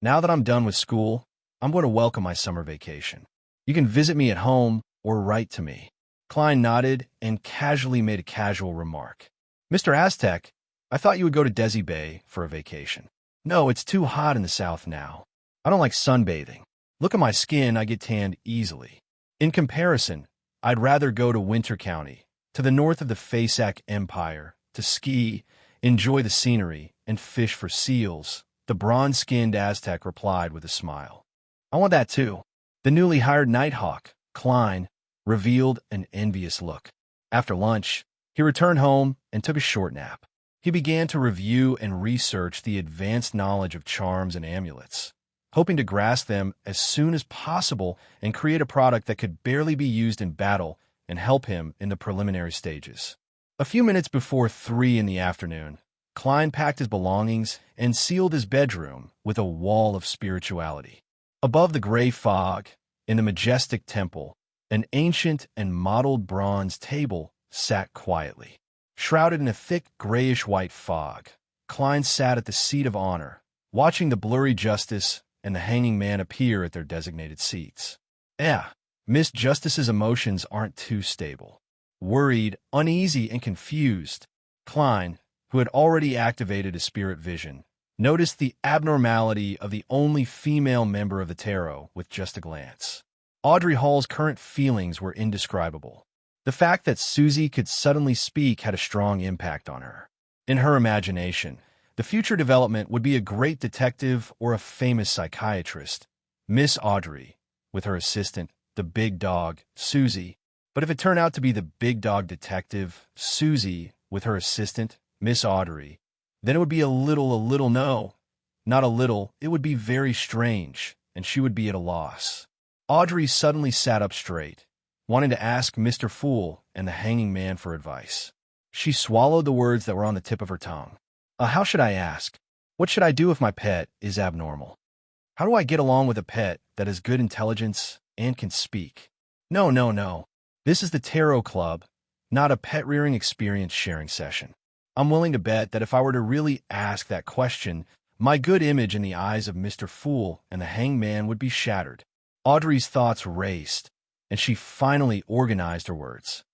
Now that I'm done with school, I'm going to welcome my summer vacation. You can visit me at home or write to me. Klein nodded and casually made a casual remark. Mr. Aztec, I thought you would go to Desi Bay for a vacation. No, it's too hot in the south now. I don't like sunbathing. Look at my skin, I get tanned easily. In comparison, I'd rather go to Winter County, to the north of the Fasak Empire, to ski, enjoy the scenery, and fish for seals, the bronze-skinned Aztec replied with a smile. I want that too. The newly hired Nighthawk, Klein, revealed an envious look. After lunch, he returned home and took a short nap. He began to review and research the advanced knowledge of charms and amulets, hoping to grasp them as soon as possible and create a product that could barely be used in battle and help him in the preliminary stages. A few minutes before 3 in the afternoon, Klein packed his belongings and sealed his bedroom with a wall of spirituality. Above the gray fog, in the majestic temple, an ancient and mottled bronze table sat quietly. Shrouded in a thick grayish-white fog, Klein sat at the seat of honor, watching the blurry justice and the hanging man appear at their designated seats. Miss Justice's emotions aren't too stable. Worried, uneasy, and confused, Klein, who had already activated his spirit vision, noticed the abnormality of the only female member of the tarot with just a glance. Audrey Hall's current feelings were indescribable. The fact that Susie could suddenly speak had a strong impact on her. In her imagination, the future development would be a great detective or a famous psychiatrist, Miss Audrey, with her assistant, the big dog, Susie. But if it turned out to be the big dog detective, Susie, with her assistant, Miss Audrey, then it would be not a little, it would be very strange, and she would be at a loss. Audrey suddenly sat up straight, wanting to ask Mr. Fool and the hanging man for advice. She swallowed the words that were on the tip of her tongue. How should I ask? What should I do if my pet is abnormal? How do I get along with a pet that has good intelligence and can speak? No. This is the Tarot Club, not a pet-rearing experience sharing session. I'm willing to bet that if I were to really ask that question, my good image in the eyes of Mr. Fool and the hangman would be shattered. Audrey's thoughts raced, and she finally organized her words.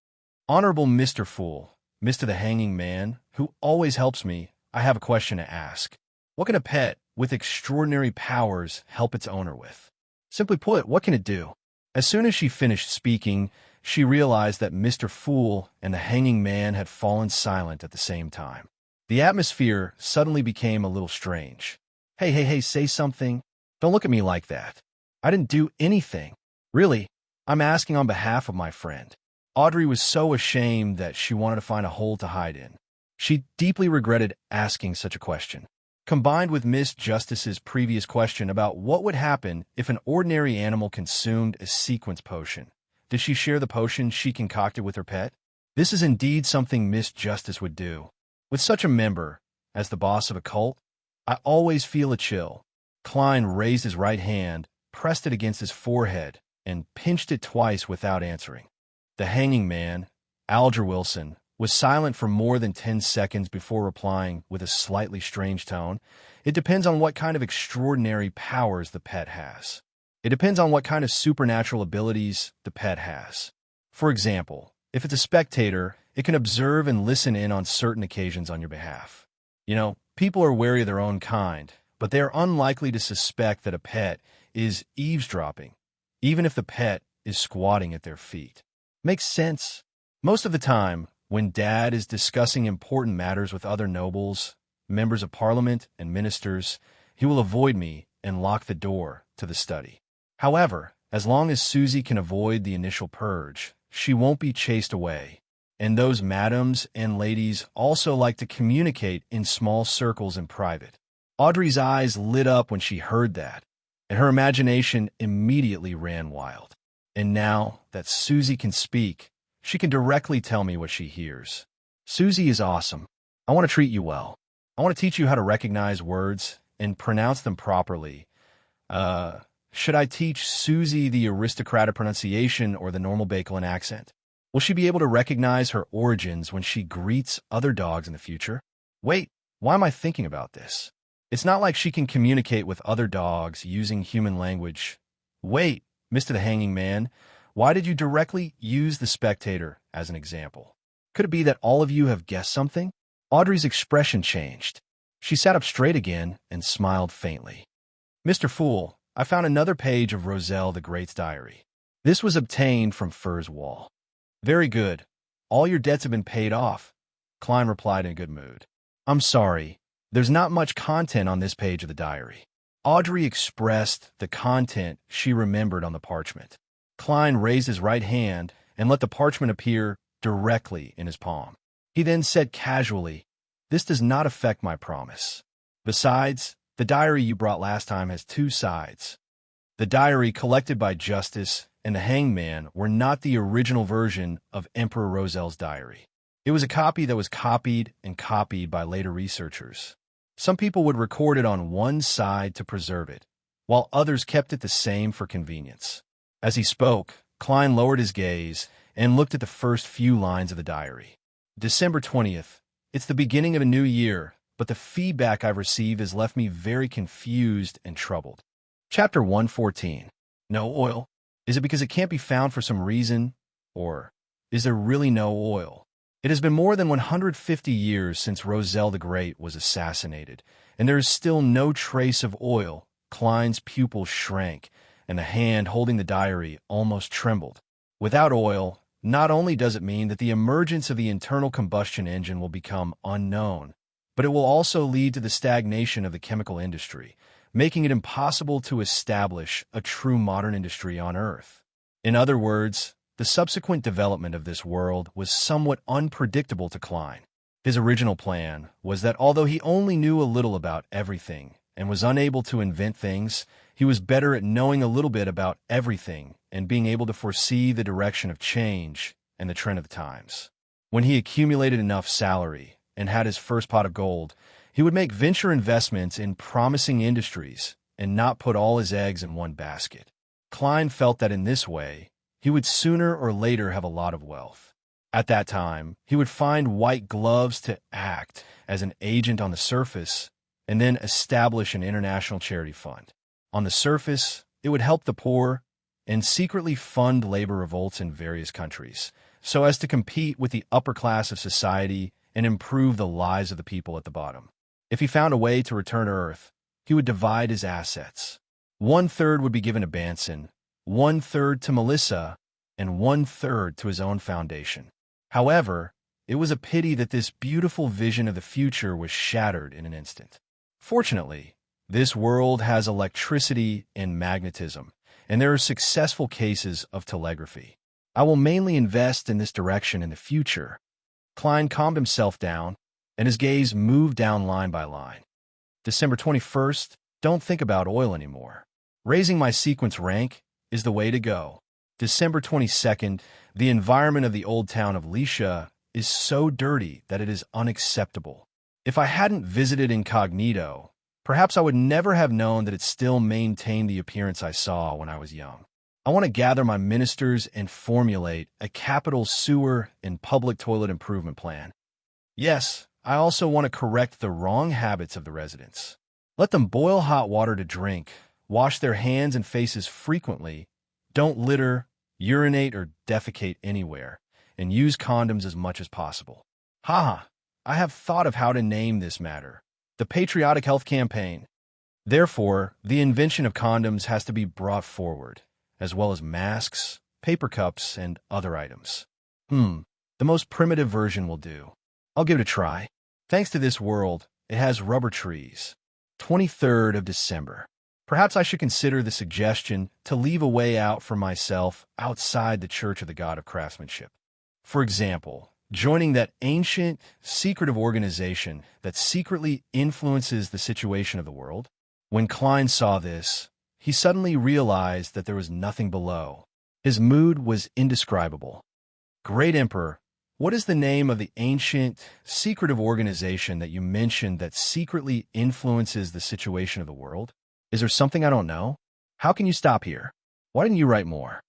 Honorable Mr. Fool, Mr. the Hanging Man, who always helps me, I have a question to ask. What can a pet with extraordinary powers help its owner with? Simply put, what can it do? As soon as she finished speaking, she realized that Mr. Fool and the hanging man had fallen silent at the same time. The atmosphere suddenly became a little strange. Hey, say something. Don't look at me like that. I didn't do anything. Really, I'm asking on behalf of my friend. Audrey was so ashamed that she wanted to find a hole to hide in. She deeply regretted asking such a question. Combined with Miss Justice's previous question about what would happen if an ordinary animal consumed a sequence potion, did she share the potion she concocted with her pet? This is indeed something Miss Justice would do. With such a member, as the boss of a cult, I always feel a chill. Klein raised his right hand, pressed it against his forehead, and pinched it twice without answering. The hanging man, Alger Wilson, was silent for more than 10 seconds before replying with a slightly strange tone. It depends on what kind of extraordinary powers the pet has. It depends on what kind of supernatural abilities the pet has. For example, if it's a spectator, it can observe and listen in on certain occasions on your behalf. People are wary of their own kind, but they are unlikely to suspect that a pet is eavesdropping, even if the pet is squatting at their feet. Makes sense. Most of the time, when Dad is discussing important matters with other nobles, members of parliament, and ministers, he will avoid me and lock the door to the study. However, as long as Susie can avoid the initial purge, she won't be chased away. And those madams and ladies also like to communicate in small circles in private. Audrey's eyes lit up when she heard that, and her imagination immediately ran wild. And now that Susie can speak, she can directly tell me what she hears. Susie is awesome. I want to treat you well. I want to teach you how to recognize words and pronounce them properly. Should I teach Susie the aristocratic pronunciation or the normal Bakelin accent? Will she be able to recognize her origins when she greets other dogs in the future? Wait, why am I thinking about this? It's not like she can communicate with other dogs using human language. Wait, Mr. the Hanging Man, why did you directly use the spectator as an example? Could it be that all of you have guessed something? Audrey's expression changed. She sat up straight again and smiled faintly. Mr. Fool, I found another page of Roselle the Great's diary. This was obtained from Fur's wall. Very good. All your debts have been paid off, Klein replied in a good mood. I'm sorry. There's not much content on this page of the diary. Audrey expressed the content she remembered on the parchment. Klein raised his right hand and let the parchment appear directly in his palm. He then said casually, "This does not affect my promise. Besides, the diary you brought last time has two sides. The diary collected by Justice and the Hangman were not the original version of Emperor Roselle's diary. It was a copy that was copied and copied by later researchers. Some people would record it on one side to preserve it, while others kept it the same for convenience." As he spoke, Klein lowered his gaze and looked at the first few lines of the diary. December 20th. It's the beginning of a new year, but the feedback I've received has left me very confused and troubled. Chapter 114. No oil. Is it because it can't be found for some reason? Or is there really no oil? It has been more than 150 years since Roselle the Great was assassinated, and there is still no trace of oil. Klein's pupil shrank, and the hand holding the diary almost trembled. Without oil, not only does it mean that the emergence of the internal combustion engine will become unknown, but it will also lead to the stagnation of the chemical industry, making it impossible to establish a true modern industry on Earth. In other words, the subsequent development of this world was somewhat unpredictable to Klein. His original plan was that although he only knew a little about everything and was unable to invent things, he was better at knowing a little bit about everything and being able to foresee the direction of change and the trend of the times. When he accumulated enough salary and had his first pot of gold, he would make venture investments in promising industries and not put all his eggs in one basket. Klein felt that in this way, he would sooner or later have a lot of wealth. At that time, he would find white gloves to act as an agent on the surface and then establish an international charity fund. On the surface, it would help the poor and secretly fund labor revolts in various countries, so as to compete with the upper class of society and improve the lives of the people at the bottom. If he found a way to return to Earth, he would divide his assets. 1/3 would be given to Banson, 1/3 to Melissa, and 1/3 to his own foundation. However, it was a pity that this beautiful vision of the future was shattered in an instant. Fortunately, this world has electricity and magnetism, and there are successful cases of telegraphy. I will mainly invest in this direction in the future. Klein calmed himself down, and his gaze moved down line by line. December 21st, don't think about oil anymore. Raising my sequence rank is the way to go. December 22nd, the environment of the old town of Lisha is so dirty that it is unacceptable. If I hadn't visited incognito, perhaps I would never have known that it still maintained the appearance I saw when I was young. I want to gather my ministers and formulate a capital sewer and public toilet improvement plan. Yes, I also want to correct the wrong habits of the residents. Let them boil hot water to drink, wash their hands and faces frequently, don't litter, urinate, or defecate anywhere, and use condoms as much as possible. Haha, I have thought of how to name this matter. The Patriotic Health Campaign. Therefore, the invention of condoms has to be brought forward, as well as masks, paper cups, and other items. The most primitive version will do. I'll give it a try. Thanks to this world, it has rubber trees. 23rd of December. Perhaps I should consider the suggestion to leave a way out for myself outside the Church of the God of Craftsmanship. For example, joining that ancient, secretive organization that secretly influences the situation of the world. When Klein saw this, he suddenly realized that there was nothing below. His mood was indescribable. Great Emperor, what is the name of the ancient, secretive organization that you mentioned that secretly influences the situation of the world? Is there something I don't know? How can you stop here? Why didn't you write more?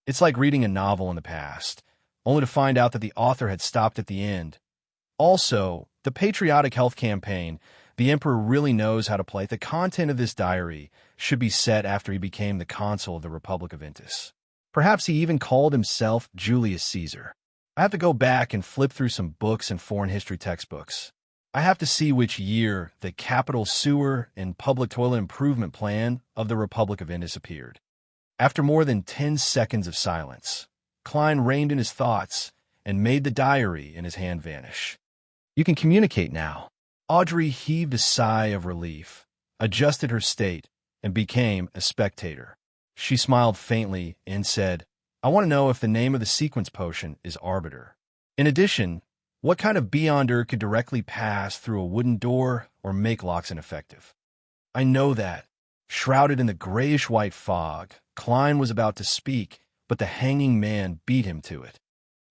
It's like reading a novel in the past, only to find out that the author had stopped at the end. Also, the Patriotic Health Campaign, the Emperor really knows how to play. The content of this diary should be set after he became the consul of the Republic of Intis. Perhaps he even called himself Julius Caesar. I have to go back and flip through some books and foreign history textbooks. I have to see which year the capital sewer and public toilet improvement plan of the Republic of Intis appeared. After more than 10 seconds of silence, Klein reined in his thoughts and made the diary in his hand vanish. You can communicate now. Audrey heaved a sigh of relief, adjusted her state, and became a spectator. She smiled faintly and said, I want to know if the name of the sequence potion is Arbiter. In addition, what kind of beyonder could directly pass through a wooden door or make locks ineffective? I know that. Shrouded in the grayish-white fog, Klein was about to speak, but the hanging man beat him to it.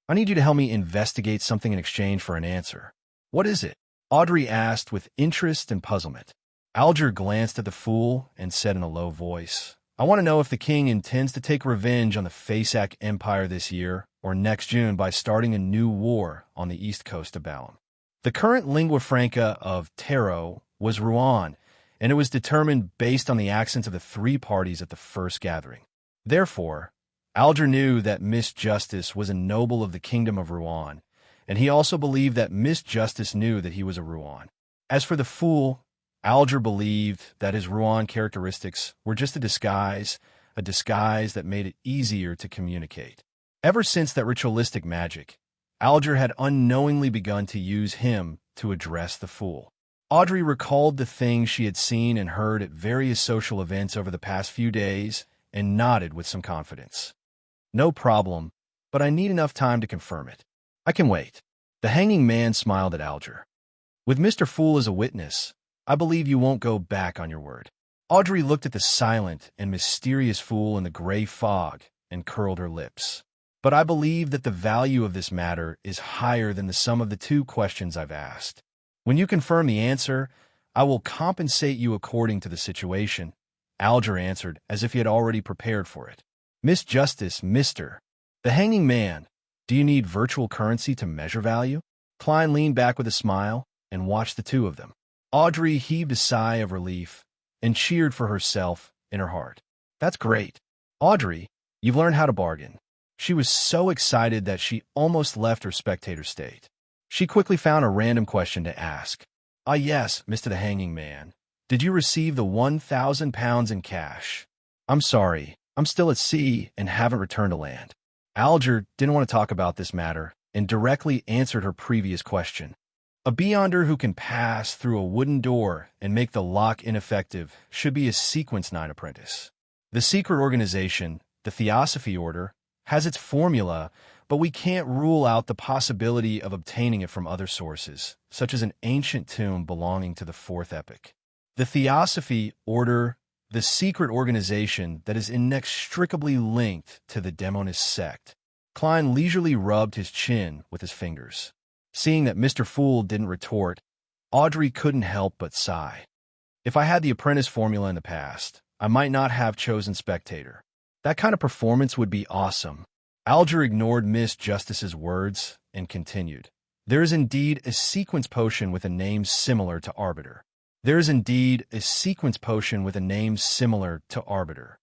I need you to help me investigate something in exchange for an answer. What is it? Audrey asked with interest and puzzlement. Alger glanced at the fool and said in a low voice, I want to know if the king intends to take revenge on the Fasak Empire this year or next June by starting a new war on the east coast of Balam. The current lingua franca of Taro was Rouen, and it was determined based on the accents of the three parties at the first gathering. Therefore, Alger knew that Miss Justice was a noble of the kingdom of Rouen, and he also believed that Miss Justice knew that he was a Rouen. As for the fool, Alger believed that his Rouen characteristics were just a disguise that made it easier to communicate. Ever since that ritualistic magic, Alger had unknowingly begun to use him to address the fool. Audrey recalled the things she had seen and heard at various social events over the past few days and nodded with some confidence. No problem, but I need enough time to confirm it. I can wait. The hanging man smiled at Alger. With Mr. Fool as a witness, I believe you won't go back on your word. Audrey looked at the silent and mysterious fool in the gray fog and curled her lips. But I believe that the value of this matter is higher than the sum of the 2 questions I've asked. When you confirm the answer, I will compensate you according to the situation, Alger answered as if he had already prepared for it. Miss Justice, Mr. The hanging man, do you need virtual currency to measure value? Klein leaned back with a smile and watched the 2 of them. Audrey heaved a sigh of relief and cheered for herself in her heart. That's great. Audrey, you've learned how to bargain. She was so excited that she almost left her spectator state. She quickly found a random question to ask. Ah yes, Mr. the Hanging Man. Did you receive the 1,000 pounds in cash? I'm sorry, I'm still at sea and haven't returned to land. Alger didn't want to talk about this matter and directly answered her previous question. A beyonder who can pass through a wooden door and make the lock ineffective should be a Sequence 9 apprentice. The secret organization, the Theosophy Order, has its formula, but we can't rule out the possibility of obtaining it from other sources, such as an ancient tomb belonging to the 4th epoch. The Theosophy Order, the secret organization that is inextricably linked to the demonist sect. Klein leisurely rubbed his chin with his fingers. Seeing that Mr. Fool didn't retort, Audrey couldn't help but sigh. If I had the apprentice formula in the past, I might not have chosen spectator. That kind of performance would be awesome. Alger ignored Miss Justice's words and continued. There is indeed a sequence potion with a name similar to Arbiter. There is indeed a sequence potion with a name similar to Arbiter.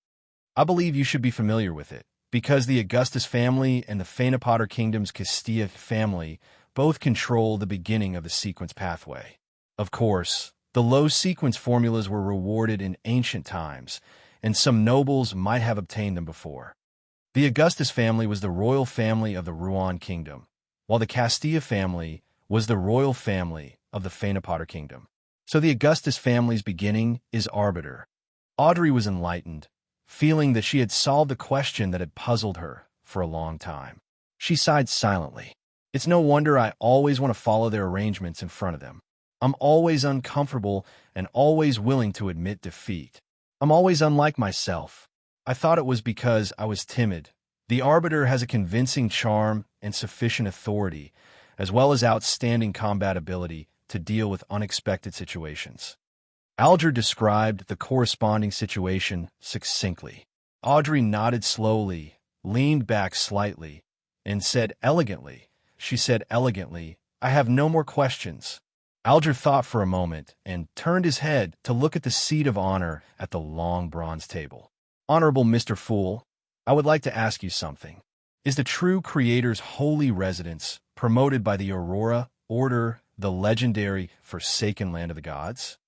I believe you should be familiar with it, because the Augustus family and the Phaenopotter Kingdom's Castilla family both control the beginning of the sequence pathway. Of course, the low sequence formulas were rewarded in ancient times, and some nobles might have obtained them before. The Augustus family was the royal family of the Rouen Kingdom, while the Castilla family was the royal family of the Phaenopotter Kingdom. So the Augustus family's beginning is Arbiter. Audrey was enlightened, feeling that she had solved the question that had puzzled her for a long time. She sighed silently. It's no wonder I always want to follow their arrangements in front of them. I'm always uncomfortable and always willing to admit defeat. I'm always unlike myself. I thought it was because I was timid. The Arbiter has a convincing charm and sufficient authority, as well as outstanding combat ability to deal with unexpected situations. Alger described the corresponding situation succinctly. Audrey nodded slowly, leaned back slightly, and said elegantly, I have no more questions. Alger thought for a moment and turned his head to look at the seat of honor at the long bronze table. Honorable Mr. Fool, I would like to ask you something. Is the true Creator's holy residence promoted by the Aurora Order the legendary Forsaken Land of the Gods?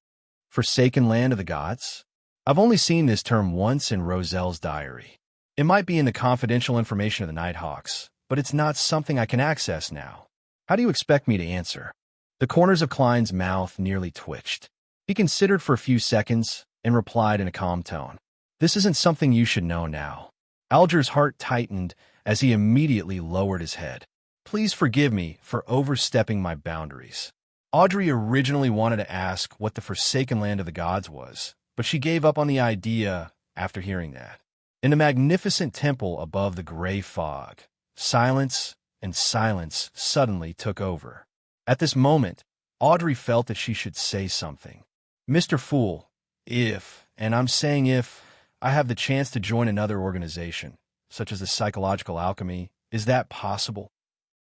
Forsaken Land of the Gods? I've only seen this term once in Roselle's diary. It might be in the confidential information of the Nighthawks, but it's not something I can access now. How do you expect me to answer? The corners of Klein's mouth nearly twitched. He considered for a few seconds and replied in a calm tone. This isn't something you should know now. Alger's heart tightened as he immediately lowered his head. Please forgive me for overstepping my boundaries. Audrey originally wanted to ask what the Forsaken Land of the Gods was, but she gave up on the idea after hearing that. In the magnificent temple above the gray fog, silence and silence suddenly took over. At this moment, Audrey felt that she should say something. Mr. Fool, if, and I'm saying if, I have the chance to join another organization, such as the Psychological Alchemy, is that possible?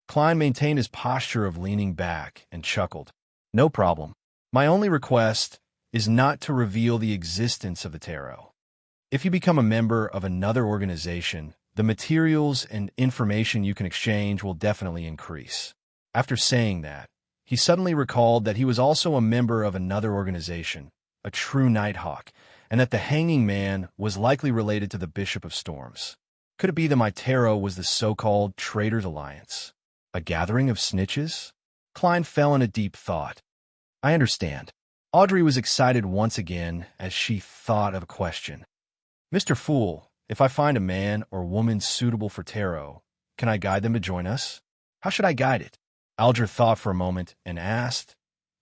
Klein maintained his posture of leaning back and chuckled. No problem. My only request is not to reveal the existence of the tarot. If you become a member of another organization, The materials and information you can exchange will definitely increase. After saying that, he suddenly recalled that he was also a member of another organization, a true Nighthawk, and that the Hanging Man was likely related to the Bishop of Storms. Could it be that Mytero was the so-called Traitors Alliance? A gathering of snitches? Klein fell in a deep thought. I understand. Audrey was excited once again as she thought of a question. Mr. Fool, if I find a man or woman suitable for tarot, can I guide them to join us? How should I guide it? Alger thought for a moment and asked,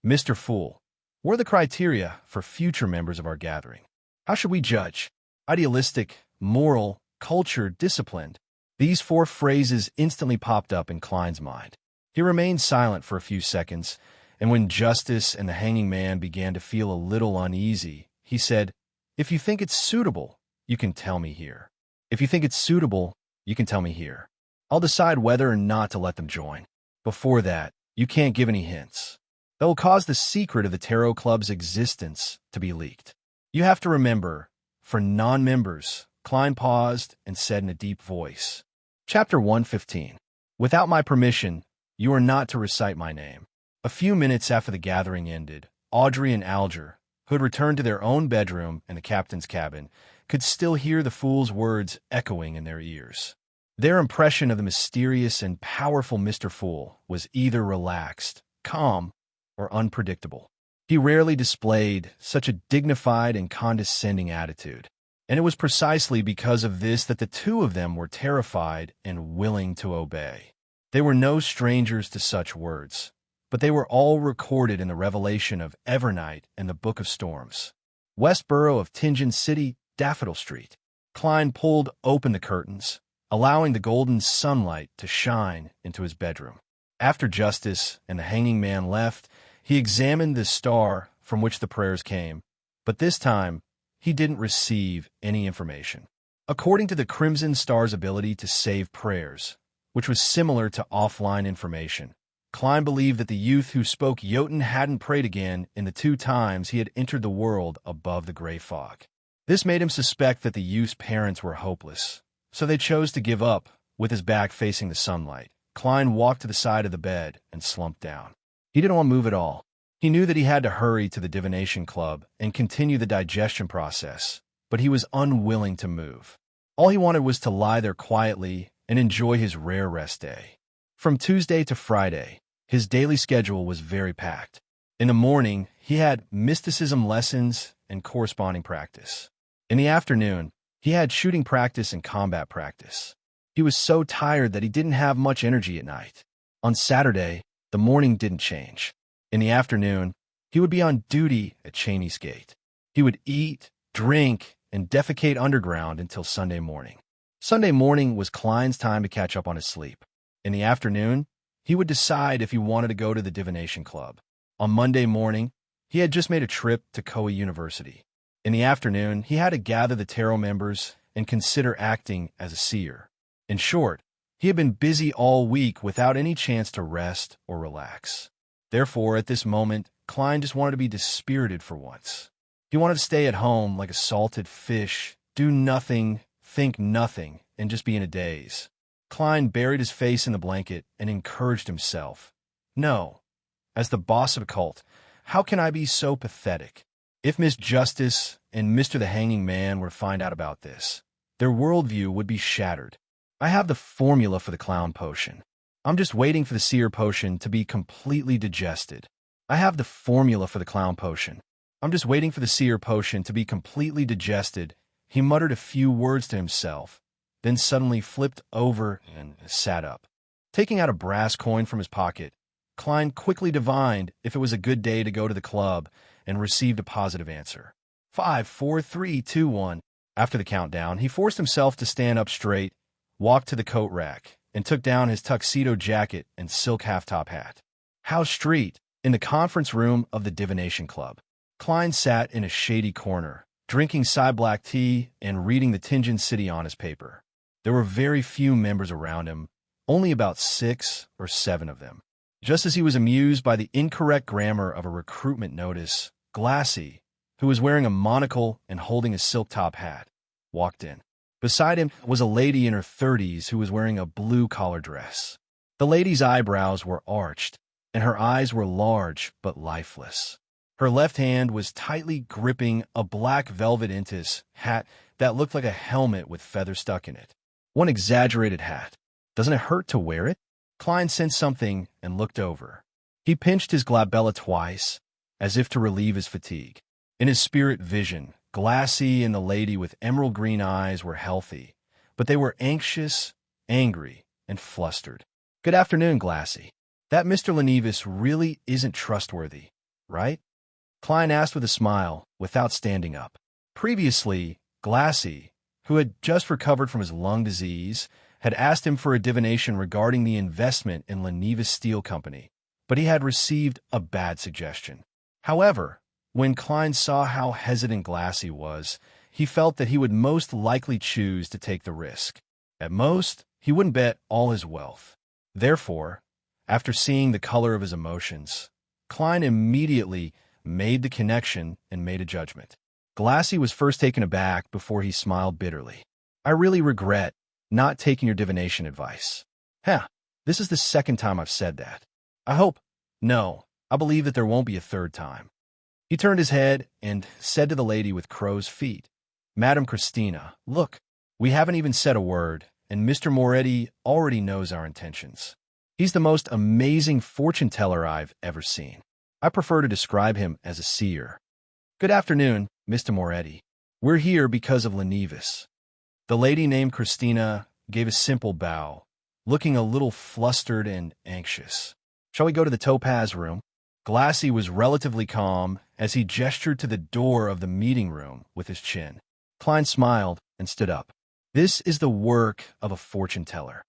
Mr. Fool, what are the criteria for future members of our gathering? How should we judge? Idealistic, moral, cultured, disciplined. These 4 phrases instantly popped up in Klein's mind. He remained silent for a few seconds, and when Justice and the Hanging Man began to feel a little uneasy, he said, If you think it's suitable, you can tell me here. If you think it's suitable, you can tell me here. I'll decide whether or not to let them join. Before that, you can't give any hints. That will cause the secret of the Tarot Club's existence to be leaked. You have to remember, for non-members, Klein paused and said in a deep voice, Chapter 115. Without my permission, you are not to recite my name. A few minutes after the gathering ended, Audrey and Alger, who had returned to their own bedroom in the captain's cabin, could still hear the fool's words echoing in their ears. Their impression of the mysterious and powerful Mr. Fool was either relaxed, calm, or unpredictable. He rarely displayed such a dignified and condescending attitude, and it was precisely because of this that the two of them were terrified and willing to obey. They were no strangers to such words, but they were all recorded in the revelation of Evernight and the Book of Storms. Westboro of Tingeon City, Daffodil Street. Klein pulled open the curtains, allowing the golden sunlight to shine into his bedroom. After Justice and the Hanging Man left, he examined the star from which the prayers came, but this time he didn't receive any information. According to the Crimson Star's ability to save prayers, which was similar to offline information, Klein believed that the youth who spoke Jotun hadn't prayed again in the 2 times he had entered the world above the gray fog. This made him suspect that the youth's parents were hopeless, so they chose to give up. With his back facing the sunlight, Klein walked to the side of the bed and slumped down. He didn't want to move at all. He knew that he had to hurry to the divination club and continue the digestion process, but he was unwilling to move. All he wanted was to lie there quietly and enjoy his rare rest day. From Tuesday to Friday, his daily schedule was very packed. In the morning, he had mysticism lessons and corresponding practice. In the afternoon, he had shooting practice and combat practice. He was so tired that he didn't have much energy at night. On Saturday, the morning didn't change. In the afternoon, he would be on duty at Cheney's Gate. He would eat, drink, and defecate underground until Sunday morning. Sunday morning was Klein's time to catch up on his sleep. In the afternoon, he would decide if he wanted to go to the divination club. On Monday morning, he had just made a trip to Koei University. In the afternoon, he had to gather the tarot members and consider acting as a seer. In short, he had been busy all week without any chance to rest or relax. Therefore, at this moment, Klein just wanted to be dispirited for once. He wanted to stay at home like a salted fish, do nothing, think nothing, and just be in a daze. Klein buried his face in the blanket and encouraged himself. No, as the boss of a cult, how can I be so pathetic? If Miss Justice and Mr. the Hanging Man were to find out about this, their worldview would be shattered. I have the formula for the clown potion. I'm just waiting for the seer potion to be completely digested. I have the formula for the clown potion. I'm just waiting for the seer potion to be completely digested. He muttered a few words to himself, then suddenly flipped over and sat up. Taking out a brass coin from his pocket, Klein quickly divined if it was a good day to go to the club and received a positive answer. 5, 4, 3, 2, 1. After the countdown, he forced himself to stand up straight, walked to the coat rack, and took down his tuxedo jacket and silk half-top hat. House Street, in the conference room of the Divination Club. Klein sat in a shady corner, drinking black tea and reading the Tingeon City on his paper. There were very few members around him, only about 6 or 7 of them. Just as he was amused by the incorrect grammar of a recruitment notice, Glassy, who was wearing a monocle and holding a silk top hat, walked in. Beside him was a lady in her 30s who was wearing a blue-collar dress. The lady's eyebrows were arched, and her eyes were large but lifeless. Her left hand was tightly gripping a black velvet intis hat that looked like a helmet with feathers stuck in it. One exaggerated hat. Doesn't it hurt to wear it? Klein sensed something and looked over. He pinched his glabella twice, as if to relieve his fatigue. In his spirit vision, Glassy and the lady with emerald green eyes were healthy, but they were anxious, angry, and flustered. "Good afternoon, Glassy. That Mr. Lenevis really isn't trustworthy, right?" Klein asked with a smile, without standing up. Previously, Glassy, who had just recovered from his lung disease, had asked him for a divination regarding the investment in Lenevis Steel Company, but he had received a bad suggestion. However, when Klein saw how hesitant Glassy was, he felt that he would most likely choose to take the risk. At most, he wouldn't bet all his wealth. Therefore, after seeing the color of his emotions, Klein immediately made the connection and made a judgment. Glassy was first taken aback before he smiled bitterly. "I really regret not taking your divination advice." This is the second time I've said that. No, I believe that there won't be a third time." He turned his head and said to the lady with crow's feet, "Madam Christina, look, we haven't even said a word, and Mr. Moretti already knows our intentions. He's the most amazing fortune-teller I've ever seen. I prefer to describe him as a seer. Good afternoon, Mr. Moretti. We're here because of Lenevis." The lady named Christina gave a simple bow, looking a little flustered and anxious. "Shall we go to the Topaz room?" Glassy was relatively calm as he gestured to the door of the meeting room with his chin. Klein smiled and stood up. "This is the work of a fortune-teller."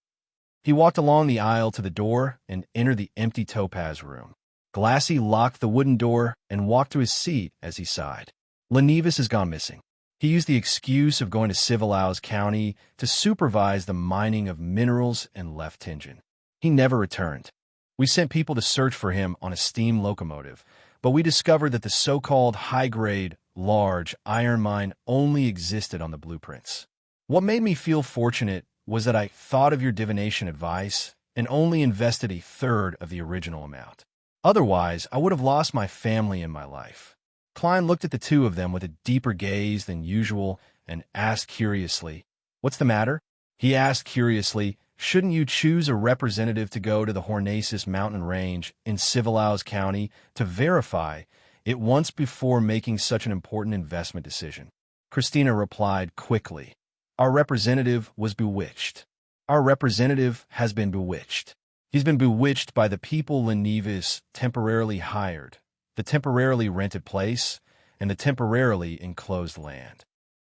He walked along the aisle to the door and entered the empty Topaz room. Glassy locked the wooden door and walked to his seat as he sighed. Lenevis has gone missing. He used the excuse of going to Civilaux County to supervise the mining of minerals and left Tingen. He never returned. We sent people to search for him on a steam locomotive, but we discovered that the so-called high-grade, large iron mine only existed on the blueprints. What made me feel fortunate was that I thought of your divination advice and only invested a third of the original amount. Otherwise, I would have lost my family and my life. Klein looked at the two of them with a deeper gaze than usual and asked curiously, "What's the matter?" He asked curiously, "Shouldn't you choose a representative to go to the Hornacis mountain range in Civilaux County to verify it once before making such an important investment decision?" Christina replied quickly, "Our representative was bewitched. Our representative has been bewitched. He's been bewitched by the people Lenevis temporarily hired, the temporarily rented place, and the temporarily enclosed land."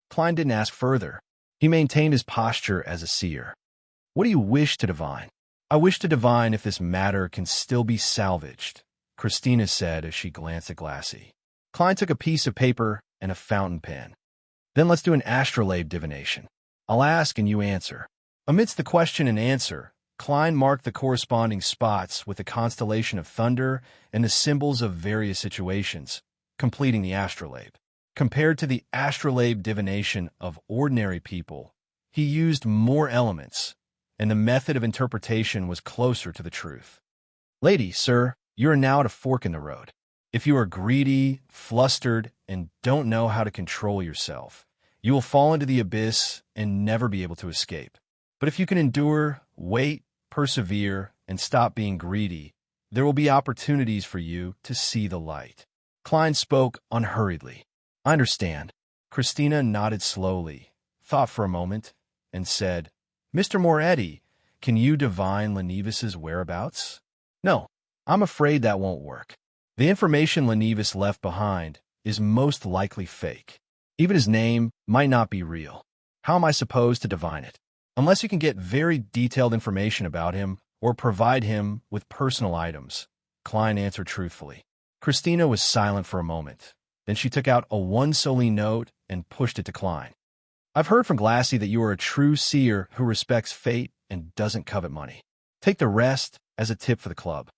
Klein didn't ask further. He maintained his posture as a seer. "What do you wish to divine?" "I wish to divine if this matter can still be salvaged," Christina said as she glanced at Glassy. Klein took a piece of paper and a fountain pen. "Then let's do an astrolabe divination. I'll ask and you answer." Amidst the question and answer, Klein marked the corresponding spots with the constellation of thunder and the symbols of various situations, completing the astrolabe. Compared to the astrolabe divination of ordinary people, he used more elements, and the method of interpretation was closer to the truth. "Lady, sir, you are now at a fork in the road. If you are greedy, flustered, and don't know how to control yourself, you will fall into the abyss and never be able to escape. But if you can endure, wait, persevere, and stop being greedy, there will be opportunities for you to see the light." Klein spoke unhurriedly. "I understand." Christina nodded slowly, thought for a moment, and said, "Mr. Moretti, can you divine Lenevis's whereabouts?" "No, I'm afraid that won't work. The information Lenevis left behind is most likely fake. Even his name might not be real. How am I supposed to divine it? Unless you can get very detailed information about him or provide him with personal items," Klein answered truthfully. Christina was silent for a moment. Then she took out a one-soli note and pushed it to Klein. "I've heard from Glassy that you are a true seer who respects fate and doesn't covet money. Take the rest as a tip for the club.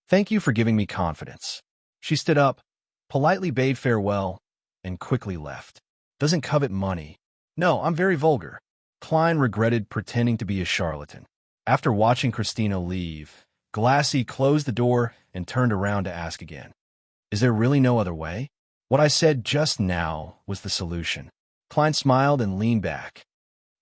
Thank you for giving me confidence." She stood up, politely bade farewell, and quickly left. "Doesn't covet money. No, I'm very vulgar. Klein regretted pretending to be a charlatan. After watching Christina leave, Glassy closed the door and turned around to ask again, "Is there really no other way?" What I said just now was the solution. Klein smiled and leaned back.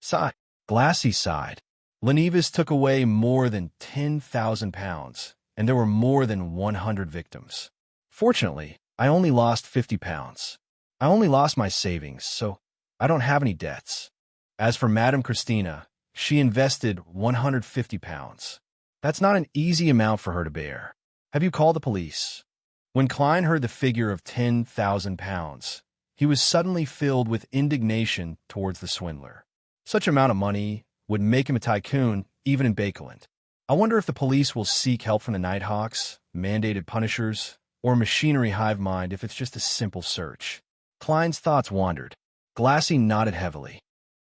Sigh. Glassy sighed. Lenivas took away more than 10,000 pounds, and there were more than 100 victims. Fortunately, I only lost 50 pounds. I only lost my savings, so I don't have any debts. As for Madame Christina, she invested 150 pounds. That's not an easy amount for her to bear. Have you called the police? When Klein heard the figure of 10,000 pounds, he was suddenly filled with indignation towards the swindler. Such amount of money would make him a tycoon, even in Bakeland. I wonder if the police will seek help from the Nighthawks, mandated punishers, or machinery hive mind if it's just a simple search. Klein's thoughts wandered. Glassy nodded heavily.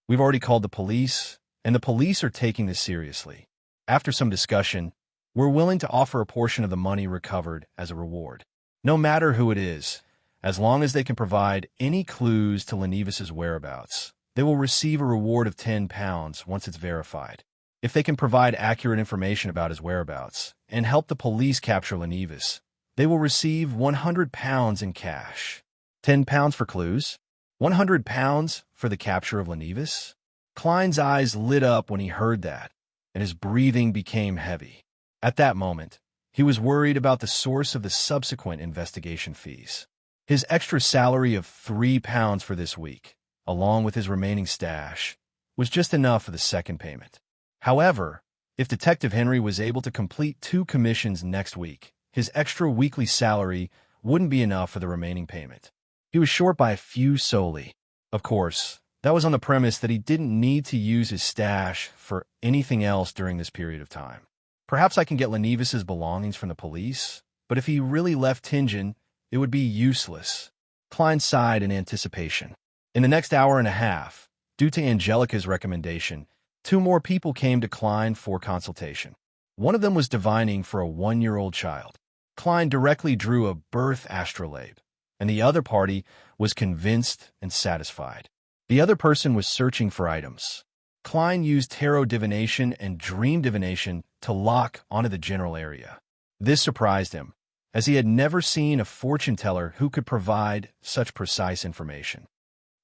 We've already called the police, and the police are taking this seriously. After some discussion, we're willing to offer a portion of the money recovered as a reward. No matter who it is, as long as they can provide any clues to Lenivas' whereabouts, they will receive a reward of 10 pounds once it's verified. If they can provide accurate information about his whereabouts and help the police capture Lenivas, they will receive 100 pounds in cash. 10 pounds for clues? 100 pounds for the capture of Lenivas? Klein's eyes lit up when he heard that, and his breathing became heavy. At that moment, he was worried about the source of the subsequent investigation fees. His extra salary of 3 pounds for this week, along with his remaining stash, was just enough for the second payment. However, if Detective Henry was able to complete 2 commissions next week, his extra weekly salary wouldn't be enough for the remaining payment. He was short by a few solely. Of course, that was on the premise that he didn't need to use his stash for anything else during this period of time. Perhaps I can get Lenivas' belongings from the police, but if he really left Tingen, it would be useless. Klein sighed in anticipation. In the next hour and a half, due to Angelica's recommendation, 2 more people came to Klein for consultation. One of them was divining for a 1-year-old child. Klein directly drew a birth astrolabe, and the other party was convinced and satisfied. The other person was searching for items. Klein used tarot divination and dream divination to lock onto the general area. This surprised him, as he had never seen a fortune teller who could provide such precise information.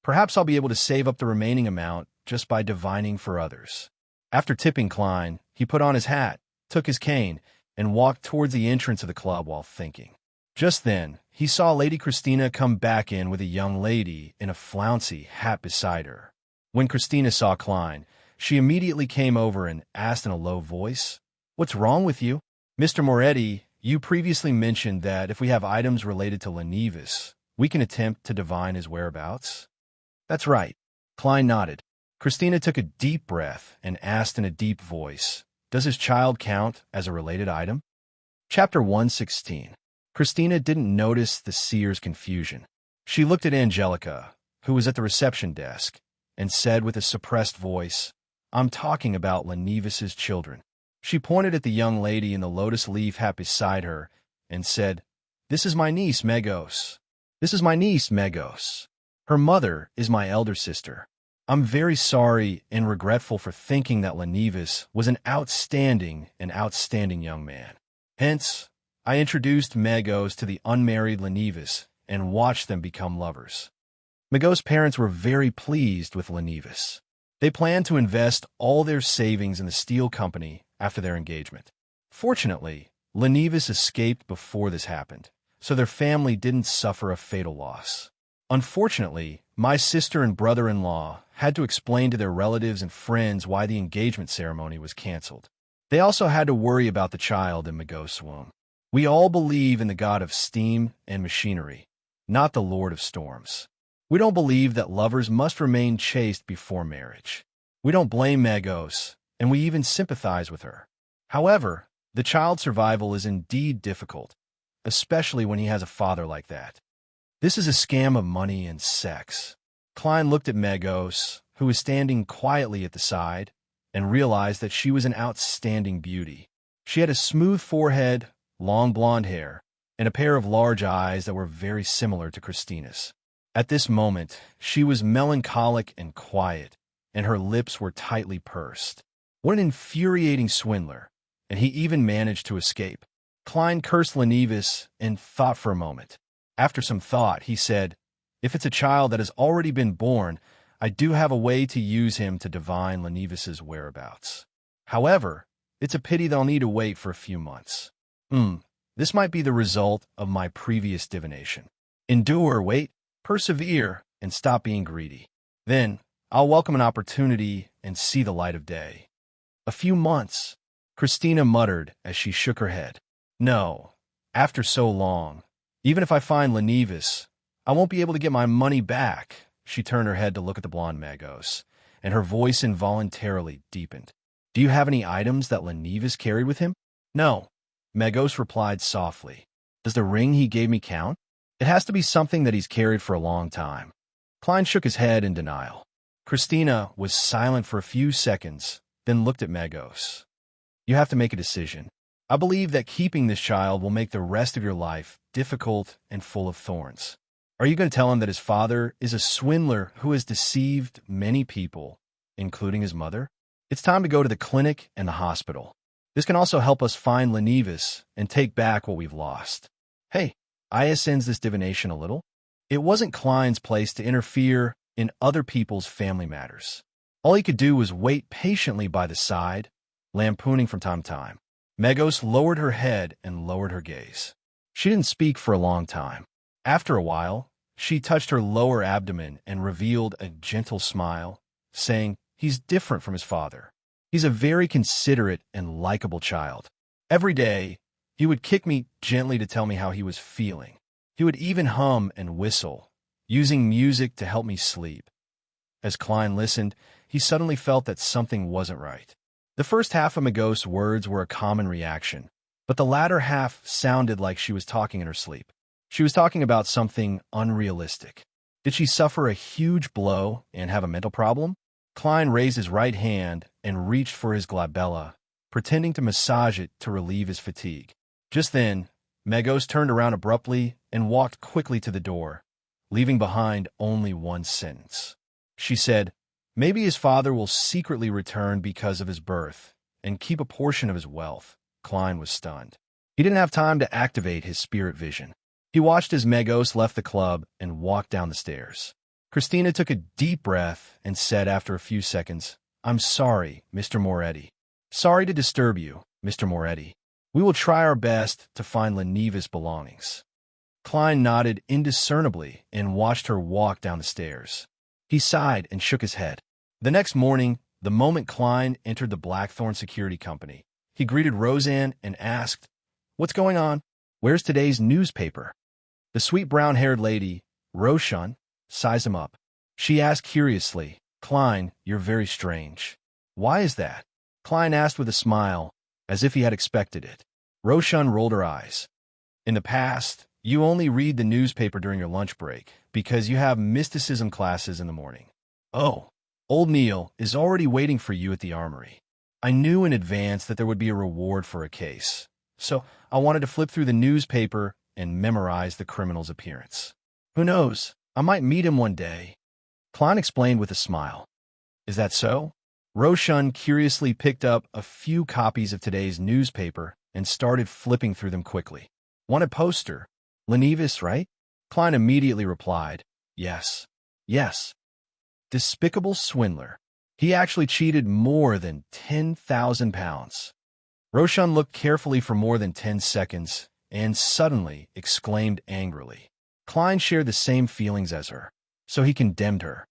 Perhaps I'll be able to save up the remaining amount just by divining for others. After tipping Klein, he put on his hat, took his cane, and walked towards the entrance of the club while thinking. Just then, he saw Lady Christina come back in with a young lady in a flouncy hat beside her. When Christina saw Klein, she immediately came over and asked in a low voice, "What's wrong with you? Mr. Moretti, you previously mentioned that if we have items related to Lenivas, we can attempt to divine his whereabouts." "That's right." Klein nodded. Christina took a deep breath and asked in a deep voice, "Does his child count as a related item?" Chapter 116. Christina didn't notice the seer's confusion. She looked at Angelica, who was at the reception desk, and said with a suppressed voice, "I'm talking about Lenivas' children." She pointed at the young lady in the lotus leaf hat beside her and said, "This is my niece, Megos. This is my niece, Megos. Her mother is my elder sister. I'm very sorry and regretful for thinking that Lenivas was an outstanding young man. Hence, I introduced Megos to the unmarried Lenivas and watched them become lovers." Megos' parents were very pleased with Lenivas. They planned to invest all their savings in the steel company after their engagement. Fortunately, Lenivas escaped before this happened, so their family didn't suffer a fatal loss. Unfortunately, my sister and brother-in-law had to explain to their relatives and friends why the engagement ceremony was canceled. They also had to worry about the child in Megos' womb. We all believe in the god of steam and machinery, not the lord of storms. We don't believe that lovers must remain chaste before marriage. We don't blame Megos, and we even sympathize with her. However, the child's survival is indeed difficult, especially when he has a father like that. This is a scam of money and sex. Klein looked at Megos, who was standing quietly at the side, and realized that she was an outstanding beauty. She had a smooth forehead, long blonde hair, and a pair of large eyes that were very similar to Christina's. At this moment, she was melancholic and quiet, and her lips were tightly pursed. What an infuriating swindler, and he even managed to escape. Klein cursed Lenevis and thought for a moment. After some thought, he said, "If it's a child that has already been born, I do have a way to use him to divine Lenevis's whereabouts. However, it's a pity that I'll need to wait for a few months. This might be the result of my previous divination. Endure, wait, persevere, and stop being greedy. Then, I'll welcome an opportunity and see the light of day." "A few months," Christina muttered as she shook her head. "No, after so long, even if I find Lenevis, I won't be able to get my money back." She turned her head to look at the blonde Magos, and her voice involuntarily deepened. "Do you have any items that Lenevis carried with him?" "No," Magos replied softly. "Does the ring he gave me count?" "It has to be something that he's carried for a long time." Klein shook his head in denial. Christina was silent for a few seconds, then looked at Magos. "You have to make a decision. I believe that keeping this child will make the rest of your life difficult and full of thorns. Are you going to tell him that his father is a swindler who has deceived many people, including his mother? It's time to go to the clinic and the hospital. This can also help us find Lenevis and take back what we've lost." "Hey, ISN's this divination a little." It wasn't Klein's place to interfere in other people's family matters. All he could do was wait patiently by the side, lampooning from time to time. Magos lowered her head and lowered her gaze. She didn't speak for a long time. After a while, she touched her lower abdomen and revealed a gentle smile, saying, "He's different from his father. He's a very considerate and likable child. Every day, he would kick me gently to tell me how he was feeling. He would even hum and whistle, using music to help me sleep." As Klein listened, he suddenly felt that something wasn't right. The first half of Magos' words were a common reaction, but the latter half sounded like she was talking in her sleep. She was talking about something unrealistic. Did she suffer a huge blow and have a mental problem? Klein raised his right hand and reached for his glabella, pretending to massage it to relieve his fatigue. Just then, Magos turned around abruptly and walked quickly to the door, leaving behind only one sentence. She said, "Maybe his father will secretly return because of his birth and keep a portion of his wealth." Klein was stunned. He didn't have time to activate his spirit vision. He watched as Magos left the club and walked down the stairs. Christina took a deep breath and said after a few seconds, "I'm sorry, Mr. Moretti. Sorry to disturb you, Mr. Moretti. We will try our best to find Lenevis' belongings." Klein nodded indiscernibly and watched her walk down the stairs. He sighed and shook his head. The next morning, the moment Klein entered the Blackthorn Security Company, he greeted Roseanne and asked, "What's going on? Where's today's newspaper?" The sweet brown-haired lady, Roshan, sized him up. She asked curiously, "Klein, you're very strange." "Why is that?" Klein asked with a smile, as if he had expected it. Roshan rolled her eyes. "In the past, you only read the newspaper during your lunch break because you have mysticism classes in the morning. Oh, old Neil is already waiting for you at the armory. I knew in advance that there would be a reward for a case, so I wanted to flip through the newspaper and memorize the criminal's appearance. Who knows, I might meet him one day." Klein explained with a smile. "Is that so?" Roshan curiously picked up a few copies of today's newspaper and started flipping through them quickly. "Want a poster? Lenevis, right?" Klein immediately replied, "Yes. Yes. Despicable swindler. He actually cheated more than 10,000 pounds. Roshan looked carefully for more than 10 seconds and suddenly exclaimed angrily. Klein shared the same feelings as her, so he condemned her.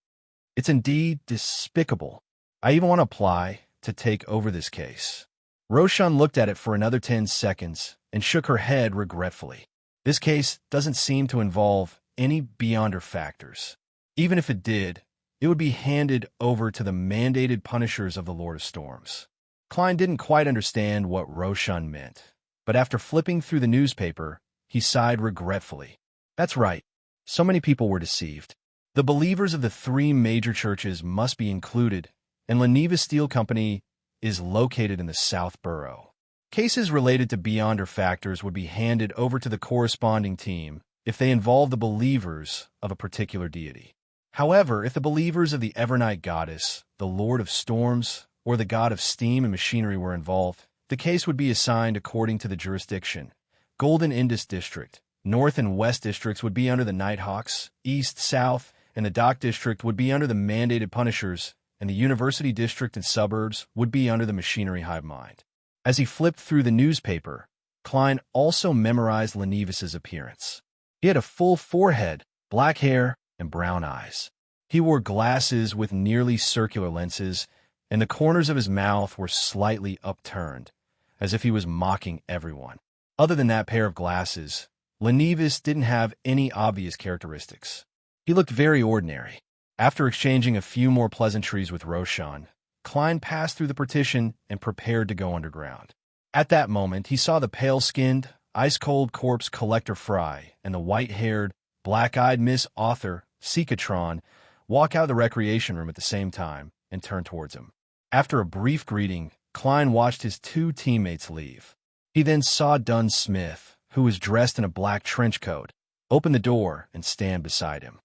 "It's indeed despicable. I even want to apply to take over this case." Roshan looked at it for another 10 seconds and shook her head regretfully. "This case doesn't seem to involve any beyonder factors. Even if it did, it would be handed over to the mandated punishers of the Lord of Storms." Klein didn't quite understand what Roshan meant, but after flipping through the newspaper, he sighed regretfully. That's right. So many people were deceived. The believers of the 3 major churches must be included, and Lenevis Steel Company is located in the South Borough. Cases related to beyonder factors would be handed over to the corresponding team if they involve the believers of a particular deity. However, if the believers of the Evernight goddess, the Lord of Storms, or the god of steam and machinery were involved, the case would be assigned according to the jurisdiction. Golden Indus District, North and West districts would be under the Nighthawks, East, South, and the Dock District would be under the mandated Punishers, and the University District and suburbs would be under the Machinery Hive Mind. As he flipped through the newspaper, Klein also memorized Lenivis's appearance. He had a full forehead, black hair, and brown eyes. He wore glasses with nearly circular lenses, and the corners of his mouth were slightly upturned, as if he was mocking everyone. Other than that pair of glasses, Lenivis didn't have any obvious characteristics. He looked very ordinary. After exchanging a few more pleasantries with Roshan, Klein passed through the partition and prepared to go underground. At that moment, he saw the pale-skinned, ice-cold corpse Collector Fry and the white-haired, black-eyed Miss Author, Sikatron, walk out of the recreation room at the same time and turn towards him. After a brief greeting, Klein watched his two teammates leave. He then saw Dunn Smith, who was dressed in a black trench coat, open the door and stand beside him.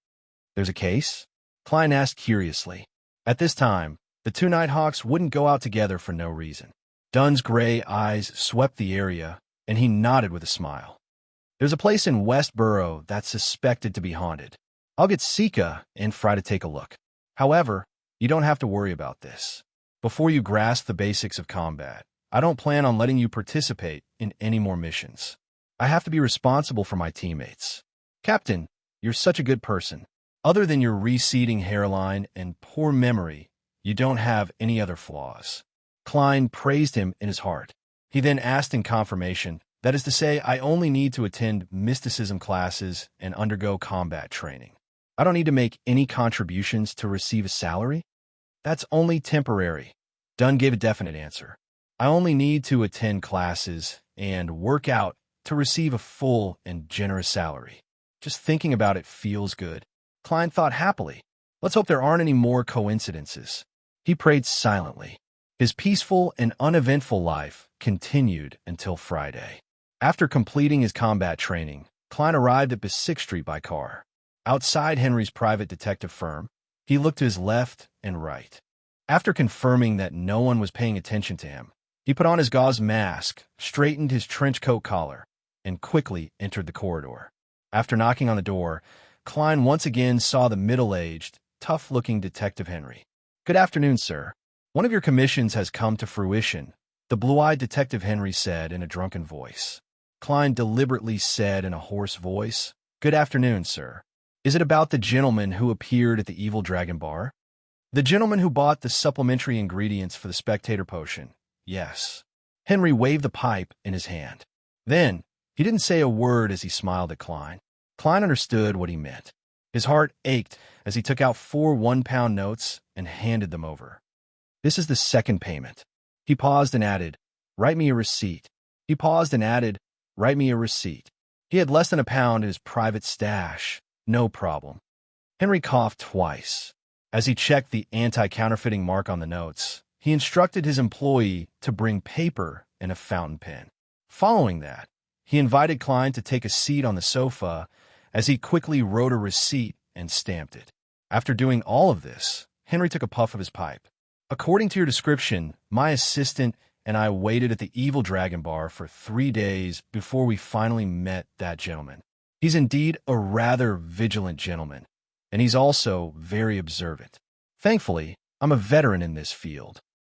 "There's a case?" Klein asked curiously. At this time, the two Nighthawks wouldn't go out together for no reason. Dunn's gray eyes swept the area, and he nodded with a smile. "There's a place in Westboro that's suspected to be haunted. I'll get Sika and Fry to take a look. However, you don't have to worry about this. Before you grasp the basics of combat, I don't plan on letting you participate in any more missions. I have to be responsible for my teammates. Captain, you're such a good person. Other than your receding hairline and poor memory, you don't have any other flaws." Klein praised him in his heart. He then asked in confirmation, "That is to say, I only need to attend mysticism classes and undergo combat training. I don't need to make any contributions to receive a salary?" "That's only temporary." Dunn gave a definite answer. "I only need to attend classes and work out to receive a full and generous salary. Just thinking about it feels good." Klein thought happily. Let's hope there aren't any more coincidences. He prayed silently. His peaceful and uneventful life continued until Friday. After completing his combat training, Klein arrived at Basic Street by car. Outside Henry's private detective firm, he looked to his left and right. After confirming that no one was paying attention to him, he put on his gauze mask, straightened his trench coat collar, and quickly entered the corridor. After knocking on the door, Klein once again saw the middle-aged, tough-looking Detective Henry. "Good afternoon, sir. One of your commissions has come to fruition," the blue-eyed Detective Henry said in a drunken voice. Klein deliberately said in a hoarse voice, "Good afternoon, sir. Is it about the gentleman who appeared at the Evil Dragon Bar?" "The gentleman who bought the supplementary ingredients for the Spectator Potion, yes." Henry waved the pipe in his hand. Then, he didn't say a word as he smiled at Klein. Klein understood what he meant. His heart ached as he took out 4 one-pound notes and handed them over. "This is the second payment." He paused and added, "Write me a receipt." He paused and added, "Write me a receipt." He had less than a pound in his private stash. No problem. Henry coughed twice. As he checked the anti-counterfeiting mark on the notes, he instructed his employee to bring paper and a fountain pen. Following that, he invited Klein to take a seat on the sofa as he quickly wrote a receipt and stamped it. After doing all of this, Henry took a puff of his pipe. "According to your description, my assistant and I waited at the Evil Dragon Bar for 3 days before we finally met that gentleman. He's indeed a rather vigilant gentleman, and he's also very observant. Thankfully, I'm a veteran in this field,